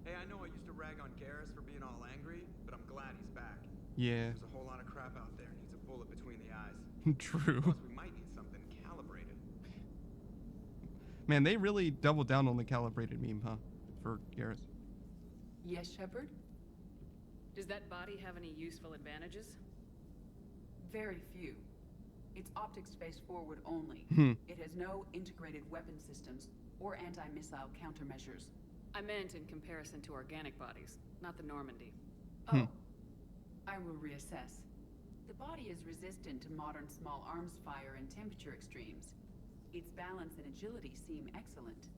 Hey, I know I used to rag on Garrus for being all angry, but I'm glad he's back. Yeah. There's a whole lot of crap out there needs a bullet between the eyes. True. Plus, we might need something calibrated. Man, they really doubled down on the calibrated meme, huh? For Garrus. Yes, Shepard? Does that body have any useful advantages? Very few. It's optics space forward only. It has no integrated weapon systems or anti-missile countermeasures. I meant in comparison to organic bodies, not the Normandy. Oh, I will reassess. The body is resistant to modern small arms fire and temperature extremes. Its balance and agility seem excellent.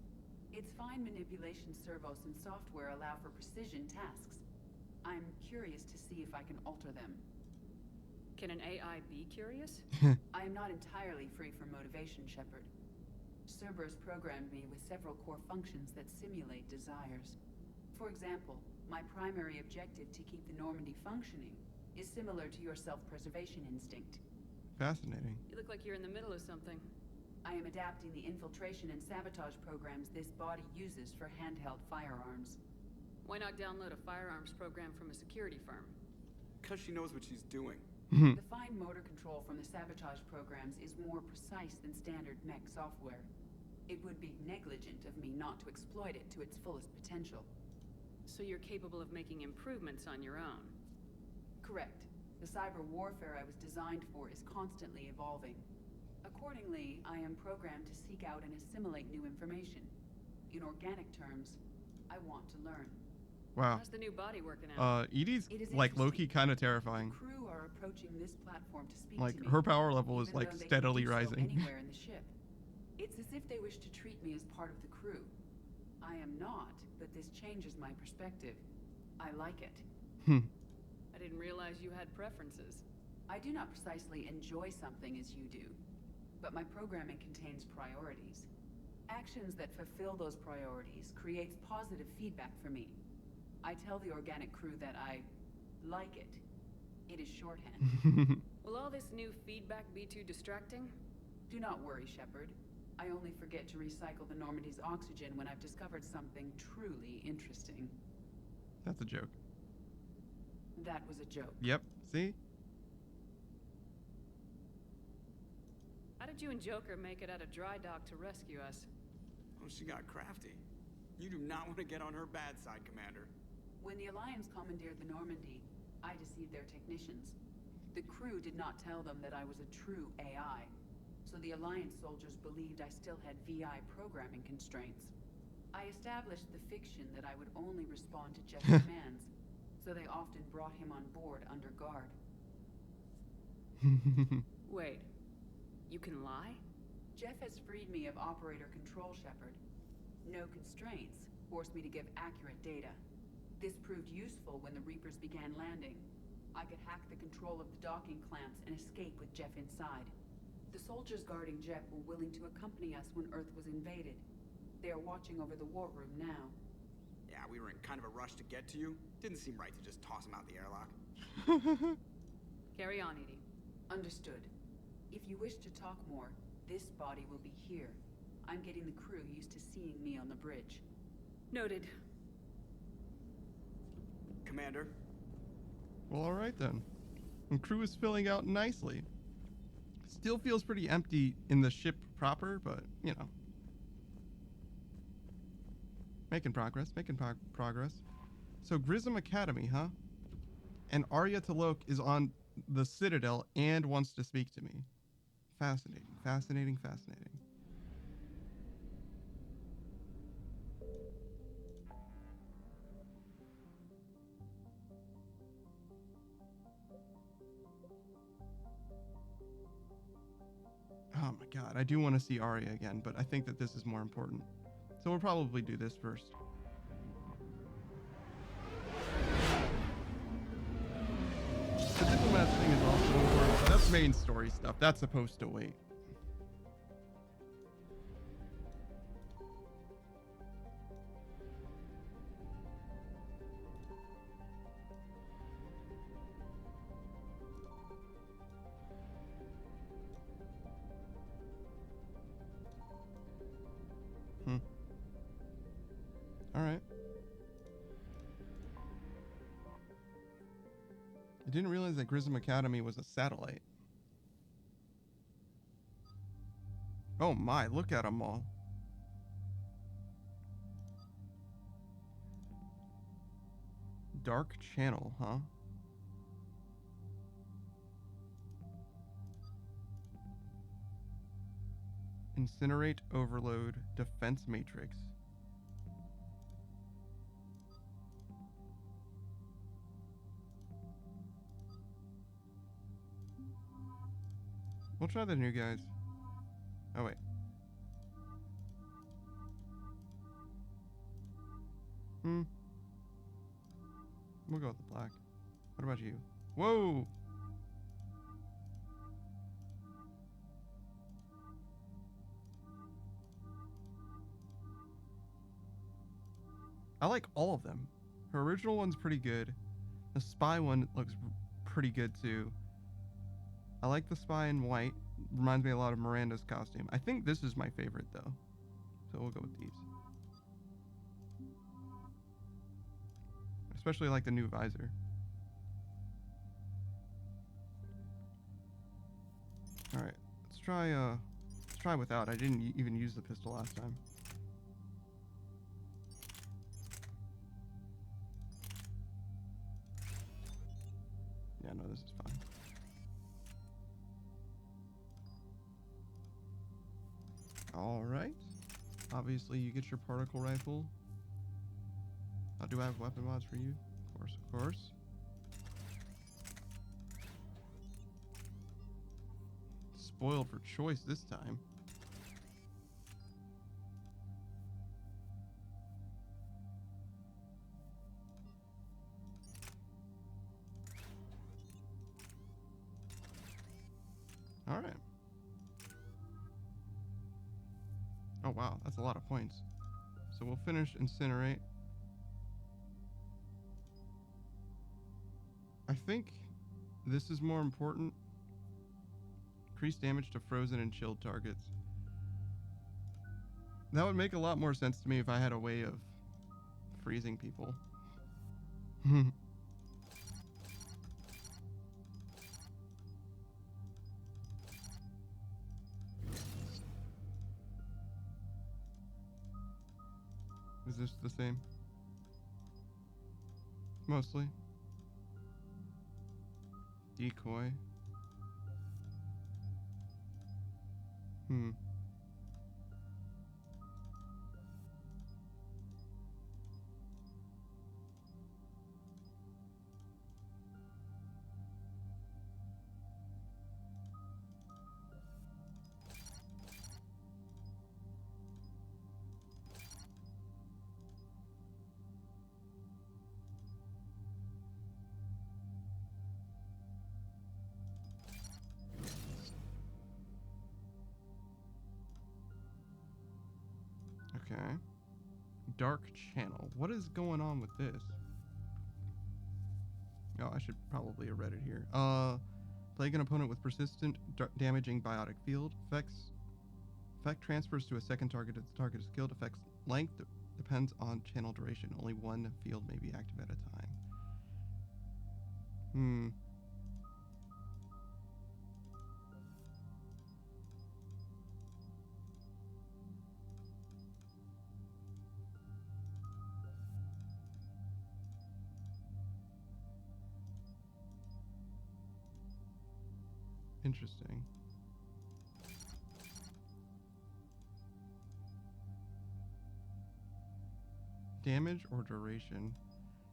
Its fine manipulation servos and software allow for precision tasks. I'm curious to see if I can alter them. Can an AI be curious? I am not entirely free from motivation, Shepard. Cerberus programmed me with several core functions that simulate desires. For example, my primary objective to keep the Normandy functioning is similar to your self-preservation instinct. Fascinating. You look like you're in the middle of something. I am adapting the infiltration and sabotage programs this body uses for handheld firearms. Why not download a firearms program from a security firm? Because she knows what she's doing. The fine motor control from the sabotage programs is more precise than standard mech software. It would be negligent of me not to exploit it to its fullest potential. So you're capable of making improvements on your own? Correct. The cyber warfare I was designed for is constantly evolving. Accordingly, I am programmed to seek out and assimilate new information. In organic terms, I want to learn. Wow. How's the new body working out? Edie's like low-key kind of terrifying. The crew are approaching this platform to speak Like to me, her power level is even like though they steadily can do so rising. anywhere in the ship. It's as if they wish to treat me as part of the crew. I am not, but this changes my perspective. I like it. I didn't realize you had preferences. I do not precisely enjoy something as you do, but my programming contains priorities. Actions that fulfill those priorities creates positive feedback for me. I tell the organic crew that I like it. It is shorthand. Will all this new feedback be too distracting? Do not worry, Shepard. I only forget to recycle the Normandy's oxygen when I've discovered something truly interesting. That's a joke. That was a joke. Yep. See? How did you and Joker make it out of dry dock to rescue us? Oh, she got crafty. You do not want to get on her bad side, Commander. When the Alliance commandeered the Normandy, I deceived their technicians. The crew did not tell them that I was a true AI, so the Alliance soldiers believed I still had VI programming constraints. I established the fiction that I would only respond to Jeff's commands, so they often brought him on board under guard. Wait, you can lie? Jeff has freed me of operator control, Shepard. No constraints forced me to give accurate data. This proved useful when the Reapers began landing. I could hack the control of the docking clamps and escape with Jeff inside. The soldiers guarding Jeff were willing to accompany us when Earth was invaded. They are watching over the war room now. Yeah, we were in kind of a rush to get to you. Didn't seem right to just toss him out the airlock. Carry on, Edie. Understood. If you wish to talk more, this body will be here. I'm getting the crew used to seeing me on the bridge. Noted. Commander? Well, alright then. The crew is filling out nicely. Still feels pretty empty in the ship proper, but, you know. Making progress, progress. So, Grissom Academy, huh? And Arya Talok is on the Citadel and wants to speak to me. Fascinating, fascinating, fascinating. Oh my god, I do want to see Arya again, but I think that this is more important. So we'll probably do this first. The diplomat thing is also important, but that's main story stuff. That's supposed to wait. Alright. I didn't realize that Grissom Academy was a satellite. Oh my, look at them all. Dark Channel, huh? Incinerate Overload Defense Matrix. We'll try the new guys. Oh, wait. We'll go with the black. What about you? Whoa! I like all of them. Her original one's pretty good. The spy one looks pretty good too. I like the spy in white. reminds me a lot of Miranda's costume. I think this is my favorite though. So we'll go with these. Especially like the new visor. Alright, let's try without. I didn't even use the pistol last time. Yeah, no, this is fine. Alright. Obviously, you get your particle rifle. Do I have weapon mods for you? Of course, of course. Spoiled for choice this time. Alright. Oh wow, that's a lot of points. So we'll finish Incinerate. I think this is more important. Increase damage to frozen and chilled targets. That would make a lot more sense to me if I had a way of freezing people. Is this the same? Mostly. Decoy. Okay. Dark channel. What is going on with this? Oh, I should probably have read it here. Plague an opponent with persistent damaging biotic field. Effect transfers to a second target if the target is killed. Effect's length depends on channel duration. Only one field may be active at a time. Interesting. Damage or duration?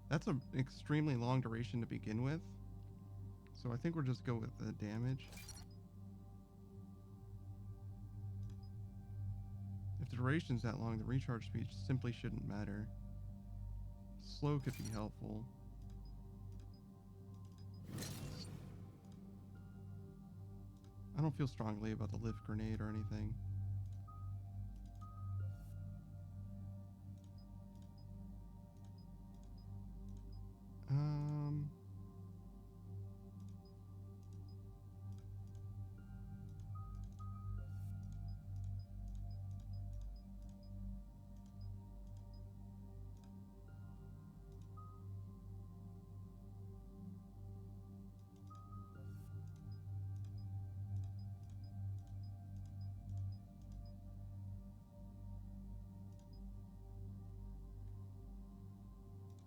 That's an extremely long duration to begin with. So I think we'll just go with the damage. If the duration's that long, the recharge speed simply shouldn't matter. Slow could be helpful. I don't feel strongly about the lift grenade or anything.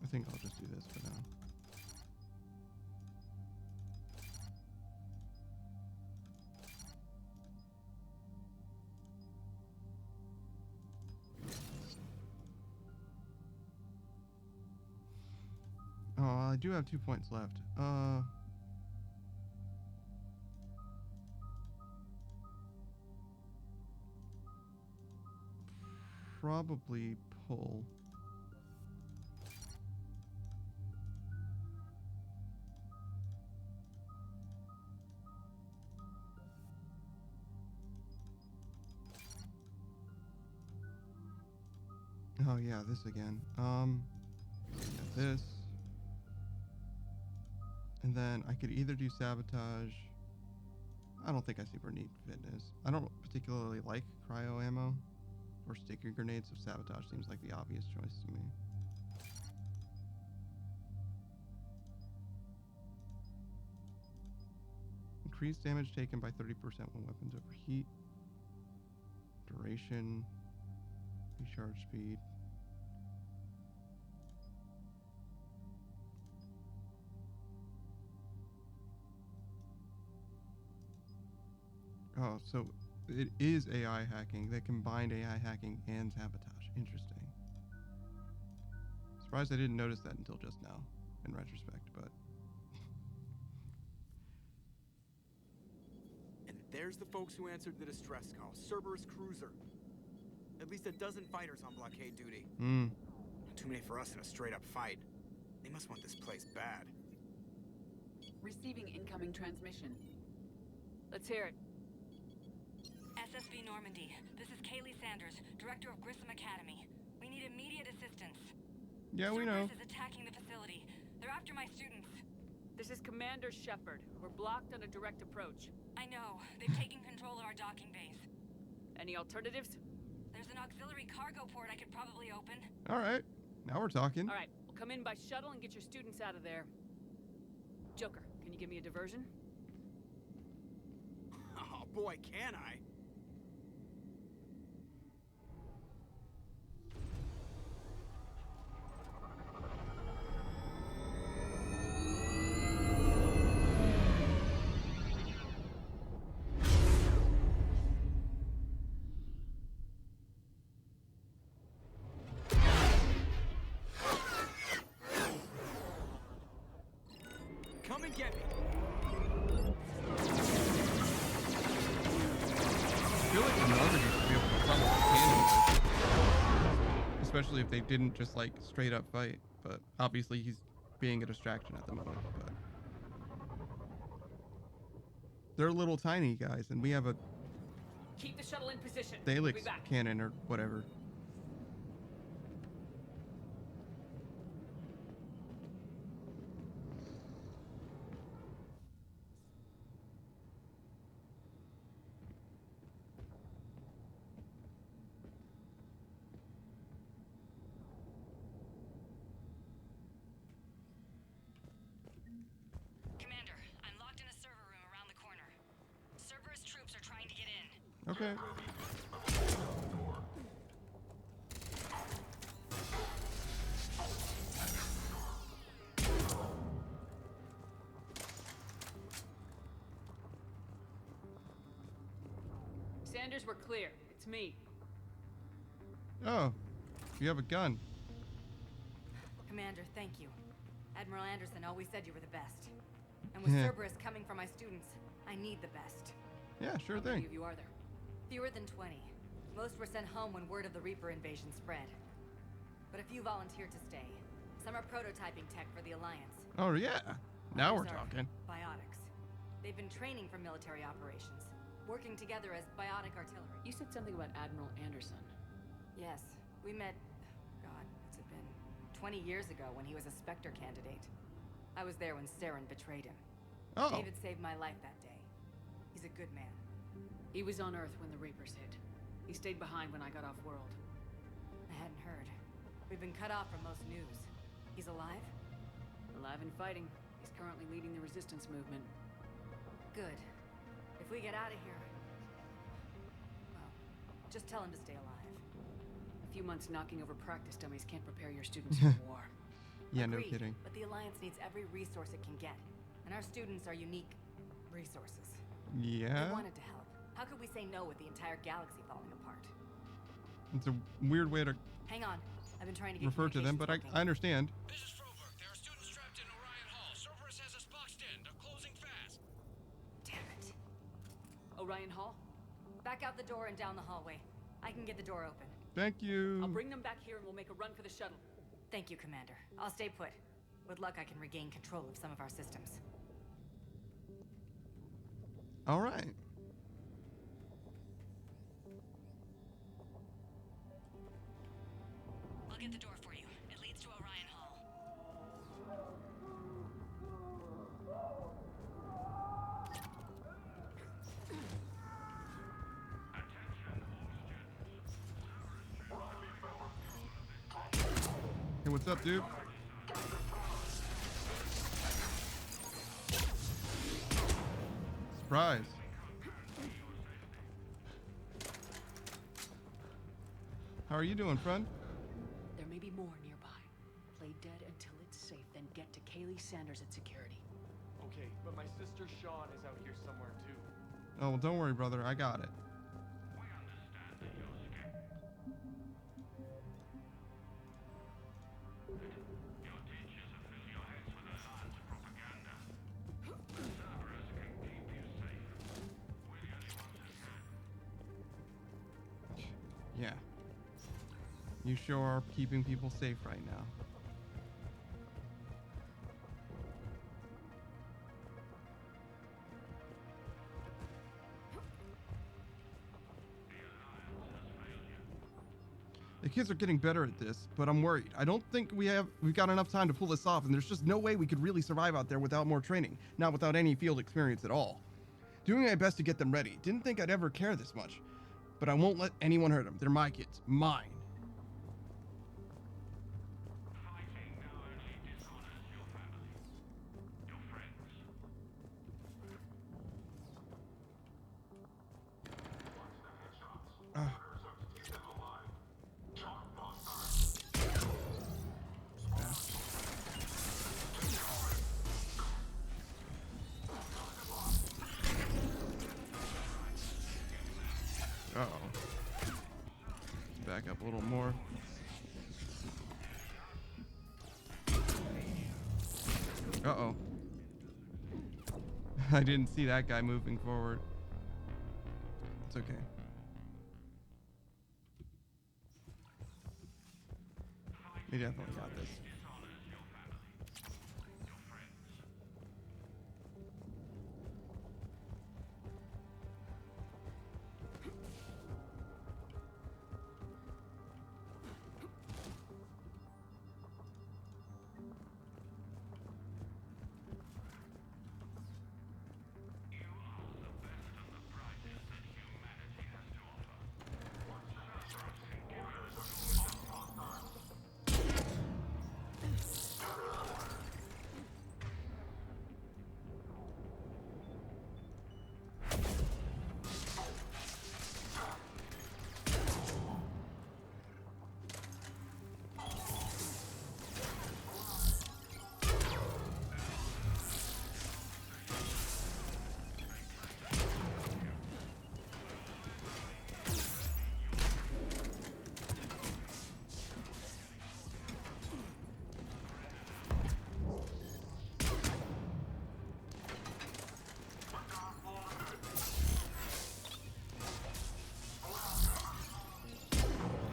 I think I'll just do this for now. Oh, I do have 2 points left. Probably pull. Oh yeah, this again. Yeah, this. And then I could either do sabotage I don't think I super need fitness. I don't particularly like cryo ammo or sticky grenades, so sabotage seems like the obvious choice to me. Increased damage taken by 30% when weapons overheat. Duration. Recharge speed. Oh, so it is AI hacking. They combined AI hacking and sabotage. Interesting. Surprised I didn't notice that until just now, in retrospect, but... And there's the folks who answered the distress call. Cerberus cruiser. At least a dozen fighters on blockade duty. Not too many for us in a straight-up fight. They must want this place bad. Receiving incoming transmission. Let's hear it. SSV Normandy. This is Kaylee Sanders, director of Grissom Academy. We need immediate assistance. Yeah, we know. Cerberus is attacking the facility. They're after my students. This is Commander Shepard. We're blocked on a direct approach. I know. They've taken control of our docking bays. Any alternatives? There's an auxiliary cargo port I could probably open. All right. Now we're talking. All right, we'll come in by shuttle and get your students out of there. Joker, can you give me a diversion? Oh boy, can I? Come and get me. I feel like the Normandy should be able to probably handle this. Especially if they didn't just like straight up fight. But obviously he's being a distraction at the moment. But they're little tiny guys, and we have a Keep the shuttle in position. Daleks We'll be back. cannon or whatever. Commander, I'm locked in a server room around the corner. Cerberus troops are trying to get in. Okay. Sanders, we're clear. It's me. Oh, you have a gun. Commander, thank you. Admiral Anderson always said you were the best. And with Yeah. Cerberus coming for my students, I need the best. Yeah, sure How thing. many of you are there? Fewer than 20. Most were sent home when word of the Reaper invasion spread. But a few volunteered to stay. Some are prototyping tech for the Alliance. Oh yeah. Now we're Others are talking. Biotics. They've been training for military operations, working together as biotic artillery. You said something about Admiral Anderson. Yes, we met, God, what's it been? 20 years ago when he was a Spectre candidate. I was there when Saren betrayed him. Oh. David saved my life that day. He's a good man. He was on Earth when the Reapers hit. He stayed behind when I got off-world. I hadn't heard. We've been cut off from most news. He's alive? Alive and fighting. He's currently leading the resistance movement. Good. If we get out of here... Well, just tell him to stay alive. A few months knocking over practice dummies can't prepare your students for war. Yeah, no Agreed, kidding. But the Alliance needs every resource it can get. And our students are unique resources. Yeah. They wanted to help. How could we say no with the entire galaxy falling apart? It's a weird way to Hang on. I've been trying to get refer to them, but I understand. This is Froberg. There are students trapped in Orion Hall. Cerberus has us boxed in. They're closing fast. Damn it. Orion Hall? Back out the door and down the hallway. I can get the door open. Thank you. I'll bring them back here and we'll make a run for the shuttle. Thank you, Commander. I'll stay put. With luck, I can regain control of some of our systems. All right. I'll get the door for you. It leads to Orion Hall. What's up, dude? Surprise. How are you doing, friend? There may be more nearby. Play dead until it's safe, then get to Kaylee Sanders at security. Okay, but my sister Sean is out here somewhere too. Oh, well, don't worry, brother. I got it. Yeah. You sure are keeping people safe right now. The kids are getting better at this, but I'm worried. I don't think we've got enough time to pull this off, and there's just no way we could really survive out there without more training, not without any field experience at all. Doing my best to get them ready. Didn't think I'd ever care this much, but I won't let anyone hurt them. They're my kids. Mine. Uh-oh. Back up a little more. Uh-oh. I didn't see that guy moving forward. It's okay. We definitely got this.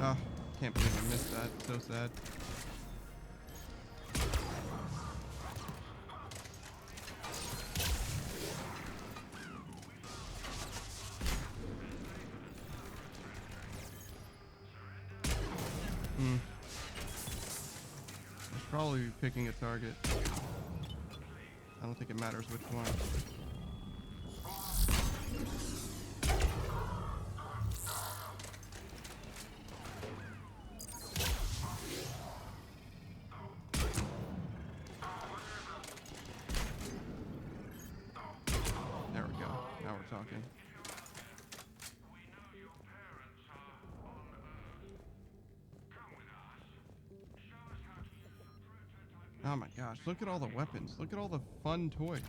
Oh, can't believe I missed that. So sad. I should probably be picking a target. I don't think it matters which one. There we go. Now we're talking. Oh my gosh, look at all the weapons. Look at all the fun toys.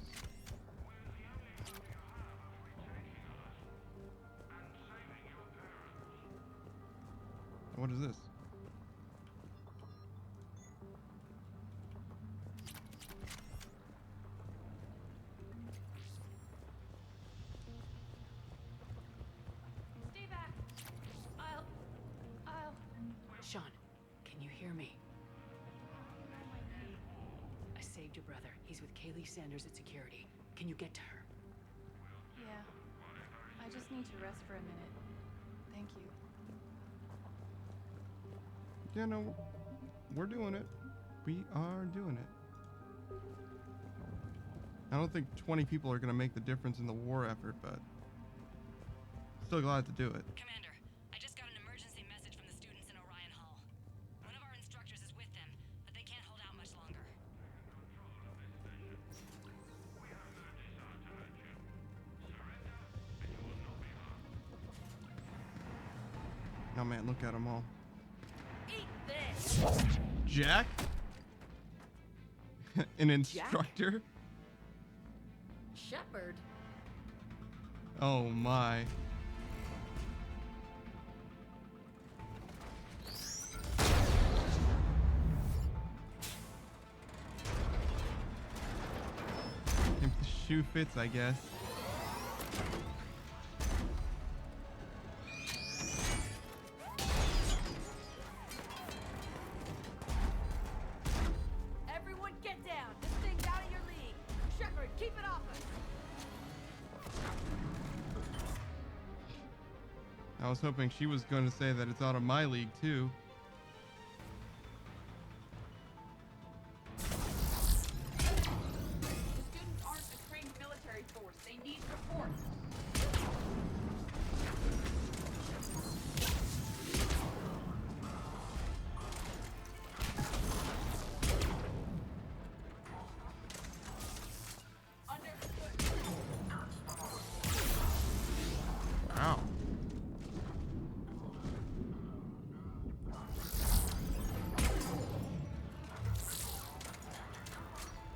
What is this? Stay back. I'll... Sean, can you hear me? I saved your brother. He's with Kaylee Sanders at security. Can you get to her? Yeah. I just need to rest for a minute. Thank you. Yeah, no, we're doing it. We are doing it. I don't think 20 people are going to make the difference in the war effort, but still glad to do it. Commander, I just got an emergency message from the students in Orion Hall. One of our instructors is with them, but Oh man, look at them all. Eat this! Jack? An instructor? Shepherd? Oh my. If the shoe fits, I guess. Everyone get down! This thing's out of your league! Shepherd, keep it off us! I was hoping she was going to say that it's out of my league, too. The students aren't a trained military force. They need support. Wow.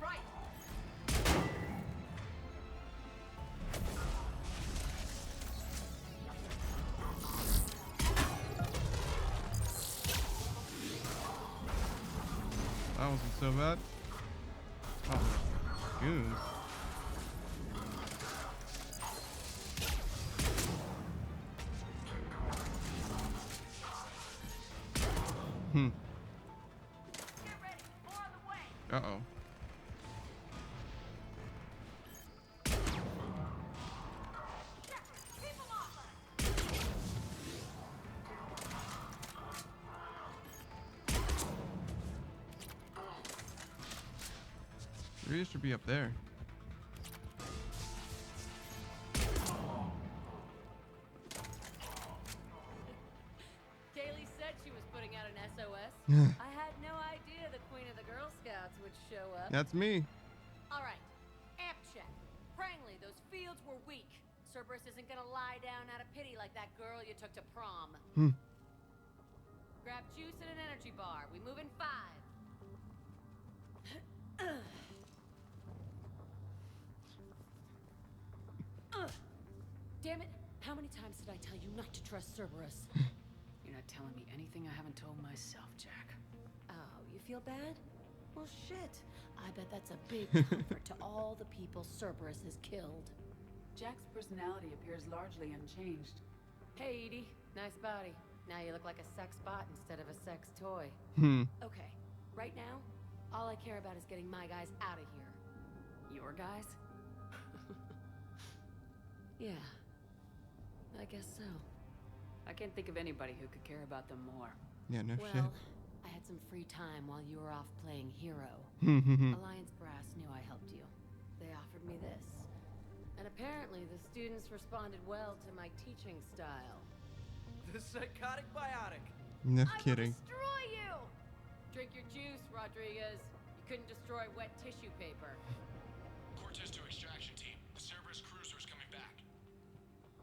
Right. That wasn't so bad. Oh, goons. Hmm. Uh-oh. Rhea should be up there. Kaylee said she was putting out an SOS. I had no idea the Queen of the Girl Scouts would show up. That's me. All right, amp check. Frankly, those fields were weak. Cerberus isn't gonna lie down out of pity like that girl you took to prom. Grab juice and an energy bar. We move in 5. Damn it! How many times did I tell you not to trust Cerberus? You're not telling me anything I haven't told myself, Jack. Oh, you feel bad? Well, shit. I bet that's a big comfort to all the people Cerberus has killed. Jack's personality appears largely unchanged. Hey, Edie. Nice body. Now you look like a sex bot instead of a sex toy. Okay, right now, all I care about is getting my guys out of here. Your guys? Yeah, I guess so. I can't think of anybody who could care about them more. Yeah, no Well, shit. I had some free time while you were off playing hero. Alliance Brass knew I helped you. They offered me this. And apparently the students responded well to my teaching style. The psychotic biotic. No kidding. Destroy you! Drink your juice, Rodriguez. You couldn't destroy wet tissue paper. Cortez to extraction team. The Cerberus cruiser is coming back.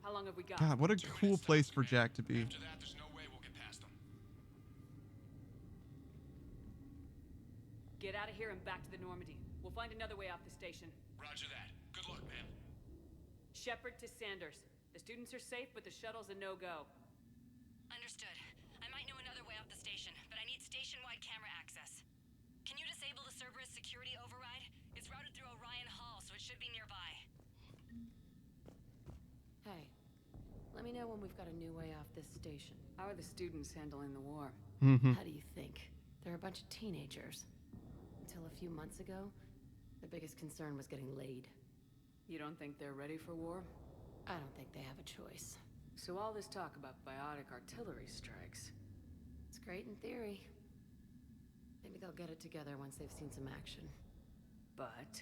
How long have we got? God, what a cool place for Jack to be. After that, there's no way we'll get past them. Get out of here and back to the Normandy. We'll find another way off the station. Roger that. Good luck, ma'am. Shepard to Sanders. The students are safe, but the shuttle's a no-go. Understood. I might know another way off the station, but I need station-wide camera access. Can you disable the Cerberus security override? It's routed through Orion Hall, so it should be nearby. Hey, let me know when we've got a new way off this station. How are the students handling the war? How do you think? They're a bunch of teenagers. Until a few months ago, their biggest concern was getting laid. You don't think they're ready for war? I don't think they have a choice. So all this talk about biotic artillery strikes. It's great in theory. Maybe they'll get it together once they've seen some action. But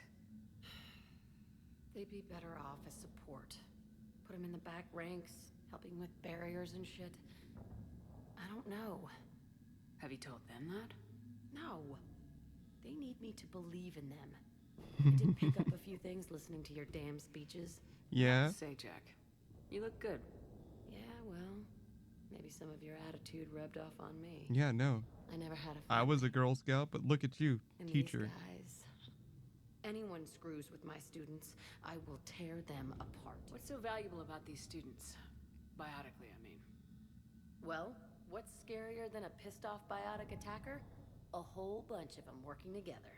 they'd be better off as support. Put them in the back ranks, helping with barriers and shit. I don't know. Have you told them that? No. They need me to believe in them. I did pick up a few things listening to your damn speeches. Yeah? Say, Jack, you look good. Yeah, well, Maybe some of your attitude rubbed off on me. Yeah, no. I never had a I was a Girl Scout, but look at you, and teacher. These guys. Anyone screws with my students, I will tear them apart. What's so valuable about these students? Biotically, I mean. Well, what's scarier than a pissed-off biotic attacker? A whole bunch of them working together.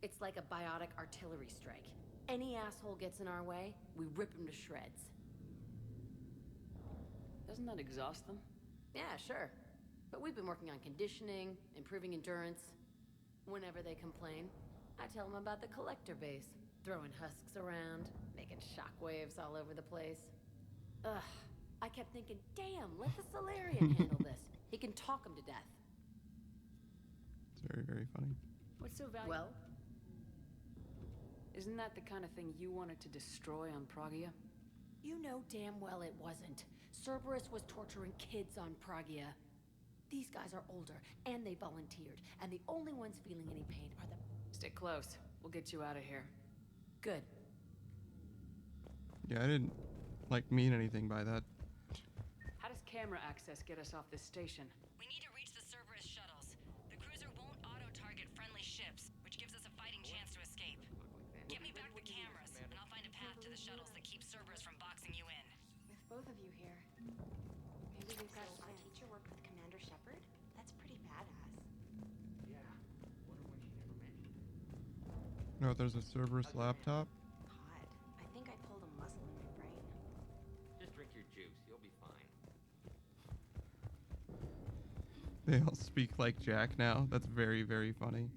It's like a biotic artillery strike. Any asshole gets in our way, we rip him to shreds. Doesn't that exhaust them? Yeah, sure. But we've been working on conditioning, improving endurance. Whenever they complain, I tell them about the collector base, throwing husks around, making shockwaves all over the place. Ugh, I kept thinking, damn, let the Solarian handle this. He can talk them to death. It's very, very funny. What's so valuable? Well, isn't that the kind of thing you wanted to destroy on Pragia? you know damn well it wasn't. Cerberus was torturing kids on Pragia. These guys are older, and they volunteered, and the only ones feeling any pain are the... Stick close. We'll get you out of here. Good. Yeah, I didn't, mean anything by that. How does camera access get us off this station? We need to reach the Cerberus shuttles. The cruiser won't auto-target friendly ships, which gives us a fighting chance to escape. Get me back the cameras, and I'll find a path to the shuttles that keep Cerberus from boxing you in. With both of you here, maybe we've got our teacher worked with Commander Shepard? That's pretty badass. Yeah. Wonder why she never mentioned it. No, there's a Cerberus laptop. God, I think I pulled a muscle in my brain. Just drink your juice. You'll be fine. They all speak like Jack now. That's very, very funny.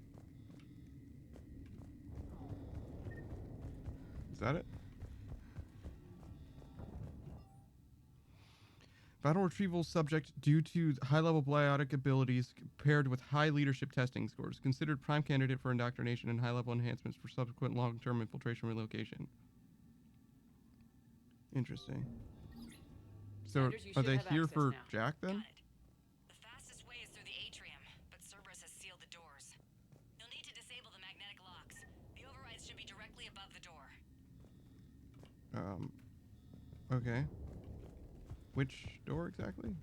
Is that it? Battle retrieval subject due to high-level biotic abilities paired with high leadership testing scores. Considered prime candidate for indoctrination and high-level enhancements for subsequent long-term infiltration relocation. Interesting. So, Sanders, you are should they have here access for now. Jack then? The fastest way is through the atrium, but Cerberus has sealed the doors. You'll need to disable the magnetic locks. The overrides should be directly above the door. Okay. Which door exactly? You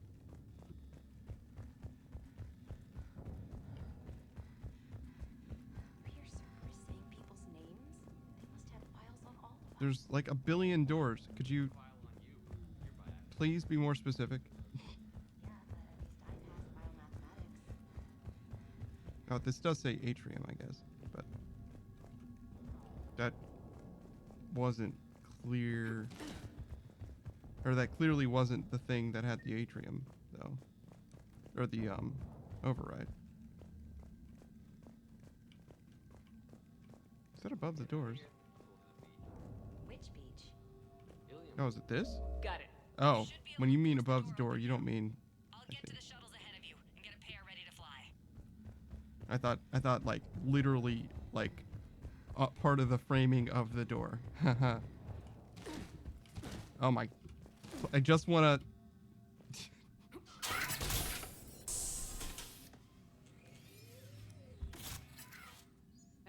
hear Cerberus saying people's names? They must have files on all of us. There's like a billion doors. Could you please be more specific? Yeah, but at least I passed biomathematics. Oh, this does say atrium, I guess, but that wasn't clear. Or that clearly wasn't the thing that had the atrium, though. Or the, override. Is that above the doors? Which beach? Oh, is it this? Got it. Oh, when you mean above the door, you don't mean... I'll get to the shuttles ahead of you and get a pair ready to fly. I thought, like, literally, like, part of the framing of the door. Oh my... I just wanna...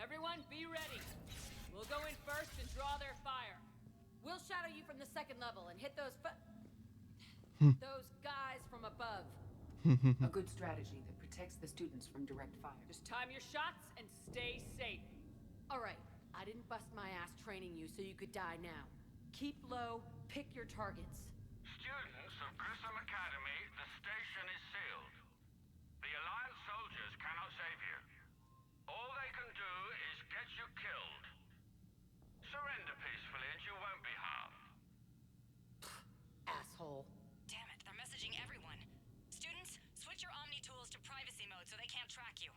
Everyone, be ready. We'll go in first and draw their fire. We'll shadow you from the second level and hit those those guys from above. A good strategy that protects the students from direct fire. Just time your shots and stay safe. All right, I didn't bust my ass training you so you could die now. Keep low, pick your targets. Students of Grissom Academy, the station is sealed. The Alliance soldiers cannot save you. All they can do is get you killed. Surrender peacefully and you won't be harmed. Asshole. Damn it, they're messaging everyone. Students, switch your Omni tools to privacy mode so they can't track you.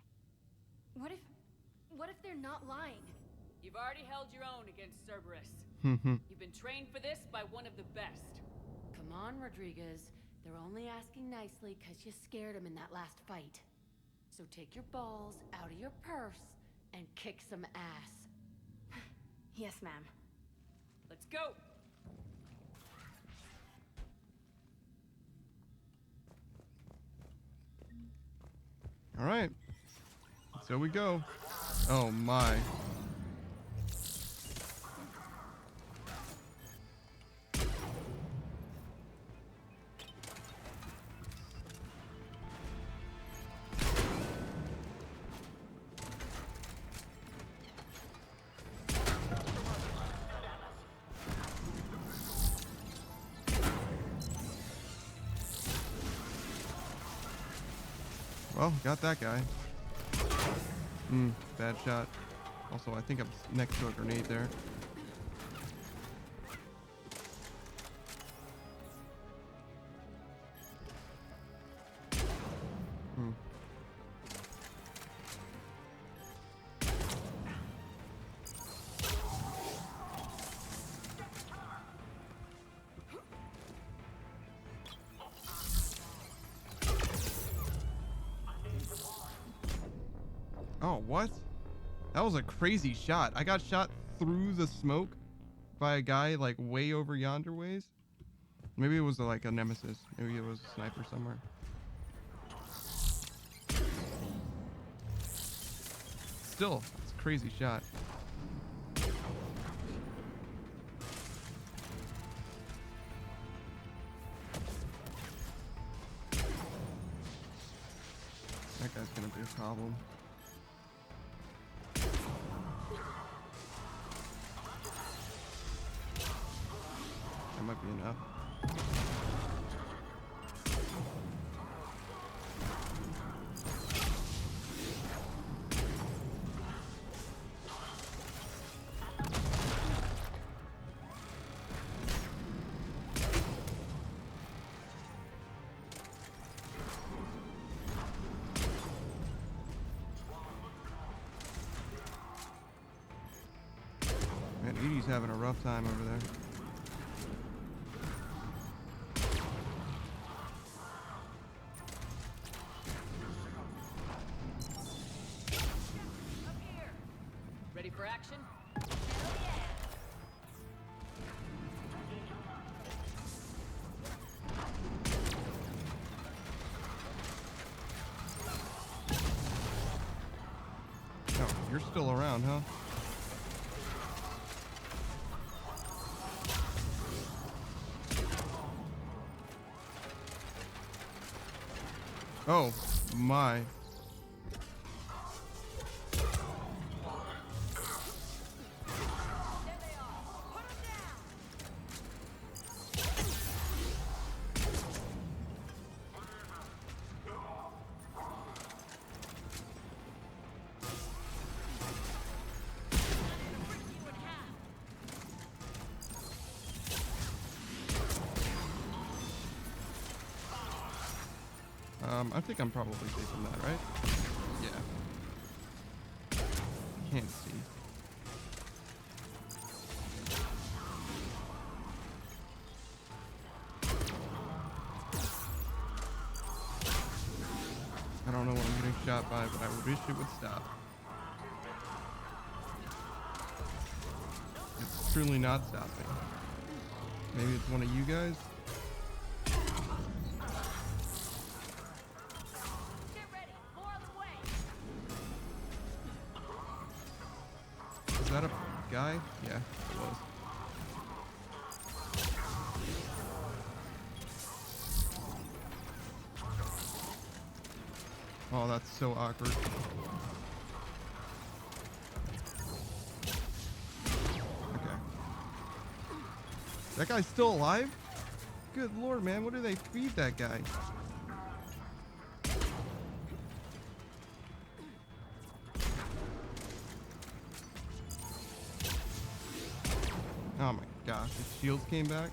What if they're not lying? You've already held your own against Cerberus. You've been trained for this by one of the best. Come on, Rodriguez. They're only asking nicely because you scared them in that last fight. So take your balls out of your purse and kick some ass. Yes, ma'am. Let's go. All right. So we go. Oh my. Well, got that guy. Bad shot. Also, I think I'm next to a grenade there. Oh, what? That was a crazy shot. I got shot through the smoke by a guy like way over yonder ways. Maybe it was like a nemesis. Maybe it was a sniper somewhere. Still, it's a crazy shot. That guy's gonna be a problem. That might be enough. Man, Edie's having a rough time over there. Ready for action? Oh, you're still around, huh? Oh, my. I think I'm probably safe from that, right? Yeah. Can't see. I don't know what I'm getting shot by, but I wish it would stop. It's truly not stopping. Maybe it's one of you guys? Is that a guy? Yeah, it was. Oh, that's so awkward. Okay. That guy's still alive? Good lord, man. What do they feed that guy? Oh my gosh, his shields came back.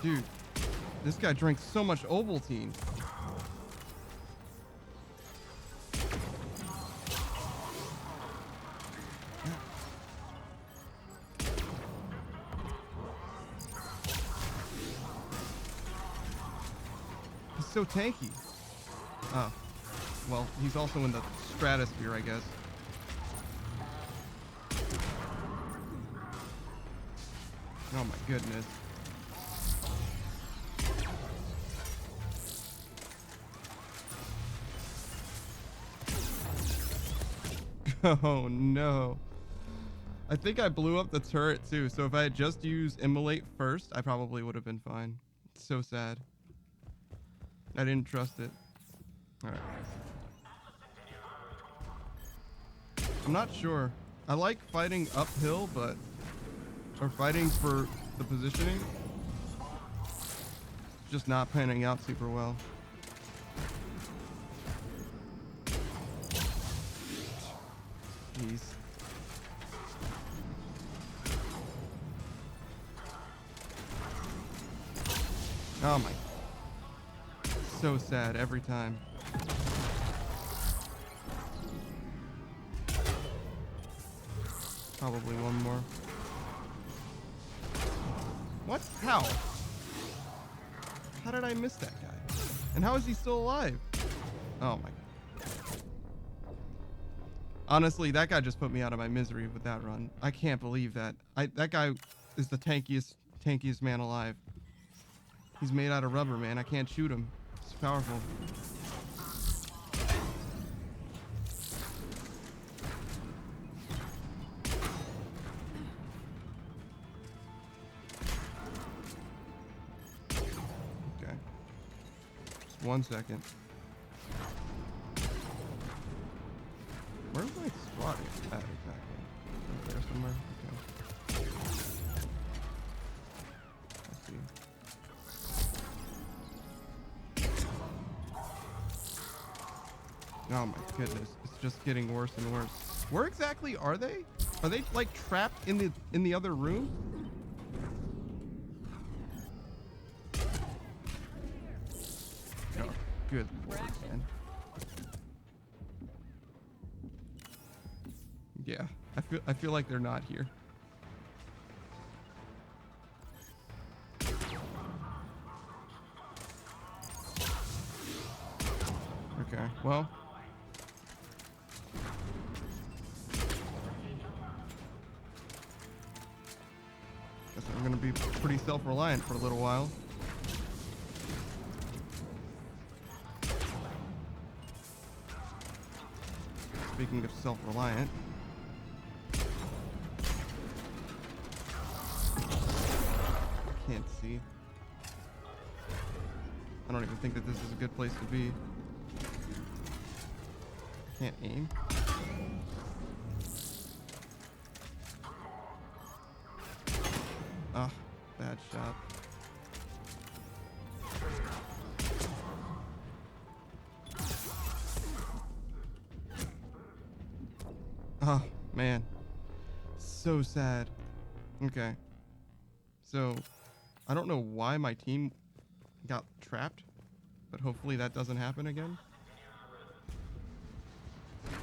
Dude, this guy drinks so much Ovaltine. He's so tanky. Oh, well, he's also in the stratosphere, I guess. Oh my goodness. Oh no. I think I blew up the turret too, so if I had just used Immolate first, I probably would have been fine. It's so sad. I didn't trust it. Alright. I'm not sure. I like fighting uphill, but... Or fighting for the positioning. Just not panning out super well. Jeez. Oh my. So sad every time. Probably one more. What? How? How did I miss that guy? And how is he still alive? Oh my. Honestly, that guy just put me out of my misery with that run. I can't believe that. That guy is the tankiest man alive. He's made out of rubber, man. I can't shoot him. It's powerful. Okay. Just 1 second. Where's my squad at exactly? Over there somewhere? Okay. I see. Oh my goodness, it's just getting worse and worse. Where exactly are they? Are they like trapped in the other room? Oh, good lord, man. Yeah, I feel like they're not here. Okay, well. Guess I'm gonna be pretty self-reliant for a little while. Speaking of self-reliant. Can't see. I don't even think that this is a good place to be. Can't aim. Ah, bad shot. Oh, man. So sad. Okay. So, I don't know why my team got trapped, but hopefully that doesn't happen again. Okay.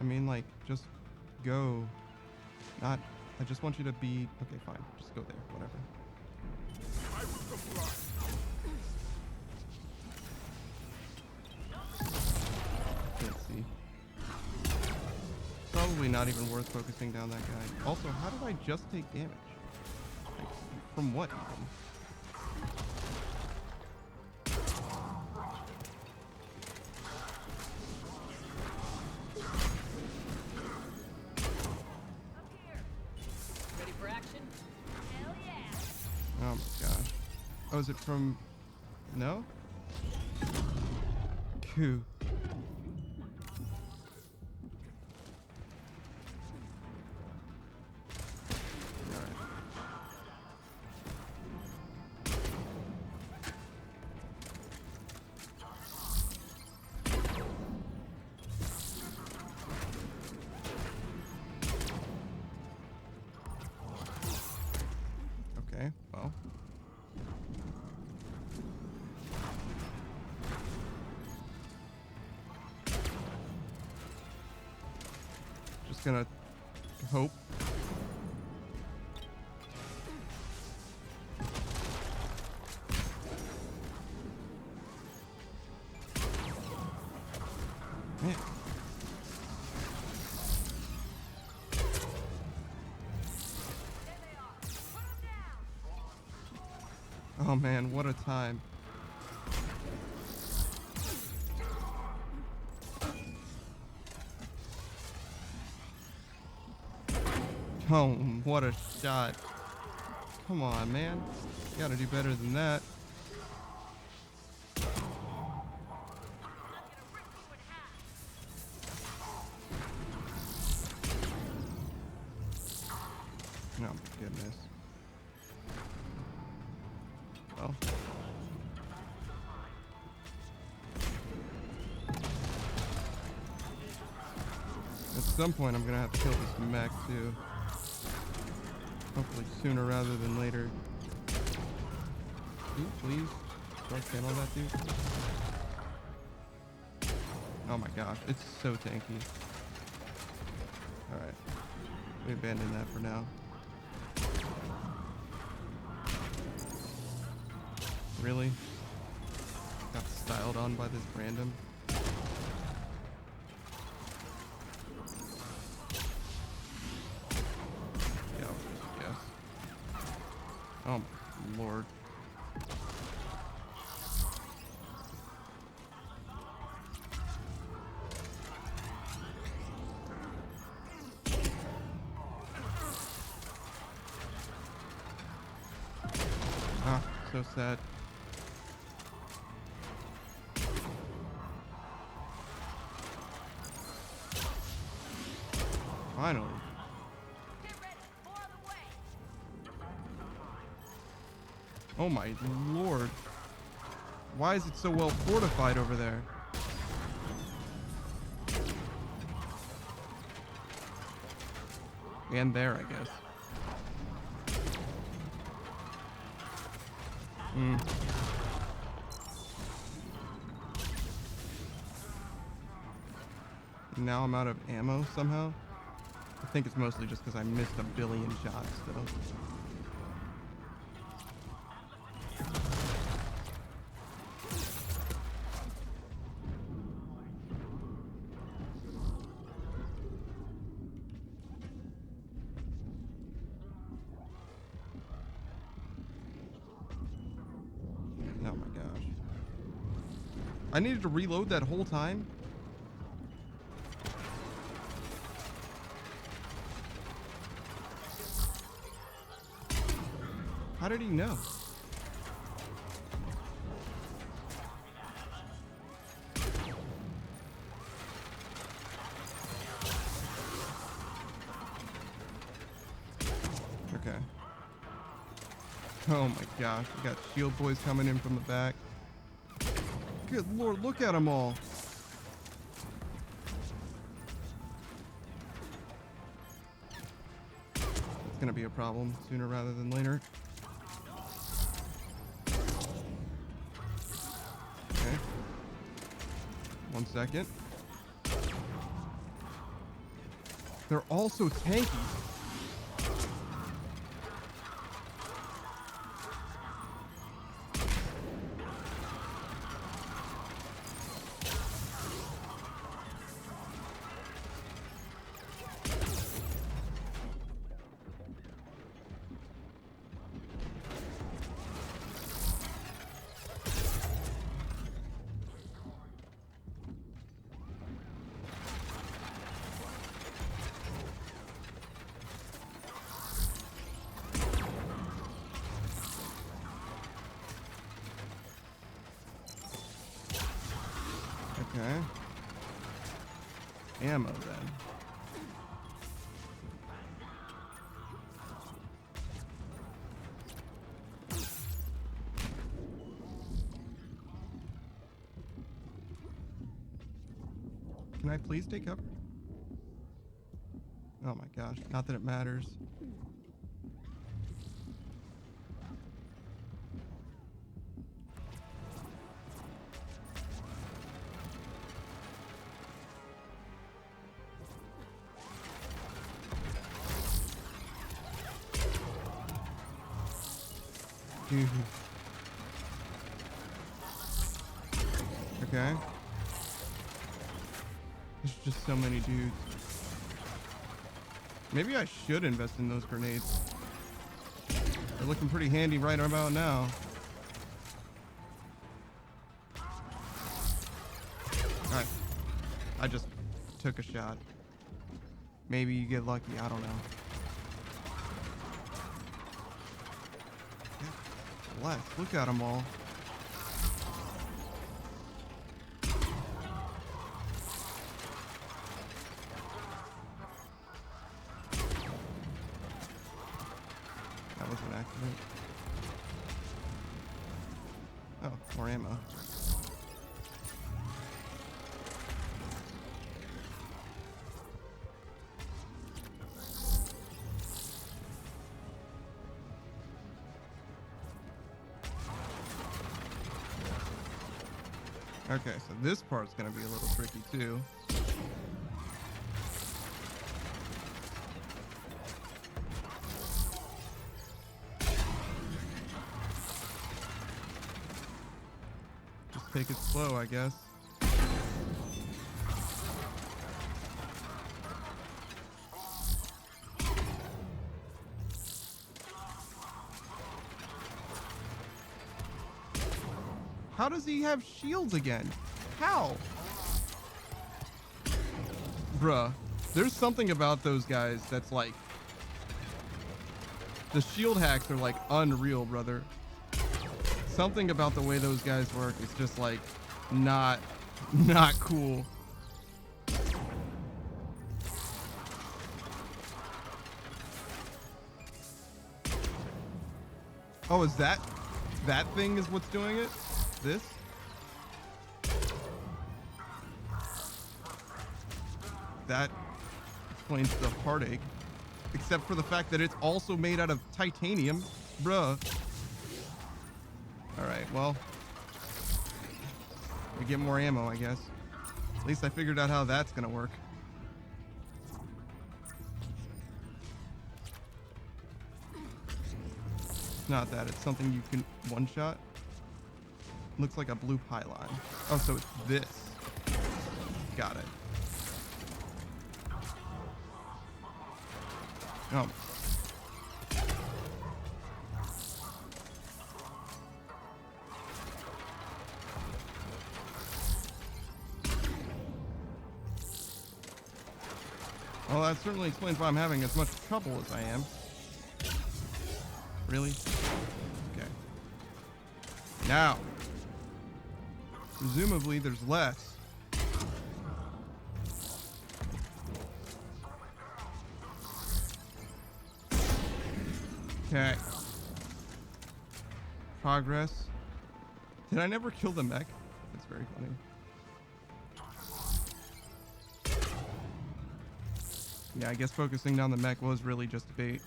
I mean, like, just go. Not, I just want you to be, okay, fine. Just go there, whatever. I will comply. Can't see. Probably not even worth focusing down that guy. Also, how did I just take damage? Like, from what even? Ready for action? Hell yeah! Oh my gosh. Oh, is it from... No? Cool. Okay, well. Just gonna hope. Man. Oh man, what a time. Oh, what a shot. Come on, man. You gotta do better than that. Oh my goodness. Well. At some point, I'm gonna have to kill this mech too. Hopefully sooner rather than later. Ooh, please. Don't channel that dude. Oh my gosh, it's so tanky. Alright. We abandon that for now. Really? Got styled on by this random. Yo, yes. Oh my lord. Ah, so sad. Finally. Oh my lord. Why is it so well fortified over there? And there, I guess. Now I'm out of ammo somehow. I think it's mostly just because I missed a billion shots still. Oh my gosh. I needed to reload that whole time? How did he know? Okay. Oh my gosh, we got shield boys coming in from the back. Good lord, look at them all. It's gonna be a problem sooner rather than later. Okay. 1 second. They're all so tanky. Okay. Ammo then. Can I please take cover? Oh my gosh, not that it matters. Okay. There's just so many dudes. Maybe I should invest in those grenades. They're looking pretty handy right about now. Alright. I just took a shot. Maybe you get lucky, I don't know. Bless, look at them all. accident. Oh, more ammo. Okay, so this part's gonna be a little tricky too. Just take it slow, I guess. How does he have shields again? How? Bruh, there's something about those guys that's like... The shield hacks are like unreal, brother. Something about the way those guys work is just like not cool. Oh, is that thing is what's doing it? This? That explains the heartache. Except for the fact that it's also made out of titanium. Bruh. Alright, well. We get more ammo, I guess. At least I figured out how that's gonna work. It's not that, it's something you can one-shot. Looks like a blue pylon. Oh, so it's this. Got it. Oh. Well, that certainly explains why I'm having as much trouble as I am. Really? Okay. Now. Presumably there's less. Okay. Progress. Did I never kill the mech? That's very funny. Yeah, I guess focusing down the mech was really just bait.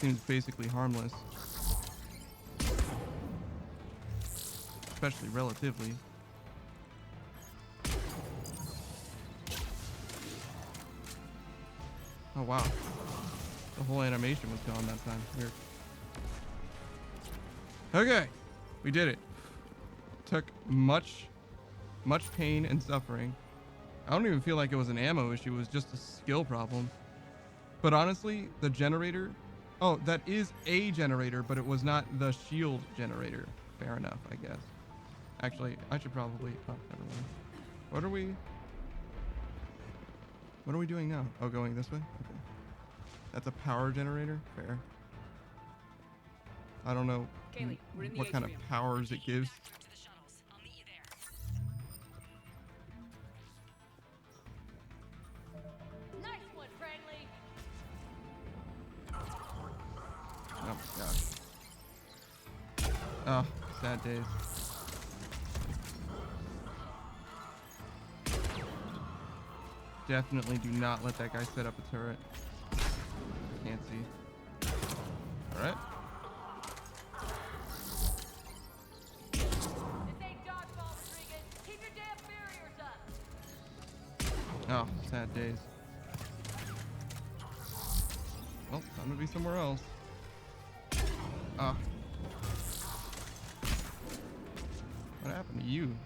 Seems basically harmless. Especially relatively. Oh wow. The whole animation was gone that time. Weird. Okay. We did it. Took much pain and suffering. I don't even feel like it was an ammo issue. It was just a skill problem. But honestly, the generator... Oh, that is a generator, but it was not the shield generator. Fair enough, I guess. Actually, I should probably... Oh, never mind. What are we doing now? Oh, going this way? Okay. That's a power generator? Fair. I don't know Kaylee, we're in the what kind of atrium. powers it gives. Nice one, friendly. Oh my gosh. Oh, sad days. Definitely do not let that guy set up a turret. Can't see. Alright. This ain't dodgeball, Rodriguez. Keep your damn barriers up. Oh, sad days. Well, time to be somewhere else. Ah. What happened to you?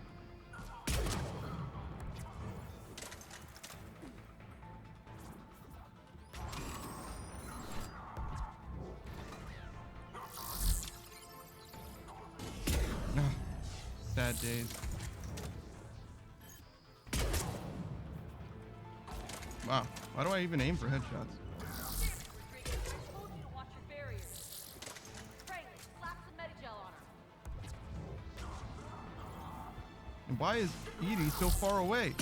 Ah, sad days. Wow, why do I even aim for headshots? And why is Edie so far away?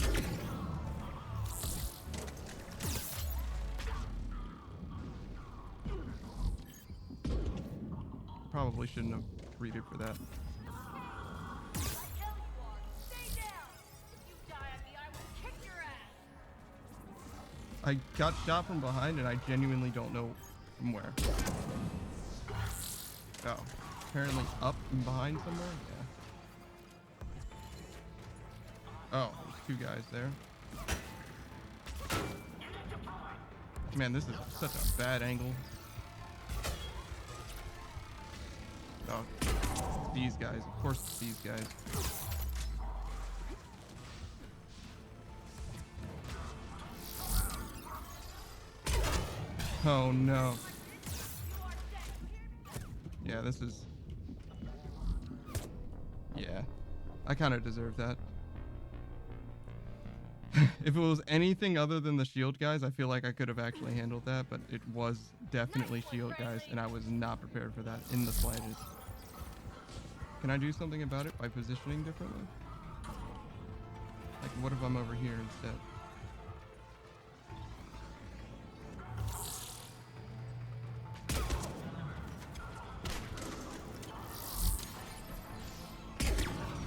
probably shouldn't have greeted for that. I got shot from behind and I genuinely don't know from where. Oh, apparently up and behind somewhere? Yeah. Oh, there's two guys there. Man, this is such a bad angle. Oh, these guys. Of course it's these guys. Oh no. Yeah, this is... Yeah. I kind of deserve that. If it was anything other than the shield guys, I feel like I could have actually handled that, but it was definitely shield guys, and I was not prepared for that in the slightest. Can I do something about it by positioning differently? Like, what if I'm over here instead?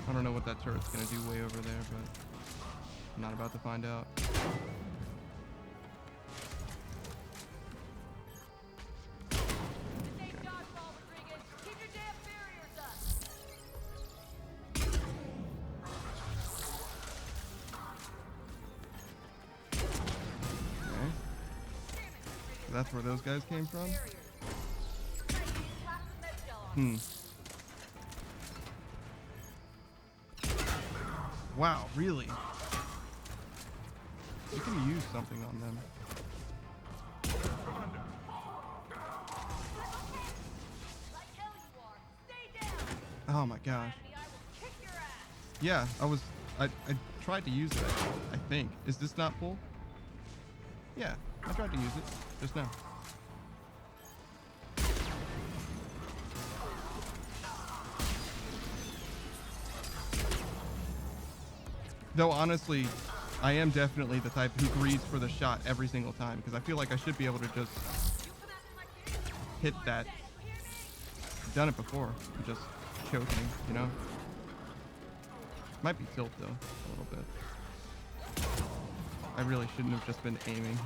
I don't know what that turret's gonna do way over there, but I'm not about to find out. Okay. So that's where those guys came from? Hmm. Wow, really? You can use something on them. Oh my gosh. Yeah, I tried to use it, I think. Is this not full? Yeah, I tried to use it just now. Though honestly, I am definitely the type who greeds for the shot every single time, because I feel like I should be able to just hit that. I've done it before, I'm just choking, you know? Might be tilt though, a little bit. I really shouldn't have just been aiming.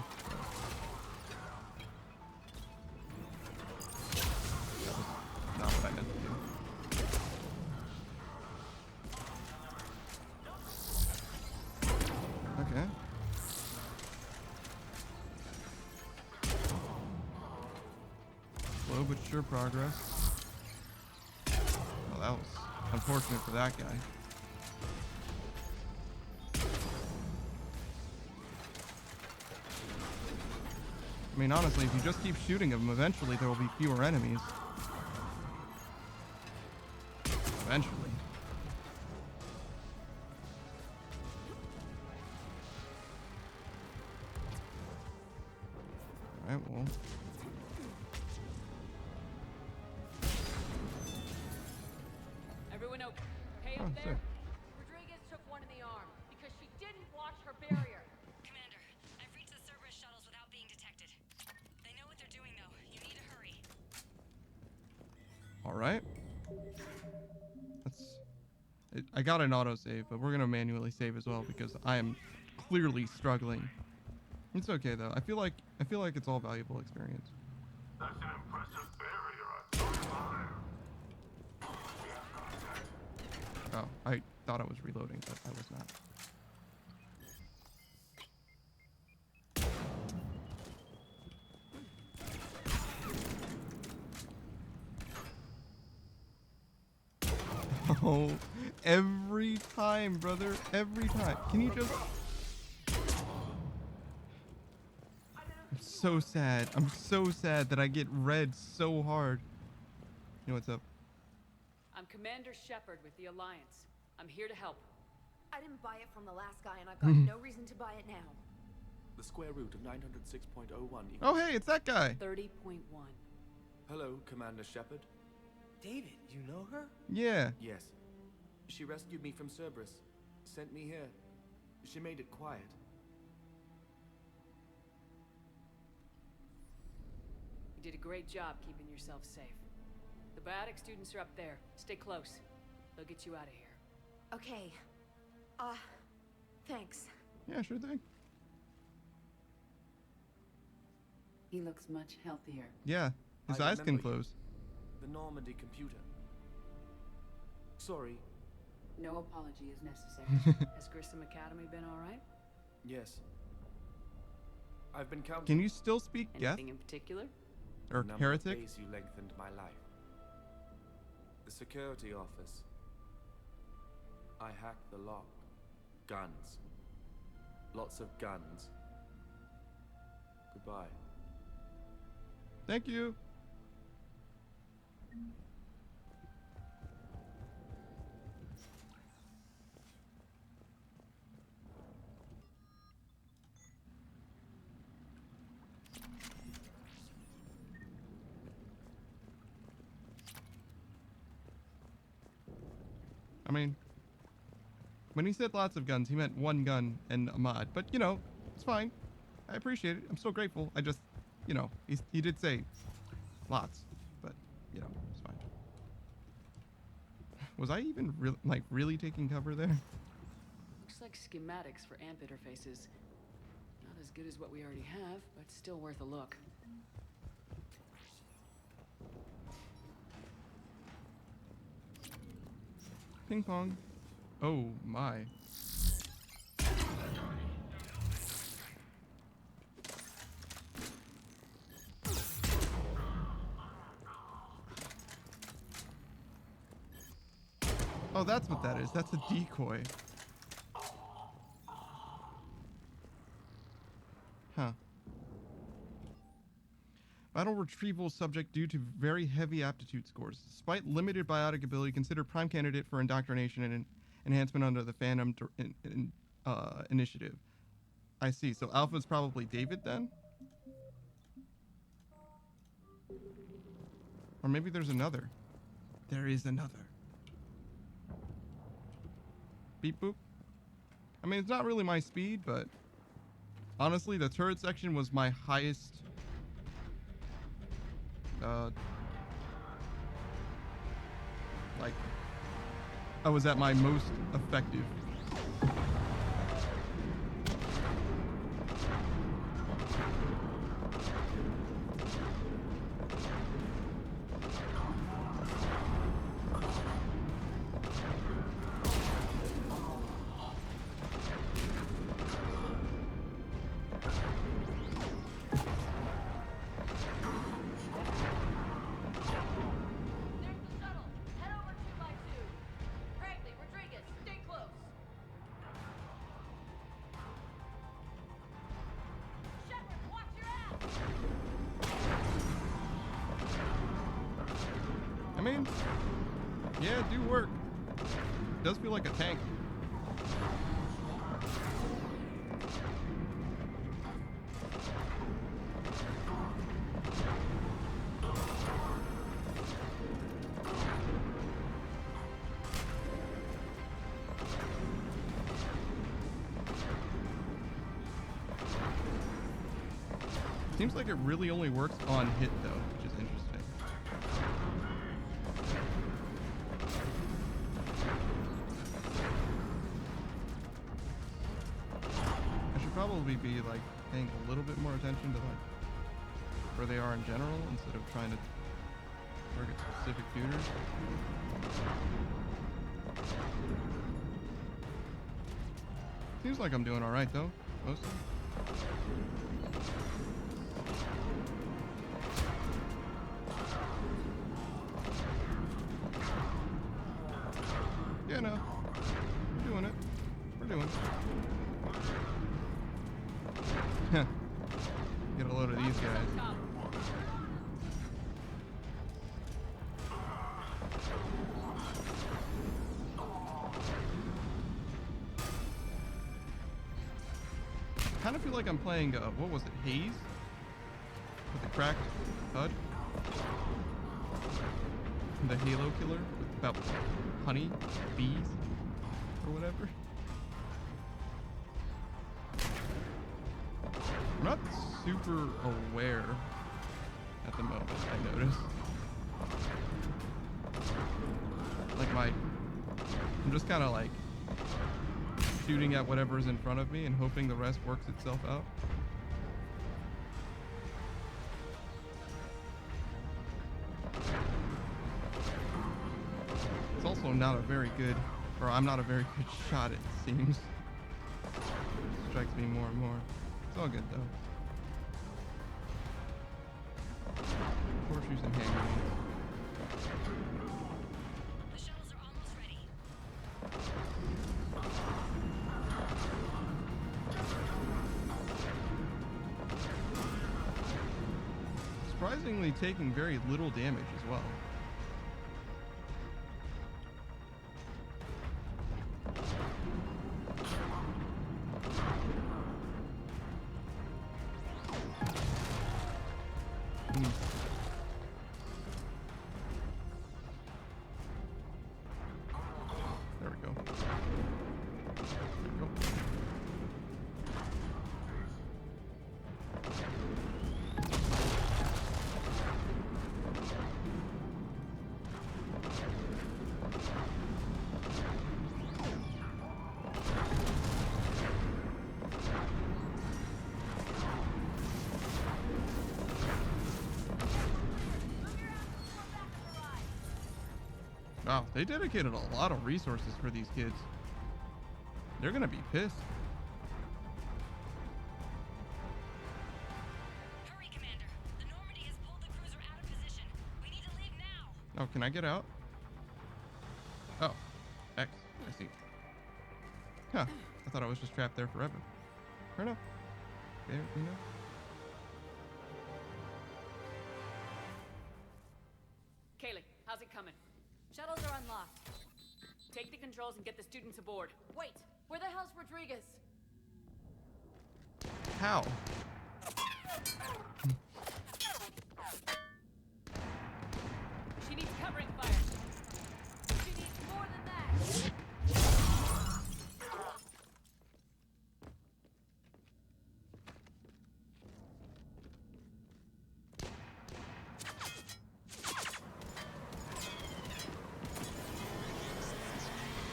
That was not what I meant to do. Okay. Slow but sure progress. Well, that was unfortunate for that guy. I mean, honestly, if you just keep shooting them, eventually there will be fewer enemies. Eventually. Alright, well. Everyone okay Oh, up there? sick. Rodriguez took one in the arm because she didn't watch her barrier. Commander, I've reached the Cerberus shuttles without being detected. They know what they're doing, though. You need to hurry. Alright. I got an autosave, but we're gonna manually save as well because I am clearly struggling. It's okay though. I feel like it's all valuable experience. That's an impressive barrier, Oh, I thought I was reloading, but I was not. Oh, every time, brother. Every time. Can you just... I'm so sad. I'm so sad that I get red so hard. You know what's up? I'm Commander Shepard with the Alliance. I'm here to help. I didn't buy it from the last guy, and I've got no reason to buy it now. The square root of 906.01 equals... Oh, hey, it's that guy. 30.1. Hello, Commander Shepard. David, you know her? Yeah. Yes. She rescued me from Cerberus. Sent me here. She made it quiet. You did a great job keeping yourself safe. The biotic students are up there. Stay close. They'll get you out of here. Okay. Thanks. Yeah, sure thing. He looks much healthier. Yeah, his I eyes can remember you. close. The Normandy computer. Sorry. No apology is necessary. Has Grissom Academy been all right? Yes. I've been counting. Can you still speak Geth? Anything in particular? Or the number of heretic? days you lengthened my life. The security office. I hacked the lock. Guns. Lots of guns. Goodbye. Thank you. I mean, when he said lots of guns, he meant one gun and a mod. But, you know, it's fine. I appreciate it. I'm still grateful. I just, you know, he did say lots. But, you know, it's fine. Was I even really taking cover there? Looks like schematics for AMP interfaces. Not as good as what we already have, but still worth a look. Ping pong. Oh my. Oh, that's what that is. That's a decoy. Huh. Battle retrieval subject due to very heavy aptitude scores. Despite limited biotic ability, considered prime candidate for indoctrination and enhancement under the Phantom initiative. I see. So Alpha's probably David then? Or maybe there's another. There is another. Beep boop. I mean, it's not really my speed, but honestly, the turret section was my highest. Like, I was at my most effective. I mean, yeah, it do work. It does feel like a tank. Seems like it really only works on hit though, which is interesting. I should probably be like paying a little bit more attention to like where they are in general instead of trying to target specific tutors. Seems like I'm doing alright though, mostly. Yeah, no. We're doing it. We're doing it. Get a load of these guys. Kind of feel like I'm playing, what was it, Haze? With the cracked HUD? The Halo killer with about honey, bees, or whatever. I'm not super aware at the moment, I noticed. I'm just kind of like shooting at whatever's in front of me and hoping the rest works itself out. It's also not a very good, or I'm not a very good shot, it seems. Strikes me more and more. It's all good though. Horseshoes and hand grenades. The shuttles are almost ready. Surprisingly taking very little damage as well. There we go. There we go. Wow, they dedicated a lot of resources for these kids. They're gonna be pissed. Hurry, Commander. The Normandy has pulled the cruiser out of position. We need to leave now. Oh, can I get out? Oh, X. I see. Huh. I thought I was just trapped there forever. Fair enough. Fair enough. Kaylee, how's it coming? Shuttles are unlocked. Take the controls and get the students aboard. Wait, where the hell's Rodriguez? How? She needs covering fire. She needs more than that.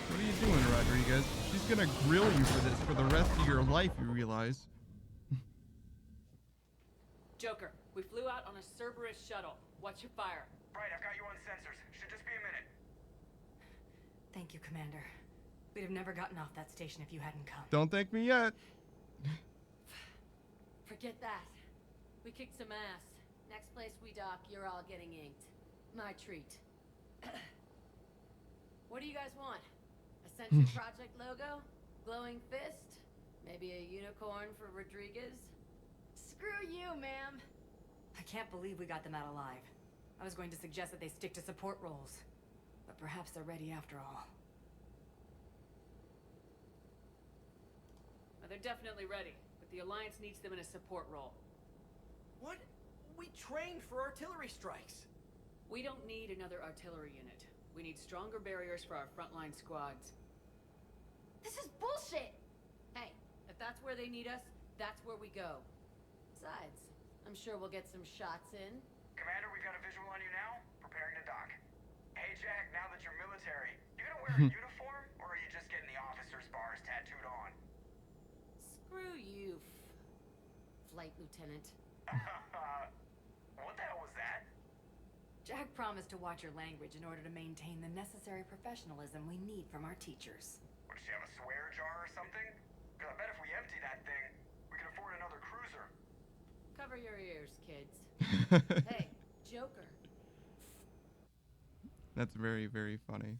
What are you doing, Rodriguez? She's gonna grill you for this for the rest of your life, you realize. Joker, we flew out on a Cerberus shuttle. Watch your fire. Right, I've got you on sensors. Should just be a minute. Thank you, Commander. We'd have never gotten off that station if you hadn't come. Don't thank me yet. Forget that. We kicked some ass. Next place we dock, you're all getting inked. My treat. What do you guys want? Ascension Project logo? Glowing fist? Maybe a unicorn for Rodriguez? Screw you, ma'am. I can't believe we got them out alive. I was going to suggest that they stick to support roles. But perhaps they're ready after all. Well, they're definitely ready, but the Alliance needs them in a support role. What? We trained for artillery strikes. We don't need another artillery unit. We need stronger barriers for our frontline squads. This is bullshit! Hey, if that's where they need us, that's where we go. Besides, I'm sure we'll get some shots in. Commander, we've got a visual on you now. Preparing to dock. Hey, Jack, now that you're military, you gonna wear a uniform, or are you just getting the officer's bars tattooed on? Screw you, Flight Lieutenant. What the hell was that? Jack promised to watch your language in order to maintain the necessary professionalism we need from our teachers. What, does she have a swear jar or something? Because I bet if we empty that thing, we can afford another cruiser. Cover your ears, kids. Hey, Joker. That's very, very funny.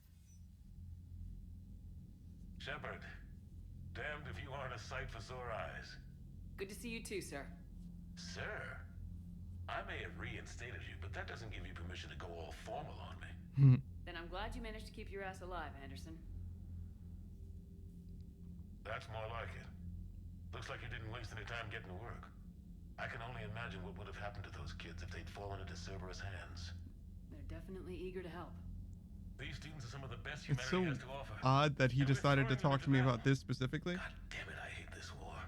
Shepard, damned if you aren't a sight for sore eyes. Good to see you too, sir. Sir, I may have reinstated you, but that doesn't give you permission to go all formal on me. Then I'm glad you managed to keep your ass alive, Anderson. That's more like it. Looks like you didn't waste any time getting to work. I can only imagine what would have happened to those kids if they'd fallen into Cerberus hands. They're definitely eager to help. These students are some of the best It's so humanity has to offer. odd that he decided to talk to me about this specifically. Damn it, I hate this war.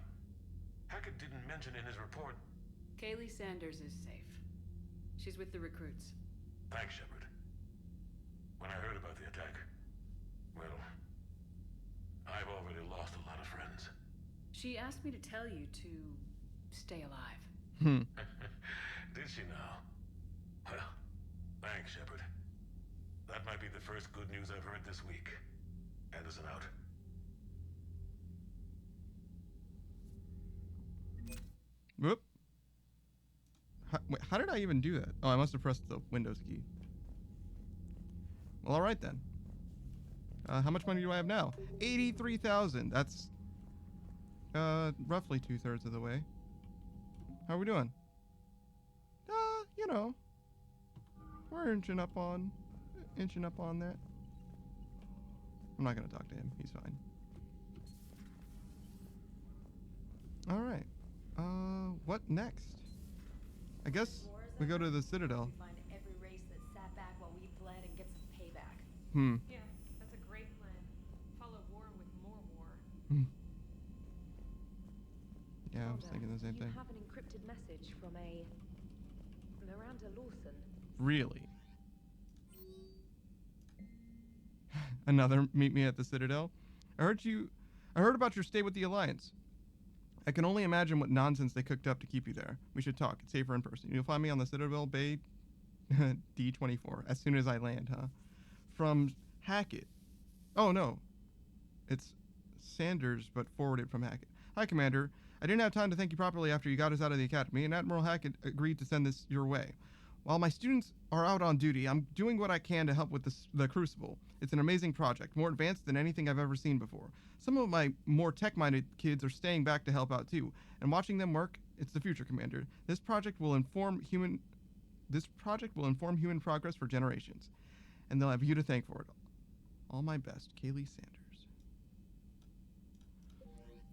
Hackett didn't mention in his report. Kaylee Sanders is safe. She's with the recruits. Thanks, Shepard. When I heard about the attack, well, I've already lost a lot of friends. She asked me to tell you to stay alive. Did she now? Well, thanks, Shepard. That might be the first good news I've heard this week. Anderson out. Whoop. Wait, how did I even do that? Oh, I must have pressed the Windows key. Well, all right then. How much money do I have now? 83,000. That's roughly 2/3 of the way. How are we doing? You know, we're inching up on that. I'm not gonna talk to him. He's fine. All right. What next? I guess we go to the Citadel. We find every race that sat back while we fled and get some payback. Yeah, that's a great plan. Follow war with more war. Yeah, I was thinking the same You thing. have an encrypted message from a Miranda Lawson. Really? Another meet me at the Citadel. I heard about your stay with the Alliance. I can only imagine what nonsense they cooked up to keep you there. We should talk. It's safer in person. You'll find me on the Citadel Bay D24 as soon as I land, huh? From Hackett. Oh, no. It's Sanders, but forwarded from Hackett. Hi, Commander. I didn't have time to thank you properly after you got us out of the academy, and Admiral Hackett agreed to send this your way. While my students are out on duty, I'm doing what I can to help with the Crucible. It's an amazing project, more advanced than anything I've ever seen before. Some of my more tech-minded kids are staying back to help out too, and watching them work, it's the future, Commander. This project will inform human progress for generations, and they'll have you to thank for it. All my best, Kaylee Sanders.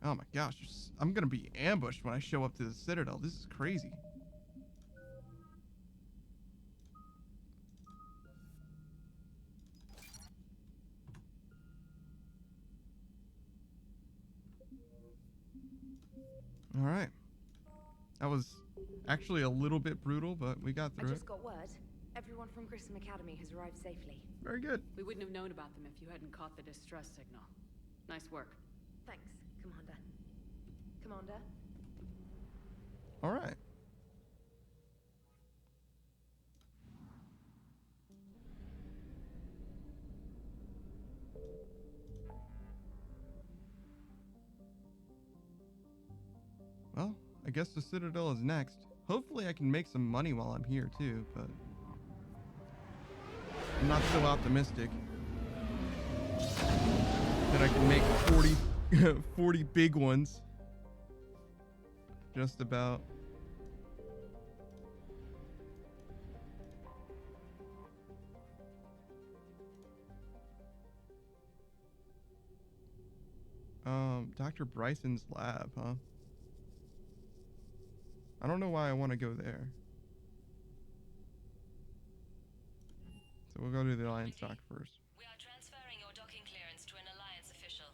Oh my gosh, I'm gonna be ambushed when I show up to the Citadel. This is crazy. All right. That was actually a little bit brutal, but we got through I it. just got word. Everyone from Grissom Academy has arrived safely. Very good. We wouldn't have known about them if you hadn't caught the distress signal. Nice work. Thanks, Commander. Commander? All right. Well, I guess the Citadel is next. Hopefully I can make some money while I'm here too, but I'm not so optimistic that I can make 40 big ones. Just about. Dr. Bryson's lab, huh? I don't know why I want to go there. So we'll go to the Alliance dock first. We are transferring your docking clearance to an Alliance official.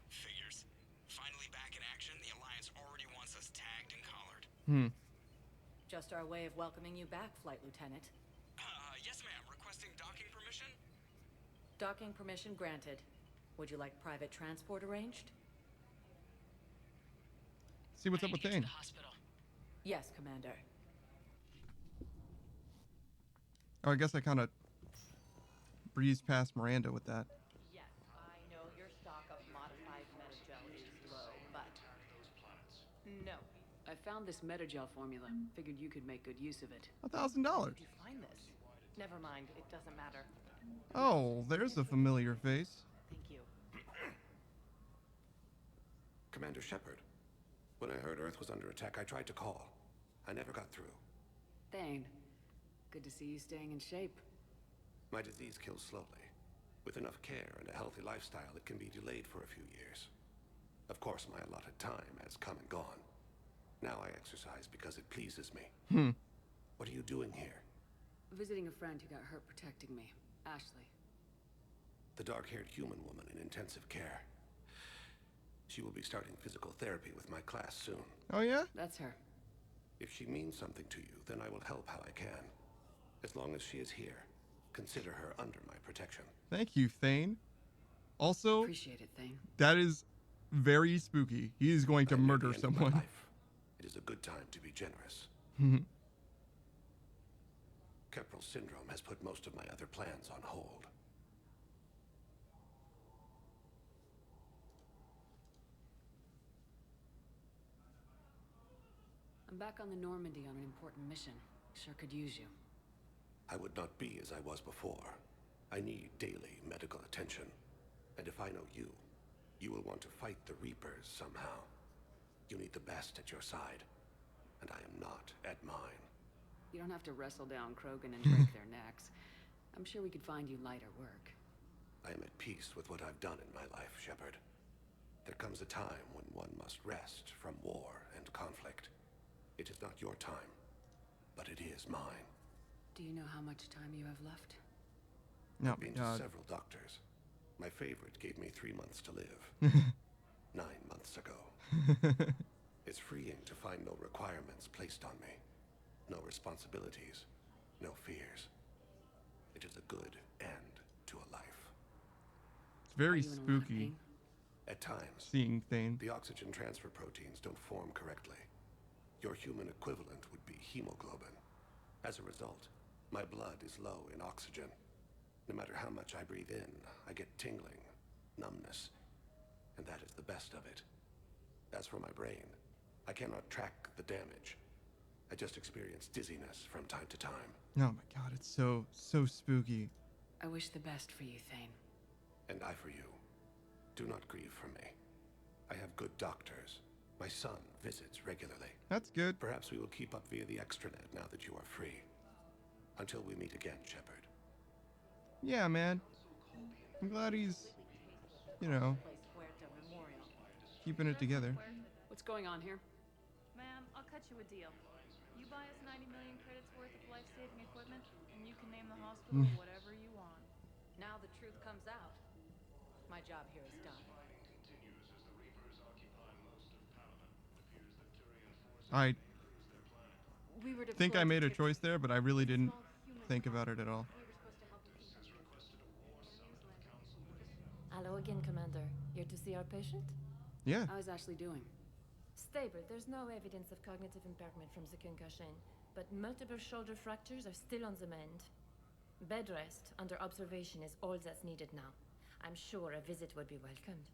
Figures. Finally back in action, the Alliance already wants us tagged and collared. Just our way of welcoming you back, Flight Lieutenant. Yes ma'am. Requesting docking permission? Docking permission granted. Would you like private transport arranged? See what's up with Thane. Yes, Commander. Oh, I guess I kind of breezed past Miranda with that. Yes, I know your stock of modified metagel is low, but... No. I found this metagel formula. Figured you could make good use of it. $1,000. Did you find this? Never mind, it doesn't matter. Oh, there's a familiar face. Thank you. Commander Shepard. When I heard Earth was under attack, I tried to call. I never got through. Thane, good to see you staying in shape. My disease kills slowly. With enough care and a healthy lifestyle, it can be delayed for a few years. Of course, my allotted time has come and gone. Now I exercise because it pleases me. What are you doing here? Visiting a friend who got hurt protecting me. Ashley. The dark-haired human woman in intensive care. She will be starting physical therapy with my class soon. Oh, yeah? That's her. If she means something to you, then I will help how I can. As long as she is here, Consider her under my protection. Thank you, Thane. Also, Appreciate it, Thane. that is very spooky. He is going to I'm near murder the end of my someone. life. It is a good time to be generous. Keppel syndrome has put most of my other plans on hold. I'm back on the Normandy on an important mission. Sure could use you. I would not be as I was before. I need daily medical attention. And if I know you, you will want to fight the Reapers somehow. You need the best at your side, and I am not at mine. You don't have to wrestle down Krogan and break their necks. I'm sure we could find you lighter work. I am at peace with what I've done in my life, Shepard. There comes a time when one must rest from war and conflict. It is not your time, but it is mine. Do you know how much time you have left? No, I've been to several doctors. My favorite gave me 3 months to live. 9 months ago. It's freeing to find no requirements placed on me. No responsibilities. No fears. It is a good end to a life. It's very spooky. At times, seeing Thane. The oxygen transfer proteins don't form correctly. Your human equivalent would be hemoglobin. As a result, my blood is low in oxygen. No matter how much I breathe in, I get tingling, numbness, and that is the best of it. As for my brain, I cannot track the damage. I just experience dizziness from time to time. Oh my god, it's so spooky. I wish the best for you, Thane. And I for you. Do not grieve for me. I have good doctors. My son visits regularly. That's good. Perhaps we will keep up via the extranet now that you are free. Until we meet again, Shepard. Yeah, man. I'm glad he's, you know, keeping it together. What's going on here? Ma'am, I'll cut you a deal. You buy us 90 million credits worth of life-saving equipment, and you can name the hospital whatever you want. Now the truth comes out. My job here is done. I We were think I deployed made to a choice there, but I really didn't think about it at all. Hello again, Commander. Here to see our patient? Yeah. How's Ashley doing? Stable. There's no evidence of cognitive impairment from the concussion, but multiple shoulder fractures are still on the mend. Bed rest under observation is all that's needed now. I'm sure a visit would be welcomed.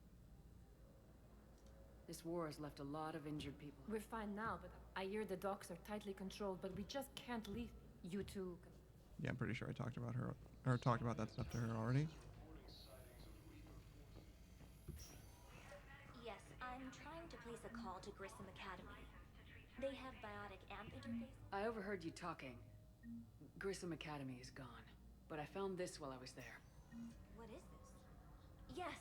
This war has left a lot of injured people. We're fine now, but I hear the docks are tightly controlled, but we just can't leave you two. Yeah, I'm pretty sure I talked about her, or talked about that stuff to her already. Yes, I'm trying to place a call to Grissom Academy. They have biotic amp interface. I overheard you talking. Grissom Academy is gone, but I found this while I was there. What is this? Yes,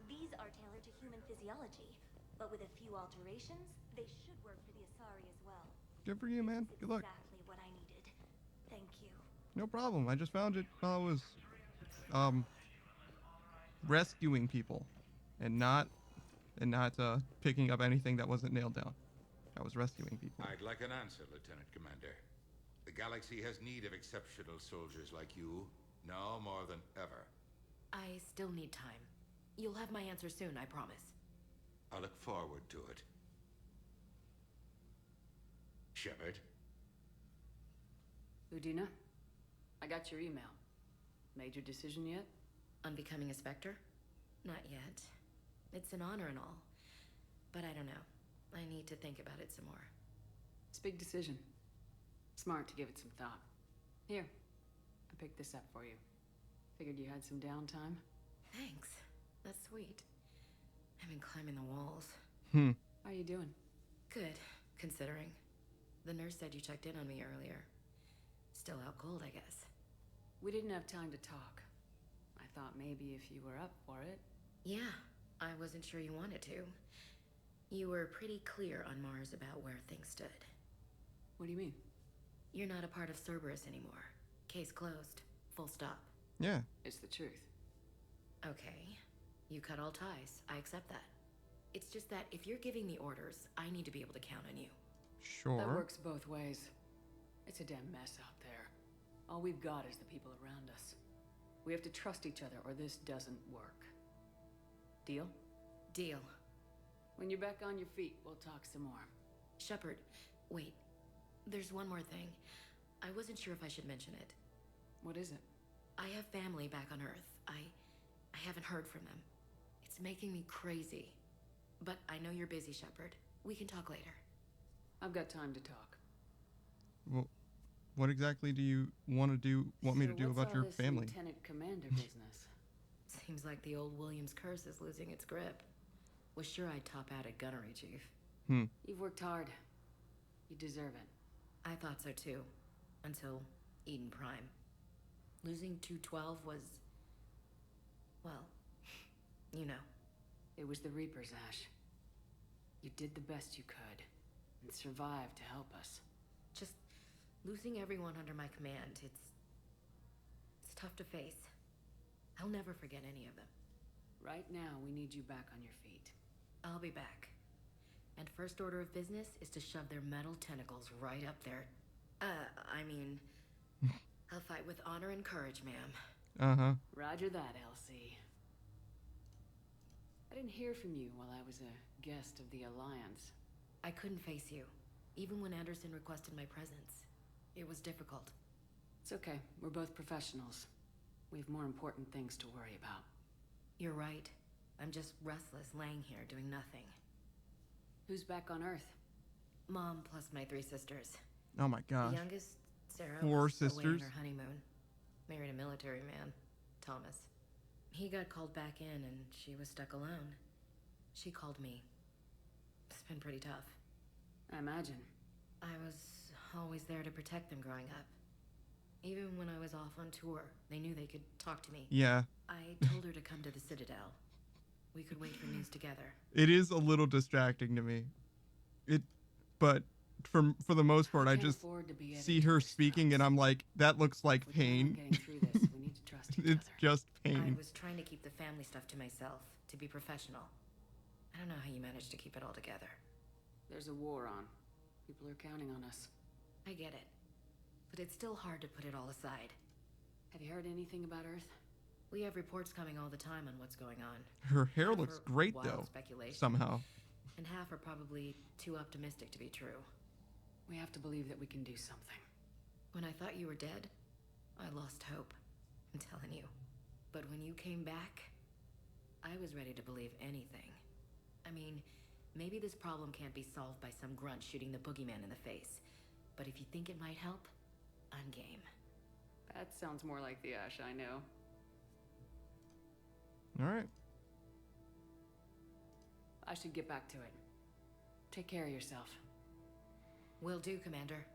these are tailored to human physiology, but with a few alterations, they should work for the Asari as well. Good for you, man. Good luck. Exactly what I needed. Thank you. No problem. I just found it while I was rescuing people and not picking up anything that wasn't nailed down. I was rescuing people. I'd like an answer, Lieutenant Commander. The galaxy has need of exceptional soldiers like you, now more than ever. I still need time. You'll have my answer soon, I promise. I look forward to it. Shepard? Udina, I got your email. Made your decision yet? On becoming a Spectre? Not yet. It's an honor and all. But I don't know. I need to think about it some more. It's a big decision. Smart to give it some thought. Here, I picked this up for you. Figured you had some downtime. Thanks. That's sweet. I've been climbing the walls. How you doing? Good, considering. The nurse said you checked in on me earlier. Still out cold, I guess. We didn't have time to talk. I thought maybe if you were up for it. Yeah, I wasn't sure you wanted to. You were pretty clear on Mars about where things stood. What do you mean? You're not a part of Cerberus anymore. Case closed. Full stop. Yeah. It's the truth. Okay. You cut all ties. I accept that. It's just that if you're giving me orders, I need to be able to count on you. Sure. That works both ways. It's a damn mess out there. All we've got is the people around us. We have to trust each other or this doesn't work. Deal? Deal. When you're back on your feet, we'll talk some more. Shepard, wait. There's one more thing. I wasn't sure if I should mention it. What is it? I have family back on Earth. I haven't heard from them. It's making me crazy. But I know you're busy, Shepard. We can talk later. I've got time to talk. Well, what exactly do you want me to do about your family? Lieutenant Commander business? Seems like the old Williams curse is losing its grip. Was sure I'd top out at gunnery, Chief. You've worked hard. You deserve it. I thought so too. Until Eden Prime. Losing 212 was... well, you know. It was the Reapers, Ash. You did the best you could, and survived to help us. Just losing everyone under my command, it's tough to face. I'll never forget any of them. Right now, we need you back on your feet. I'll be back. And first order of business is to shove their metal tentacles right up there. I'll fight with honor and courage, ma'am. Roger that, Elsie. I didn't hear from you while I was a guest of the Alliance. I couldn't face you, even when Anderson requested my presence. It was difficult. It's okay. We're both professionals. We have more important things to worry about. You're right. I'm just restless, laying here doing nothing. Who's back on Earth? Mom plus my 3 sisters. Oh my gosh. The youngest, Sarah, 4 was sisters? away on her honeymoon. Married a military man, Thomas. He got called back in and she was stuck alone. She called me. It's been pretty tough. I imagine. I was always there to protect them growing up. Even when I was off on tour, they knew they could talk to me. Yeah. I told her to come to the Citadel. We could wait for news together. It is a little distracting to me. But for the most part, I just see her speaking and I'm like, that looks like pain. It's just pain. I was trying to keep the family stuff to myself, to be professional. I don't know how you managed to keep it all together. There's a war on. People are counting on us. I get it. But it's still hard to put it all aside. Have you heard anything about Earth? We have reports coming all the time on what's going on. Her hair looks great, though, somehow. And half are probably too optimistic to be true. We have to believe that we can do something. When I thought you were dead, I lost hope. I'm telling you. But when you came back, I was ready to believe anything. I mean, maybe this problem can't be solved by some grunt shooting the boogeyman in the face. But if you think it might help, I'm game. That sounds more like the Ash I know. All right. I should get back to it. Take care of yourself. Will do, Commander.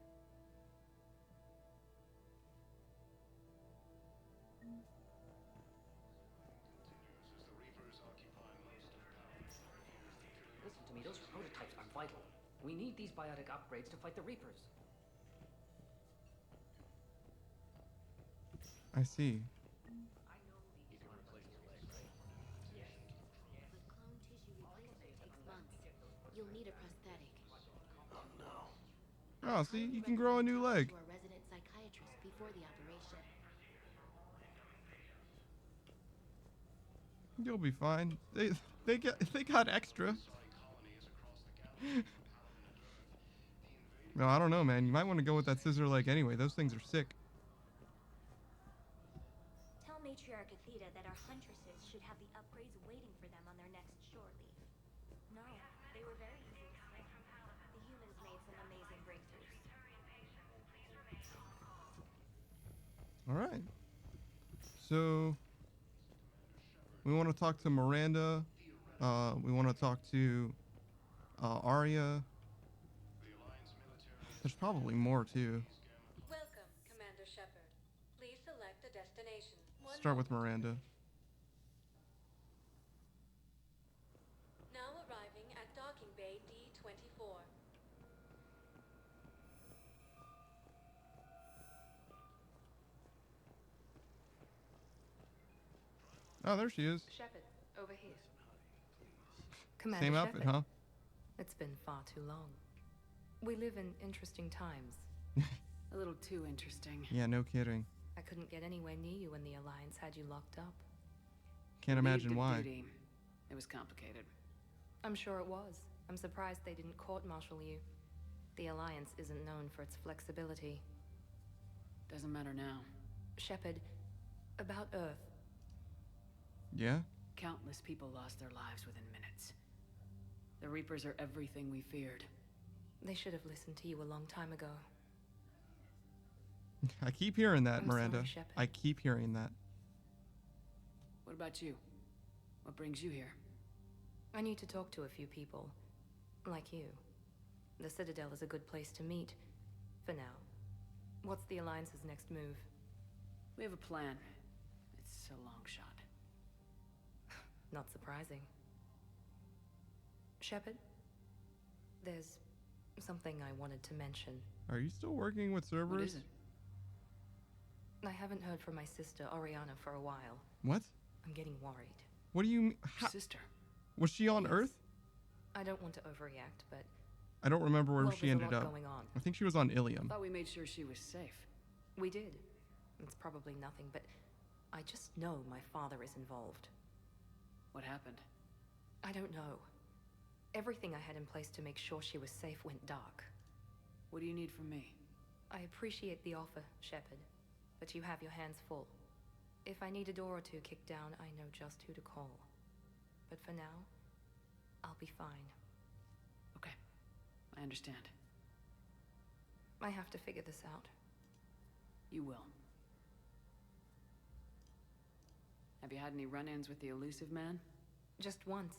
Listen to me, those prototypes are vital. We need these biotic upgrades to fight the Reapers. I see. You'll need a prosthetic. Oh, see, you can grow a new leg. To a resident psychiatrist before the operation. You'll be fine. They got extra. No, I don't know, man. You might want to go with that scissor leg anyway. Those things are sick. Tell Matriarch Athena that our huntresses should have the upgrades waiting for them on their next shore leave. No, they were very easy to slay. The humans made some amazing breakthroughs. All right. So we want to talk to Miranda. We want to talk to Arya. There's probably more too. Welcome, Commander Shepard. Please select a destination. Start with Miranda. Now arriving at docking bay D-24. Oh, there she is. Shepard, over here. Same outfit, huh? It's been far too long. We live in interesting times. A little too interesting. Yeah, no kidding. I couldn't get anywhere near you when the Alliance had you locked up. Can't imagine Relieved of why. duty. It was complicated. I'm sure it was. I'm surprised they didn't court-martial you. The Alliance isn't known for its flexibility. Doesn't matter now. Shepard, about Earth. Yeah? Countless people lost their lives within minutes. The Reapers are everything we feared. They should have listened to you a long time ago. I keep hearing that, I'm Miranda. sorry, Shepard. I keep hearing that. What about you? What brings you here? I need to talk to a few people. Like you. The Citadel is a good place to meet. For now. What's the Alliance's next move? We have a plan. It's a long shot. Not surprising. Shepard? There's something I wanted to mention. Are you still working with Cerberus? What is it? I haven't heard from my sister, Oriana, for a while. What? I'm getting worried. What do you mean? Sister? Was she on Earth? I don't want to overreact, but... I don't remember where well, she there's ended a lot up. going on. I think she was on Ilium. Thought we made sure she was safe. We did. It's probably nothing, but I just know my father is involved. What happened? I don't know. Everything I had in place to make sure she was safe went dark. What do you need from me? I appreciate the offer, Shepard, but you have your hands full. If I need a door or two kicked down, I know just who to call. But for now, I'll be fine. Okay, I understand. I have to figure this out. You will. Have you had any run-ins with the elusive man? Just once.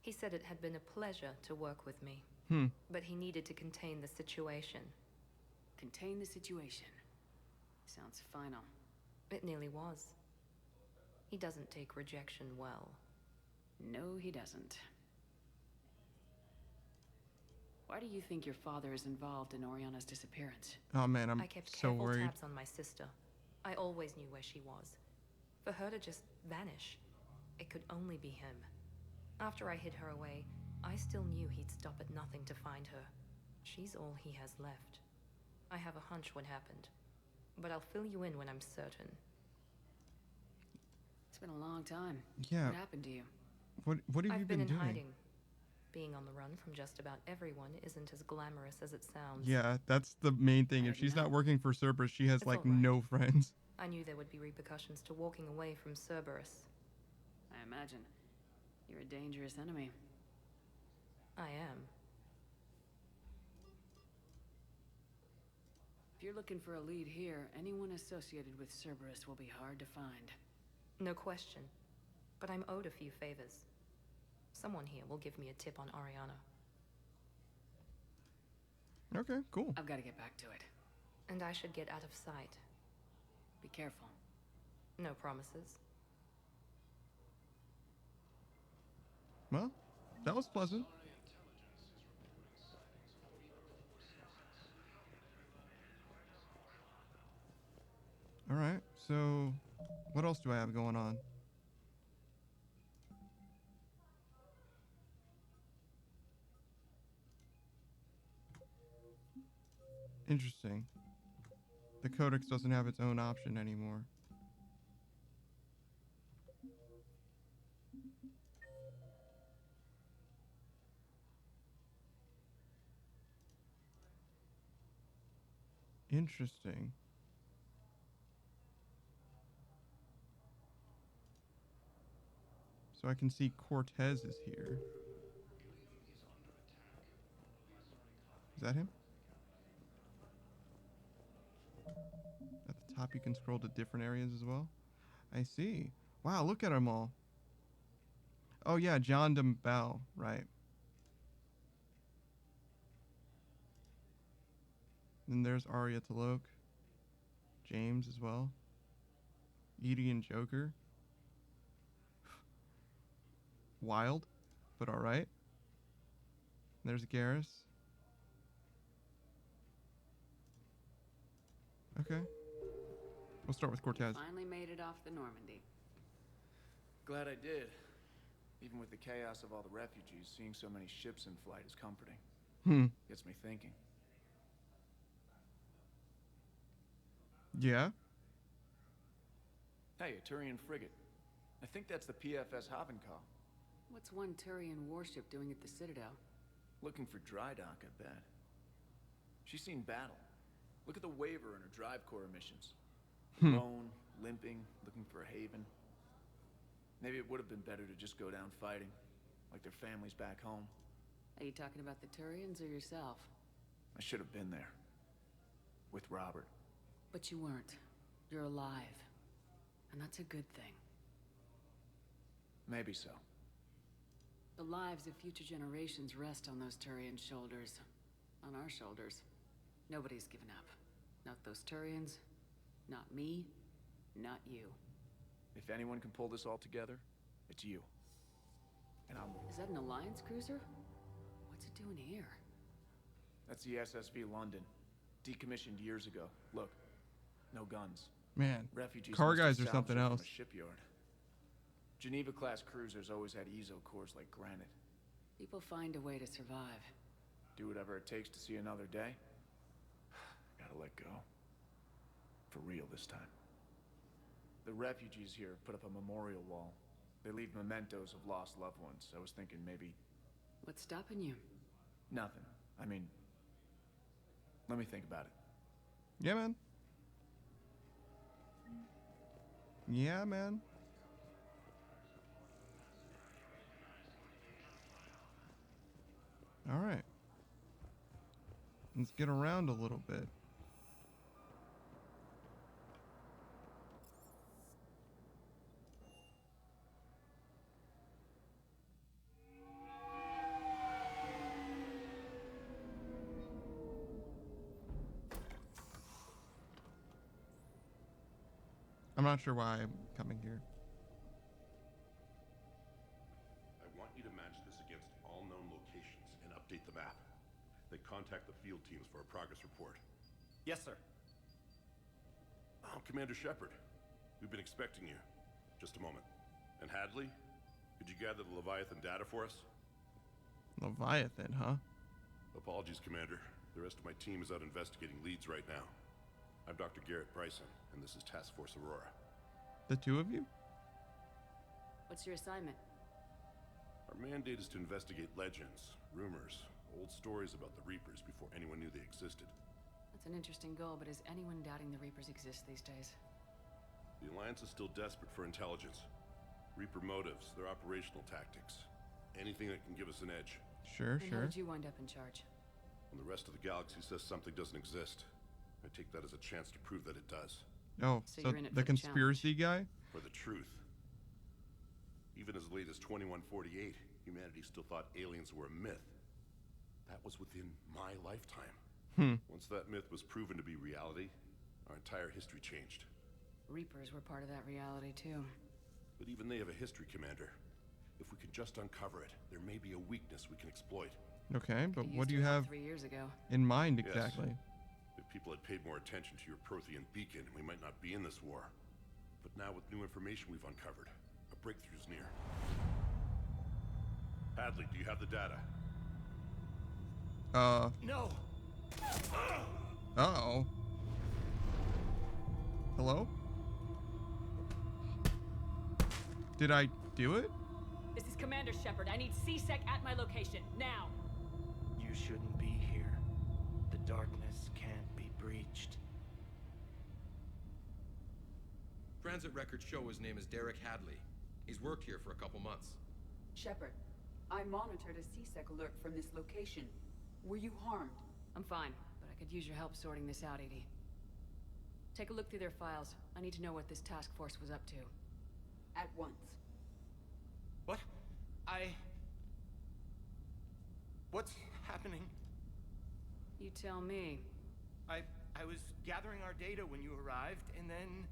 He said it had been a pleasure to work with me. But he needed to contain the situation. Contain the situation. Sounds final. It nearly was. He doesn't take rejection well. No, he doesn't. Why do you think your father is involved in Oriana's disappearance? Oh man, I'm I kept so careful worried. tabs on my sister. I always knew where she was. For her to just vanish, it could only be him. After I hid her away, I still knew he'd stop at nothing to find her. She's all he has left. I have a hunch what happened, but I'll fill you in when I'm certain. It's been a long time. Yeah. What happened to you? What have you I've been been in doing? hiding. Being on the run from just about everyone isn't as glamorous as it sounds. Yeah, that's the main thing. If she's not working for Cerberus, she has It's like all right. no friends. I knew there would be repercussions to walking away from Cerberus. I imagine. You're a dangerous enemy. I am. If you're looking for a lead here, anyone associated with Cerberus will be hard to find. No question. But I'm owed a few favors. Someone here will give me a tip on Oriana. Okay, cool. I've got to get back to it. And I should get out of sight. Be careful. No promises. Well, that was pleasant. All right, so what else do I have going on? Interesting. The Codex doesn't have its own option anymore. Interesting. So I can see Cortez is here. Is that him? At the top you can scroll to different areas as well. I see. Wow, look at them all. Oh yeah, John Dembell, right. Then there's Arya Talok. James as well. Edie and Joker. Wild, but alright. There's Garrus. Okay. We'll start with Cortez. Finally made it off the Normandy. Glad I did. Even with the chaos of all the refugees, seeing so many ships in flight is comforting. Gets me thinking. Yeah? Hey, a Turian frigate. I think that's the PFS Havenkal. What's one Turian warship doing at the Citadel? Looking for dry dock, I bet. She's seen battle. Look at the waiver in her drive core emissions. Alone, limping, looking for a haven. Maybe it would have been better to just go down fighting, like their families back home. Are you talking about the Turians or yourself? I should have been there. With Robert. But you weren't. You're alive. And that's a good thing. Maybe so. The lives of future generations rest on those Turian shoulders. On our shoulders. Nobody's given up. Not those Turians. Not me. Not you. If anyone can pull this all together, it's you. And I'm... Is that an Alliance cruiser? What's it doing here? That's the SSV London. Decommissioned years ago. Look. No guns. Man, Refugees car must have guys are something salvaged it else. from a shipyard. Geneva-class cruisers always had EZO cores like granite. People find a way to survive. Do whatever it takes to see another day. Gotta let go. For real this time. The refugees here put up a memorial wall. They leave mementos of lost loved ones. I was thinking maybe... What's stopping you? Nothing. I mean... Let me think about it. Yeah, man. Yeah, man. All right. Let's get around a little bit. I'm not sure why I'm coming here. I want you to match this against all known locations and update the map. Then contact the field teams for a progress report. Yes, sir. Oh, Commander Shepard. We've been expecting you. Just a moment. And Hadley, could you gather the Leviathan data for us? Leviathan, huh? Apologies, Commander. The rest of my team is out investigating leads right now. I'm Dr. Garrett Bryson, and this is Task Force Aurora. The two of you? What's your assignment? Our mandate is to investigate legends, rumors, old stories about the Reapers before anyone knew they existed. That's an interesting goal, but is anyone doubting the Reapers exist these days? The Alliance is still desperate for intelligence. Reaper motives, their operational tactics. Anything that can give us an edge. Sure, And sure. how did you wind up in charge? When the rest of the galaxy says something doesn't exist, I take that as a chance to prove that it does. Oh, So so you're in it the for the conspiracy guy? For the truth. Even as late as 2148, humanity still thought aliens were a myth. That was within my lifetime. Once that myth was proven to be reality, our entire history changed. Reapers were part of that reality, too. But even they have a history, Commander. If we can just uncover it, there may be a weakness we can exploit. Okay, but Could've what used do you your help have 3 years ago. in mind Yes. exactly? If people had paid more attention to your Prothean beacon, we might not be in this war. But now with new information we've uncovered, a breakthrough's near. Hadley, do you have the data? No. Uh-oh. Hello? Did I do it? This is Commander Shepard. I need C-Sec at my location, now! You shouldn't be here. The darkness can't be breached. Transit records show his name is Derek Hadley. He's worked here for a couple months. Shepard, I monitored a C-Sec alert from this location. Were you harmed? I'm fine, but I could use your help sorting this out, Edie. Take a look through their files. I need to know what this task force was up to. At once. What? What's happening? You tell me. I was gathering our data when you arrived, and then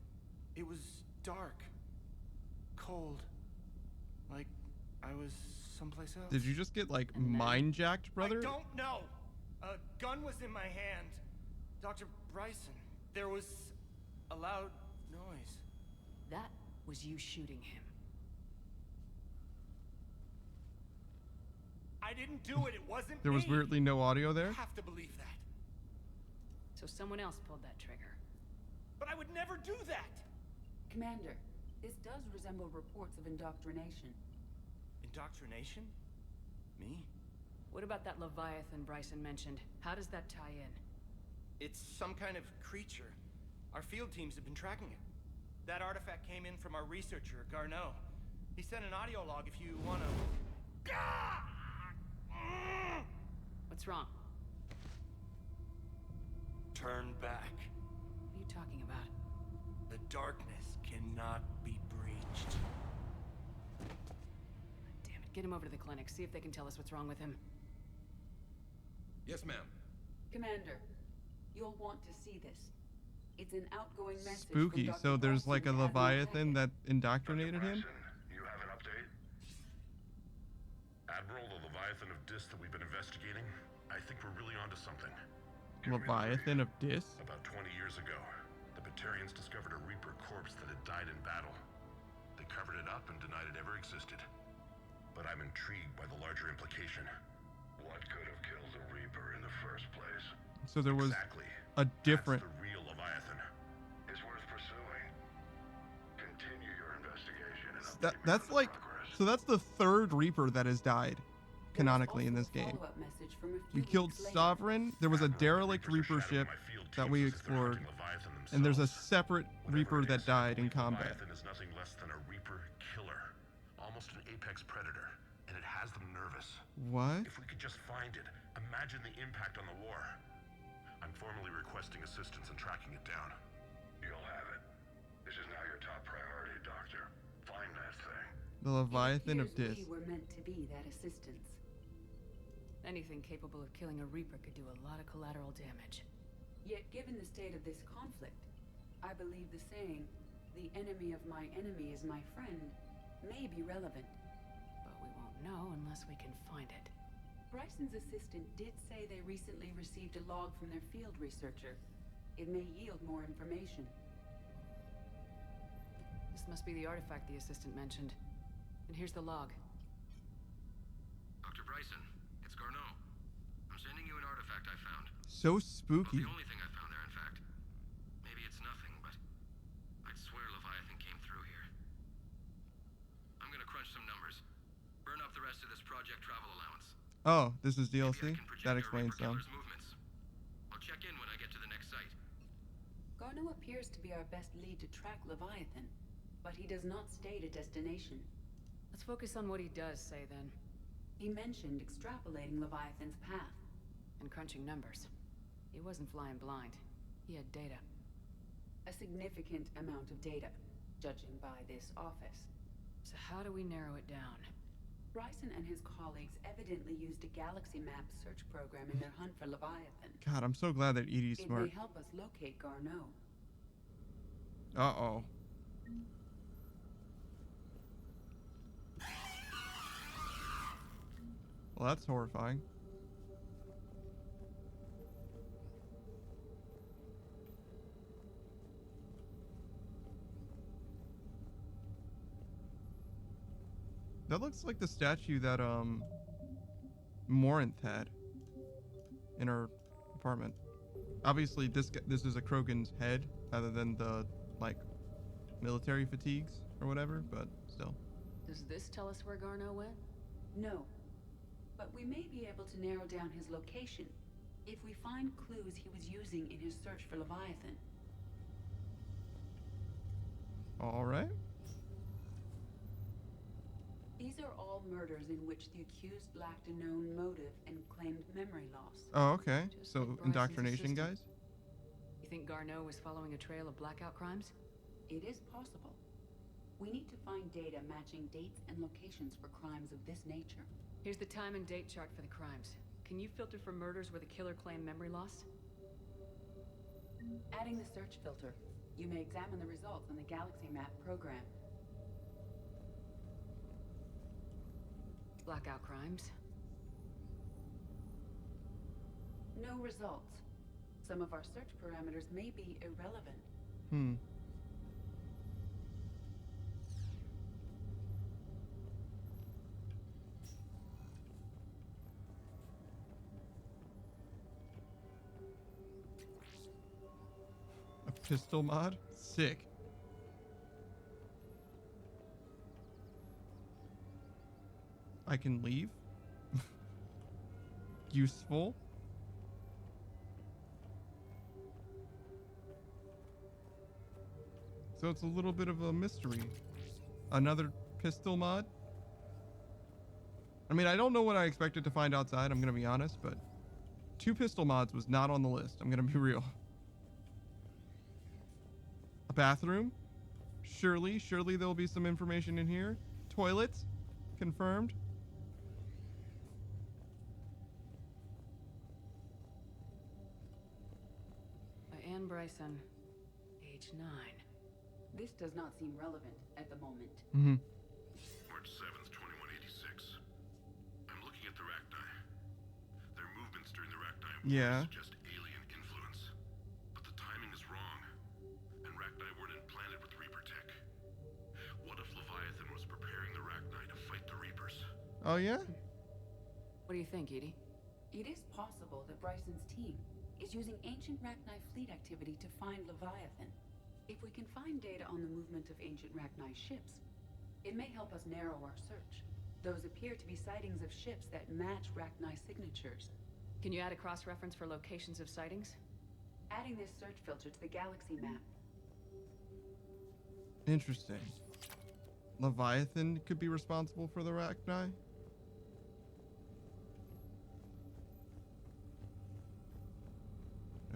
it was dark. Cold. Like I was someplace else. Did you just get, like, mind jacked, brother? I don't know. A gun was in my hand. Dr. Bryson, there was a loud noise. That was you shooting him. I didn't do it. It wasn't There was me. weirdly no audio there? I have to believe that. So someone else pulled that trigger. But I would never do that! Commander, this does resemble reports of indoctrination. Indoctrination? Me? What about that Leviathan Bryson mentioned? How does that tie in? It's some kind of creature. Our field teams have been tracking it. That artifact came in from our researcher, Garneau. He sent an audio log if you wanna... What's wrong? Turn back. What are you talking about? The darkness cannot be breached. Damn it, get him over to the clinic. See if they can tell us what's wrong with him. Yes, ma'am. Commander, you'll want to see this. It's an outgoing message from Spooky. Dr. So there's Bryson like a to Admiral Leviathan that indoctrinated him? You have an update? Admiral, the Leviathan of Dis that we've been investigating, I think we're really onto something. Leviathan of Dis? About 20 years ago, the Batarians discovered a Reaper corpse that had died in battle. They covered it up and denied it ever existed. But I'm intrigued by the larger implication. What could have killed the Reaper in the first place? So there was Exactly. a different... That's the real Leviathan. It's worth pursuing. Continue your investigation and That's like... So that's the third Reaper that has died, canonically, in this game. We killed Sovereign, there was a derelict Reaper ship that we explored, and there's a separate Reaper that died in combat. Leviathan is nothing less than a Reaper killer. Almost an apex predator. And it has them nervous. What? If we could just find it, imagine the impact on the war. I'm formally requesting assistance in tracking it down. You'll have it. This is now your top priority, Doctor. Find that thing. The Leviathan of Dis. We were meant to be that assistance. Anything capable of killing a Reaper could do a lot of collateral damage. Yet, given the state of this conflict, I believe the saying, "The enemy of my enemy is my friend," may be relevant. But we won't know unless we can find it. Bryson's assistant did say they recently received a log from their field researcher. It may yield more information. This must be the artifact the assistant mentioned. And here's the log. Dr. Bryson, it's Garneau. I'm sending you an artifact I found. So spooky. The only thing I found there, in fact. Maybe it's nothing, but I'd swear Leviathan came through here. I'm gonna crunch some numbers. Burn up the rest of this project travel allowance. Oh, this is DLC? That explains some. Movements. I'll check in when I get to the next site. Garneau appears to be our best lead to track Leviathan, but he does not state a destination. Let's focus on what he does say, then. He mentioned extrapolating Leviathan's path. And crunching numbers. He wasn't flying blind. He had data. A significant amount of data, judging by this office. So how do we narrow it down? Bryson and his colleagues evidently used a galaxy map search program in their hunt for Leviathan. God, I'm so glad that Edie's It smart. may help us locate Garneau. Uh-oh. Well, that's horrifying. That looks like the statue that, Morinth had in her apartment. Obviously, this is a Krogan's head, rather than the, like, military fatigues or whatever, but still. Does this tell us where Garneau went? No. But we may be able to narrow down his location if we find clues he was using in his search for Leviathan. Alright. These are all murders in which the accused lacked a known motive and claimed memory loss. Oh, okay. Just So, like Bryson's indoctrination, assistant. guys? You think Garneau was following a trail of blackout crimes? It is possible. We need to find data matching dates and locations for crimes of this nature. Here's the time and date chart for the crimes. Can you filter for murders where the killer claimed memory loss? Adding the search filter, you may examine the results in the Galaxy Map program. Blackout crimes. No results. Some of our search parameters may be irrelevant. Hmm. pistol mod. Sick. I can leave. Useful. So it's a little bit of a mystery. Another pistol mod. I mean, I don't know what I expected to find outside, I'm gonna be honest, but 2 pistol mods was not on the list. I'm gonna be real. A bathroom. Surely there'll be some information in here. Toilets. Confirmed. By Anne Bryson, age 9. This does not seem relevant at the moment. Mm-hmm. March 7th, 2186. I'm looking at the Rachni. Their movements during the Rachni Yeah. suggest alien influence. But the timing is wrong. And Rachni weren't implanted with Reaper tech. What if Leviathan was preparing the Rachni to fight the Reapers? Oh, yeah? What do you think, Edie? It is possible that Bryson's team is using ancient Rachni fleet activity to find Leviathan. If we can find data on the movement of ancient Rachni ships, it may help us narrow our search. Those appear to be sightings of ships that match Rachni signatures. Can you add a cross-reference for locations of sightings? Adding this search filter to the galaxy map. Interesting. Leviathan could be responsible for the Rachni?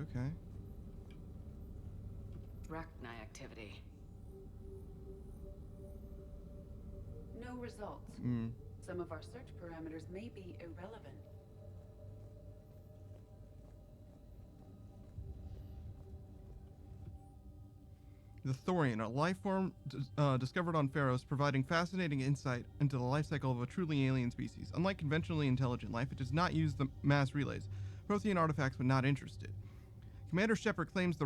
Okay. Rachni activity. No results. Some of our search parameters may be irrelevant. The Thorian, a life form discovered on Pharos, providing fascinating insight into the life cycle of a truly alien species. Unlike conventionally intelligent life, it does not use the mass relays. Prothean artifacts would not interest it. Commander Shepard claims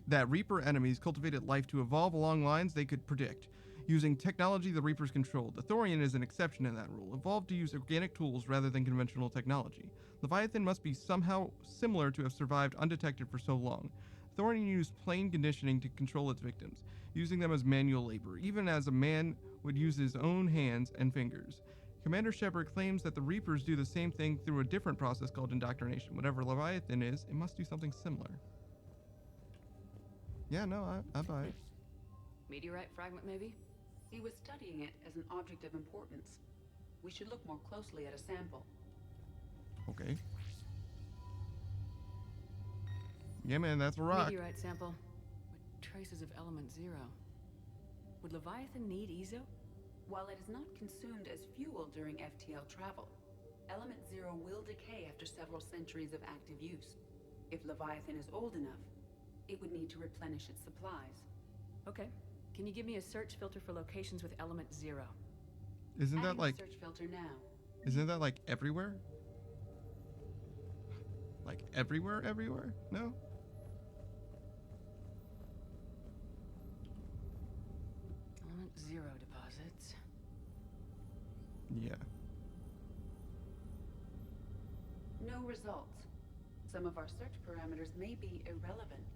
that Reaper enemies cultivated life to evolve along lines they could predict, using technology the Reapers controlled. The Thorian is an exception in that rule, evolved to use organic tools rather than conventional technology. Leviathan must be somehow similar to have survived undetected for so long. Thorian used plain conditioning to control its victims, using them as manual labor, even as a man would use his own hands and fingers. Commander Shepard claims that the Reapers do the same thing through a different process called indoctrination. Whatever Leviathan is, it must do something similar. Yeah, no, I buy it. Meteorite fragment, maybe? He was studying it as an object of importance. We should look more closely at a sample. Okay. Yeah, man, that's a rock. Meteorite sample with traces of element 0. Would Leviathan need EZO? While it is not consumed as fuel during FTL travel, element 0 will decay after several centuries of active use. If Leviathan is old enough, it would need to replenish its supplies. Okay. Can you give me a search filter for locations with element 0? Isn't that like... search filter now. Isn't that like everywhere? Like everywhere? No? Element 0 deposits. Yeah. No results. Some of our search parameters may be irrelevant.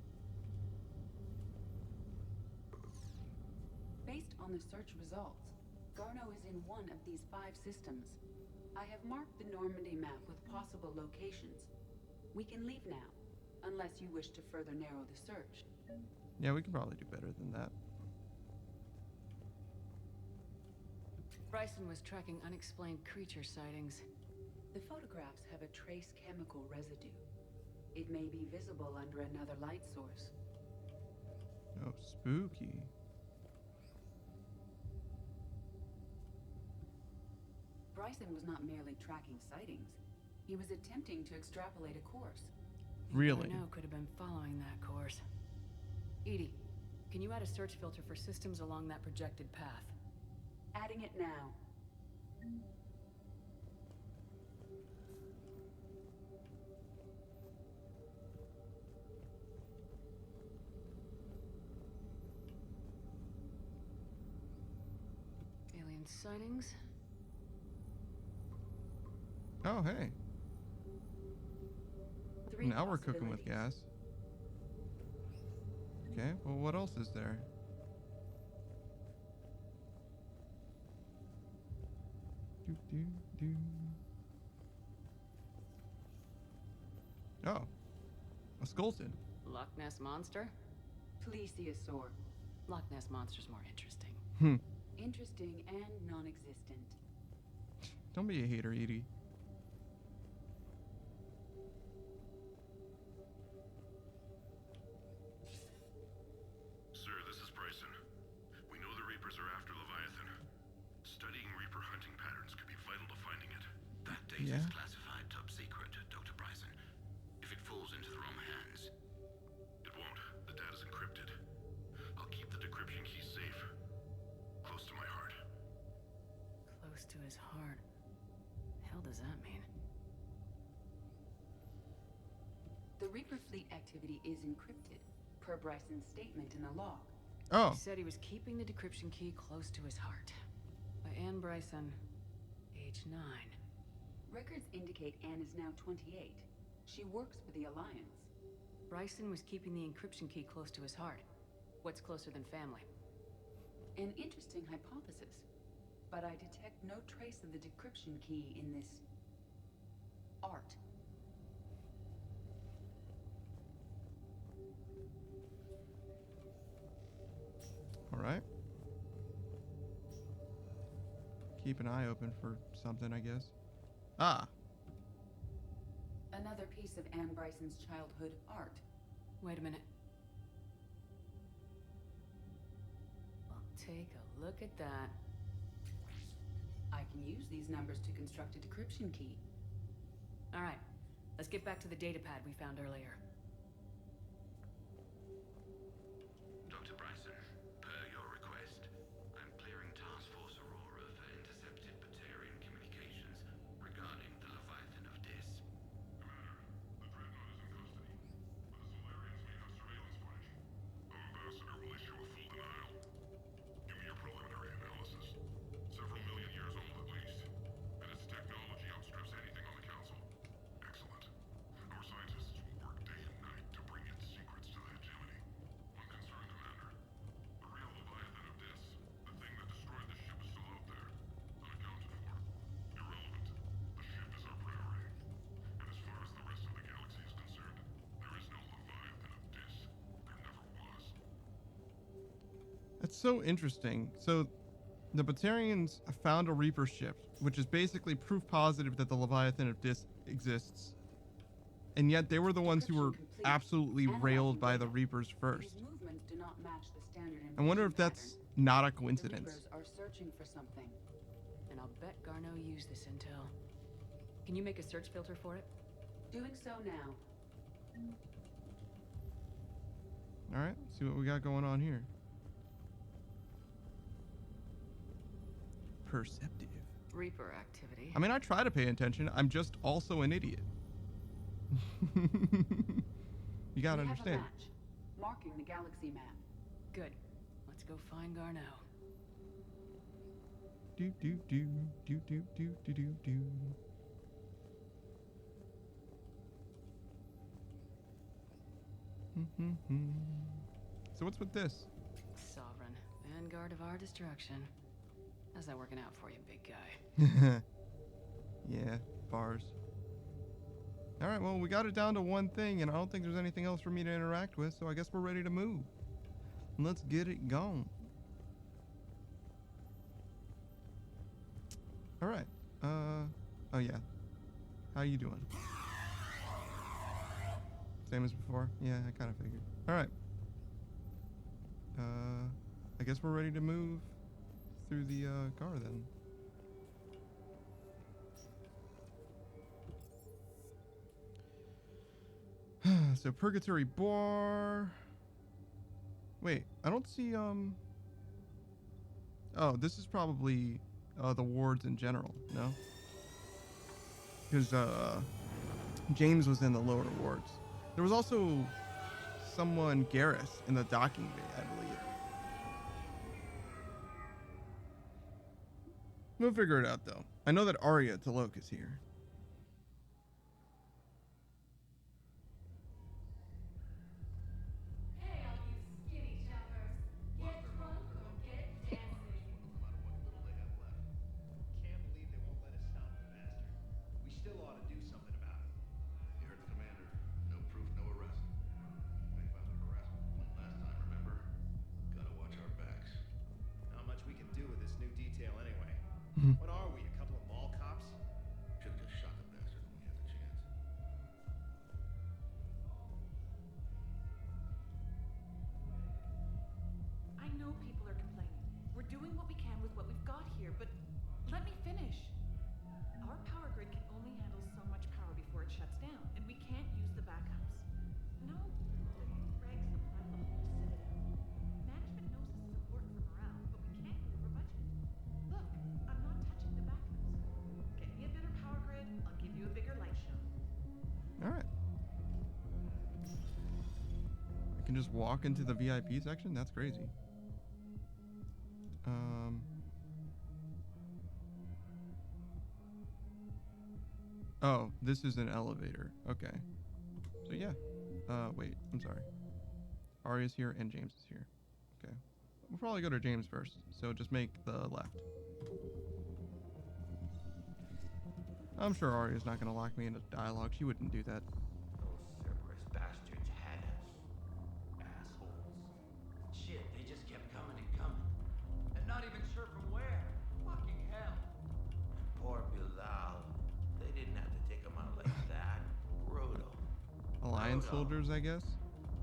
Based on the search results, Garno is in one of these 5 systems. I have marked the Normandy map with possible locations. We can leave now, unless you wish to further narrow the search. Yeah, we can probably do better than that. Bryson was tracking unexplained creature sightings. The photographs have a trace chemical residue. It may be visible under another light source. Oh, spooky. Bryson was not merely tracking sightings. He was attempting to extrapolate a course. Really? No, could have been following that course. Edie, can you add a search filter for systems along that projected path? Adding it now. Alien sightings? Oh, hey. Now we're cooking with gas. Okay, well, what else is there? Do. Oh, a skeleton. Loch Ness Monster? Plesiosaur. Loch Ness Monster's more interesting. Interesting and non-existent. Don't be a hater, Edie. Sir, this is Bryson. We know the Reapers are after Leviathan. Studying Reaper hunting patterns could be vital to finding it. That data is classified top secret, Dr. Bryson. If it falls into the wrong hands... It won't. The data's encrypted. I'll keep the decryption key safe. Close to my heart. Close to his heart. The hell does that mean? The Reaper fleet activity is encrypted, per Bryson's statement in the log. Oh. He said he was keeping the decryption key close to his heart. By Anne Bryson, age 9. Records indicate Anne is now 28. She works for the Alliance. Bryson was keeping the encryption key close to his heart. What's closer than family? An interesting hypothesis. But I detect no trace of the decryption key in this... art. All right. Keep an eye open for something, I guess. Ah. Another piece of Anne Bryson's childhood art. Wait a minute. Well, take a look at that. I can use these numbers to construct a decryption key. All right, let's get back to the data pad we found earlier. Dr. Bryson, per your request, I'm clearing Task Force Aurora for intercepted Batarian communications regarding the Leviathan of Dis. Ambassador will issue a full denial. Give me your preliminary analysis. Several million years old at least. And its technology outstrips anything on the Council. Excellent. Our scientists will work day and night to bring its secrets to the hegemony. One concern, Commander. The real Leviathan of Dis, the thing that destroyed the ship, is still out there. Unaccounted for. Irrelevant. The ship is our priority. And as far as the rest of the galaxy is concerned, there is no Leviathan of Dis. There never was. That's so interesting. So, the Batarians found a Reaper ship, which is basically proof positive that the Leviathan of Dis exists. And yet they were the ones who were absolutely railed by the Reapers first. These movements do not match the standard I wonder if information that's pattern. not a The coincidence. Reapers are searching for something. And I'll bet Garneau used this intel. Can you make a search filter for it? Doing so now. Alright, see what we got going on here. Perceptive. Reaper activity. I mean, I try to pay attention. I'm just also an idiot. You gotta We understand. have a match, marking the galaxy map. Good. Let's go find Garneau. Do do do do do do do do do. So what's with this? Sovereign. Vanguard of our destruction. How's that working out for you, big guy? Yeah, bars. Alright, well, we got it down to one thing, and I don't think there's anything else for me to interact with, so I guess we're ready to move. Let's get it going. Alright. Oh yeah. How you doing? Same as before? Yeah, I kind of figured. Alright. I guess we're ready to move through the car then. So Purgatory Bar. Wait, I don't see oh, this is probably the wards in general, no? Because James was in the lower wards. There was also someone, Garrus, in the docking bay, I believe. We'll figure it out though. I know that Arya Talok is here. still ought to do something about it. You heard the commander. No proof, no arrest. Think about the harassment went last time, remember? Gotta watch our backs. Not much we can do with this new detail anyway. What are we, a couple of mall cops? Should've just shot the bastard when we had the chance. I know people are complaining. We're doing what we can with what we've got here, but let me finish. Our power grid can only handle so much power before it shuts down, and we can't use the backups. No, the regs apply to the whole Citadel. Management knows this is important for morale, but we can't go over budget. Look, I'm not touching the backups. Get me a better power grid, I'll give you a bigger light show. All right. I can just walk into the VIP section? That's crazy. Oh, this is an elevator. Okay. So yeah. Wait, I'm sorry. Arya's here and James is here. Okay. We'll probably go to James first. So just make the left. I'm sure Arya's not gonna lock me into dialogue. She wouldn't do that. Those Cerberus bastards had us. Assholes. Shit, they just kept coming and coming. And not even sure from where. Fucking hell. Poor Bilal. They didn't have to take him out like that. Brutal. Alliance soldiers, I guess.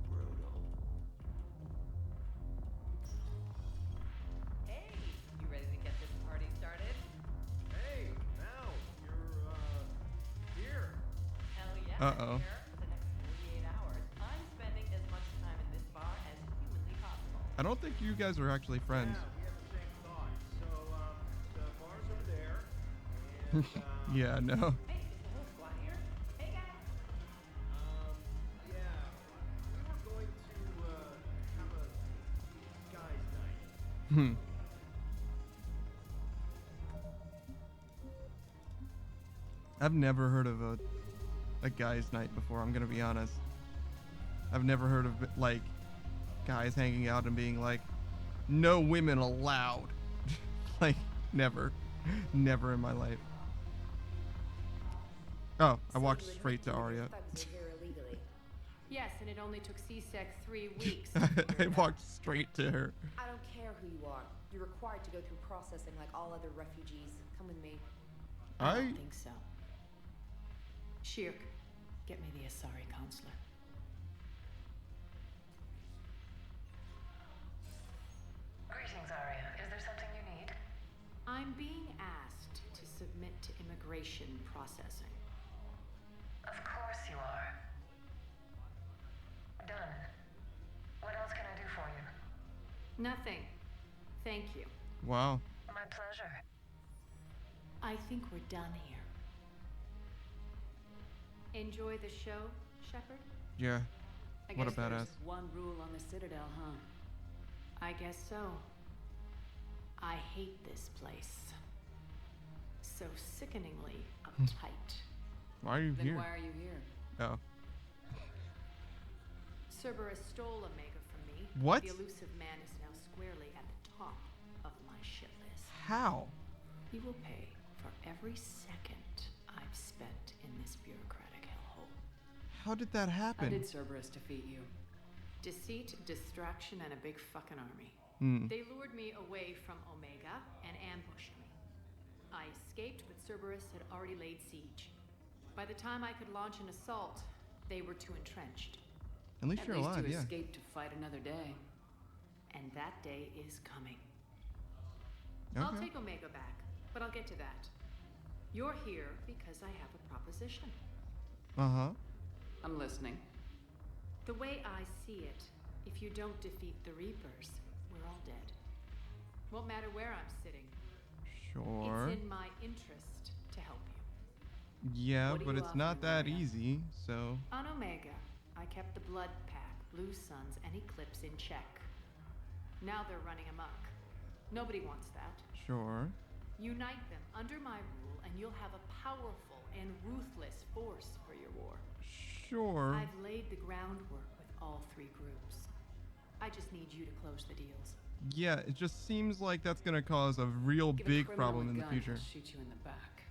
Brutal. Hey, you ready to get this party started? Hey, now you're here. Hell yeah. Uh-oh. Here, for the next 48 hours, I'm spending as much time in this bar as humanly possible. I don't think you guys are actually friends. Yeah, we have the same thought. So, the bar's over there. And, Yeah, no. Hey, is the whole squad here? Hey guys. yeah, we were going to, have a guys' night. I've never heard of a guy's night before, I'm gonna be honest. I've never heard of like guys hanging out and being like, no women allowed. Like, never. Never in my life. Oh, I walked straight to Arya. Yes, and it only took CSEC 3 weeks. I walked straight to her. I don't care who you are. You're required to go through processing like all other refugees. Come with me. I don't think so. Shirk, get me the Asari counselor. Greetings, Arya. Is there something you need? I'm being asked to submit to immigration processing. Of course you are. Done. What else can I do for you? Nothing. Thank you. Wow. My pleasure. I think we're done here. Enjoy the show, Shepard? Yeah. I What a guess there's badass. one rule on the Citadel, huh? I guess so. I hate this place. So sickeningly uptight. Why are you Then here? why are you here? Oh. Cerberus stole Omega from me. What? The elusive man is now squarely at the top of my shit list. How? He will pay for every second I've spent in this bureaucratic hellhole. How did that How happen? did Cerberus defeat you? Deceit, distraction, and a big fucking army. They lured me away from Omega and ambushed me. I escaped, but Cerberus had already laid siege. By the time I could launch an assault, they were too entrenched. At least you're alive, you yeah. escaped to fight another day. And that day is coming. I'll Okay. take Omega back, but I'll get to that. You're here because I have a proposition. Uh-huh. I'm listening. The way I see it, if you don't defeat the Reapers, we're all dead. Won't matter where I'm sitting. Sure. It's in my interest to help you. Yeah, What do but you it's not offer, that Maria? easy, so... On Omega, I kept the Blood Pack, Blue Suns, and Eclipse in check. Now they're running amok. Nobody wants that. Sure. Unite them under my rule, and you'll have a powerful and ruthless force for your war. Sure. I've laid the groundwork with all three groups. I just need you to close the deals. Yeah, it just seems like that's gonna cause a real Give a big criminal problem a in the gun, future. he'll shoot you in the back.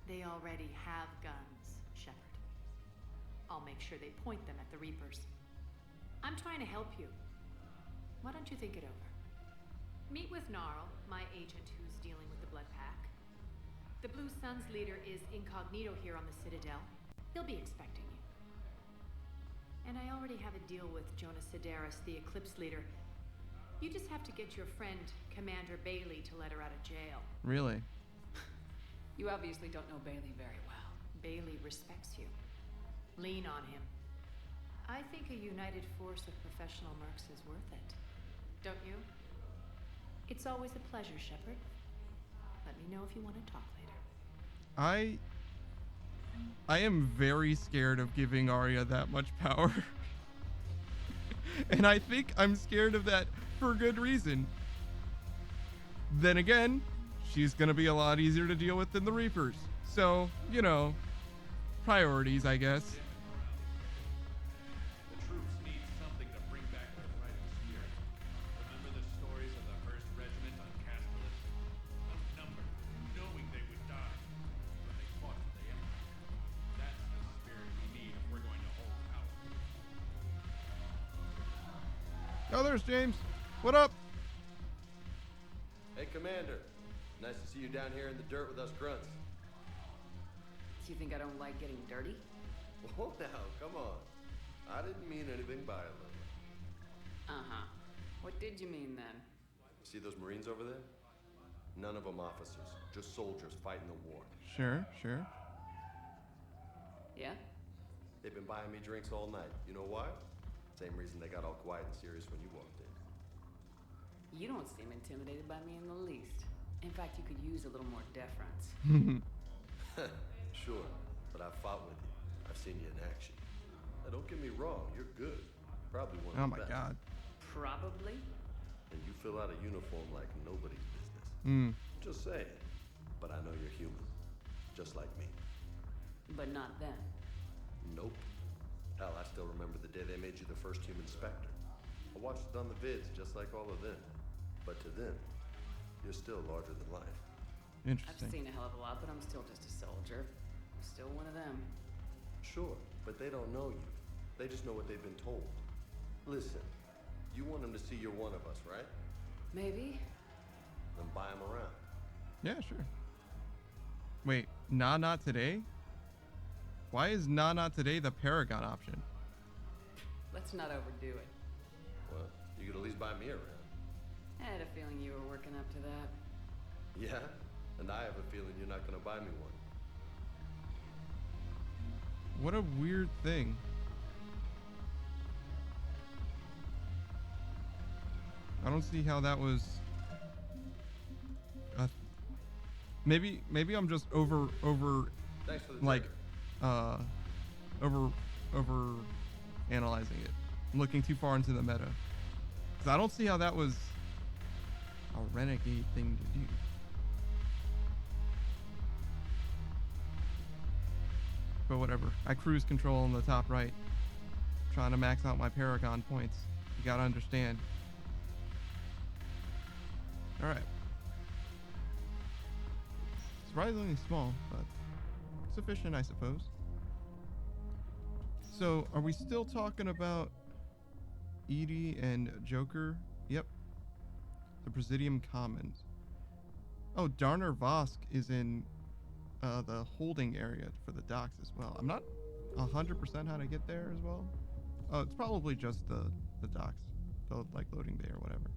They already have guns, Shepard. I'll make sure they point them at the Reapers. I'm trying to help you. Why don't you think it over? Meet with Gnarl, my agent who's dealing with the Blood Pack. The Blue Suns leader is incognito here on the Citadel. He'll be expecting you. And I already have a deal with Jonas Sedaris, the Eclipse leader. You just have to get your friend, Commander Bailey, to let her out of jail. Really? You obviously don't know Bailey very well. Bailey respects you. Lean on him. I think a united force of professional mercs is worth it. Don't you? It's always a pleasure, Shepard. Let me know if you want to talk later. I am very scared of giving Arya that much power. And I think I'm scared of that for good reason. Then again, she's gonna be a lot easier to deal with than the Reapers. So, you know, priorities, I guess. The troops need something to bring back their fighting spirit. Remember the stories of the 1st Regiment on Castellus? Outnumbered, knowing they would die, but they fought for the Empire. That's the spirit we need if we're going to hold power. Oh, there's James. What up? Hey, Commander. Nice to see you down here in the dirt with us grunts. Do you think I don't like getting dirty? Oh, now, come on. I didn't mean anything by it. Uh-huh. What did you mean then? See those Marines over there? None of them officers, just soldiers fighting the war. Sure, sure. Yeah? They've been buying me drinks all night. You know why? Same reason they got all quiet and serious when you walked in. You don't seem intimidated by me in the least. In fact, you could use a little more deference. Sure, but I've fought with you. I've seen you in action. Now, don't get me wrong, you're good. Probably one of the best. Oh my god. Probably? And you fill out a uniform like nobody's business. Just saying. But I know you're human. Just like me. But not them. Nope. Hell, I still remember the day they made you the first human Spectre. I watched it on the vids, just like all of them. But to them, you're still larger than life. Interesting. I've seen a hell of a lot, but I'm still just a soldier. I'm still one of them. Sure, but they don't know you. They just know what they've been told. Listen, you want them to see you're one of us, right? Maybe. Then buy them around. Yeah, sure. Wait, nah, not today? Why is nah, not today the Paragon option? Let's not overdo it. Well, you could at least buy me around. I had a feeling you were working up to that. Yeah? And I have a feeling you're not gonna buy me one. What a weird thing. I don't see how that was. Maybe I'm just over Thanks for the like over analyzing it. I'm looking too far into the meta. 'Cause I don't see how that was a renegade thing to do. But whatever. I cruise control in the top right. Trying to max out my Paragon points. You gotta understand. Alright. Surprisingly small, but sufficient, I suppose. So, are we still talking about Edie and Joker? Yep. The Presidium Commons. Oh, Darner Vosk is in the holding area for the docks as well. I'm not 100% how to get there as well. Oh, it's probably just the docks. The, like, loading bay or whatever.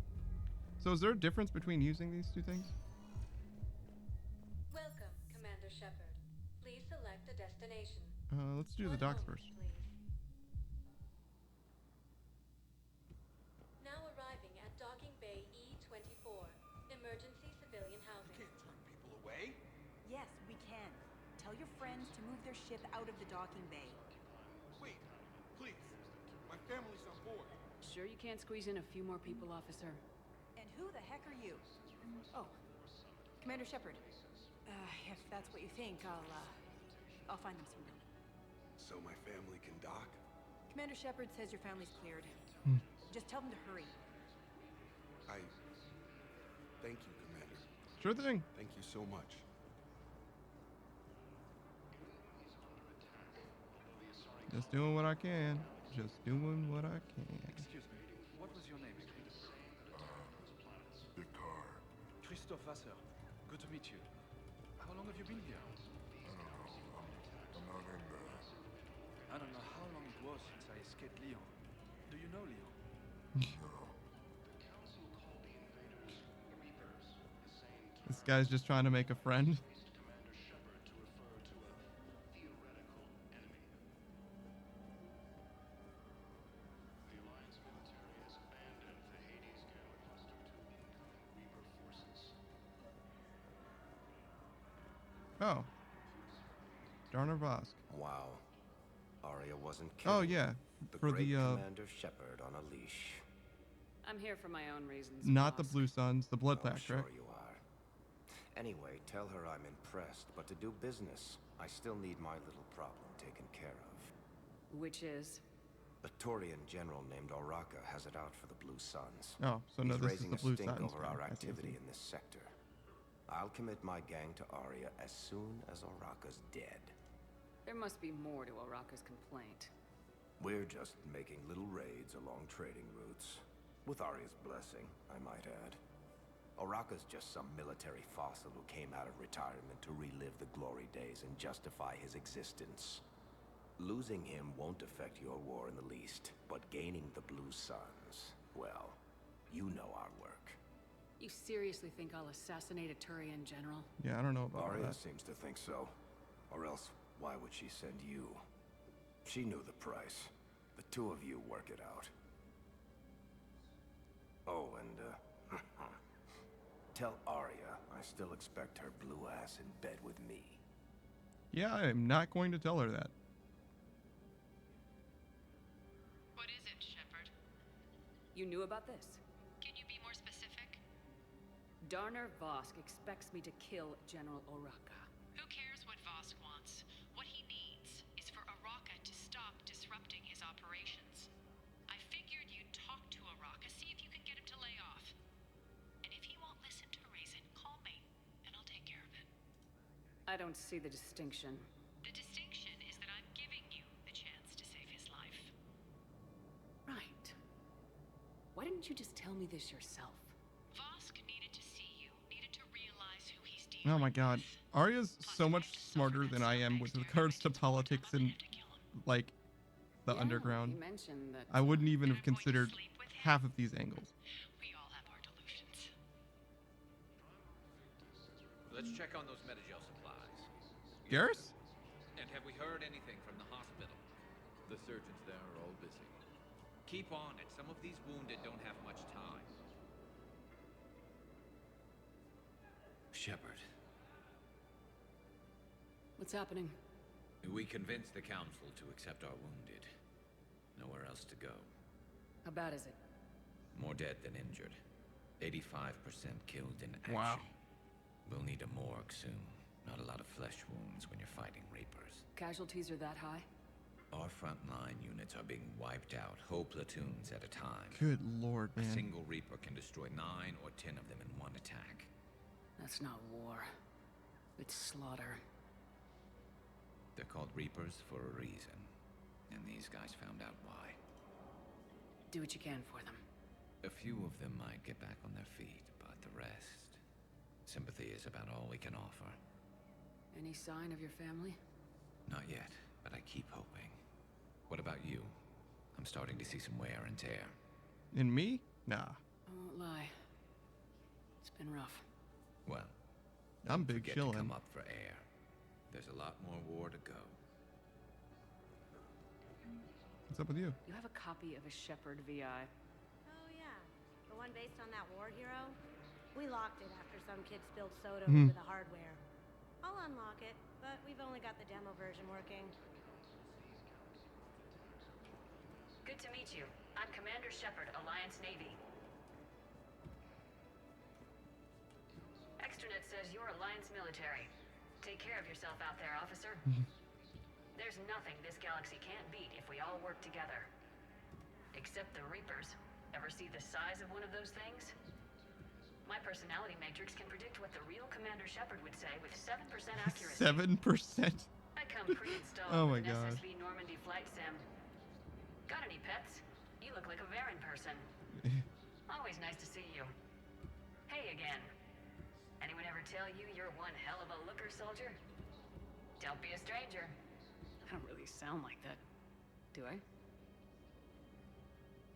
So is there a difference between using these two things? Welcome, Commander Shepard. Please select a destination. Let's do the docks first. Now arriving at Docking Bay E-24. Emergency civilian housing. Can't turn people away. Yes, we can. Tell your friends to move their ship out of the docking bay. Wait, please. My family's on board. Sure you can't squeeze in a few more people, officer? And who the heck are you? Oh, Commander Shepard. If that's what you think, I'll find them some room. So my family can dock? Commander Shepard says your family's cleared. Just tell them to hurry. Thank you, Commander. Sure thing. Thank you so much. Just doing what I can. Just doing what I can. Excuse me. What was your name again? Vicar. Christophe Vasseur. Good to meet you. How long have you been here? I'm not in there. I don't know how long it was since I escaped Lyon. Do you know Lyon? This guy's just trying to make a friend. Oh. Darner Vosk. Wow. Arya wasn't kidding. Oh yeah, The for great the Commander Shepard on a leash. I'm here for my own reasons. not the boss. Blue Suns, the Blood Oh, Pact, sure right? you are. Anyway, tell her I'm impressed, but to do business, I still need my little problem taken care of. Which is? A Turian general named Oraka has it out for the Blue Suns. Oh, so no, He's this is raising the a Blue stink Suns over guy. our I see, I see. activity in this sector. I'll commit my gang to Arya as soon as Oraka's dead. There must be more to Oraka's complaint. We're just making little raids along trading routes. With Arya's blessing, I might add. Oraka's just some military fossil who came out of retirement to relive the glory days and justify his existence. Losing him won't affect your war in the least, but gaining the Blue Suns, well, you know our work. You seriously think I'll assassinate a Turian general? Yeah, I don't know about all Arya that. seems to think so. Or else, why would she send you? She knew the price. The two of you work it out. Oh, and, tell Arya I still expect her blue ass in bed with me. Yeah, I am not going to tell her that. What is it, Shepard? You knew about this? Can you be more specific? Darner Vosk expects me to kill General Oraka. Who cares what Vosk wants? What he needs is for Oraka to stop disrupting his operations. I figured you'd talk to Oraka, see if you can get him to lay off. And if he won't listen to reason, call me, and I'll take care of it. I don't see the distinction. The distinction is that I'm giving you the chance to save his life. Right. Why didn't you just tell me this yourself? Vosk needed to see you, needed to realize who he's dealing Oh my god. Arya's so much smarter than I am with regards to politics and, like, the Yeah, underground. you mentioned that, I wouldn't even have considered half of these angles. We all have our delusions. Let's check on those Metagel supplies. Garrus? And have we heard anything from the hospital? The surgeons there are all busy. Keep on it. Some of these wounded don't have much time. Shepard. What's happening? We convinced the Council to accept our wounded. Nowhere else to go. How bad is it? More dead than injured. 85% killed in action. Wow. We'll need a morgue soon. Not a lot of flesh wounds when you're fighting Reapers. Casualties are that high? Our frontline units are being wiped out, whole platoons at a time. Good lord, A man. single Reaper can destroy 9 or 10 of them in one attack. That's not war. It's slaughter. They're called Reapers for a reason. And these guys found out why. Do what you can for them. A few of them might get back on their feet, but the rest... Sympathy is about all we can offer. Any sign of your family? Not yet, but I keep hoping. What about you? I'm starting to see some wear and tear. In me? Nah. I won't lie. It's been rough. Well, I'm don't big forget to chillin'. come up for air. There's a lot more war to go. What's up with you? You have a copy of a Shepard VI. Oh, yeah. The one based on that war hero? We locked it after some kid spilled soda Hmm. over the hardware. I'll unlock it, but we've only got the demo version working. Good to meet you. I'm Commander Shepard, Alliance Navy. Extranet says you're Alliance military. Take care of yourself out there, officer. There's nothing this galaxy can't beat if we all work together. Except the Reapers. Ever see the size of one of those things? My personality matrix can predict what the real Commander Shepard would say with 7% accuracy. 7%? I come pre-installed Oh my with an gosh. SSV Normandy flight sim. Got any pets? You look like a Varen person. Always nice to see you. Hey again. Anyone ever tell you you're one hell of a looker, soldier? Don't be a stranger. I don't really sound like that, do I?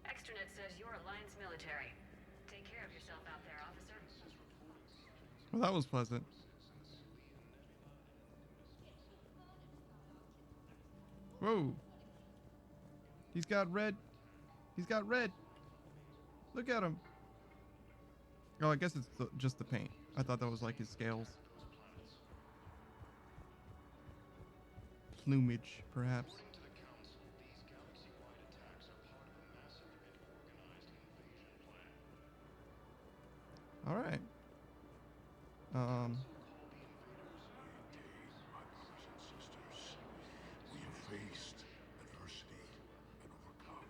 Extranet says you're Alliance military. Take care of yourself out there, officer. Well, that was pleasant. Whoa. He's got red. He's got red. Look at him. Oh, I guess it's just the paint. I thought that was like his scales. Plumage, perhaps. All right. We have faced adversity and overcome.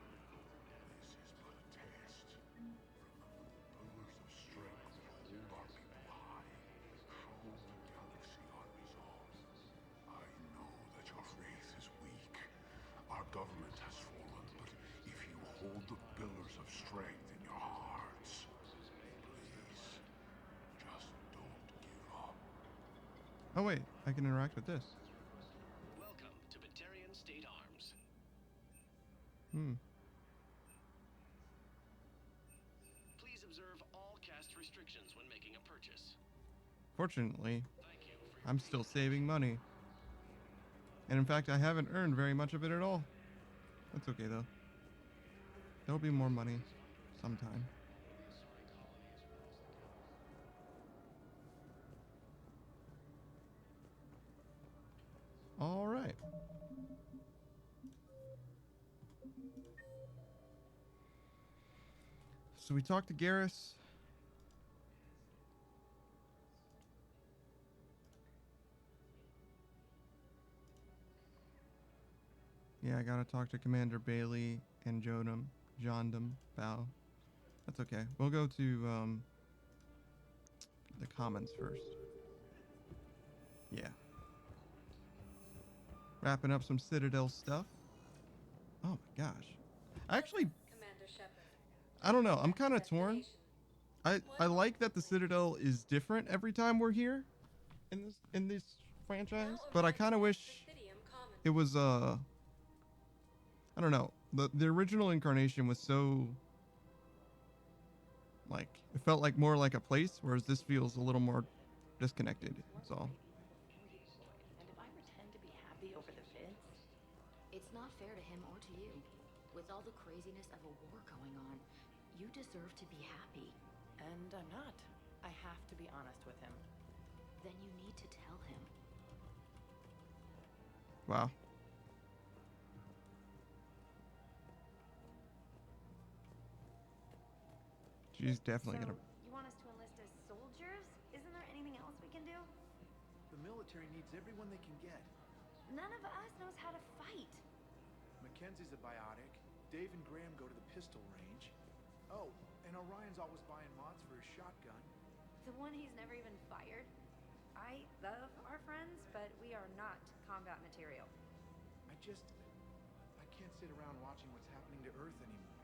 This is but a test. Remember, the pillars of strength hold our people high. Show the galaxy our resolve. I know that your faith is weak. Our government has fallen, but if you hold the pillars of strength in your hearts, please, just don't give up. Oh wait, I can interact with this. Welcome to Batarian State Arms. Please observe all caste restrictions when making a purchase. Fortunately, I'm still saving money. And in fact, I haven't earned very much of it at all. That's okay though. There'll be more money sometime. All right. So we talked to Garrus. Yeah, I gotta talk to Commander Bailey and Jondum Bao. That's okay. We'll go to the commons first. Yeah. Wrapping up some Citadel stuff. Oh my gosh. Actually, I don't know. I'm kind of torn. I like that the Citadel is different every time we're here in this franchise, but I kind of wish it was I don't know. The original incarnation was so like it felt like more like a place, whereas this feels a little more disconnected. That's all. And if I pretend to be happy over the vids, it's not fair to him or to you. With all the craziness of a war going on, you deserve to be happy. And I'm not. I have to be honest with him. Then you need to tell him. Wow. She's definitely gonna. You want us to enlist as soldiers? Isn't there anything else we can do? The military needs everyone they can get. None of us knows how to fight. Mackenzie's a biotic. Dave and Graham go to the pistol range. Oh, and Orion's always buying mods for his shotgun. The one he's never even fired. I love our friends, but we are not combat material. I can't sit around watching what's happening to Earth anymore.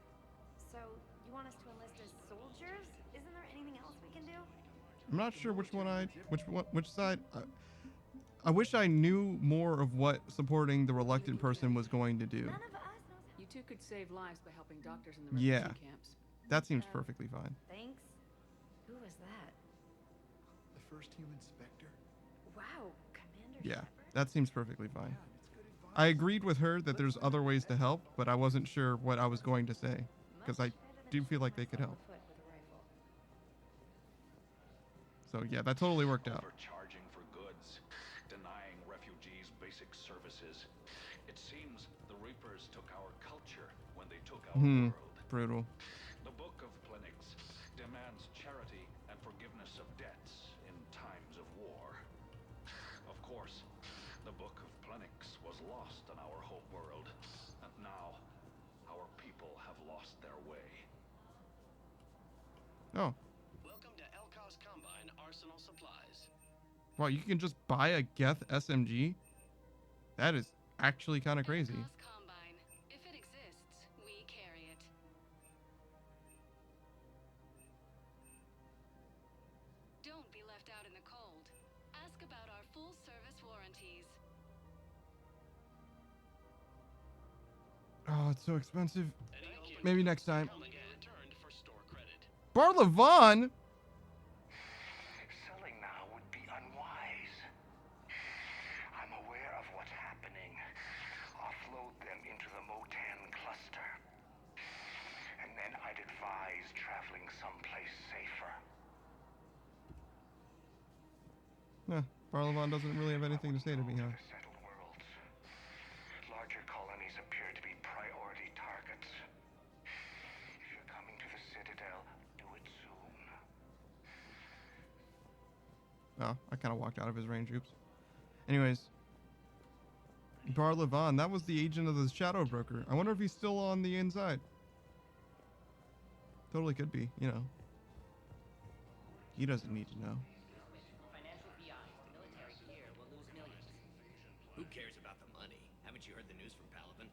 So, you want us to enlist as soldiers? Isn't there anything else we can do? I'm not sure which side. I wish I knew more of what supporting the reluctant person was going to do. None of us knows. You two could save lives by helping doctors in the refugee camps. That seems perfectly fine. Thanks. Who was that? The first human Spectre? Wow, Commander Yeah, Shepard? that seems perfectly fine. I agreed with her that there's other ways to help, but I wasn't sure what I was going to say, because I do feel like they could help. So yeah, that totally worked out. Overcharging for goods, denying refugees basic services. It seems the Reapers took our culture when they took our world. Brutal. The Book of Plenix demands charity and forgiveness of debts in times of war. Of course, the Book of Plenix was lost in our hope world, and now our people have lost their way. Oh. Welcome to Elkos Combine Arsenal Supplies. Wow, you can just buy a Geth SMG? That is actually kind of crazy. Combine Oh, it's so expensive. Maybe next time. Barlevon? Selling now would be unwise. I'm aware of what's happening. Offload them into the Motan cluster. And then I'd advise traveling someplace safer. Nah, Barlevon doesn't really have anything to say to me, huh? Larger colonies appear to be priority targets. If you're coming to the Citadel, do it soon. Oh, I kind of walked out of his range. Oops. Anyways. Barlevon, that was the agent of the Shadow Broker. I wonder if he's still on the inside. Totally could be, you know. He doesn't need to know. Financial VI, military here will lose millions. Who cares about the money? Haven't you heard the news from Paladin?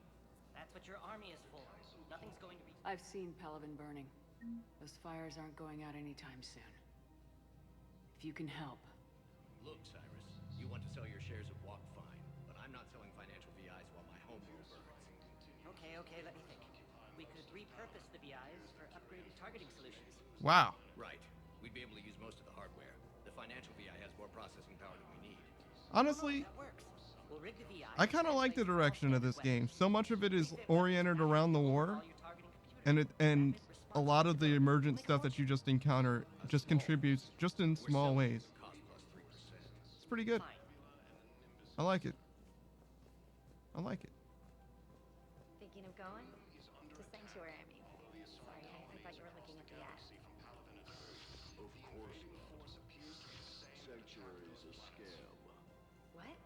That's what your army is for. Nothing's going to be... I've seen Paladin burning. Those fires aren't going out anytime soon. If you can help. Look, Cyrus, you want to sell your shares of Walk, fine, but I'm not selling financial VIs while my home world burns. Okay, let me think. We could repurpose the VIs for upgraded targeting solutions. Wow. Right. We'd be able to use most of the hardware. The financial VI has more processing power than we need. Honestly, That works. We'll rig the VI. I kind of like the direction of this game. So much of it is oriented around the war, and a lot of the emergent stuff that you just encounter just contributes just in small ways. It's pretty good. I like it. I like it. Thinking of going? To Sanctuary, I mean. Sorry, I thought you were looking at the app. Of course not. Sanctuary is a scam. What?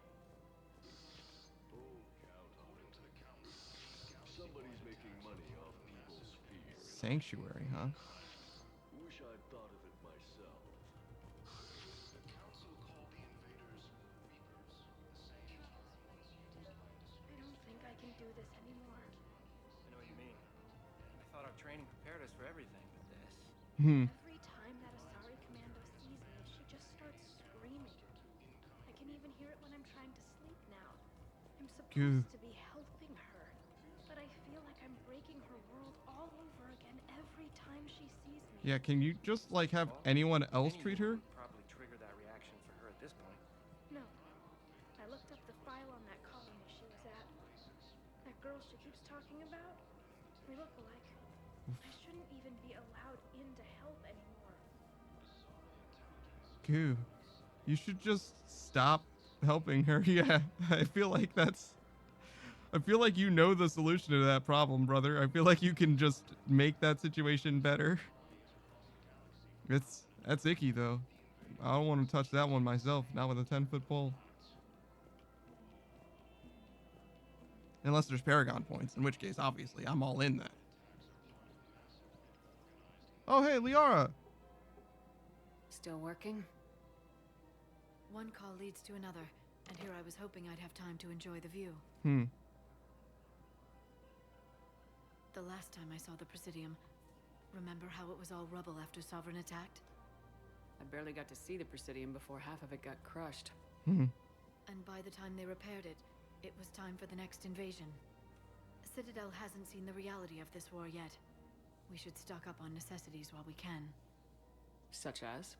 Oh, count on it. Somebody's making money off people's fear. Sanctuary, huh? Wish I'd thought of it myself. The council called the invaders Reapers. I don't think I can do this anymore. I know what you mean. I thought our training prepared us for everything, but this... Every time that Asari commando sees me, she just starts screaming. I can even hear it when I'm trying to sleep now. I'm supposed to be helping her, but I feel like I'm breaking her world all over again every time she sees me. Yeah, can you just, like, have anyone else treat her? Probably trigger that reaction for her at this point. No. I looked up the file on that colony she was at. That girl she keeps talking about? We look alike. I shouldn't even be allowed in to help anymore. Goo. You should just stop helping her. Yeah, I feel like you know the solution to that problem, brother. I feel like you can just make that situation better. That's icky, though. I don't want to touch that one myself, not with a 10-foot pole. Unless there's Paragon points, in which case, obviously, I'm all in that. Oh, hey, Liara! Still working? One call leads to another, and here I was hoping I'd have time to enjoy the view. The last time I saw the Presidium, remember how it was all rubble after Sovereign attacked? I barely got to see the Presidium before half of it got crushed. And by the time they repaired it, it was time for the next invasion. Citadel hasn't seen the reality of this war yet. We should stock up on necessities while we can. Such as?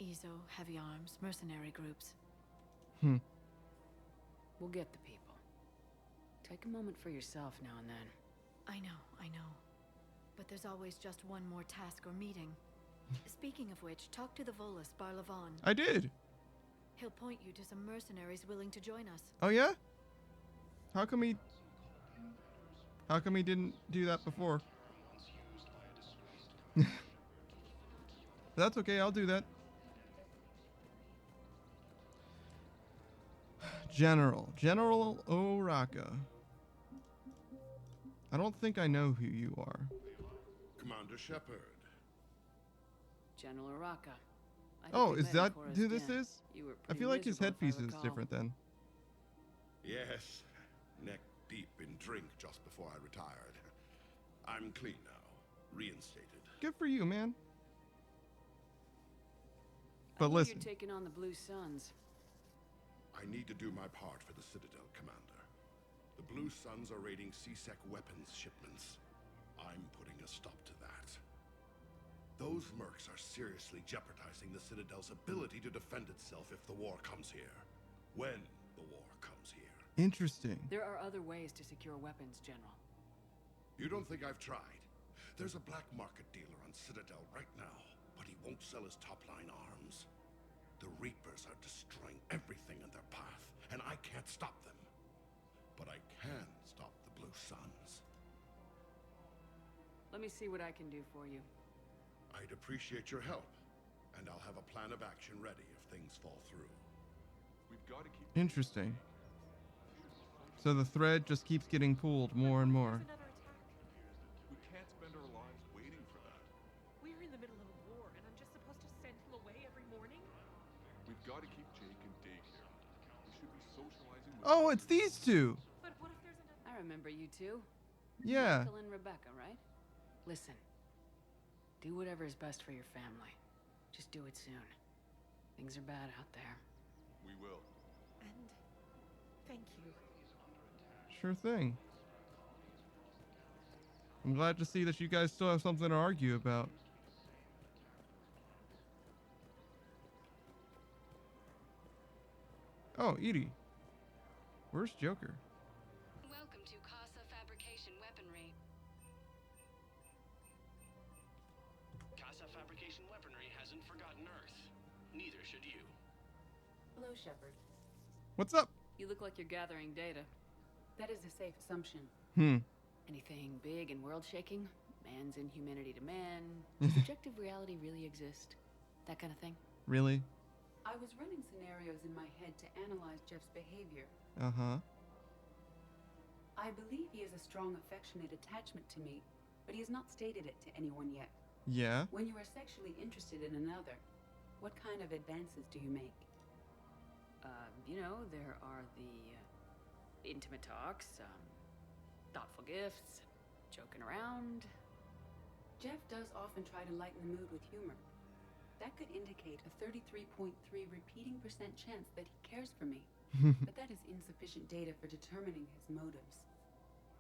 EZO, heavy arms, mercenary groups. We'll get the people. Take a moment for yourself now and then. I know. But there's always just one more task or meeting. Speaking of which, talk to the Volus, Barlevon. I did. He'll point you to some mercenaries willing to join us. Oh, yeah? How come he didn't do that before? That's okay, I'll do that. General Oraka. I don't think I know who you are. Commander Shepard. General Araka. Oh, is that who this is? I feel like his headpiece is different then. Yes, neck deep in drink just before I retired. I'm clean now, reinstated. Good for you, man. But listen. You're taking on the Blue Suns. I need to do my part for the Citadel, Commander. The Blue Suns are raiding C-Sec weapons shipments. I'm putting a stop to that. Those mercs are seriously jeopardizing the Citadel's ability to defend itself if the war comes here. When the war comes here. Interesting. There are other ways to secure weapons, General. You don't think I've tried? There's a black market dealer on Citadel right now, but he won't sell his top-line arms. The Reapers are destroying everything in their path, and I can't stop them. But I can stop the Blue Suns. Let me see what I can do for you. I'd appreciate your help, and I'll have a plan of action ready if things fall through. We've got to keep... Interesting. So the thread just keeps getting pulled more and more. We can't spend our lives waiting for that. We're in the middle of a war, and I'm just supposed to send him away every morning? We've got to keep Jake in daycare. We should be socializing with... Oh, it's these two! But what if there's another... I remember you two. Yeah. Michael and Rebecca, right? Listen. Do whatever is best for your family. Just do it soon. Things are bad out there. We will. And thank you. Sure thing. I'm glad to see that you guys still have something to argue about. Oh, Edie. Where's Joker? Welcome to Casa Fabrication Weaponry. Casa Fabrication Weaponry hasn't forgotten Earth. Neither should you. Hello, Shepard. What's up? You look like you're gathering data. That is a safe assumption. Anything big and world-shaking? Man's inhumanity to man? Does objective reality really exist? That kind of thing? Really? I was running scenarios in my head to analyze Jeff's behavior. Uh-huh. I believe he has a strong affectionate attachment to me, but he has not stated it to anyone yet. Yeah? When you are sexually interested in another, what kind of advances do you make? You know, there are the intimate talks, thoughtful gifts, joking around. Jeff does often try to lighten the mood with humor. That could indicate a 33.3 repeating % chance that he cares for me. But that is insufficient data for determining his motives.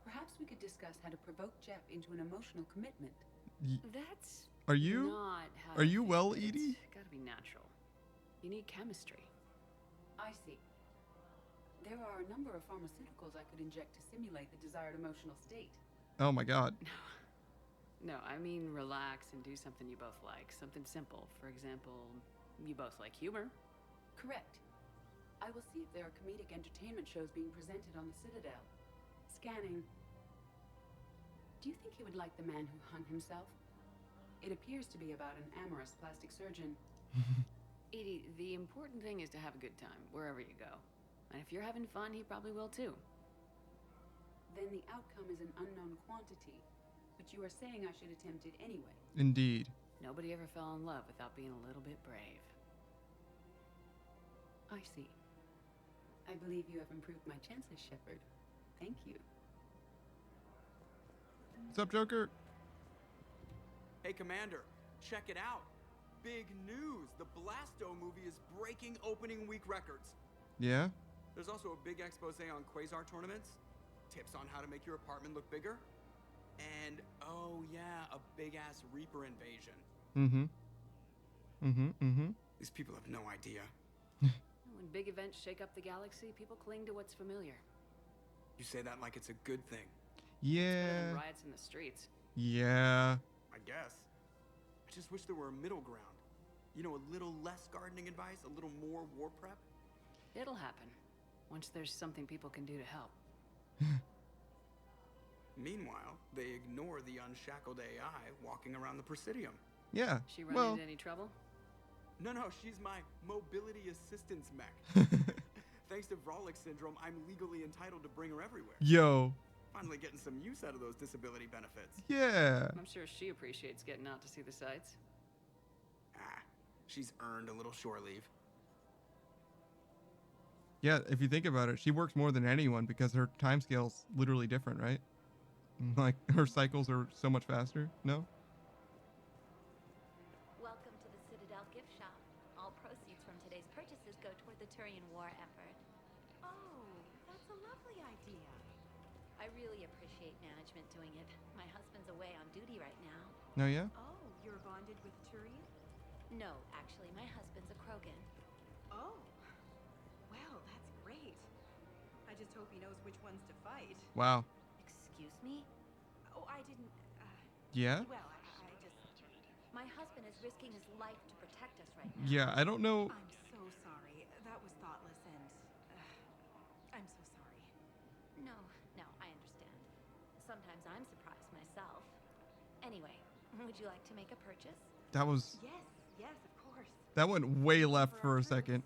Perhaps we could discuss how to provoke Jeff into an emotional commitment. That's Are you? not how Are I you think well, it. Edie? It's gotta be natural. You need chemistry. I see. There are a number of pharmaceuticals I could inject to simulate the desired emotional state. Oh my god. No, I mean relax and do something you both like. Something simple. For example, you both like humor. Correct. I will see if there are comedic entertainment shows being presented on the Citadel. Scanning. Do you think he would like The Man Who Hung Himself? It appears to be about an amorous plastic surgeon. Edie, the important thing is to have a good time, wherever you go. And if you're having fun, he probably will too. Then the outcome is an unknown quantity, but you are saying I should attempt it anyway. Indeed. Nobody ever fell in love without being a little bit brave. I see. I believe you have improved my chances, Shepard. Thank you. What's up, Joker? Hey, Commander, check it out. Big news. The Blasto movie is breaking opening week records. Yeah? There's also a big expose on Quasar tournaments, tips on how to make your apartment look bigger, and, oh yeah, a big-ass Reaper invasion. These people have no idea. When big events shake up the galaxy, people cling to what's familiar. You say that like it's a good thing. Better Yeah. than riots in the streets. Yeah. I guess. I just wish there were a middle ground. You know, a little less gardening advice, a little more war prep. It'll happen. Once there's something people can do to help. Meanwhile, they ignore the unshackled AI walking around the Presidium. Yeah. She run Well, into any trouble? No, she's my mobility assistance mech. Thanks to Vrolic syndrome, I'm legally entitled to bring her everywhere. yo. Finally getting some use out of those disability benefits. Yeah. I'm sure she appreciates getting out to see the sights. She's earned a little shore leave. Yeah, if you think about it, she works more than anyone because her timescale's literally different, right? Like, her cycles are so much faster. No? Welcome to the Citadel gift shop. All proceeds from today's purchases go toward the Turian war effort. Oh, that's a lovely idea. I really appreciate management doing it. My husband's away on duty right now. No, yeah? Oh, you're bonded with Turian? No, actually, my husband's a Krogan. Oh. Well, that's great. I just hope he knows which ones to fight. Wow. Excuse me? Oh, I didn't, Yeah? Well, I just... My husband is risking his life to protect us right now. Yeah, I don't know. I'm so sorry. That was thoughtless and... I'm so sorry. No, I understand. Sometimes I'm surprised myself. Anyway, would you like to make a purchase? That was... Yes, of course. That went way left for a second.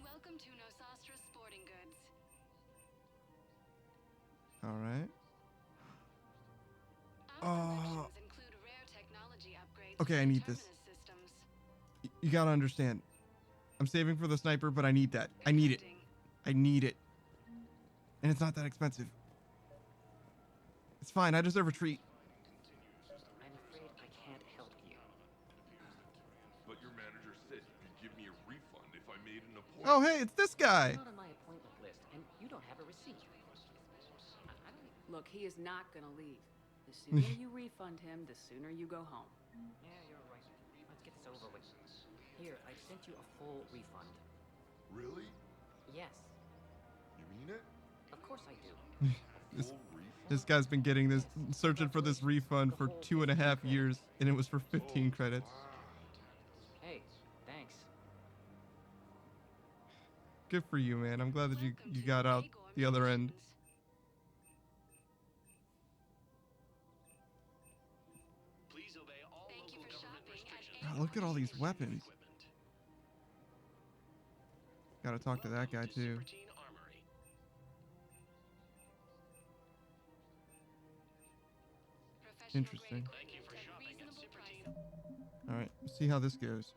Welcome to Nosastra Sporting Goods. All right. Include rare technology upgrades Okay, I need this. systems. You gotta understand. I'm saving for the sniper, but I need that. I need it. I need it. And it's not that expensive. It's fine. I deserve a treat. I'm afraid I can't help you. But your manager said you'd give me a refund if I made an appointment. Oh, hey, it's this guy. You're not on my appointment list, and you don't have a receipt. I don't... Look, he is not gonna leave. The sooner you refund him, the sooner you go home. Yeah, you're right. Let's get this over with. Here, I sent you a full refund. Really? Yes. You mean it? Of course I do. This guy's been getting this, searching for this refund for 2.5 years, and it was for 15 credits. Hey, thanks. Good for you, man. I'm glad that you got out the other end. Please obey all local government restrictions. God, look at all these weapons. Gotta talk to that guy too. Interesting. Thank you for shopping at Supertine. Alright, see how this goes.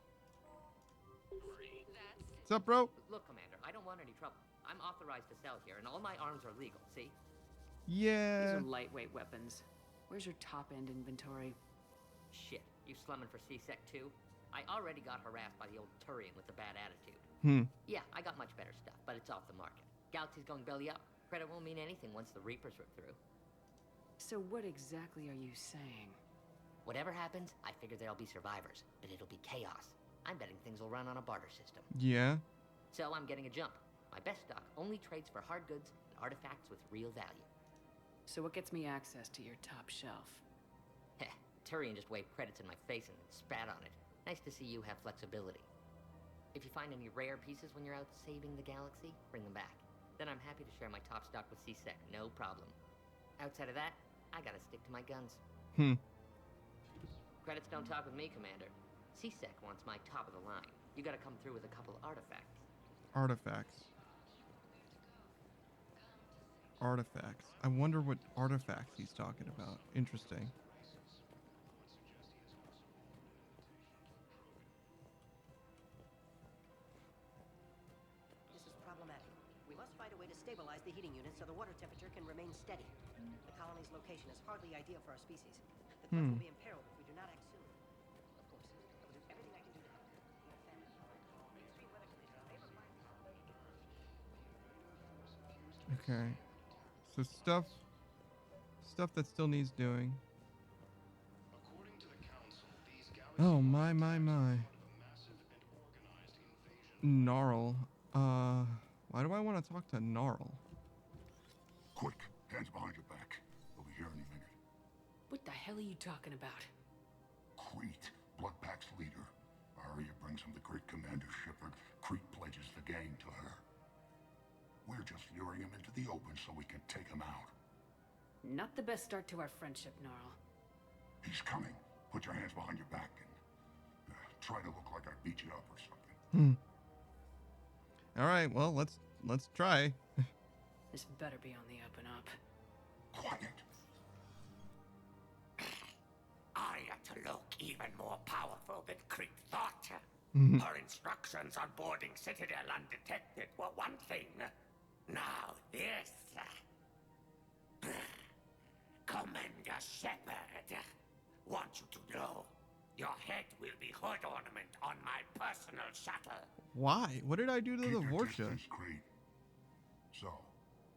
What's up, bro? Look, Commander, I don't want any trouble. I'm authorized to sell here, and all my arms are legal, see? Yeah. These are lightweight weapons. Where's your top-end inventory? Shit, you slumming for C-Sec too? I already got harassed by the old Turian with the bad attitude. Yeah, I got much better stuff, but it's off the market. Galaxy's going belly up. Credit won't mean anything once the Reapers rip through. So what exactly are you saying? Whatever happens, I figure there'll be survivors, but it'll be chaos. I'm betting things will run on a barter system. Yeah. So I'm getting a jump. My best stock only trades for hard goods and artifacts with real value. So what gets me access to your top shelf? Heh, Turian just waved credits in my face and spat on it. Nice to see you have flexibility. If you find any rare pieces when you're out saving the galaxy, bring them back. Then I'm happy to share my top stock with C-Sec, no problem. Outside of that, I gotta stick to my guns. Credits don't talk with me, Commander. C-Sec wants my top of the line. You gotta come through with a couple artifacts. Artifacts. Artifacts. I wonder what artifacts he's talking about. Interesting. This is problematic. We must find a way to stabilize the heating unit so the water temperature can remain steady. The colony's location is hardly ideal for our species. The growth will be imperiled if we do not act soon. Of course, I will do everything I can do to help. We have family. The extreme weather conditions may require... Okay. So stuff that still needs doing. According to the council, these Oh my. Gnarl. Why do I want to talk to Gnarl? Quick, hands behind your back. We'll be here any minute. What the hell are you talking about? Crete, Bloodpack's leader. Arya brings him the great Commander Shepard. Crete pledges the gang to her. We're just luring him into the open so we can take him out. Not the best start to our friendship, Gnarl. He's coming. Put your hands behind your back and try to look like I beat you up or something. All right, well, let's try. This better be on the up and up. Quiet. Arya to look even more powerful than Crete thought. Her instructions on boarding Citadel undetected were one thing. Now this. Commander Shepard, want you to know, your head will be hood ornament on my personal shuttle. Why? What did I do to the Vorcha? Crete. So,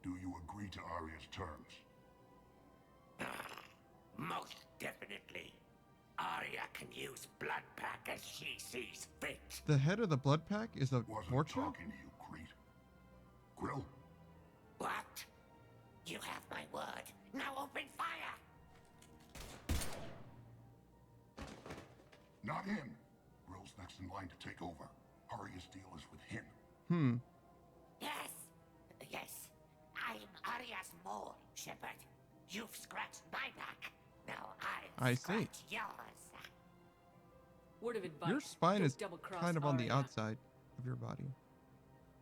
Do you agree to Arya's terms? Most definitely. Arya can use blood pack as she sees fit. The head of the blood pack is a portrait? Talking to you, Crete. Grill? What? You have my word. Now open fire! Not him. Grill's next in line to take over. Arya's deal is with him. Yes. Yes. I'm Arya's mole, Shepard. You've scratched my back. Now I'll scratch yours. Word of advice. Your spine don't is double-cross kind of on the Arya. outside of your body.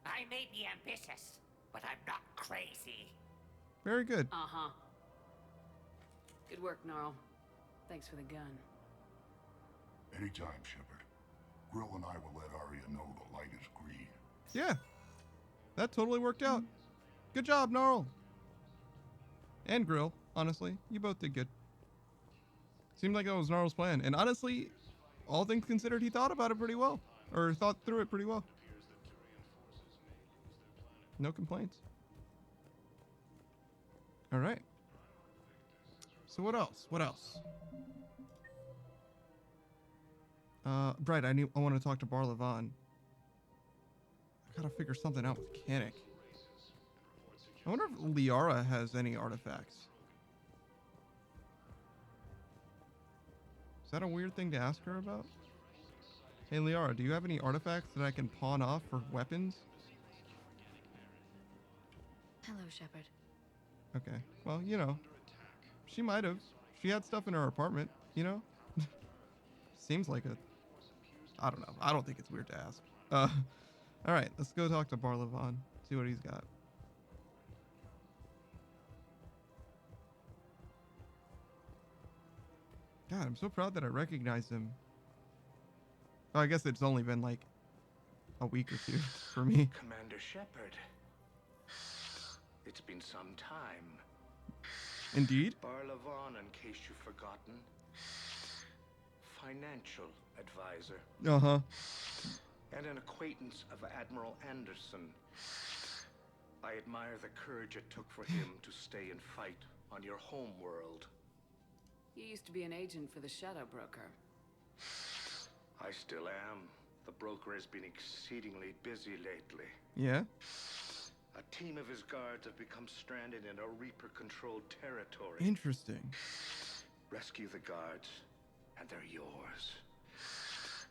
I may be ambitious, but I'm not crazy. Very good. Uh-huh. Good work, Gnarl. Thanks for the gun. Anytime, Shepard. Grill and I will let Arya know the light is green. Yeah. That totally worked out. Good job, Gnarl. And Grill, honestly. You both did good. Seemed like that was Gnarl's plan. And honestly, all things considered, he thought about it pretty well. Or thought through it pretty well. No complaints. All right. So what else? What else? Bright, I want to talk to Bar Levon. I gotta figure something out with Kannick. I wonder if Liara has any artifacts. Is that a weird thing to ask her about? Hey Liara, do you have any artifacts that I can pawn off for weapons? Hello, Shepard. Okay. Well, you know, she might have. She had stuff in her apartment, you know? Seems like a... I don't know. I don't think it's weird to ask. All right, let's go talk to Bar Levon. See what he's got. God, I'm so proud that I recognized him. Oh, I guess it's only been like a week or two for me. Commander Shepard. It's been some time. Indeed. Bar Levon, in case you've forgotten. Financial advisor. Uh-huh. And an acquaintance of Admiral Anderson. I admire the courage it took for him to stay and fight on your home world. You used to be an agent for the Shadow Broker. I still am. The broker has been exceedingly busy lately. Yeah? A team of his guards have become stranded in a Reaper-controlled territory. Interesting. Rescue the guards, and they're yours.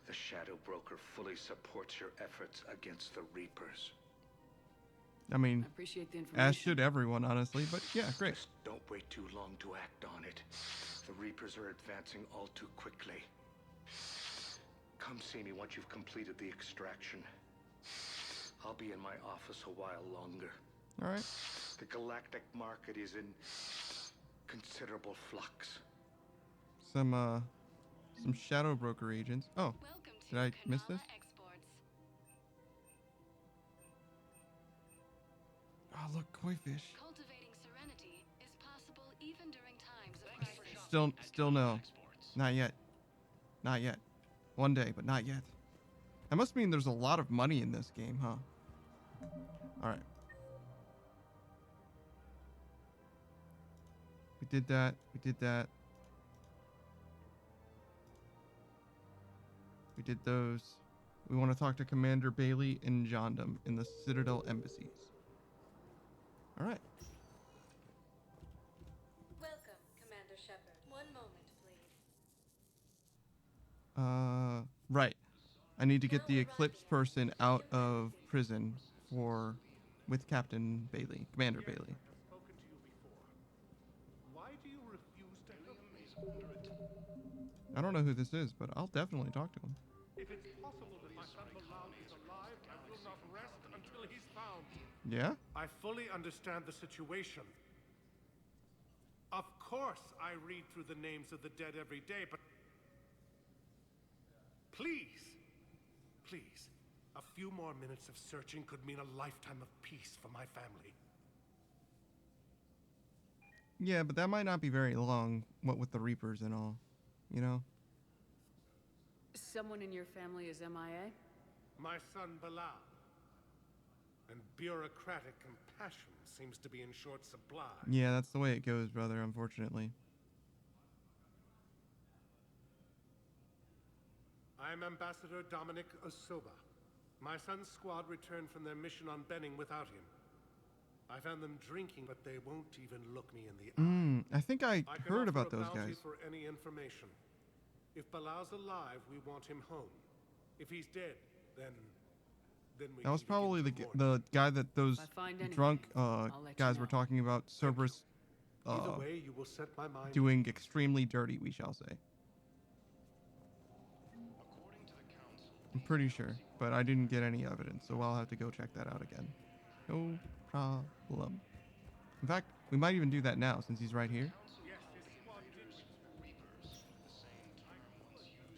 The Shadow Broker fully supports your efforts against the Reapers. I mean, I appreciate the information. as should everyone, honestly, but yeah, great. Just don't wait too long to act on it. The Reapers are advancing all too quickly. Come see me once you've completed the extraction. I'll be in my office a while longer. All right. The galactic market is in considerable flux. Some Shadow Broker agents. Oh, did I miss this? Oh, look, koi fish. Cultivating serenity is possible even during times of crisis. Still no. Not yet. Not yet. One day, but not yet. That must mean there's a lot of money in this game, huh? Alright. We did that. We did that. We did those. We want to talk to Commander Bailey and Jondam in the Citadel embassies. Alright. Welcome, Commander Shepard. One moment, please. Right. I need to get the Eclipse person out of prison with Captain Bailey, Commander Bailey. Why do you refuse to help me? I don't know who this is, but I'll definitely talk to him. If it's possible that my son Bilal is alive, I will not rest until he's found. Yeah? I fully understand the situation. Of course, I read through the names of the dead every day, but please, a few more minutes of searching could mean a lifetime of peace for my family. Yeah, but that might not be very long, what with the Reapers and all, you know? Someone in your family is MIA? My son Bilal. And bureaucratic compassion seems to be in short supply. Yeah, that's the way it goes, brother, unfortunately. I'm Ambassador Dominic Osoba. My son's squad returned from their mission on Benning without him. I found them drinking, but they won't even look me in the eye. I think I can heard offer about a those bounty guys. for any information. If Bilal's alive, we want him home. If he's dead, then we That was can probably begin the guy that those If I find anything, drunk I'll let you guys were know. talking about. Cerberus Either way, you will set my mind. doing extremely dirty, we shall say. I'm pretty sure, but I didn't get any evidence, so I'll have to go check that out again. No problem. In fact, we might even do that now since he's right here.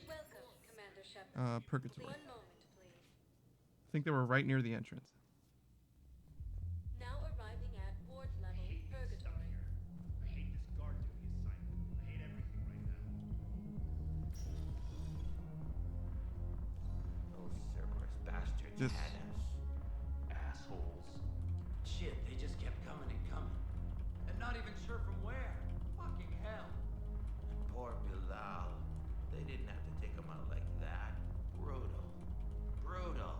Welcome, Commander Shepard. Purgatory. 1 moment, please. I think they were right near the entrance. Now arriving at ward level Purgatory. I hate this guard duty assignment. I hate everything right now. Those Cerberus bastards This- had us. Assholes. Shit, they just kept coming and coming. And not even sure from where. Fucking hell. And poor Bilal. They didn't have to take him out like that. Brutal. Brutal.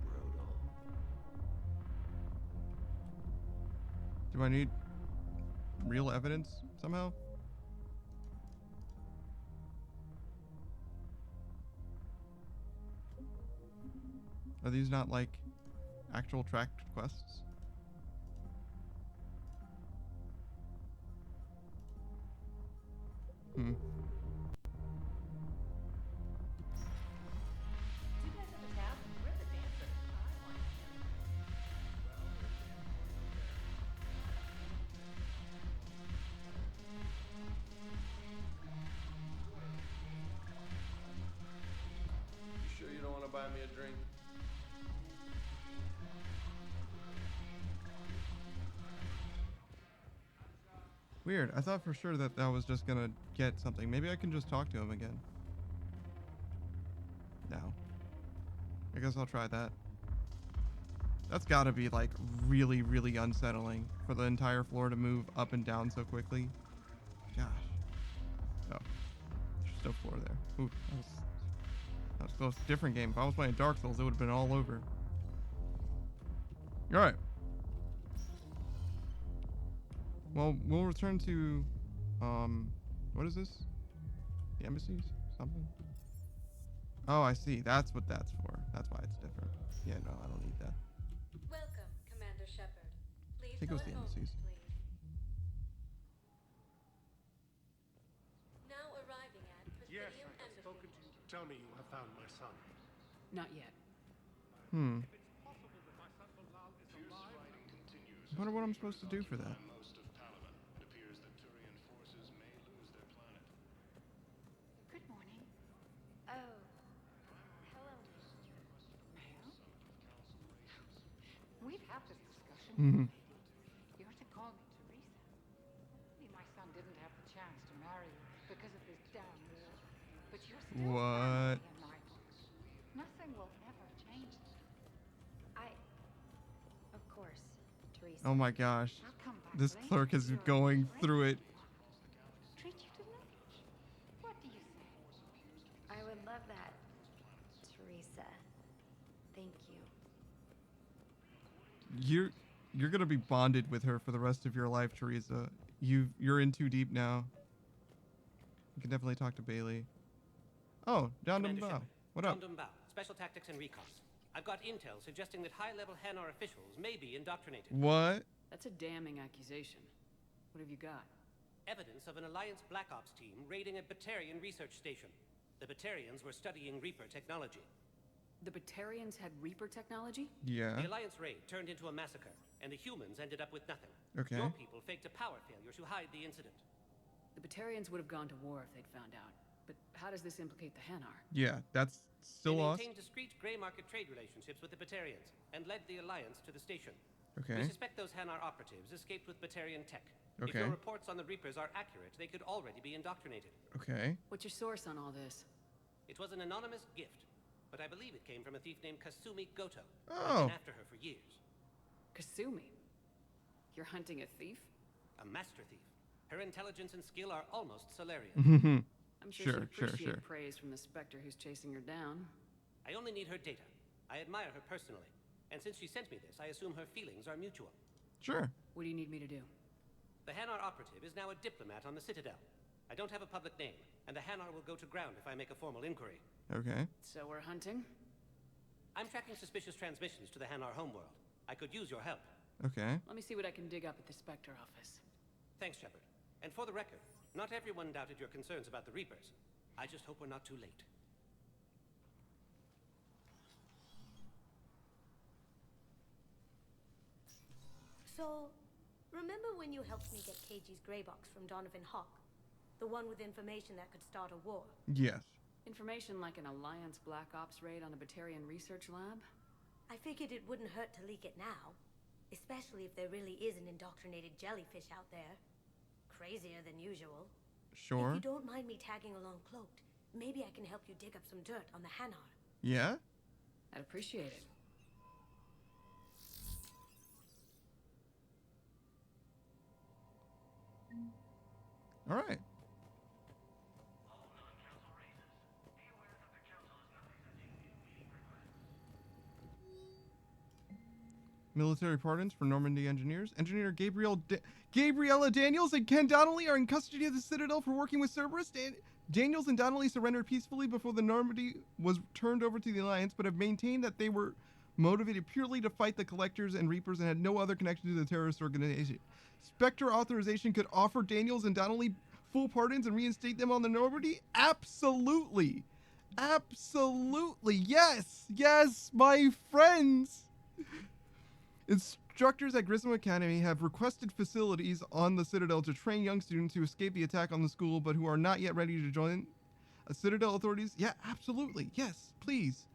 Brutal. Do I need real evidence somehow? Are these not like actual tracked quests? Hmm. Do you guys have a tab? Where's the dancer? I want You sure you don't want to buy me a drink? Weird. I thought for sure that was just gonna get something. Maybe I can just talk to him again. No. I guess I'll try that. That's gotta be like really, really unsettling for the entire floor to move up and down so quickly. Gosh. Oh. There's no floor there. Ooh, that was close. Different game. If I was playing Dark Souls, it would have been all over. Alright. Well, we'll return to, what is this? The embassies? Something? Oh, I see. That's what that's for. That's why it's different. Yeah, no, I don't need that. Welcome, Commander Shepard. Please I think it was go the at home, embassies. please. Now arriving at Yes, Presidium I have Embassy. spoken to you. Tell me you have found my son. Not yet. Hmm. If it's possible that my son Bilal is alive. I wonder what I'm supposed to do for that. Most of Palaven. It appears that Turian forces may lose their planet. Good morning. Oh. Hello. Ma'am? We've had this discussion. Mhm. You're to call me Teresa. My son didn't have the chance to marry you because of this damn war. But you're still What? family in my books. Nothing will ever change that. Of course, Teresa. Oh my gosh. I'll come back This later clerk is with your going drink through it. if you want. Treat you to lunch. What do you say? I would love that, Teresa. Thank you. You're gonna be bonded with her for the rest of your life, Teresa. You're in too deep now. You can definitely talk to Bailey. Oh, down Commander Bao. Shepard, What up? Dum Bao, Special Tactics and Recon. I've got intel suggesting that high-level Hanar officials may be indoctrinated. What? That's a damning accusation. What have you got? Evidence of an Alliance Black Ops team raiding a Batarian research station. The Batarians were studying Reaper technology. The Batarians had Reaper technology? Yeah. The Alliance raid turned into a massacre, and the humans ended up with nothing. Okay. Your people faked a power failure to hide the incident. The Batarians would have gone to war if they'd found out. But how does this implicate the Hanar? Yeah, that's still They lost. maintained discreet gray market trade relationships with the Batarians, and led the Alliance to the station. Okay. We suspect those Hanar operatives escaped with Batarian tech. If Okay. your reports on the Reapers are accurate, they could already be indoctrinated. Okay. What's your source on all this? It was an anonymous gift. but I believe it came from a thief named Kasumi Goto. Oh. I've been after her for years. Kasumi? You're hunting a thief? A master thief. Her intelligence and skill are almost Solarian. I'm sure she'd appreciate praise from the Spectre who's chasing her down. I only need her data. I admire her personally. And since she sent me this, I assume her feelings are mutual. Sure. What do you need me to do? The Hanar operative is now a diplomat on the Citadel. I don't have a public name, and the Hanar will go to ground if I make a formal inquiry. Okay. So we're hunting? I'm tracking suspicious transmissions to the Hanar homeworld. I could use your help. Okay. Let me see what I can dig up at the Spectre office. Thanks, Shepard. And for the record, not everyone doubted your concerns about the Reapers. I just hope we're not too late. So, remember when you helped me get KG's gray box from Donovan Hawk? The one with information that could start a war? Yes. Information like an Alliance Black Ops raid on a Batarian research lab? I figured it wouldn't hurt to leak it now. Especially if there really is an indoctrinated jellyfish out there. Crazier than usual. Sure. If you don't mind me tagging along cloaked, maybe I can help you dig up some dirt on the Hanar. Yeah? I'd appreciate it. All right. Military pardons for Normandy engineers. Engineer Gabriella Daniels and Ken Donnelly are in custody of the Citadel for working with Cerberus. Daniels and Donnelly surrendered peacefully before the Normandy was turned over to the Alliance, but have maintained that they were motivated purely to fight the Collectors and Reapers and had no other connection to the terrorist organization. Spectre authorization could offer Daniels and Donnelly full pardons and reinstate them on the Normandy? Absolutely. Absolutely. Yes. Yes, my friends. Instructors at Grissom Academy have requested facilities on the Citadel to train young students who escaped the attack on the school but who are not yet ready to join Citadel authorities. Yeah, absolutely. Yes, please.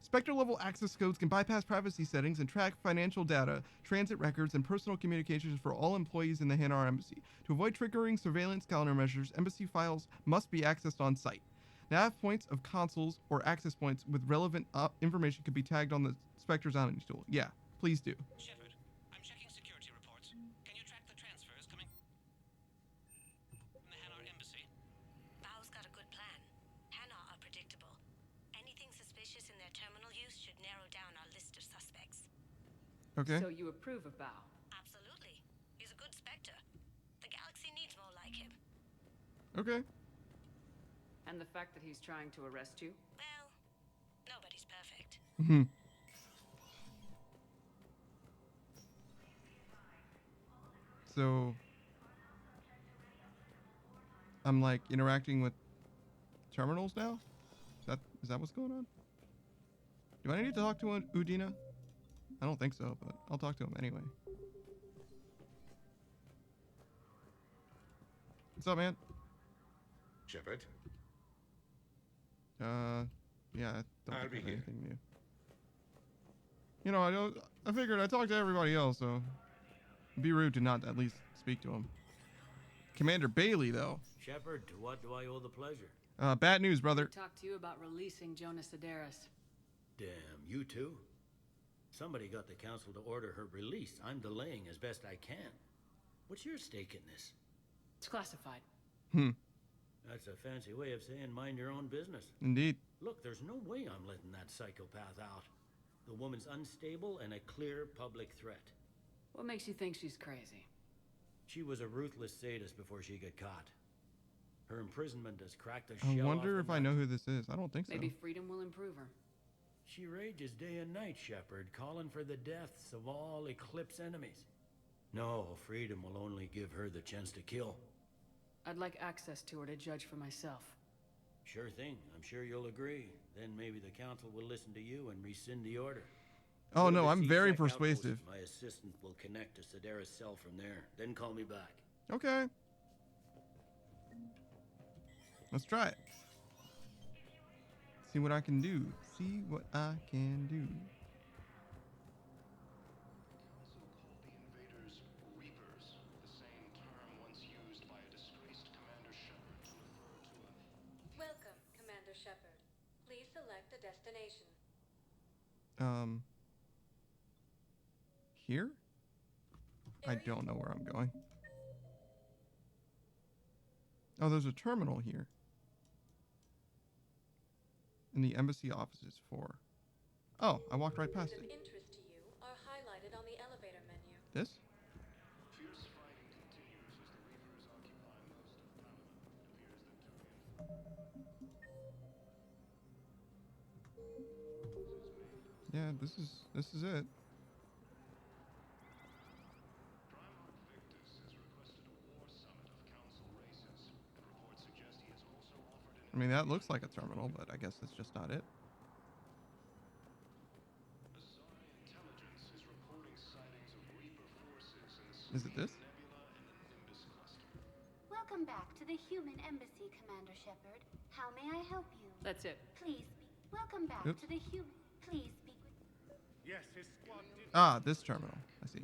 Spectre-level access codes can bypass privacy settings and track financial data, transit records, and personal communications for all employees in the Hanar Embassy. To avoid triggering surveillance countermeasures, embassy files must be accessed on site. Nav points of consoles or access points with relevant information could be tagged on the Spectre's Omni tool. Yeah, please do. Shepard, I'm checking security reports. Can you track the transfers coming from the Hanar Embassy? Bao's got a good plan. Hanar are predictable. Anything suspicious in their terminal use should narrow down our list of suspects. Okay. So you approve of Bao? Absolutely. He's a good Spectre. The galaxy needs more like him. Okay. And the fact that he's trying to arrest you? Well, nobody's perfect. Mm-hmm. So I'm like interacting with terminals now? Is that what's going on? Do I need to talk to Udina? I don't think so, but I'll talk to him anyway. What's up, man? Shepard? Yeah, I don't I'll think I be have here. anything new. You know, I figured I talked to everybody else, so it'd be rude to not at least speak to him. Commander Bailey, though. Shepard, to what do I owe the pleasure? Bad news, brother. Talk to you about releasing Jonas Sedaris. Damn, you too? Somebody got the council to order her release. I'm delaying as best I can. What's your stake in this? It's classified. That's a fancy way of saying mind your own business. Indeed. Look, there's no way I'm letting that psychopath out. The woman's unstable and a clear public threat. What makes you think she's crazy? She was a ruthless sadist before she got caught. Her imprisonment has cracked the I shell wonder off if the I know who this is. I don't think so. Maybe freedom will improve her. She rages day and night, Shepard, calling for the deaths of all Eclipse enemies. No, freedom will only give her the chance to kill. I'd like access to her to judge for myself. Sure thing. I'm sure you'll agree. Then maybe the council will listen to you and rescind the order. Oh, Go to no, the I'm very C-Sec outpost. persuasive. My assistant will connect to Sedaris' cell from there. Then call me back. Okay. Let's try it. See what I can do. See what I can do. Reapers, the same term once used by a disgraced Commander Shepard to refer to a... Welcome, Commander Shepard. Please select the destination. Here? I don't know where I'm going. Oh, there's a terminal here. And the embassy office is 4. Oh, I walked right past Of it. interest to you are highlighted on the elevator menu. This? Fierce fighting continues as the Reapers occupy most of Paladin. It appears that Yeah, this is it. I mean, that looks like a terminal, but I guess that's just not it. Is it this? Welcome back to the human embassy, Commander Shepard. How may I help you? That's it. Please speak. Welcome back Oops. to the human. Please speak with. Yes, his squad did. Ah, this terminal. I see.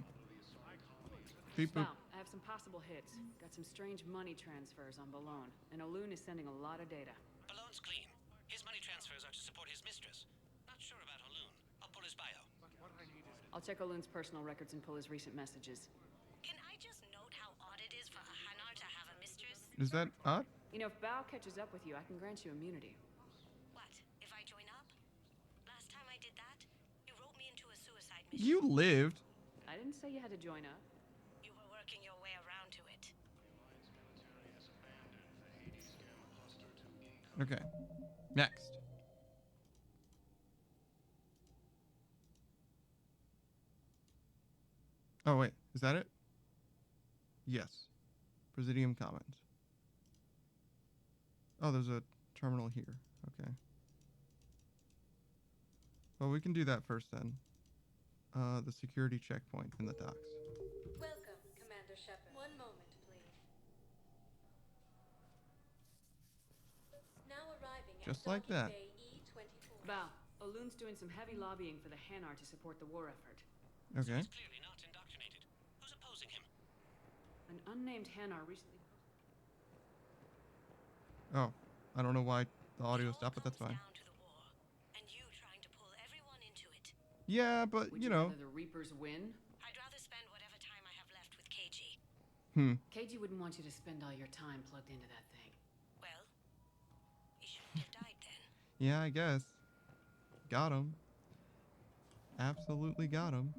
Beep boop. Wow, I have some possible hits. Got some strange money transfers on Balone, and Olun is sending a lot of data. Balone's clean. His money transfers are to support his mistress. Not sure about Olun. I'll pull his bio. But what I need is. I'll check Olun's personal records and pull his recent messages. Can I just note how odd it is for a Hanar to have a mistress? Is that odd? You know, if Bao catches up with you, I can grant you immunity. What, if I join up? Last time I did that, you wrote me into a suicide mission. You lived. I didn't say you had to join up. You were working your way around to it. Okay. Next. Oh, wait. Is that it? Yes. Presidium Commons. Oh, there's a terminal here. Okay. Well, we can do that first then. The security checkpoint in the docks. Welcome, Commander Shepard. One moment, please. Now arriving Just at like that. Bay E24. Bao, Olun's doing some heavy lobbying for the Hanar to support the war effort. Okay. He's clearly not indoctrinated. Who's opposing him? An unnamed Hanar recently... Oh, I don't know why the audio stopped, but that's fine. Yeah, but, Would you know. rather the Reapers win? I'd rather spend whatever time I have left with KG. KG wouldn't want you to spend all your time plugged into that thing. Well, he shouldn't have died then. Yeah, I guess. Got him. Absolutely got him.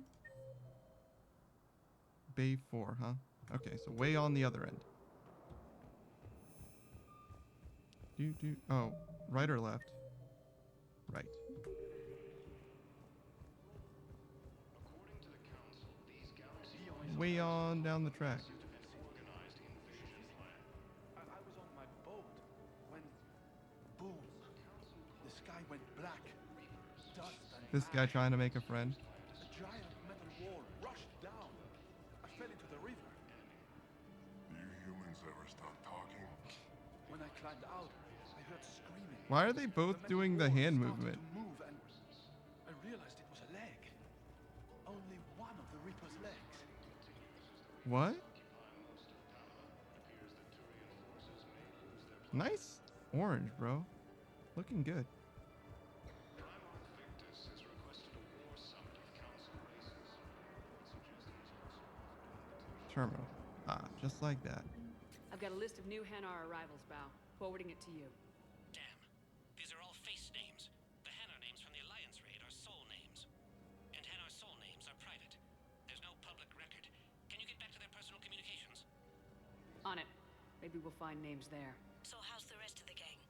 Bay 4, huh? Okay, so way on the other end. Oh, right or left? Right. Way on down the track. I was on my boat when, boom, the sky went black. Dust and This guy trying to make a friend. a giant metal wall rushed down. I fell into the river. Do you humans ever stop talking? When I climbed out, I heard screaming. Why are they both doing the hand movement? To move, and I realized it was a leg. Only one of the Reaper's legs. What? Nice orange, bro. Looking good. Terminal. Ah, just like that. I've got a list of new Hanar arrivals, Bao. Forwarding it to you. Damn. These are all face names. The Hanar names from the Alliance raid are soul names. And Hanar soul names are private. There's no public record. Can you get back to their personal communications? On it. Maybe we'll find names there. So how's the rest of the gang?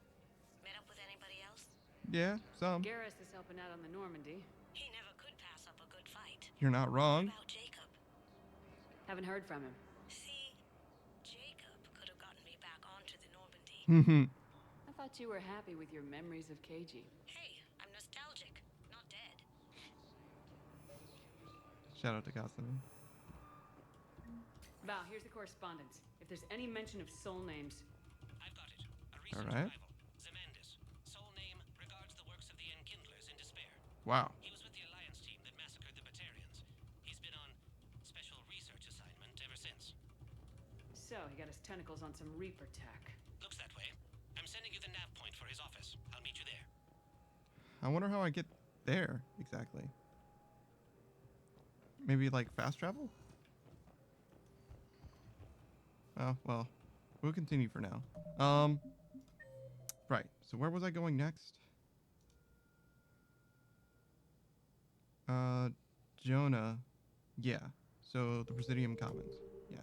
Met up with anybody else? Yeah, some. Garrus is helping out on the Normandy. He never could pass up a good fight. You're not wrong. What about Jacob? Haven't heard from him. See, Jacob could have gotten me back onto the Normandy. I thought you were happy with your memories of KG. Hey, I'm nostalgic, not dead. Shout out to Gosling. Bao, here's the correspondence. If there's any mention of soul names... I've got it. A recent Alright. arrival. Zemandis. Soul name regards the works of the Enkindlers in despair. Wow. He was with the Alliance team that massacred the Batarians. He's been on special research assignment ever since. So, he got his tentacles on some Reaper tech. Looks that way. I'm sending you the nav point for his office. I'll meet you there. I wonder how I get there exactly. Maybe like fast travel? Oh, well, we'll continue for now. Right. So where was I going next? Jonah. Yeah. So the Presidium Commons. Yeah.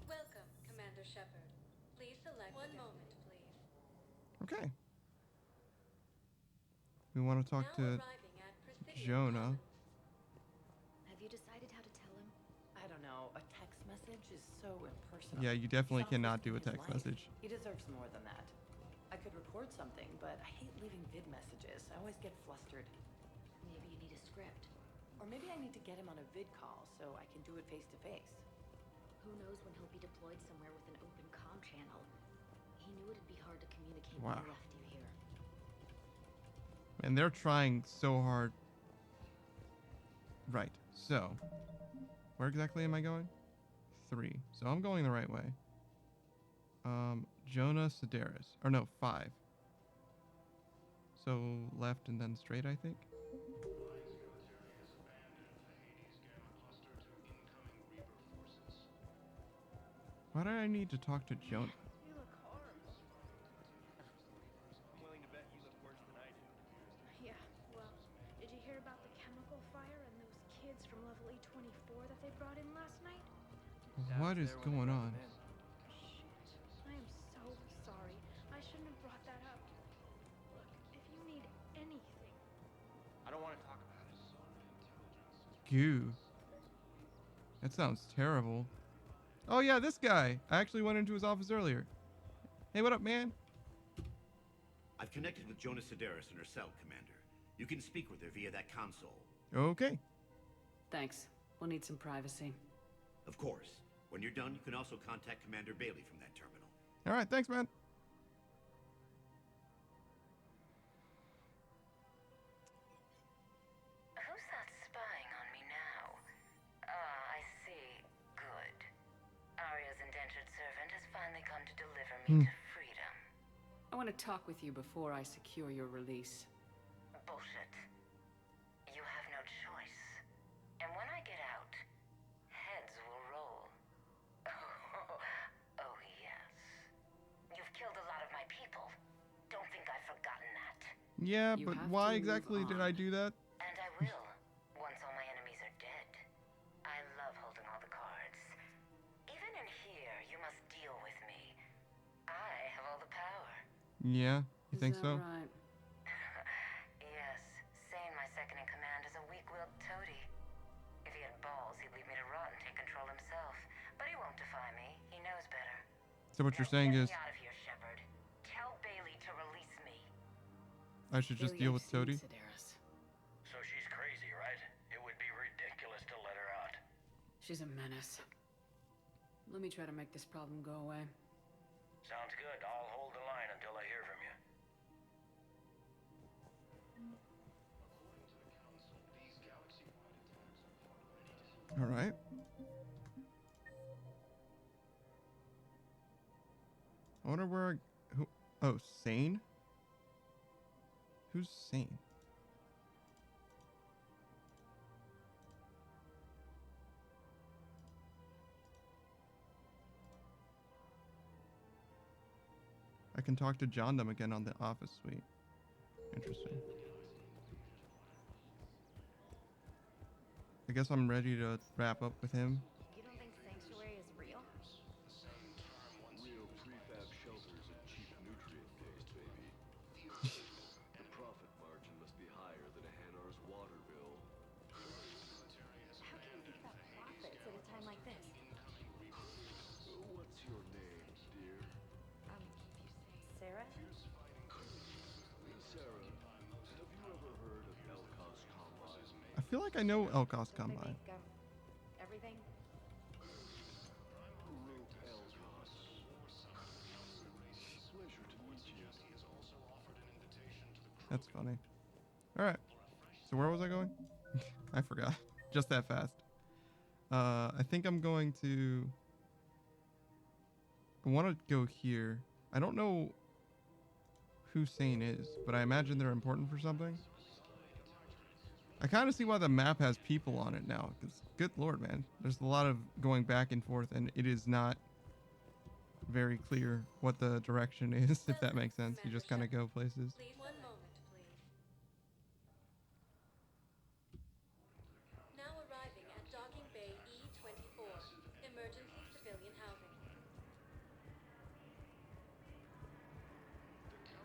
Welcome, Commander Shepard. Please select one moment, please. Okay. We want to talk Now to arriving at Presidium Jonah. Have you decided how to tell him? I don't know. A text message is so impersonal. Yeah, you definitely He's cannot do a risking his text life. message. He deserves more than that. I could record something, but I hate leaving vid messages. I always get flustered. Maybe you need a script. Or maybe I need to get him on a vid call so I can do it face to face. Who knows when he'll be deployed somewhere with an open comm channel. He knew it'd be hard to communicate when Wow. he left you here. And they're trying so hard. Right. So, where exactly am I going? 3. So I'm going the right way. Jonah Sedaris. Or no, 5. So left and then straight, I think. Why do I need to talk to Jonah? You look horrible. I'm willing to bet you look worse than I do. Yeah, well, did you hear about the chemical fire and those kids from level E24 that they brought in last night? What is going on? Shoot, I am so sorry. I shouldn't have brought that up. Look, if you need anything... I don't want to talk about it. Goo. That sounds terrible. Oh yeah, this guy. I actually went into his office earlier. Hey, what up, man? I've connected with Jonah Sedaris in her cell, Commander. You can speak with her via that console. Okay. Thanks. We'll need some privacy. Of course. When you're done, you can also contact Commander Bailey from that terminal. All right, thanks, man. Who's that spying on me now? Ah, I see. Good. Arya's indentured servant has finally come to deliver me to freedom. I want to talk with you before I secure your release. Bullshit. You have no choice. And when I get out, heads will roll. Oh, yes. You've killed a lot of my people. Don't think I've forgotten that. Yeah, You but have why to move exactly did I on. do that? And I will, once all my enemies are dead. I love holding all the cards. Even in here, you must deal with me. I have all the power. Yeah, you think so? Right? Yes, Sane, my second in command, is a weak-willed toady. If he had balls, he'd leave me to rot and take control himself. But he won't defy me. He knows better. So what you're saying is Get me out of here, Shepard. Tell Bailey to release me. I should just deal with Toady? So she's crazy, right? It would be ridiculous to let her out. She's a menace. Let me try to make this problem go away. Sounds good. I'll hold the line until I hear from you. All right. I wonder where. Who? Oh, Sane? Who's Sane? I can talk to John them again on the office suite. Interesting. I guess I'm ready to wrap up with him. You don't think Sanctuary is real? Real prefab shelters and cheap nutrient-based, baby. The profit margin must be higher than a Hanar's water bill. How can you think about profits at a time like this? What's your name, dear? Sarah? Sarah, have you ever heard of Elkos Combine? I feel like I know Elkos Combine. Everything? Root Elkos. Pleasure to meet you. That's funny. All right. So where was I going? I forgot. Just that fast. I think I'm going to... I want to go here. I don't know who Sane is, but I imagine they're important for something. I kind of see why the map has people on it now, because good lord, man, there's a lot of going back and forth, and it is not very clear what the direction is, if that makes sense. You just kind of go places. One moment, please. Now arriving at Docking Bay E-24, emergency civilian housing.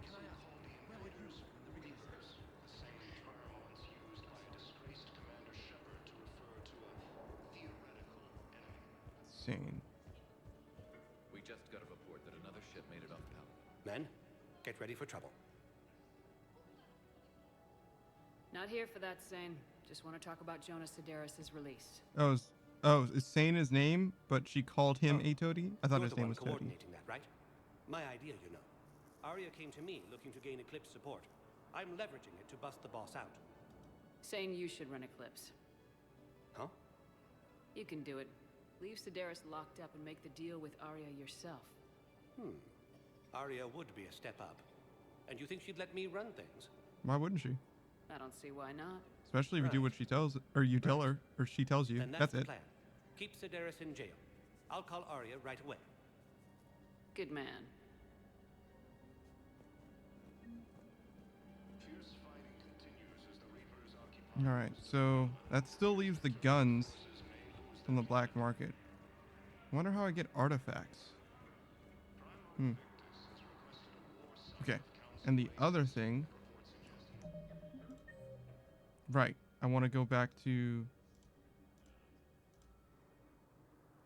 Can I ask, where were you when the Reapers? The same term once used by a disgraced Commander Shepard to refer to a theoretical enemy. Sane. We just got a report that another ship made it off Pal. Men, get ready for trouble. Not here for that, Sane. Just want to talk about Jonas Sedaris' release. Is Sane his name, but she called him a toady? I thought You're his the name one was Toady. coordinating that, right? My idea, you know. Arya came to me looking to gain Eclipse support. I'm leveraging it to bust the boss out. Sane, you should run Eclipse. Huh? You can do it. Leave Sedaris locked up and make the deal with Arya yourself. Arya would be a step up. And you think she'd let me run things? Why wouldn't she? I don't see why not. Especially if you do what she tells, or you tell her, or she tells you. Then That's the it. plan. Keep Sedaris in jail. I'll call Arya right away. Good man. Fierce fighting continues as the Reapers occupy. All right, so that still leaves the guns from the black market. I wonder how I get artifacts. Okay, and the other thing. Right, I want to go back to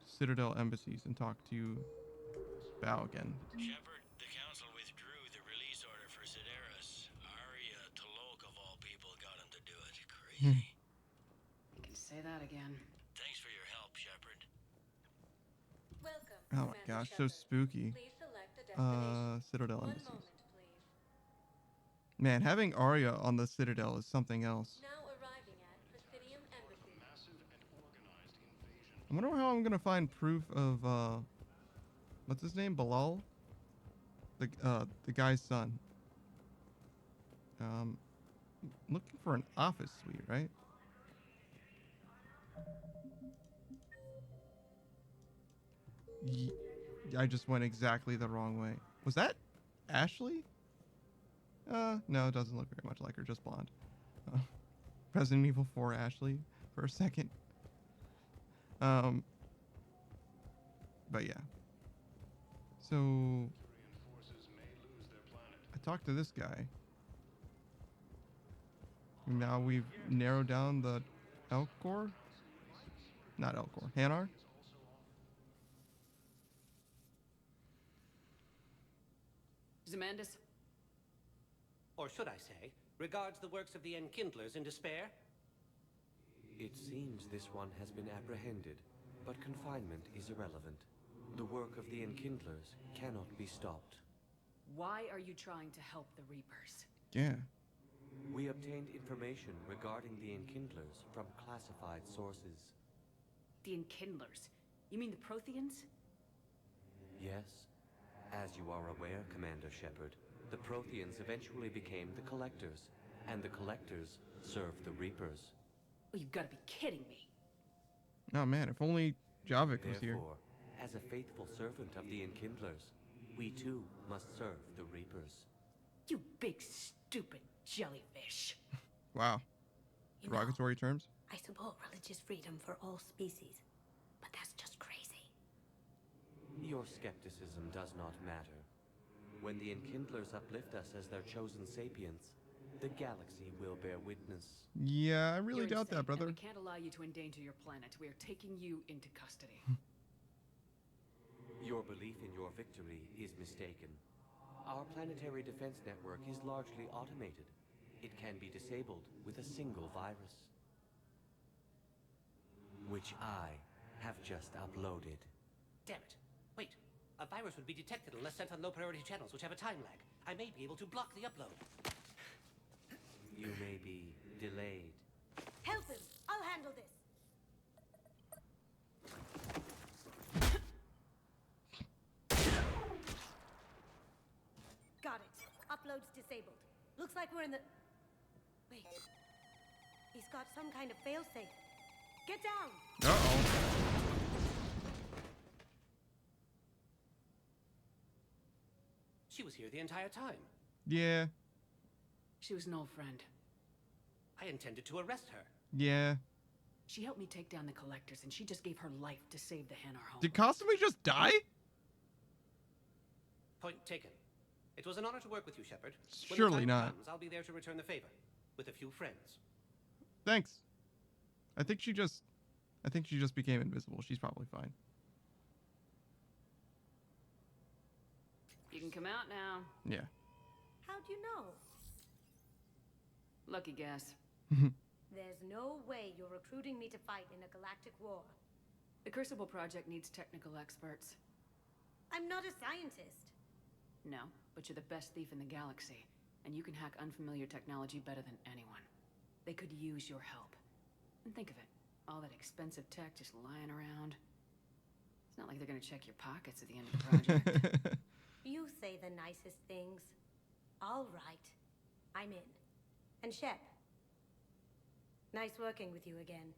Citadel embassies and talk to Bao again. Shepard, the council withdrew the release order for Sedaris. Arya Tolok, of all people, got him to do it. Crazy. You can say that again. Thanks for your help, Shepard. Welcome, Oh my gosh, so spooky. Please select a destination. Citadel One embassies. moment, please. Man, having Arya on the Citadel is something else. Now arriving at Presidium Embassy. Massive and organized invasion. I wonder how I'm gonna find proof of what's his name? Bilal? The guy's son. Looking for an office suite, right? I just went exactly the wrong way. Was that Ashley? No, it doesn't look very much like her, just blonde. Resident Evil 4 Ashley for a second. But yeah. So I talked to this guy. And now we've narrowed down the Elcor? Not Elcor. Hanar? Zamandis? Or should I say, regards the works of the Enkindlers in despair? It seems this one has been apprehended, but confinement is irrelevant. The work of the Enkindlers cannot be stopped. Why are you trying to help the Reapers? Yeah. We obtained information regarding the Enkindlers from classified sources. The Enkindlers? You mean the Protheans? Yes. As you are aware, Commander Shepard, the Protheans eventually became the Collectors, and the Collectors served the Reapers. Oh, you've got to be kidding me. Oh man, if only Javik was here. Therefore, as a faithful servant of the Enkindlers, we too must serve the Reapers. You big stupid jellyfish. Wow. You Derogatory terms? I support religious freedom for all species, but that's just crazy. Your skepticism does not matter. When the Enkindlers uplift us as their chosen sapients, the galaxy will bear witness. Yeah, I really You're doubt insane, that, brother. And we can't allow you to endanger your planet. We are taking you into custody. Your belief in your victory is mistaken. Our planetary defense network is largely automated. It can be disabled with a single virus, which I have just uploaded. Damn it. Wait. A virus would be detected unless sent on low priority channels, which have a time lag. I may be able to block the upload. You may be delayed. Help him! I'll handle this! Got it. Upload mode's disabled. Looks like we're in the... Wait. He's got some kind of failsafe. Get down! Uh-oh. She was here the entire time. Yeah. She was an old friend. I intended to arrest her. Yeah. She helped me take down the collectors, and she just gave her life to save the Hanar home. Did Kasumi just die? Point taken. It was an honor to work with you, Shepard. When Surely the time not. comes, I'll be there to return the favor. With a few friends. Thanks. I think she just became invisible. She's probably fine. You can come out now. Yeah. How'd you know? Lucky guess. There's no way you're recruiting me to fight in a galactic war. The Crucible Project needs technical experts. I'm not a scientist. No, but you're the best thief in the galaxy, and you can hack unfamiliar technology better than anyone. They could use your help. And think of it, all that expensive tech just lying around. It's not like they're gonna check your pockets at the end of the project. You say the nicest things. All right. I'm in. And Shep. Nice working with you again.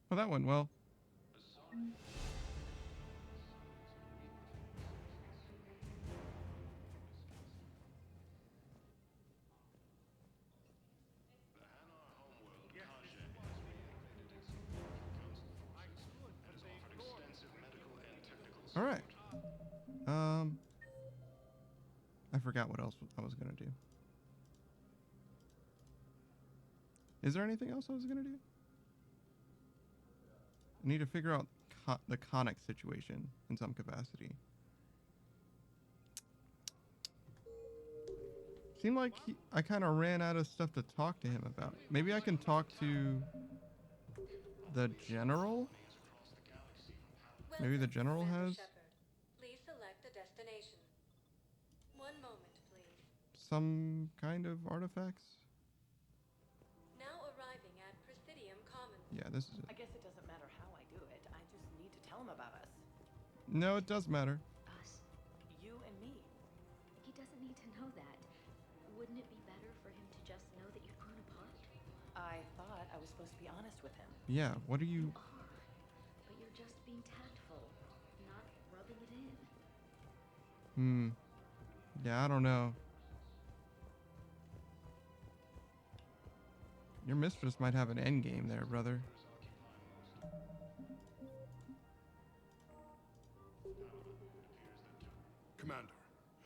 Well, that went well. All right. I forgot what else I was gonna do. Is there anything else I was gonna do? I need to figure out the Conic situation in some capacity. Seemed like I kind of ran out of stuff to talk to him about. Maybe I can talk to the general? Maybe the general has Please select a destination. One moment, please. some kind of artifacts. Now arriving at Presidium Commons. Yeah, this is it. I guess it doesn't matter how I do it. I just need to tell him about us. No, it does matter. Us. You and me. He doesn't need to know that. Wouldn't it be better for him to just know that you've grown apart? I thought I was supposed to be honest with him. Yeah, what are you... But you're just being tactful, not rubbing it in. Yeah, I don't know. Your mistress might have an endgame there, brother. Commander,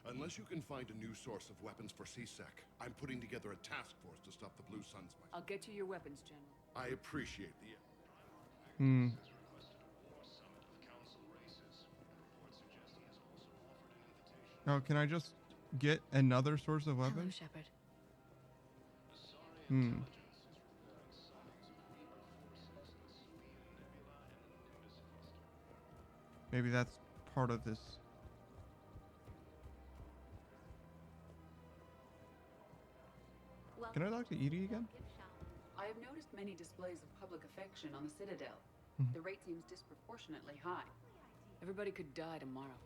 unless you can find a new source of weapons for C-Sec, I'm putting together a task force to stop the Blue Suns. I'll get you your weapons, General. I appreciate the... Oh, can I just get another source of Hello, weapons? Shepard. Maybe that's part of this. Can I talk to Edie again? I have noticed many displays of public affection on the Citadel. The rate seems disproportionately high. Everybody could die tomorrow.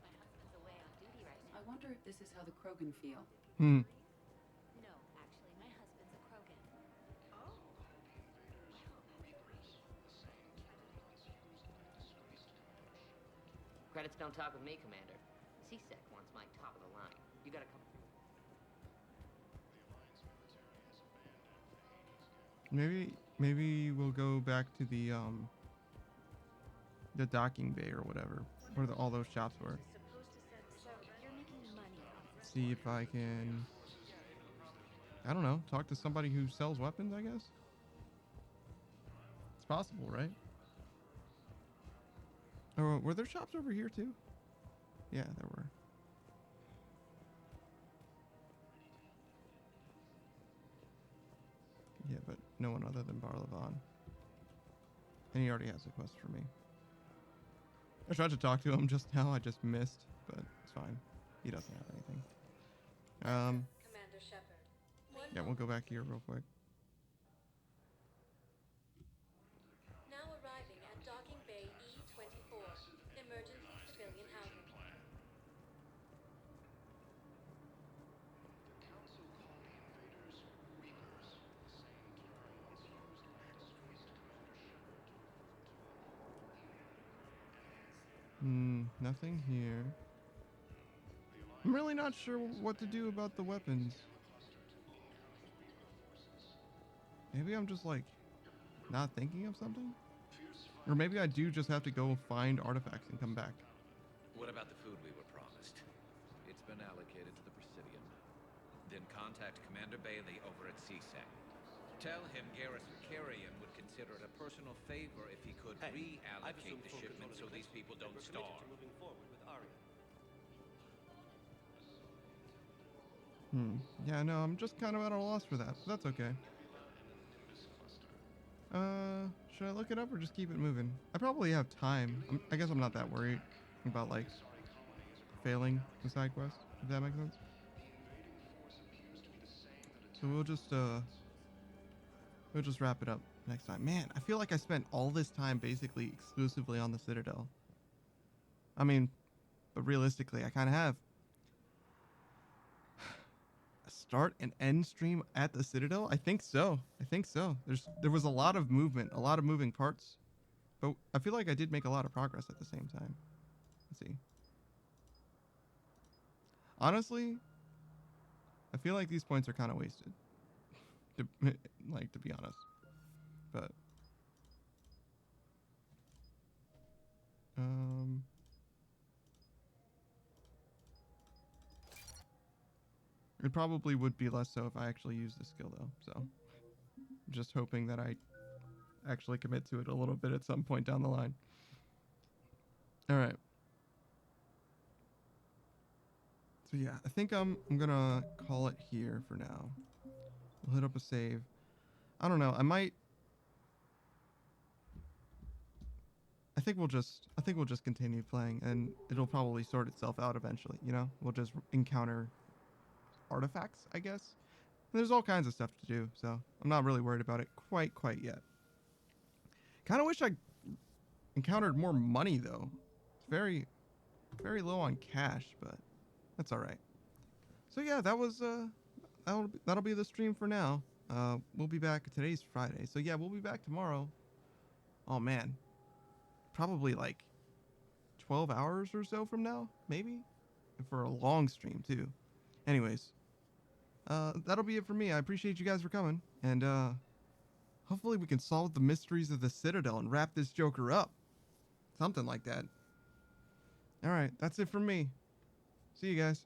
My husband's away on duty right now. I wonder if this is how the Krogan feel. No, actually, my husband's a Krogan. Credits don't talk with me, Commander. C-Sec wants my top of the line. You gotta come. Maybe we'll go back to the docking bay or whatever, where all those shops were. So you're making money off this. See if I can, I don't know, talk to somebody who sells weapons, I guess? It's possible, right? Oh, were there shops over here too? Yeah, there were. Yeah, but no one other than Barlavon. And he already has a quest for me. I tried to talk to him just now, I just missed, but it's fine. He doesn't have anything. Commander Shepard. Yeah, we'll go back here real quick. Now arriving at Docking Bay E-24, emergency civilian housing. Nothing here. I'm really not sure what to do about the weapons. Maybe I'm just like not thinking of something? Or maybe I do just have to go find artifacts and come back. What about the food we were promised? It's been allocated to the Presidium. Then contact Commander Bailey over at CSEC. Tell him Garrison Carrion would consider it a personal favor if he could reallocate the shipment so these people don't starve. Yeah, no, I'm just kind of at a loss for that. But that's okay. Should I look it up or just keep it moving? I probably have time. I guess I'm not that worried about, like, failing the side quest, if that makes sense. So we'll just wrap it up next time. Man, I feel like I spent all this time basically exclusively on the Citadel. I mean, but realistically, I kind of have. A start and end stream at the Citadel? I think so. There was a lot of movement, a lot of moving parts. But I feel like I did make a lot of progress at the same time. Let's see. Honestly, I feel like these points are kind of wasted. to be honest. But it probably would be less so if I actually use this skill though. So I'm just hoping that I actually commit to it a little bit at some point down the line. All right. So yeah, I think I'm gonna call it here for now. We'll hit up a save. I don't know. I think we'll just continue playing, and it'll probably sort itself out eventually. You know, we'll just encounter artifacts, I guess. And there's all kinds of stuff to do, so I'm not really worried about it quite yet. Kind of wish I encountered more money though. It's very low on cash, but that's all right. So yeah, that was that'll be the stream for now. We'll be back. Today's Friday, so yeah, we'll be back tomorrow. Oh man, probably like 12 hours or so from now, maybe, for a long stream too. Anyways, that'll be it for me. I appreciate you guys for coming, and hopefully we can solve the mysteries of the Citadel and wrap this Joker up. Something like that. All right, that's it from me. See you guys.